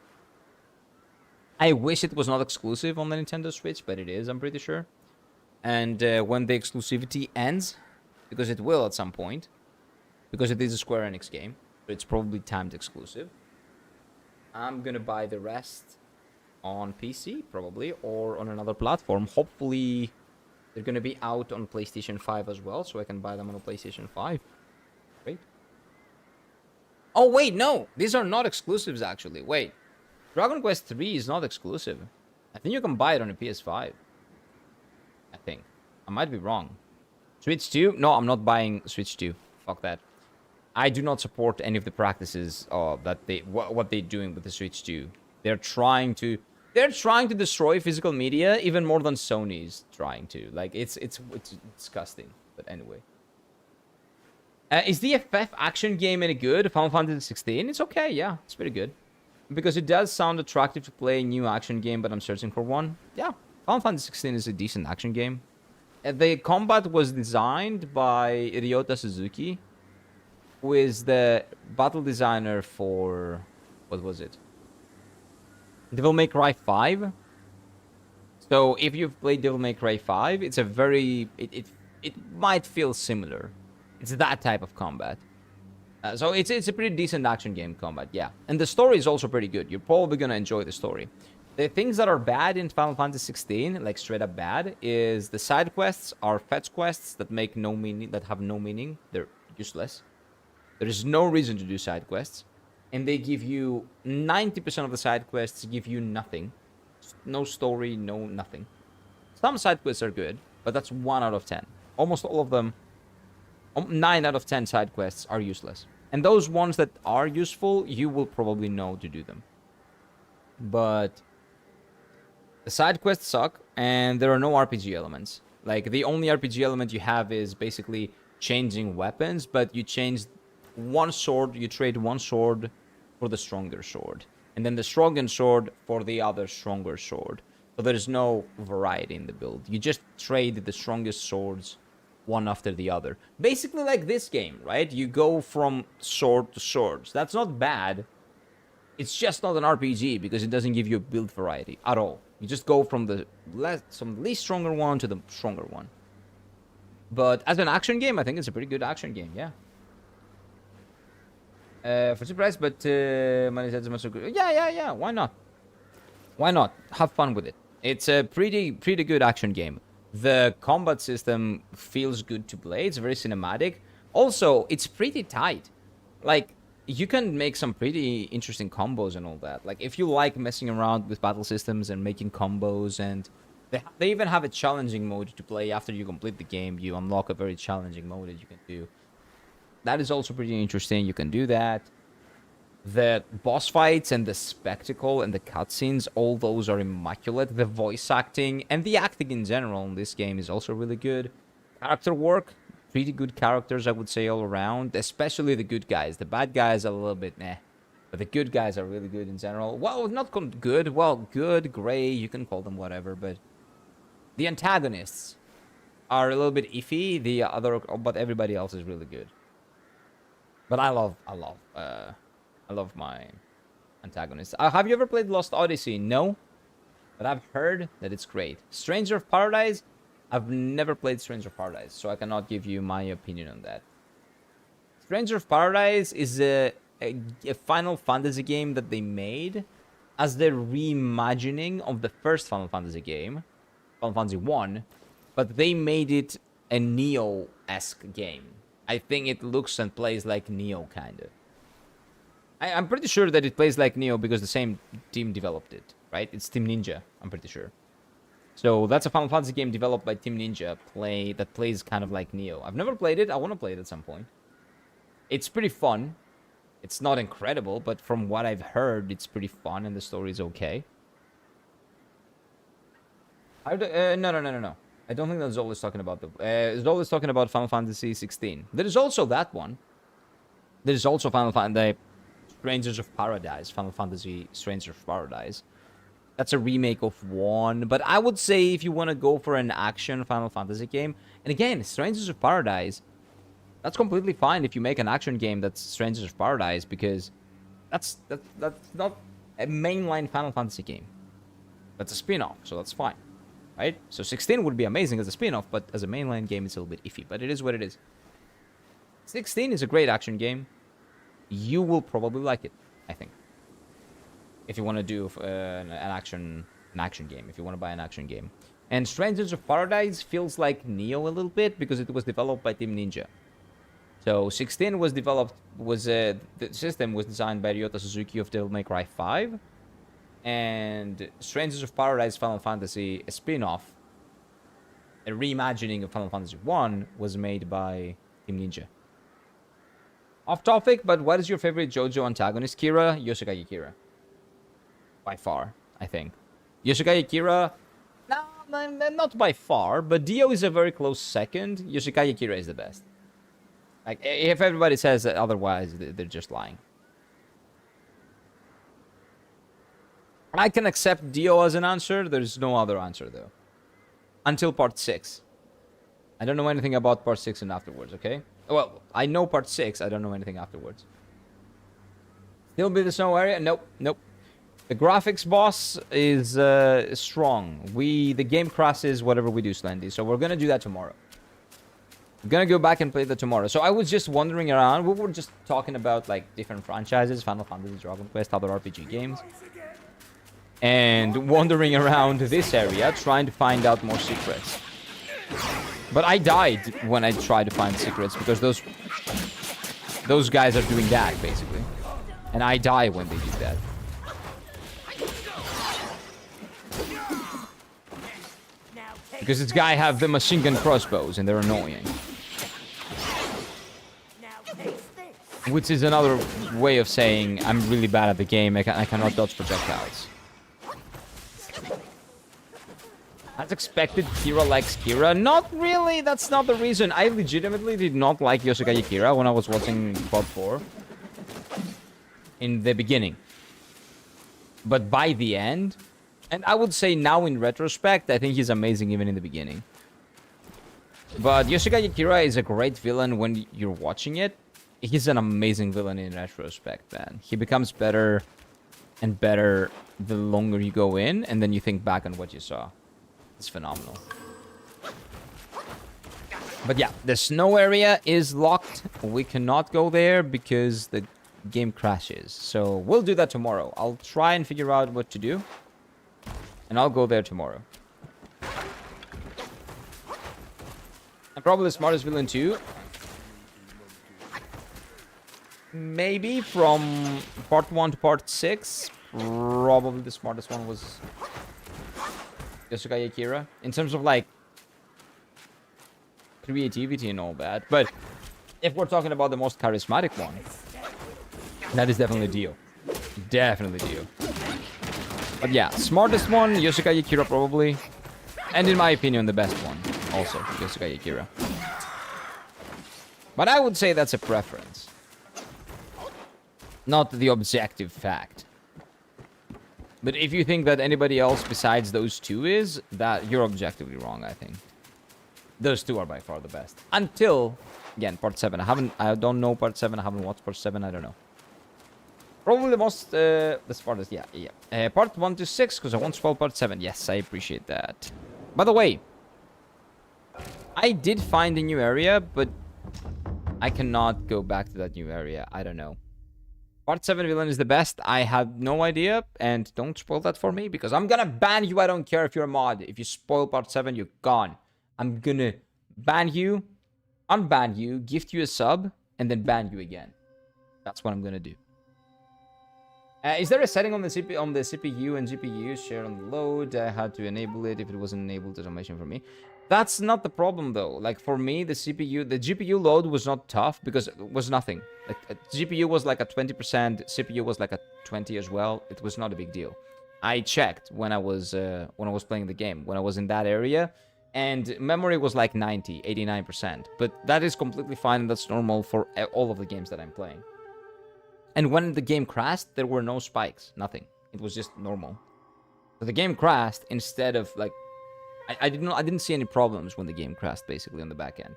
I wish it was not exclusive on the Nintendo Switch, but it is, I'm pretty sure. And when the exclusivity ends, because it will at some point, because it is a Square Enix game, so it's probably timed exclusive, I'm gonna buy the rest on PC, probably, or on another platform. Hopefully, they're gonna be out on PlayStation 5 as well, so I can buy them on a PlayStation 5. Great. Oh, wait, no! These are not exclusives, actually. Wait. Dragon Quest 3 is not exclusive. I think you can buy it on a PS5. I think. I might be wrong. Switch 2? No, I'm not buying Switch 2. Fuck that. I do not support any of the practices that what they're doing with the Switch 2. They're trying to destroy physical media even more than Sony's trying to. Like, it's disgusting. But anyway. Is the FF action game any good? Final Fantasy 16? It's okay, yeah. It's pretty good. Because it does sound attractive to play a new action game, but I'm searching for one. Yeah, Final Fantasy 16 is a decent action game. The combat was designed by Ryota Suzuki, who is the battle designer for... what was it? Devil May Cry 5. So if you've played Devil May Cry 5, it's a very... It might feel similar. It's that type of combat. So it's a pretty decent action game combat, yeah. And the story is also pretty good. You're probably going to enjoy the story. The things that are bad in Final Fantasy 16, like straight up bad, is the side quests are fetch quests that make no meaning, that have no meaning. They're useless. There is no reason to do side quests. And they give you 90% of the side quests give you nothing. No story, no nothing. Some side quests are good, but that's 1 out of 10. Almost all of them, 9 out of 10 side quests are useless. And those ones that are useful, you will probably know to do them. But The side quests suck, and there are no RPG elements. Like, the only RPG element you have is basically changing weapons, but you change one sword, you trade one sword for the stronger sword. And then the stronger sword for the other stronger sword. So there's no variety in the build. You just trade the strongest swords one after the other. Basically like this game, right? You go from sword to swords. That's not bad. It's just not an RPG because it doesn't give you a build variety at all. You just go from the least stronger one to the stronger one. But as an action game, I think it's a pretty good action game, yeah. For surprise, but money says much so good. Yeah. Why not? Why not? Have fun with it. It's a pretty good action game. The combat system feels good to play. It's very cinematic. Also, it's pretty tight. Like, you can make some pretty interesting combos and all that. Like, if you like messing around with battle systems and making combos, and they even have a challenging mode to play after you complete the game. You unlock a very challenging mode that you can do. That is also pretty interesting. You can do that. The boss fights and the spectacle and the cutscenes, all those are immaculate. The voice acting and the acting in general in this game is also really good. Character work, pretty good characters, I would say, all around. Especially the good guys. The bad guys are a little bit meh. But the good guys are really good in general. Well, not good. Well, good, gray, you can call them whatever. But the antagonists are a little bit iffy. But everybody else is really good. But I love my antagonists. Have you ever played Lost Odyssey? No. But I've heard that it's great. Stranger of Paradise? I've never played Stranger of Paradise, so I cannot give you my opinion on that. Stranger of Paradise is a Final Fantasy game that they made as the reimagining of the first Final Fantasy game, Final Fantasy 1, but they made it a Neo-esque game. I think it looks and plays like Neo, kind of. I'm pretty sure that it plays like Neo because the same team developed it, right? It's Team Ninja, I'm pretty sure. So that's a Final Fantasy game developed by Team Ninja that plays kind of like Neo. I've never played it. I want to play it at some point. It's pretty fun. It's not incredible, but from what I've heard, it's pretty fun and the story is okay. No. I don't think that Zol is talking about Zol is talking about Final Fantasy 16. There is also that one. There is also Final Fantasy Strangers of Paradise, Final Fantasy Strangers of Paradise. That's a remake of 1, but I would say if you want to go for an action Final Fantasy game, and again, Strangers of Paradise, that's completely fine if you make an action game that's Strangers of Paradise, because that's not a mainline Final Fantasy game. That's a spin-off, so that's fine, right? So 16 would be amazing as a spin-off, but as a mainline game, it's a little bit iffy, but it is what it is. 16 is a great action game. You will probably like it, I think. If you want to do an action game, if you want to buy an action game. And Strangers of Paradise feels like Neo a little bit because it was developed by Team Ninja. So 16 was developed, the system was designed by Ryota Suzuki of Devil May Cry 5. And Strangers of Paradise Final Fantasy, a spin-off, a reimagining of Final Fantasy 1 was made by Team Ninja. Off topic, but what is your favorite JoJo antagonist? Kira? Yoshikage Kira. By far, I think. Yoshikage Kira, no, not by far, but Dio is a very close second. Yoshikage Kira is the best. Like, if everybody says that otherwise, they're just lying. I can accept Dio as an answer. There's no other answer, though. Until part 6. I don't know anything about part 6 and afterwards, okay? Well, I know part 6. I don't know anything afterwards. Still be the snow area? Nope. The graphics boss is strong. The game crashes whatever we do, Slendy. So we're gonna do that tomorrow. We're gonna go back and play that tomorrow. So I was just wandering around. We were just talking about like different franchises, Final Fantasy, Dragon Quest, other RPG games. And wandering around this area, trying to find out more secrets. But I died when I tried to find secrets because those guys are doing that, basically. And I die when they do that. Because this guy have the machine gun crossbows and they're annoying. Which is another way of saying I'm really bad at the game. I cannot dodge projectiles. As expected, Kira likes Kira. Not really, that's not the reason. I legitimately did not like Yoshikage Kira when I was watching Part 4. In the beginning. But by the end, and I would say now in retrospect, I think he's amazing even in the beginning. But Yoshikage Kira is a great villain when you're watching it. He's an amazing villain in retrospect, man. He becomes better and better the longer you go in, and then you think back on what you saw. It's phenomenal. But yeah, the snow area is locked. We cannot go there because the game crashes. So we'll do that tomorrow. I'll try and figure out what to do. And I'll go there tomorrow. I'm probably the smartest villain too. Maybe from part 1 to part 6. Probably the smartest one was Yoshikage Kira. In terms of like creativity and all that. But if we're talking about the most charismatic one, that is definitely Dio. Definitely Dio. But yeah, smartest one, Yoshikage Kira probably. And in my opinion, the best one. Also, Yoshikage Kira. But I would say that's a preference. Not the objective fact. But if you think that anybody else besides those two is, that you're objectively wrong, I think. Those two are by far the best. Until, again, part 7. I don't know part 7. I haven't watched part 7. I don't know. Probably the most, the smartest, yeah. Part 1 to 6, because I won't spoil part 7. Yes, I appreciate that. By the way, I did find a new area, but I cannot go back to that new area. I don't know. Part 7 villain is the best. I have no idea, and don't spoil that for me, because I'm gonna ban you. I don't care if you're a mod. If you spoil part 7, you're gone. I'm gonna ban you, unban you, gift you a sub, and then ban you again. That's what I'm gonna do. Is there a setting on the CPU and GPU share on the load? I had to enable it. If it wasn't enabled, automation for me. That's not the problem though. Like for me, the GPU load was not tough because it was nothing. Like GPU was like a 20%, CPU was like a 20 as well. It was not a big deal. I checked when I was playing the game, when I was in that area, and memory was like 90, 89%. But that is completely fine and that's normal for all of the games that I'm playing. And when the game crashed, there were no spikes, nothing. It was just normal. So the game crashed instead of like, I didn't see any problems when the game crashed basically on the back end.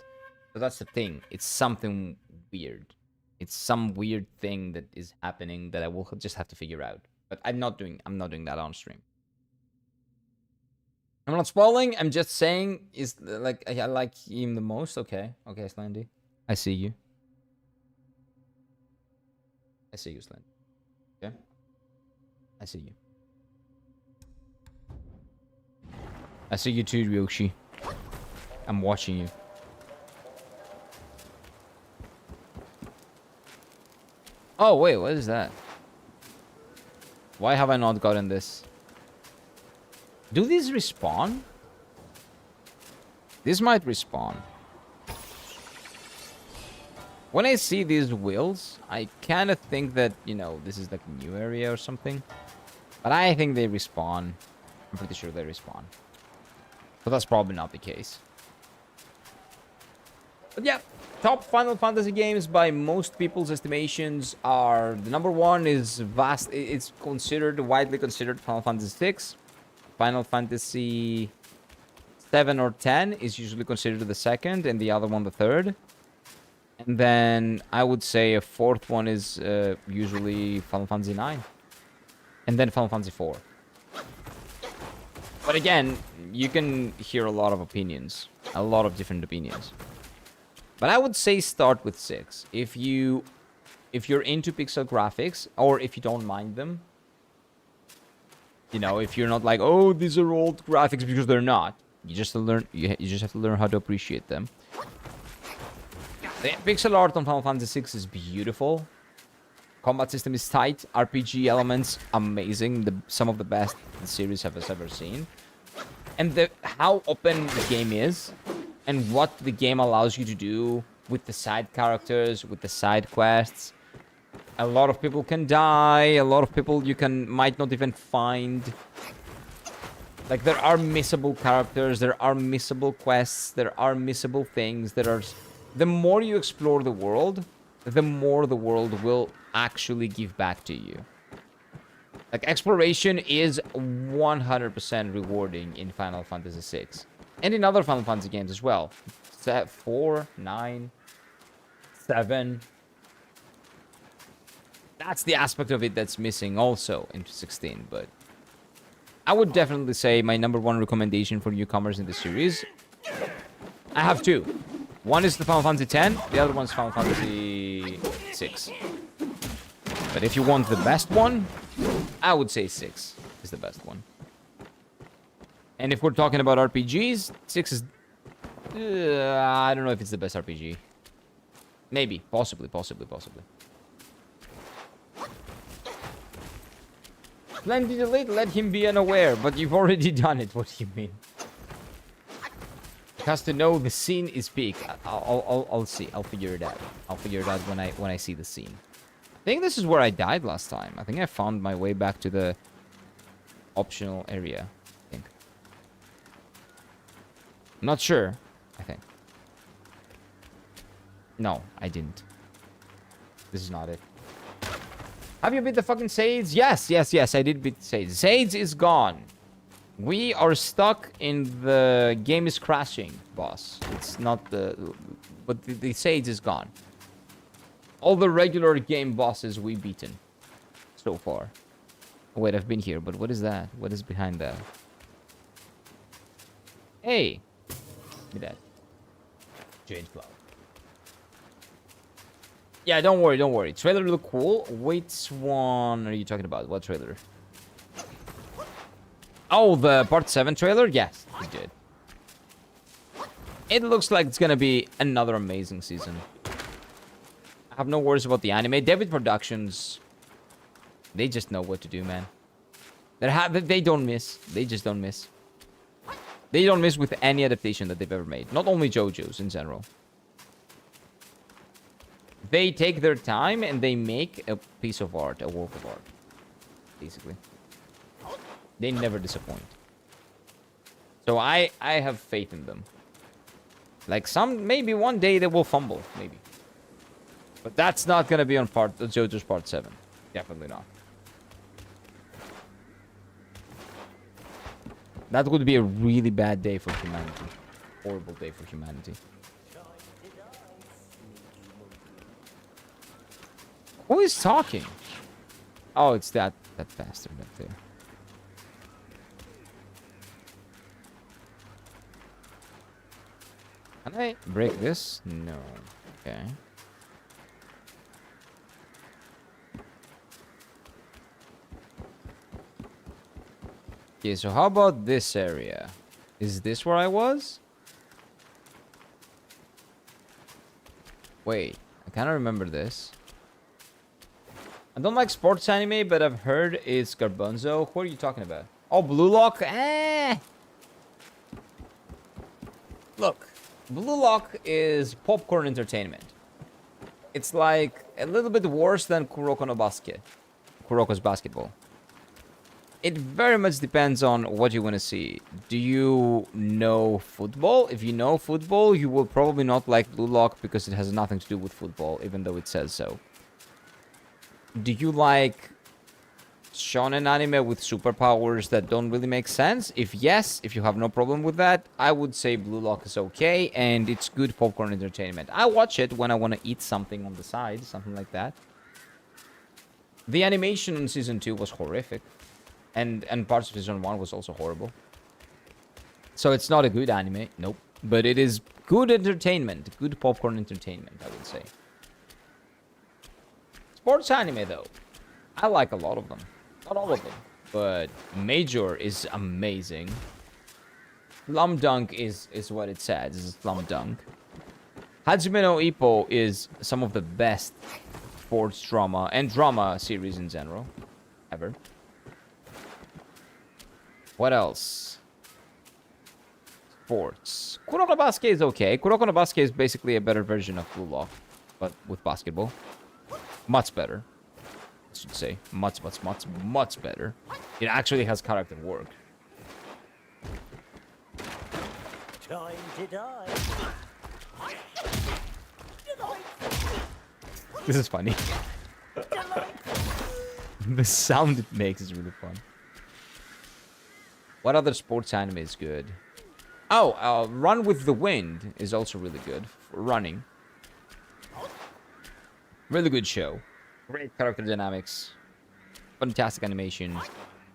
So that's the thing. It's something weird. It's some weird thing that is happening that I will just have to figure out. But I'm not doing that on stream. I'm not spoiling. I'm just saying is like I like him the most. Okay, Slendy. I see you. I see you, Slendy. Okay. I see you. I see you too, Ryoshi. I'm watching you. Oh, wait, what is that? Why have I not gotten this? Do these respawn? This might respawn. When I see these wheels, I kind of think that, you know, this is like a new area or something. But I think they respawn. I'm pretty sure they respawn. But that's probably not the case. But yeah, top Final Fantasy games by most people's estimations are... The number one is vast. It's widely considered Final Fantasy 6. Final Fantasy 7 or 10 is usually considered the second, and the other one the third. And then I would say a fourth one is usually Final Fantasy 9. And then Final Fantasy 4. But again, you can hear a lot of opinions. A lot of different opinions. But I would say start with 6. If you're into pixel graphics, or if you don't mind them. You know, if you're not like, oh, these are old graphics, because they're not. You just have to learn how to appreciate them. The pixel art on Final Fantasy 6 is beautiful. Combat system is tight. RPG elements, amazing. Some of the best the series has ever seen. And how open the game is, and what the game allows you to do with the side characters, with the side quests. A lot of people can die. A lot of people you might not even find. Like, there are missable characters, there are missable quests, there are missable things, the more you explore the world, the more the world will actually give back to you. Like, exploration is 100% rewarding in Final Fantasy VI. And in other Final Fantasy games as well. 4, 9, 7. That's the aspect of it that's missing also into 16, but I would definitely say my #1 recommendation for newcomers in the series. I have two. One is the Final Fantasy X, the other one's Final Fantasy VI. But if you want the best one, I would say 6 is the best one. And if we're talking about RPGs, 6 is... I don't know if it's the best RPG. Maybe. Possibly. Plenty delayed, let him be unaware. But you've already done it. What do you mean? Has to know the scene is peak. I'll see. I'll figure it out. I'll figure it out when I see the scene. I think this is where I died last time. I think I found my way back to the optional area. I think. I'm not sure. I think. No, I didn't. This is not it. Have you beat the fucking Sades? Yes. I did beat Sades. Sades is gone. We are stuck in the game is crashing, boss. It's not the... But the Sades is gone. All the regular game bosses we've beaten so far. Oh, wait, I've been here, but what is that? What is behind that? Hey! Look at that. Change cloud. Yeah, don't worry. Trailer look cool. Which one are you talking about? What trailer? Oh, the Part 7 trailer? Yes, it did. It looks like it's gonna be another amazing season. I have no worries about the anime. David Productions, they just know what to do, man. They don't miss. They just don't miss. They don't miss with any adaptation that they've ever made. Not only JoJo's, in general. They take their time and they make a piece of art, a work of art. Basically. They never disappoint. So I have faith in them. Like maybe one day they will fumble, maybe. But that's not gonna be on JoJo's Part 7. Definitely not. That would be a really bad day for humanity. Horrible day for humanity. Who is talking? Oh, it's that bastard up there. Can I break this? No. Okay. Okay, so how about this area? Is this where I was? Wait, I kind of remember this. I don't like sports anime, but I've heard it's Garbanzo. What are you talking about? Oh, Blue Lock? Look, Blue Lock is popcorn entertainment. It's like a little bit worse than Kuroko's basketball. It very much depends on what you want to see. Do you know football? If you know football, you will probably not like Blue Lock because it has nothing to do with football, even though it says so. Do you like shonen anime with superpowers that don't really make sense? If yes, if you have no problem with that, I would say Blue Lock is okay, and it's good popcorn entertainment. I watch it when I want to eat something on the side, something like that. The animation in Season 2 was horrific. And parts of Season 1 was also horrible. So it's not a good anime, nope. But it is good entertainment, good popcorn entertainment, I would say. Sports anime, though, I like a lot of them. Not all of them, but Major is amazing. Slum Dunk is what it says, is Slum Dunk. Hajime no Ippo is some of the best sports drama and drama series in general ever. What else? Sports. Kuroko no Basket is okay. Kuroko no Basket is basically a better version of Blue Lock, but with basketball. Much better. I should say. Much better. It actually has character work. Time to die. This is funny. The sound it makes is really fun. What other sports anime is good? Oh, Run with the Wind is also really good for running. Really good show. Great character dynamics. Fantastic animation.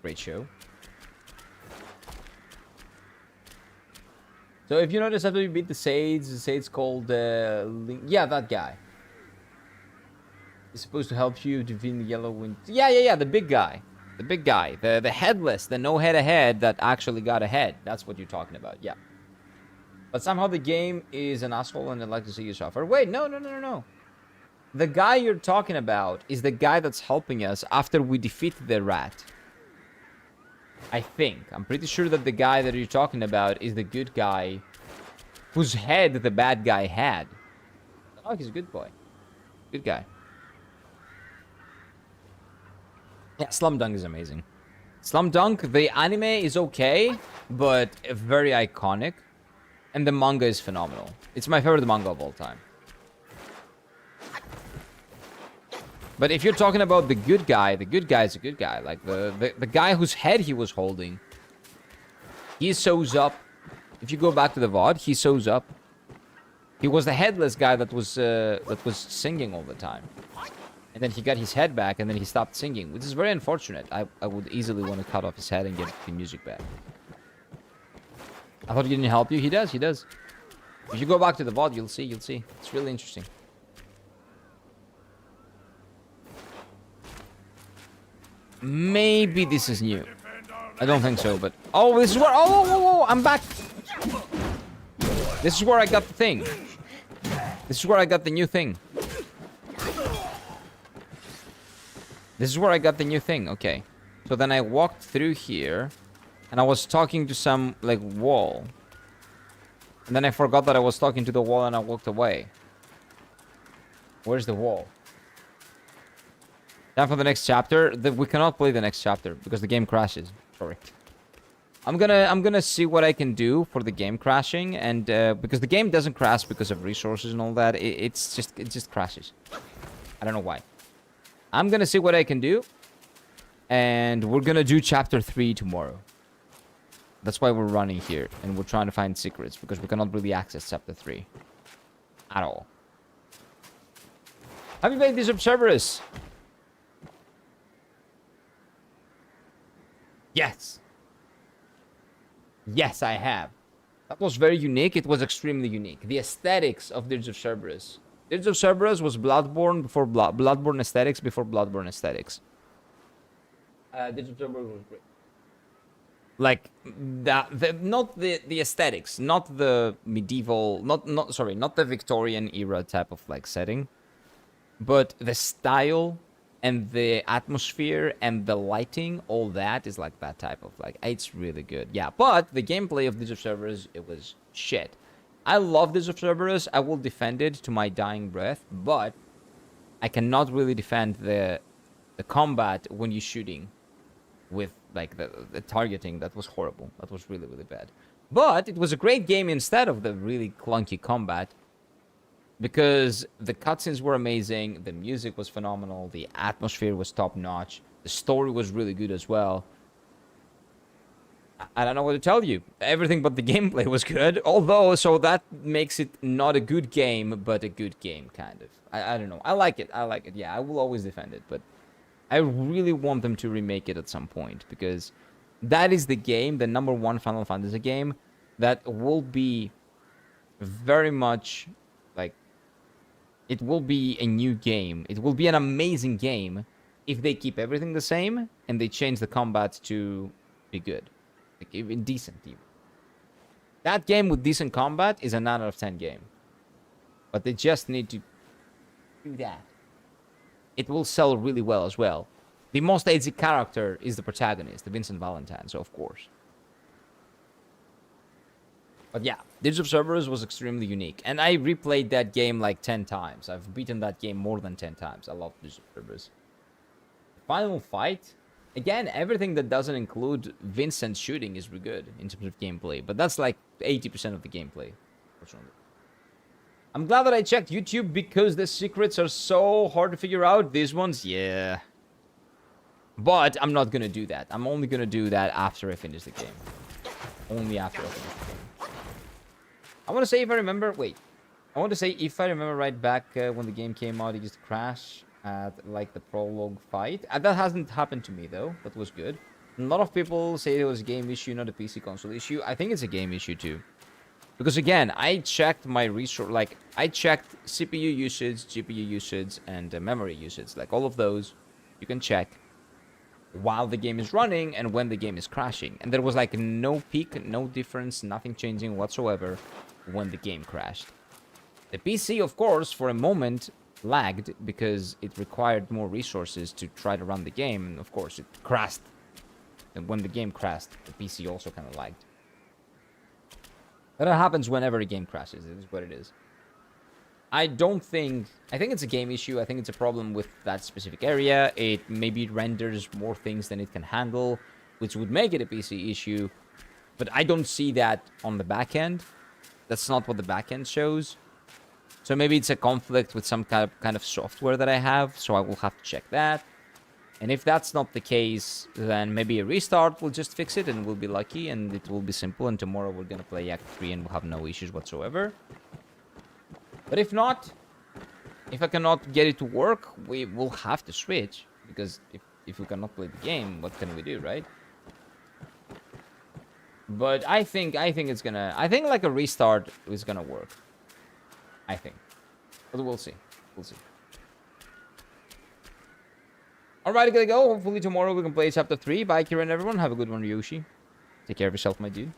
Great show. So if you notice after you beat the Sade's called yeah, that guy. He's supposed to help you defeat the Yellow Wind. Yeah, the big guy. The big guy. The headless, the no head ahead that actually got ahead. That's what you're talking about, yeah. But somehow the game is an asshole and I'd like to see you suffer. Wait, no. The guy you're talking about is the guy that's helping us after we defeat the rat. I think. I'm pretty sure that the guy that you're talking about is the good guy whose head the bad guy had. Oh, he's a good boy. Good guy. Yeah, Slum Dunk is amazing. Slum Dunk, the anime is okay, but very iconic. And the manga is phenomenal. It's my favorite manga of all time. But if you're talking about the good guy is a good guy. Like the guy whose head he was holding. He sews up. If you go back to the VOD, he sews up. He was the headless guy that was singing all the time. And then he got his head back and then he stopped singing, which is very unfortunate. I would easily want to cut off his head and get the music back. I thought he didn't help you. He does. If you go back to the VOD, you'll see. It's really interesting. Maybe this is new. I don't think so, but... Oh, this is where... Oh, I'm back. This is where I got the thing. This is where I got the new thing. Okay. So then I walked through here. And I was talking to some, like, wall. And then I forgot that I was talking to the wall and I walked away. Where's the wall? Time for the next chapter. We cannot play the next chapter because the game crashes. Sorry. I'm gonna see what I can do for the game crashing, and because the game doesn't crash because of resources and all that. It just crashes. I don't know why. I'm gonna see what I can do, and we're gonna do chapter 3 tomorrow. That's why we're running here, and we're trying to find secrets, because we cannot really access chapter 3. At all. Have you played this Observerus? Yes. Yes, I have. That was very unique. It was extremely unique. The aesthetics of Dirge of Cerberus. Dirge of Cerberus was Bloodborne before Bloodborne aesthetics before Bloodborne aesthetics. Dirge of Cerberus was great. Like not the aesthetics, not the medieval, not the Victorian era type of like setting, but the style and the atmosphere and the lighting, all that is like that type of like, it's really good. Yeah, but the gameplay of Dirge of Cerberus, it was shit. I love Dirge of Cerberus. I will defend it to my dying breath, but I cannot really defend the combat when you're shooting with like the targeting. That was horrible. That was really, really bad. But it was a great game instead of the really clunky combat, because the cutscenes were amazing, the music was phenomenal, the atmosphere was top notch, the story was really good as well. I don't know what to tell you. Everything but the gameplay was good, although, so that makes it not a good game, but a good game, kind of. I don't know. I like it. Yeah, I will always defend it, but I really want them to remake it at some point, because that is the game, the #1 Final Fantasy game, that will be very much like, it will be a new game. It will be an amazing game if they keep everything the same and they change the combat to be good, like even decent. Even that game with decent combat is a 9 out of 10 game, but they just need to do that. It will sell really well as well. The most edgy character is the protagonist, the Vincent Valentine, so of course. But yeah, Dirge of Cerberus was extremely unique. And I replayed that game like 10 times. I've beaten that game more than 10 times. I love Dirge of Cerberus. Final fight? Again, everything that doesn't include Vincent shooting is good in terms of gameplay, but that's like 80% of the gameplay. Unfortunately. I'm glad that I checked YouTube because the secrets are so hard to figure out. These ones, yeah. But I'm not gonna do that. I'm only gonna do that after I finish the game. Only after I finish the game. I want to say if I remember... Wait. I want to say if I remember right back when the game came out, it used to crash at like the prologue fight. That hasn't happened to me though. That was good. A lot of people say it was a game issue, not a PC console issue. I think it's a game issue too. Because again, I checked my resource, like I checked CPU usage, GPU usage, and memory usage. Like all of those, you can check while the game is running and when the game is crashing. And there was like no peak, no difference, nothing changing whatsoever when the game crashed. The PC, of course, for a moment lagged because it required more resources to try to run the game. And of course, it crashed. And when the game crashed, the PC also kind of lagged. But that happens whenever a game crashes. It is what it is. I think it's a game issue. I think it's a problem with that specific area. It maybe renders more things than it can handle, which would make it a PC issue. But I don't see that on the back end. That's not what the back end shows. So maybe it's a conflict with some kind of software that I have. So I will have to check that. And if that's not the case, then maybe a restart will just fix it and we'll be lucky and it will be simple. And tomorrow we're going to play Act 3 and we'll have no issues whatsoever. But if not, if I cannot get it to work, we will have to switch. Because if we cannot play the game, what can we do, right? But I think it's gonna... I think like a restart is gonna work. I think. But we'll see. We'll see. Alright, gotta go. Hopefully tomorrow we can play Chapter 3. Bye, Kieran, everyone. Have a good one, Yoshi. Take care of yourself, my dude.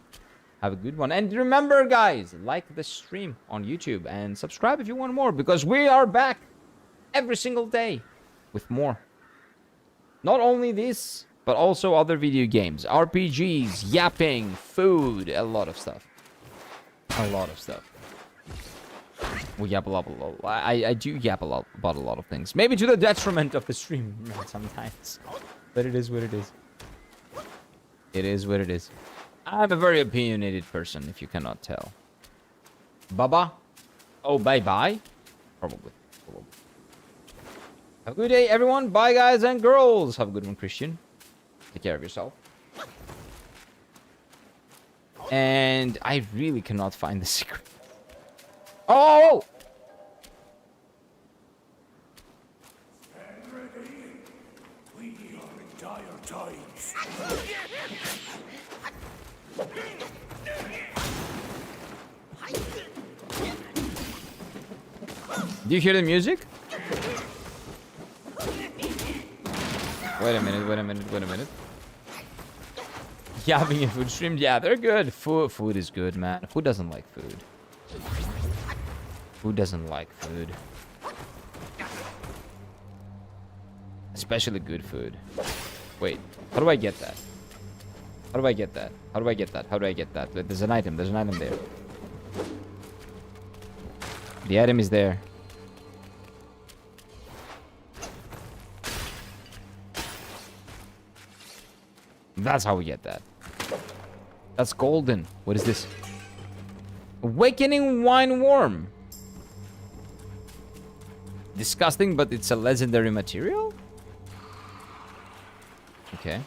Have a good one. And remember, guys, like the stream on YouTube and subscribe if you want more. Because we are back every single day with more. Not only this, but also other video games. RPGs, yapping, food, a lot of stuff. A lot of stuff. We yap a lot. I do yap a lot about a lot of things. Maybe to the detriment of the stream sometimes. But it is what it is. It is what it is. I'm a very opinionated person, if you cannot tell. Baba? Oh, bye-bye? Probably. Have a good day, everyone. Bye, guys and girls. Have a good one, Christian. Take care of yourself. And I really cannot find the secret. Oh! Stand ready. We are in dire times. Do you hear the music? Wait a minute. Yeah, having a food stream. Yeah, they're good. Food is good, man. Who doesn't like food? Who doesn't like food? Especially good food. Wait, how do I get that? How do I get that? How do I get that? How do I get that? There's an item. There's an item there. The item is there. That's how we get that. That's golden. What is this? Awakening wine worm. Disgusting, but it's a legendary material? Okay.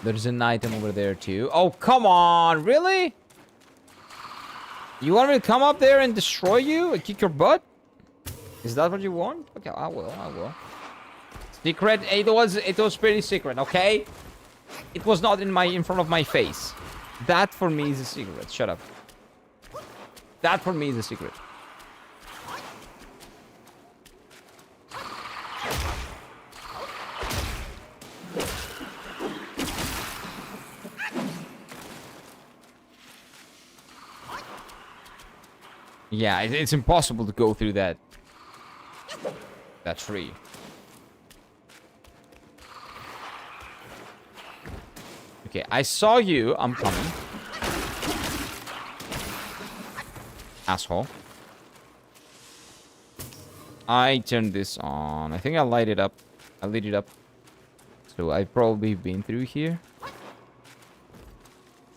There's an item over there too. Oh, come on. Really? You want me to come up there and destroy you and kick your butt? Is that what you want? Okay, I will. Secret. It was pretty secret, okay? It was not in front of my face. That for me is a secret. Shut up. That for me is a secret. Yeah, it's impossible to go through that tree. Okay, I saw you. I'm coming. Asshole. I turned this on. I think I light it up. I lit it up. So I've probably been through here.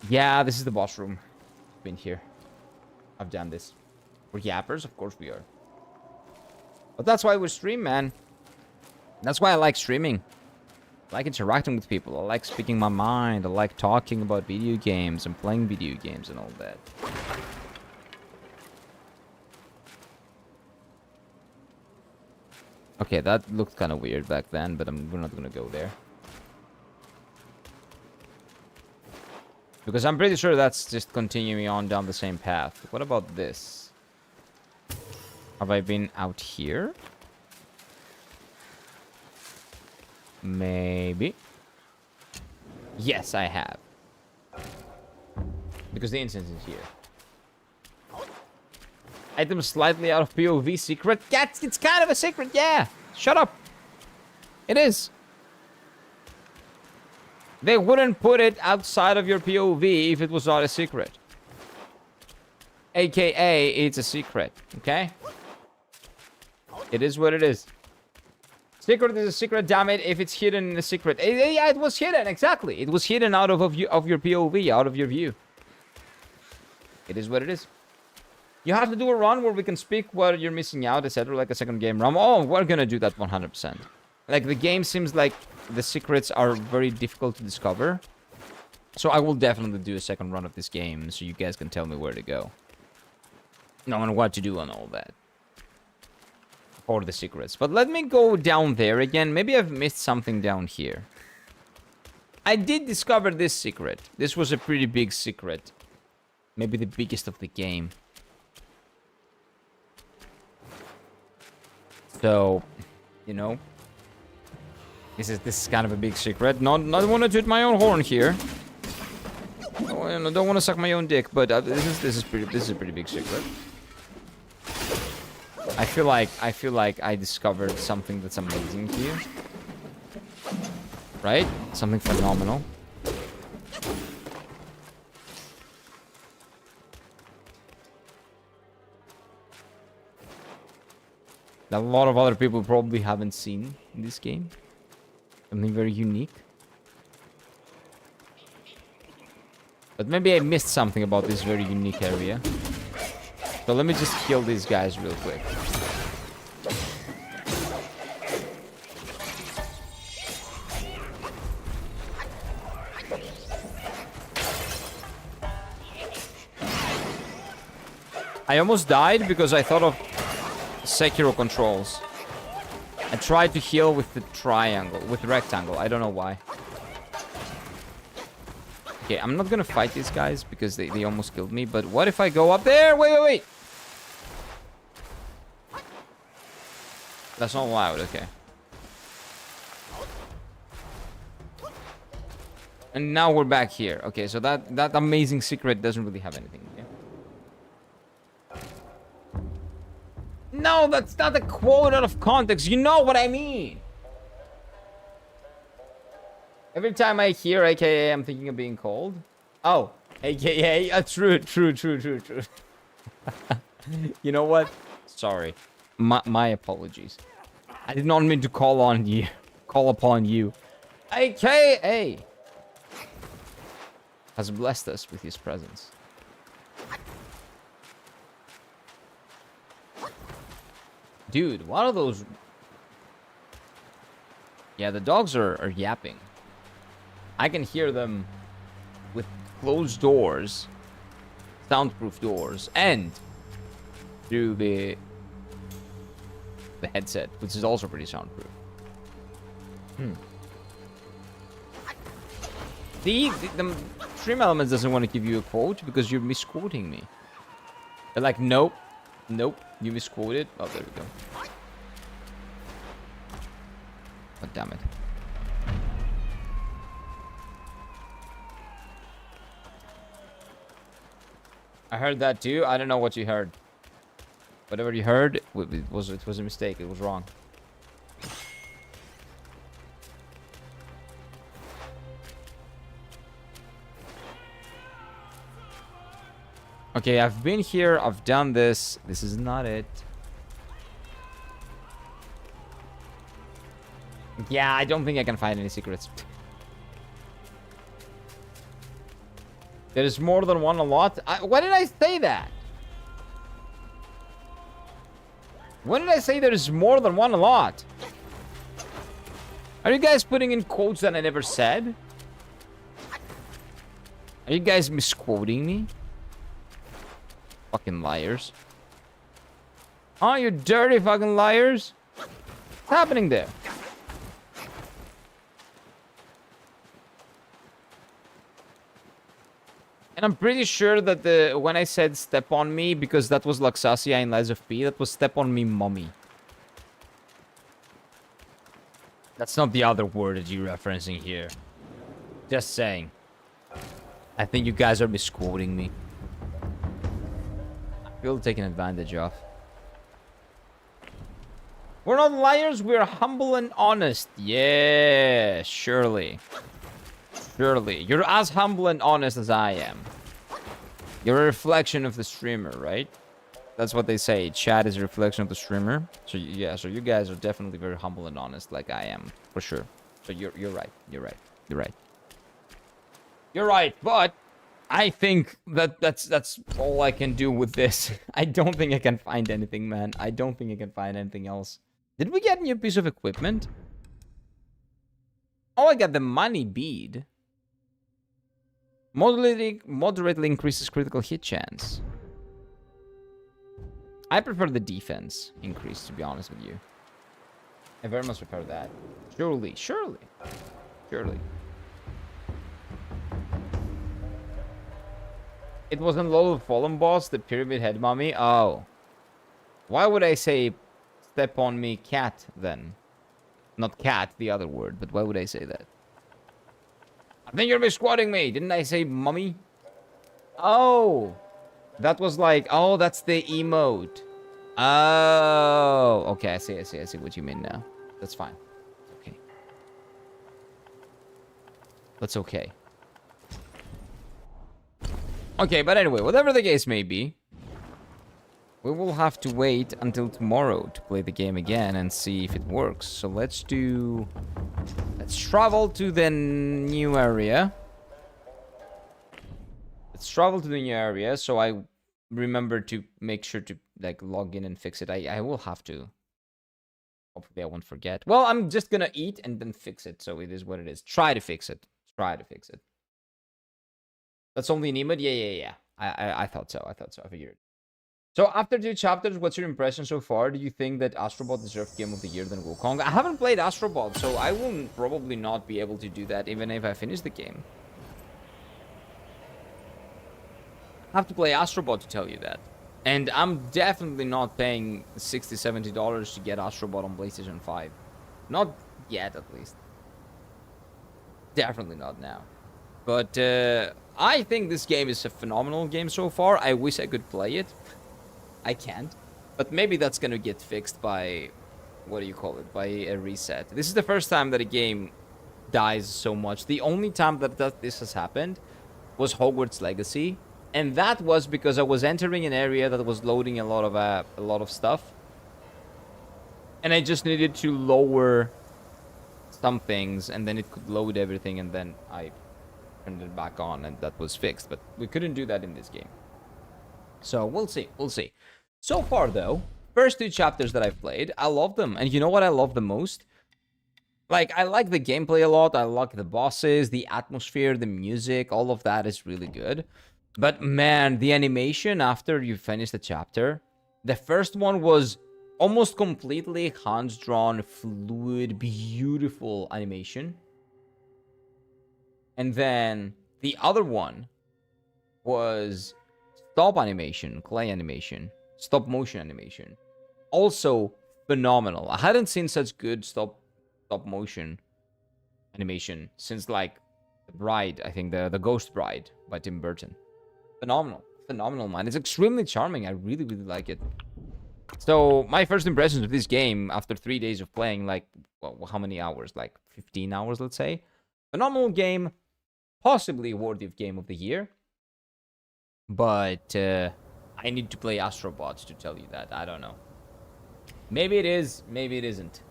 Yeah, this is the boss room. Been here. I've done this. We're yappers? Of course we are. But that's why we stream, man. That's why I like streaming. I like interacting with people. I like speaking my mind. I like talking about video games and playing video games and all that. Okay, that looked kind of weird back then, but we're not gonna go there. Because I'm pretty sure that's just continuing on down the same path. What about this? Have I been out here? Maybe. Yes, I have. Because the incense is here. Item slightly out of POV secret. Yeah, it's kind of a secret, yeah. Shut up. It is. They wouldn't put it outside of your POV if it was not a secret. AKA, it's a secret, okay? It is what it is. Secret is a secret, damn it, if it's hidden in a secret. Yeah, it was hidden, exactly. It was hidden out of your POV, out of your view. It is what it is. You have to do a run where we can speak what you're missing out, etc. Like a second game run. Oh, we're gonna do that 100%. Like, the game seems like the secrets are very difficult to discover. So I will definitely do a second run of this game so you guys can tell me where to go. And what to do and all that. For the secrets. But let me go down there again. Maybe I've missed something down here. I did discover this secret. This was a pretty big secret. Maybe the biggest of the game. So, you know, this is kind of a big secret. Not want to toot my own horn here. Don't want to suck my own dick, but this is a pretty big secret. I feel like I discovered something that's amazing here. Right? Something phenomenal. That a lot of other people probably haven't seen in this game. Something very unique. But maybe I missed something about this very unique area. So let me just kill these guys real quick. I almost died because I thought of Sekiro controls. I tried to heal with the triangle, with the rectangle. I don't know why. Okay, I'm not gonna fight these guys because they almost killed me. But what if I go up there? Wait. That's not allowed, okay. And now we're back here. Okay, so that amazing secret doesn't really have anything. Okay? No, that's not a quote out of context. You know what I mean. Every time I hear AKA, I'm thinking of being cold. Oh, AKA, true. You know what? Sorry. My apologies. I did not mean to call upon you. AKA has blessed us with his presence. Dude, what are those? Yeah, the dogs are yapping. I can hear them with closed doors, soundproof doors, and through the headset, which is also pretty soundproof. The Stream Elements doesn't want to give you a quote because you're misquoting me. They're like, nope, you misquoted. Oh, there we go. God damn it. I heard that too. I don't know what you heard. Whatever you heard, it was a mistake. It was wrong. Okay, I've been here. I've done this. This is not it. Yeah, I don't think I can find any secrets. There's more than one a lot. Why did I say that? When did I say there's more than one a lot? Are you guys putting in quotes that I never said? Are you guys misquoting me? Fucking liars. Oh, you dirty fucking liars. What's happening there? And I'm pretty sure that when I said step on me, because that was Luxasia in Lies of P, that was step on me mommy. That's not the other word that you're referencing here. Just saying. I think you guys are misquoting me. I feel taken advantage of. We're not liars, we're humble and honest. Yeah, surely. Surely. You're as humble and honest as I am. You're a reflection of the streamer, right? That's what they say. Chat is a reflection of the streamer. So yeah, so you guys are definitely very humble and honest like I am, for sure. So you're right. You're right. You're right. You're right, but I think that's all I can do with this. I don't think I can find anything, man. I don't think I can find anything else. Did we get a new piece of equipment? Oh, I got the money bead. Moderately increases critical hit chance. I prefer the defense increase, to be honest with you. I very much prefer that. Surely, surely. Surely. It wasn't low fallen boss, the pyramid head mummy. Oh. Why would I say step on me cat then? Not cat, the other word, but why would I say that? I think you're misquoting me. Didn't I say mummy? Oh. That was like, oh, that's the emote. Oh. Okay, I see what you mean now. That's fine. Okay. That's okay. Okay, but anyway, whatever the case may be, we will have to wait until tomorrow to play the game again and see if it works. So let's travel to the new area. Let's travel to the new area so I remember to make sure to like log in and fix it. I will have to. Hopefully I won't forget. Well, I'm just gonna eat and then fix it. So it is what it is. Try to fix it. Try to fix it. That's only an emote? Yeah. I thought so. I figured. So after 2 chapters, what's your impression so far? Do you think that Astrobot deserved Game of the Year than Wukong? I haven't played Astrobot, so I will probably not be able to do that even if I finish the game. I have to play Astrobot to tell you that. And I'm definitely not paying $60, $70 to get Astrobot on PlayStation 5. Not yet, at least. Definitely not now. But I think this game is a phenomenal game so far. I wish I could play it. I can't. But maybe that's going to get fixed by, what do you call it, by a reset. This is the first time that a game dies so much. The only time that this has happened was Hogwarts Legacy. And that was because I was entering an area that was loading a lot of stuff. And I just needed to lower some things, and then it could load everything, and then I turned it back on, and that was fixed. But we couldn't do that in this game. So we'll see. We'll see. So far, though, first 2 chapters that I've played, I love them. And you know what I love the most? Like, I like the gameplay a lot. I like the bosses, the atmosphere, the music. All of that is really good. But, man, the animation after you finish the chapter, the first one was almost completely hand-drawn, fluid, beautiful animation. And then the other one was stop animation, clay animation, stop motion animation. Also phenomenal. I hadn't seen such good stop motion animation since like The Bride, I think the Ghost Bride by Tim Burton. Phenomenal, man. It's extremely charming. I really like it. So my first impressions of this game after 3 days of playing, like, well, how many hours? Like 15 hours, let's say. Phenomenal game, possibly worthy of Game of the Year. But I need to play Astrobot to tell you that. I don't know. Maybe it is, maybe it isn't.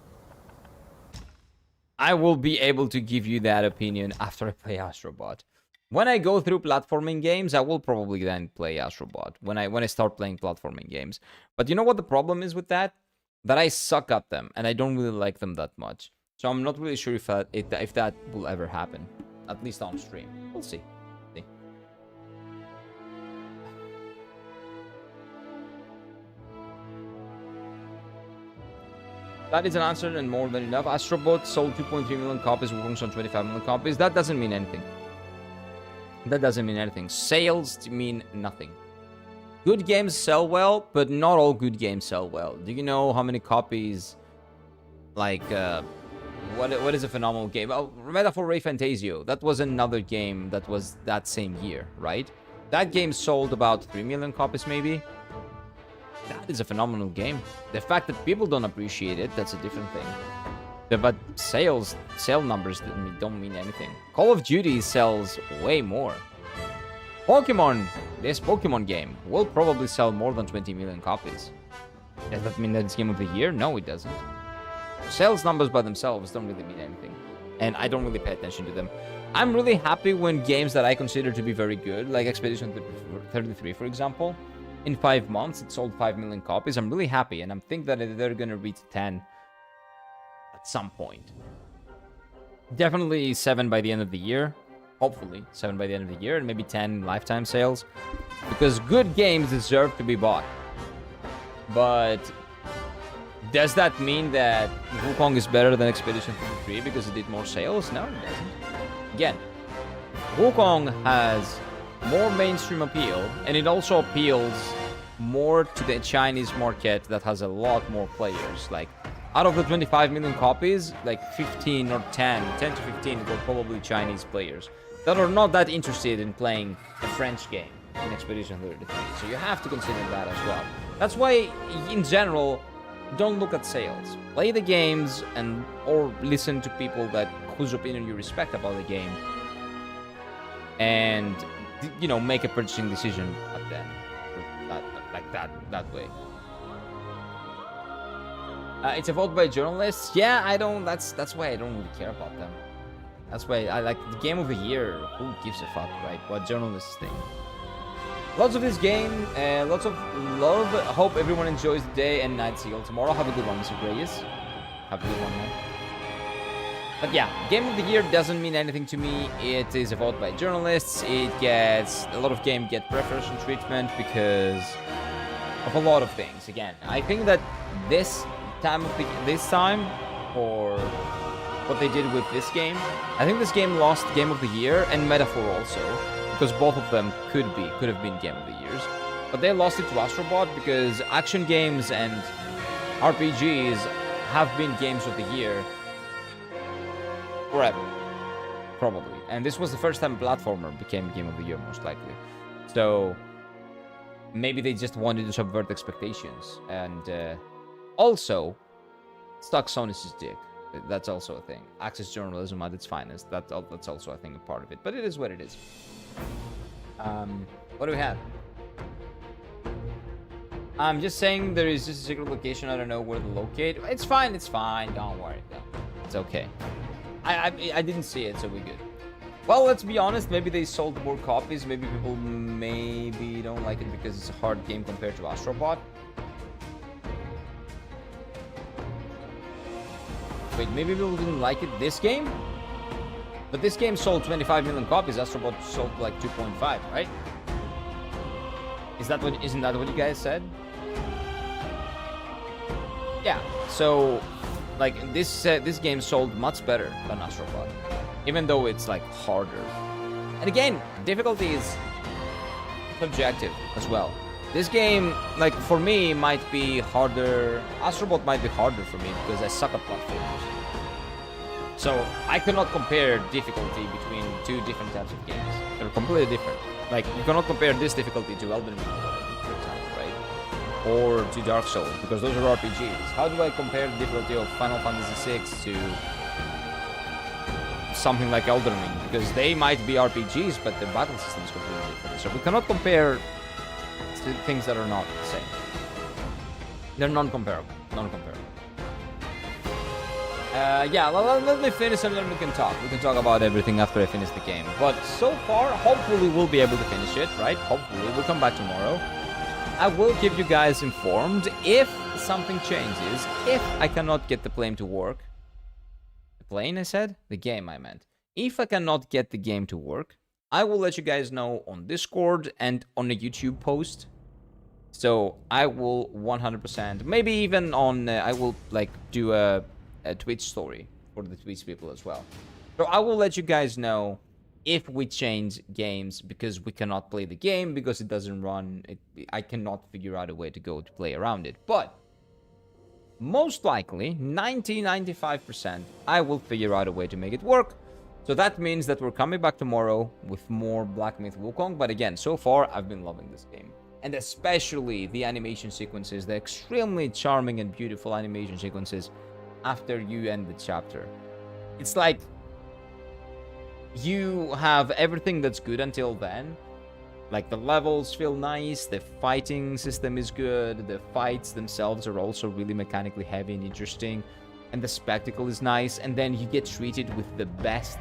I will be able to give you that opinion after I play Astrobot. When I go through platforming games, I will probably then play Astrobot when I start playing platforming games. But you know what the problem is with that? That I suck at them and I don't really like them that much. So I'm not really sure if that will ever happen, at least on stream. We'll see. That is an answer and more than enough. Astrobot sold 2.3 million copies, Wukong sold 25 million copies. That doesn't mean anything. That doesn't mean anything. Sales mean nothing. Good games sell well, but not all good games sell well. Do you know how many copies, like, what is a phenomenal game? Oh, Metaphor Ray Fantasio. That was another game that was that same year, right? That game sold about 3 million copies, maybe. That is a phenomenal game. The fact that people don't appreciate it, that's a different thing. But sale numbers don't mean anything. Call of Duty sells way more. Pokemon, this Pokemon game, will probably sell more than 20 million copies. Does that mean that it's Game of the Year? No, it doesn't. Sales numbers by themselves don't really mean anything. And I don't really pay attention to them. I'm really happy when games that I consider to be very good, like Expedition 33, for example, in 5 months, it sold 5 million copies. I'm really happy, and I think that they're gonna reach 10 at some point. Definitely 7 by the end of the year. Hopefully, 7 by the end of the year, and maybe 10 lifetime sales. Because good games deserve to be bought. But does that mean that Wukong is better than Expedition 33 because it did more sales? No, it doesn't. Again, Wukong has more mainstream appeal, and it also appeals more to the Chinese market that has a lot more players. Like, out of the 25 million copies, like 15 or 10 to 15 were probably Chinese players that are not that interested in playing a French game in Expedition 33. So you have to consider that as well. That's why, in general, don't look at sales. Play the games or listen to people whose opinion you respect about the game, and make a purchasing decision at them, that way. It's a vote by journalists. Yeah, I don't. That's why I don't really care about them. That's why I like the Game of the Year. Who gives a fuck, right? What journalists think. Lots of this game. Lots of love. I hope everyone enjoys the day and night. See you all tomorrow. Have a good one, Mr. Greyes. Have a good one, man. But yeah, Game of the Year doesn't mean anything to me. It is a vote by journalists. A lot of games get preferential treatment because of a lot of things. Again, I think that this time for what they did with this game, I think this game lost Game of the Year and Metaphor also, because both of them could have been Game of the Years. But they lost it to Astrobot because action games and RPGs have been Games of the Year forever, probably. And this was the first time a platformer became Game of the Year, most likely. So maybe they just wanted to subvert expectations. And also, stuck Sony's dick. That's also a thing. Access journalism at its finest. That's also, I think, a part of it. But it is what it is. What do we have? I'm just saying there is just a secret location. I don't know where to locate. It's fine. It's fine. Don't worry. It's okay. I didn't see it, so we're good. Well, let's be honest. Maybe they sold more copies. Maybe people don't like it because it's a hard game compared to Astrobot. Wait, maybe people didn't like it this game? But this game sold 25 million copies. Astrobot sold like 2.5, right? Isn't that what you guys said? Yeah. So, like this game sold much better than Astrobot, even though it's like harder. And again, difficulty is subjective as well. This game, like for me, might be harder. Astrobot might be harder for me because I suck at platformers. So I cannot compare difficulty between two different types of games. They're completely different. Like you cannot compare this difficulty to Elden Ring, for example, right? Or to Dark Souls, because those are RPGs. How do I compare the difficulty of Final Fantasy VI to something like Elden Ring? Because they might be RPGs, but the battle system is completely different. So we cannot compare things that are not the same. They're non-comparable. Yeah, let me finish and then we can talk. We can talk about everything after I finish the game. But so far, hopefully we'll be able to finish it, right? Hopefully. We'll come back tomorrow. I will keep you guys informed if something changes. If I cannot get the plane to work. The plane, I said? The game, I meant. If I cannot get the game to work, I will let you guys know on Discord and on a YouTube post. So I will 100%, maybe even on, I will like do a Twitch story for the Twitch people as well. So I will let you guys know if we change games because we cannot play the game because it doesn't run. I cannot figure out a way to go to play around it. But most likely, 95%, I will figure out a way to make it work. So that means that we're coming back tomorrow with more Black Myth Wukong. But again, so far, I've been loving this game. And especially the animation sequences, the extremely charming and beautiful animation sequences after you end the chapter. It's like you have everything that's good until then. Like the levels feel nice, the fighting system is good, the fights themselves are also really mechanically heavy and interesting, and the spectacle is nice, and then you get treated with the best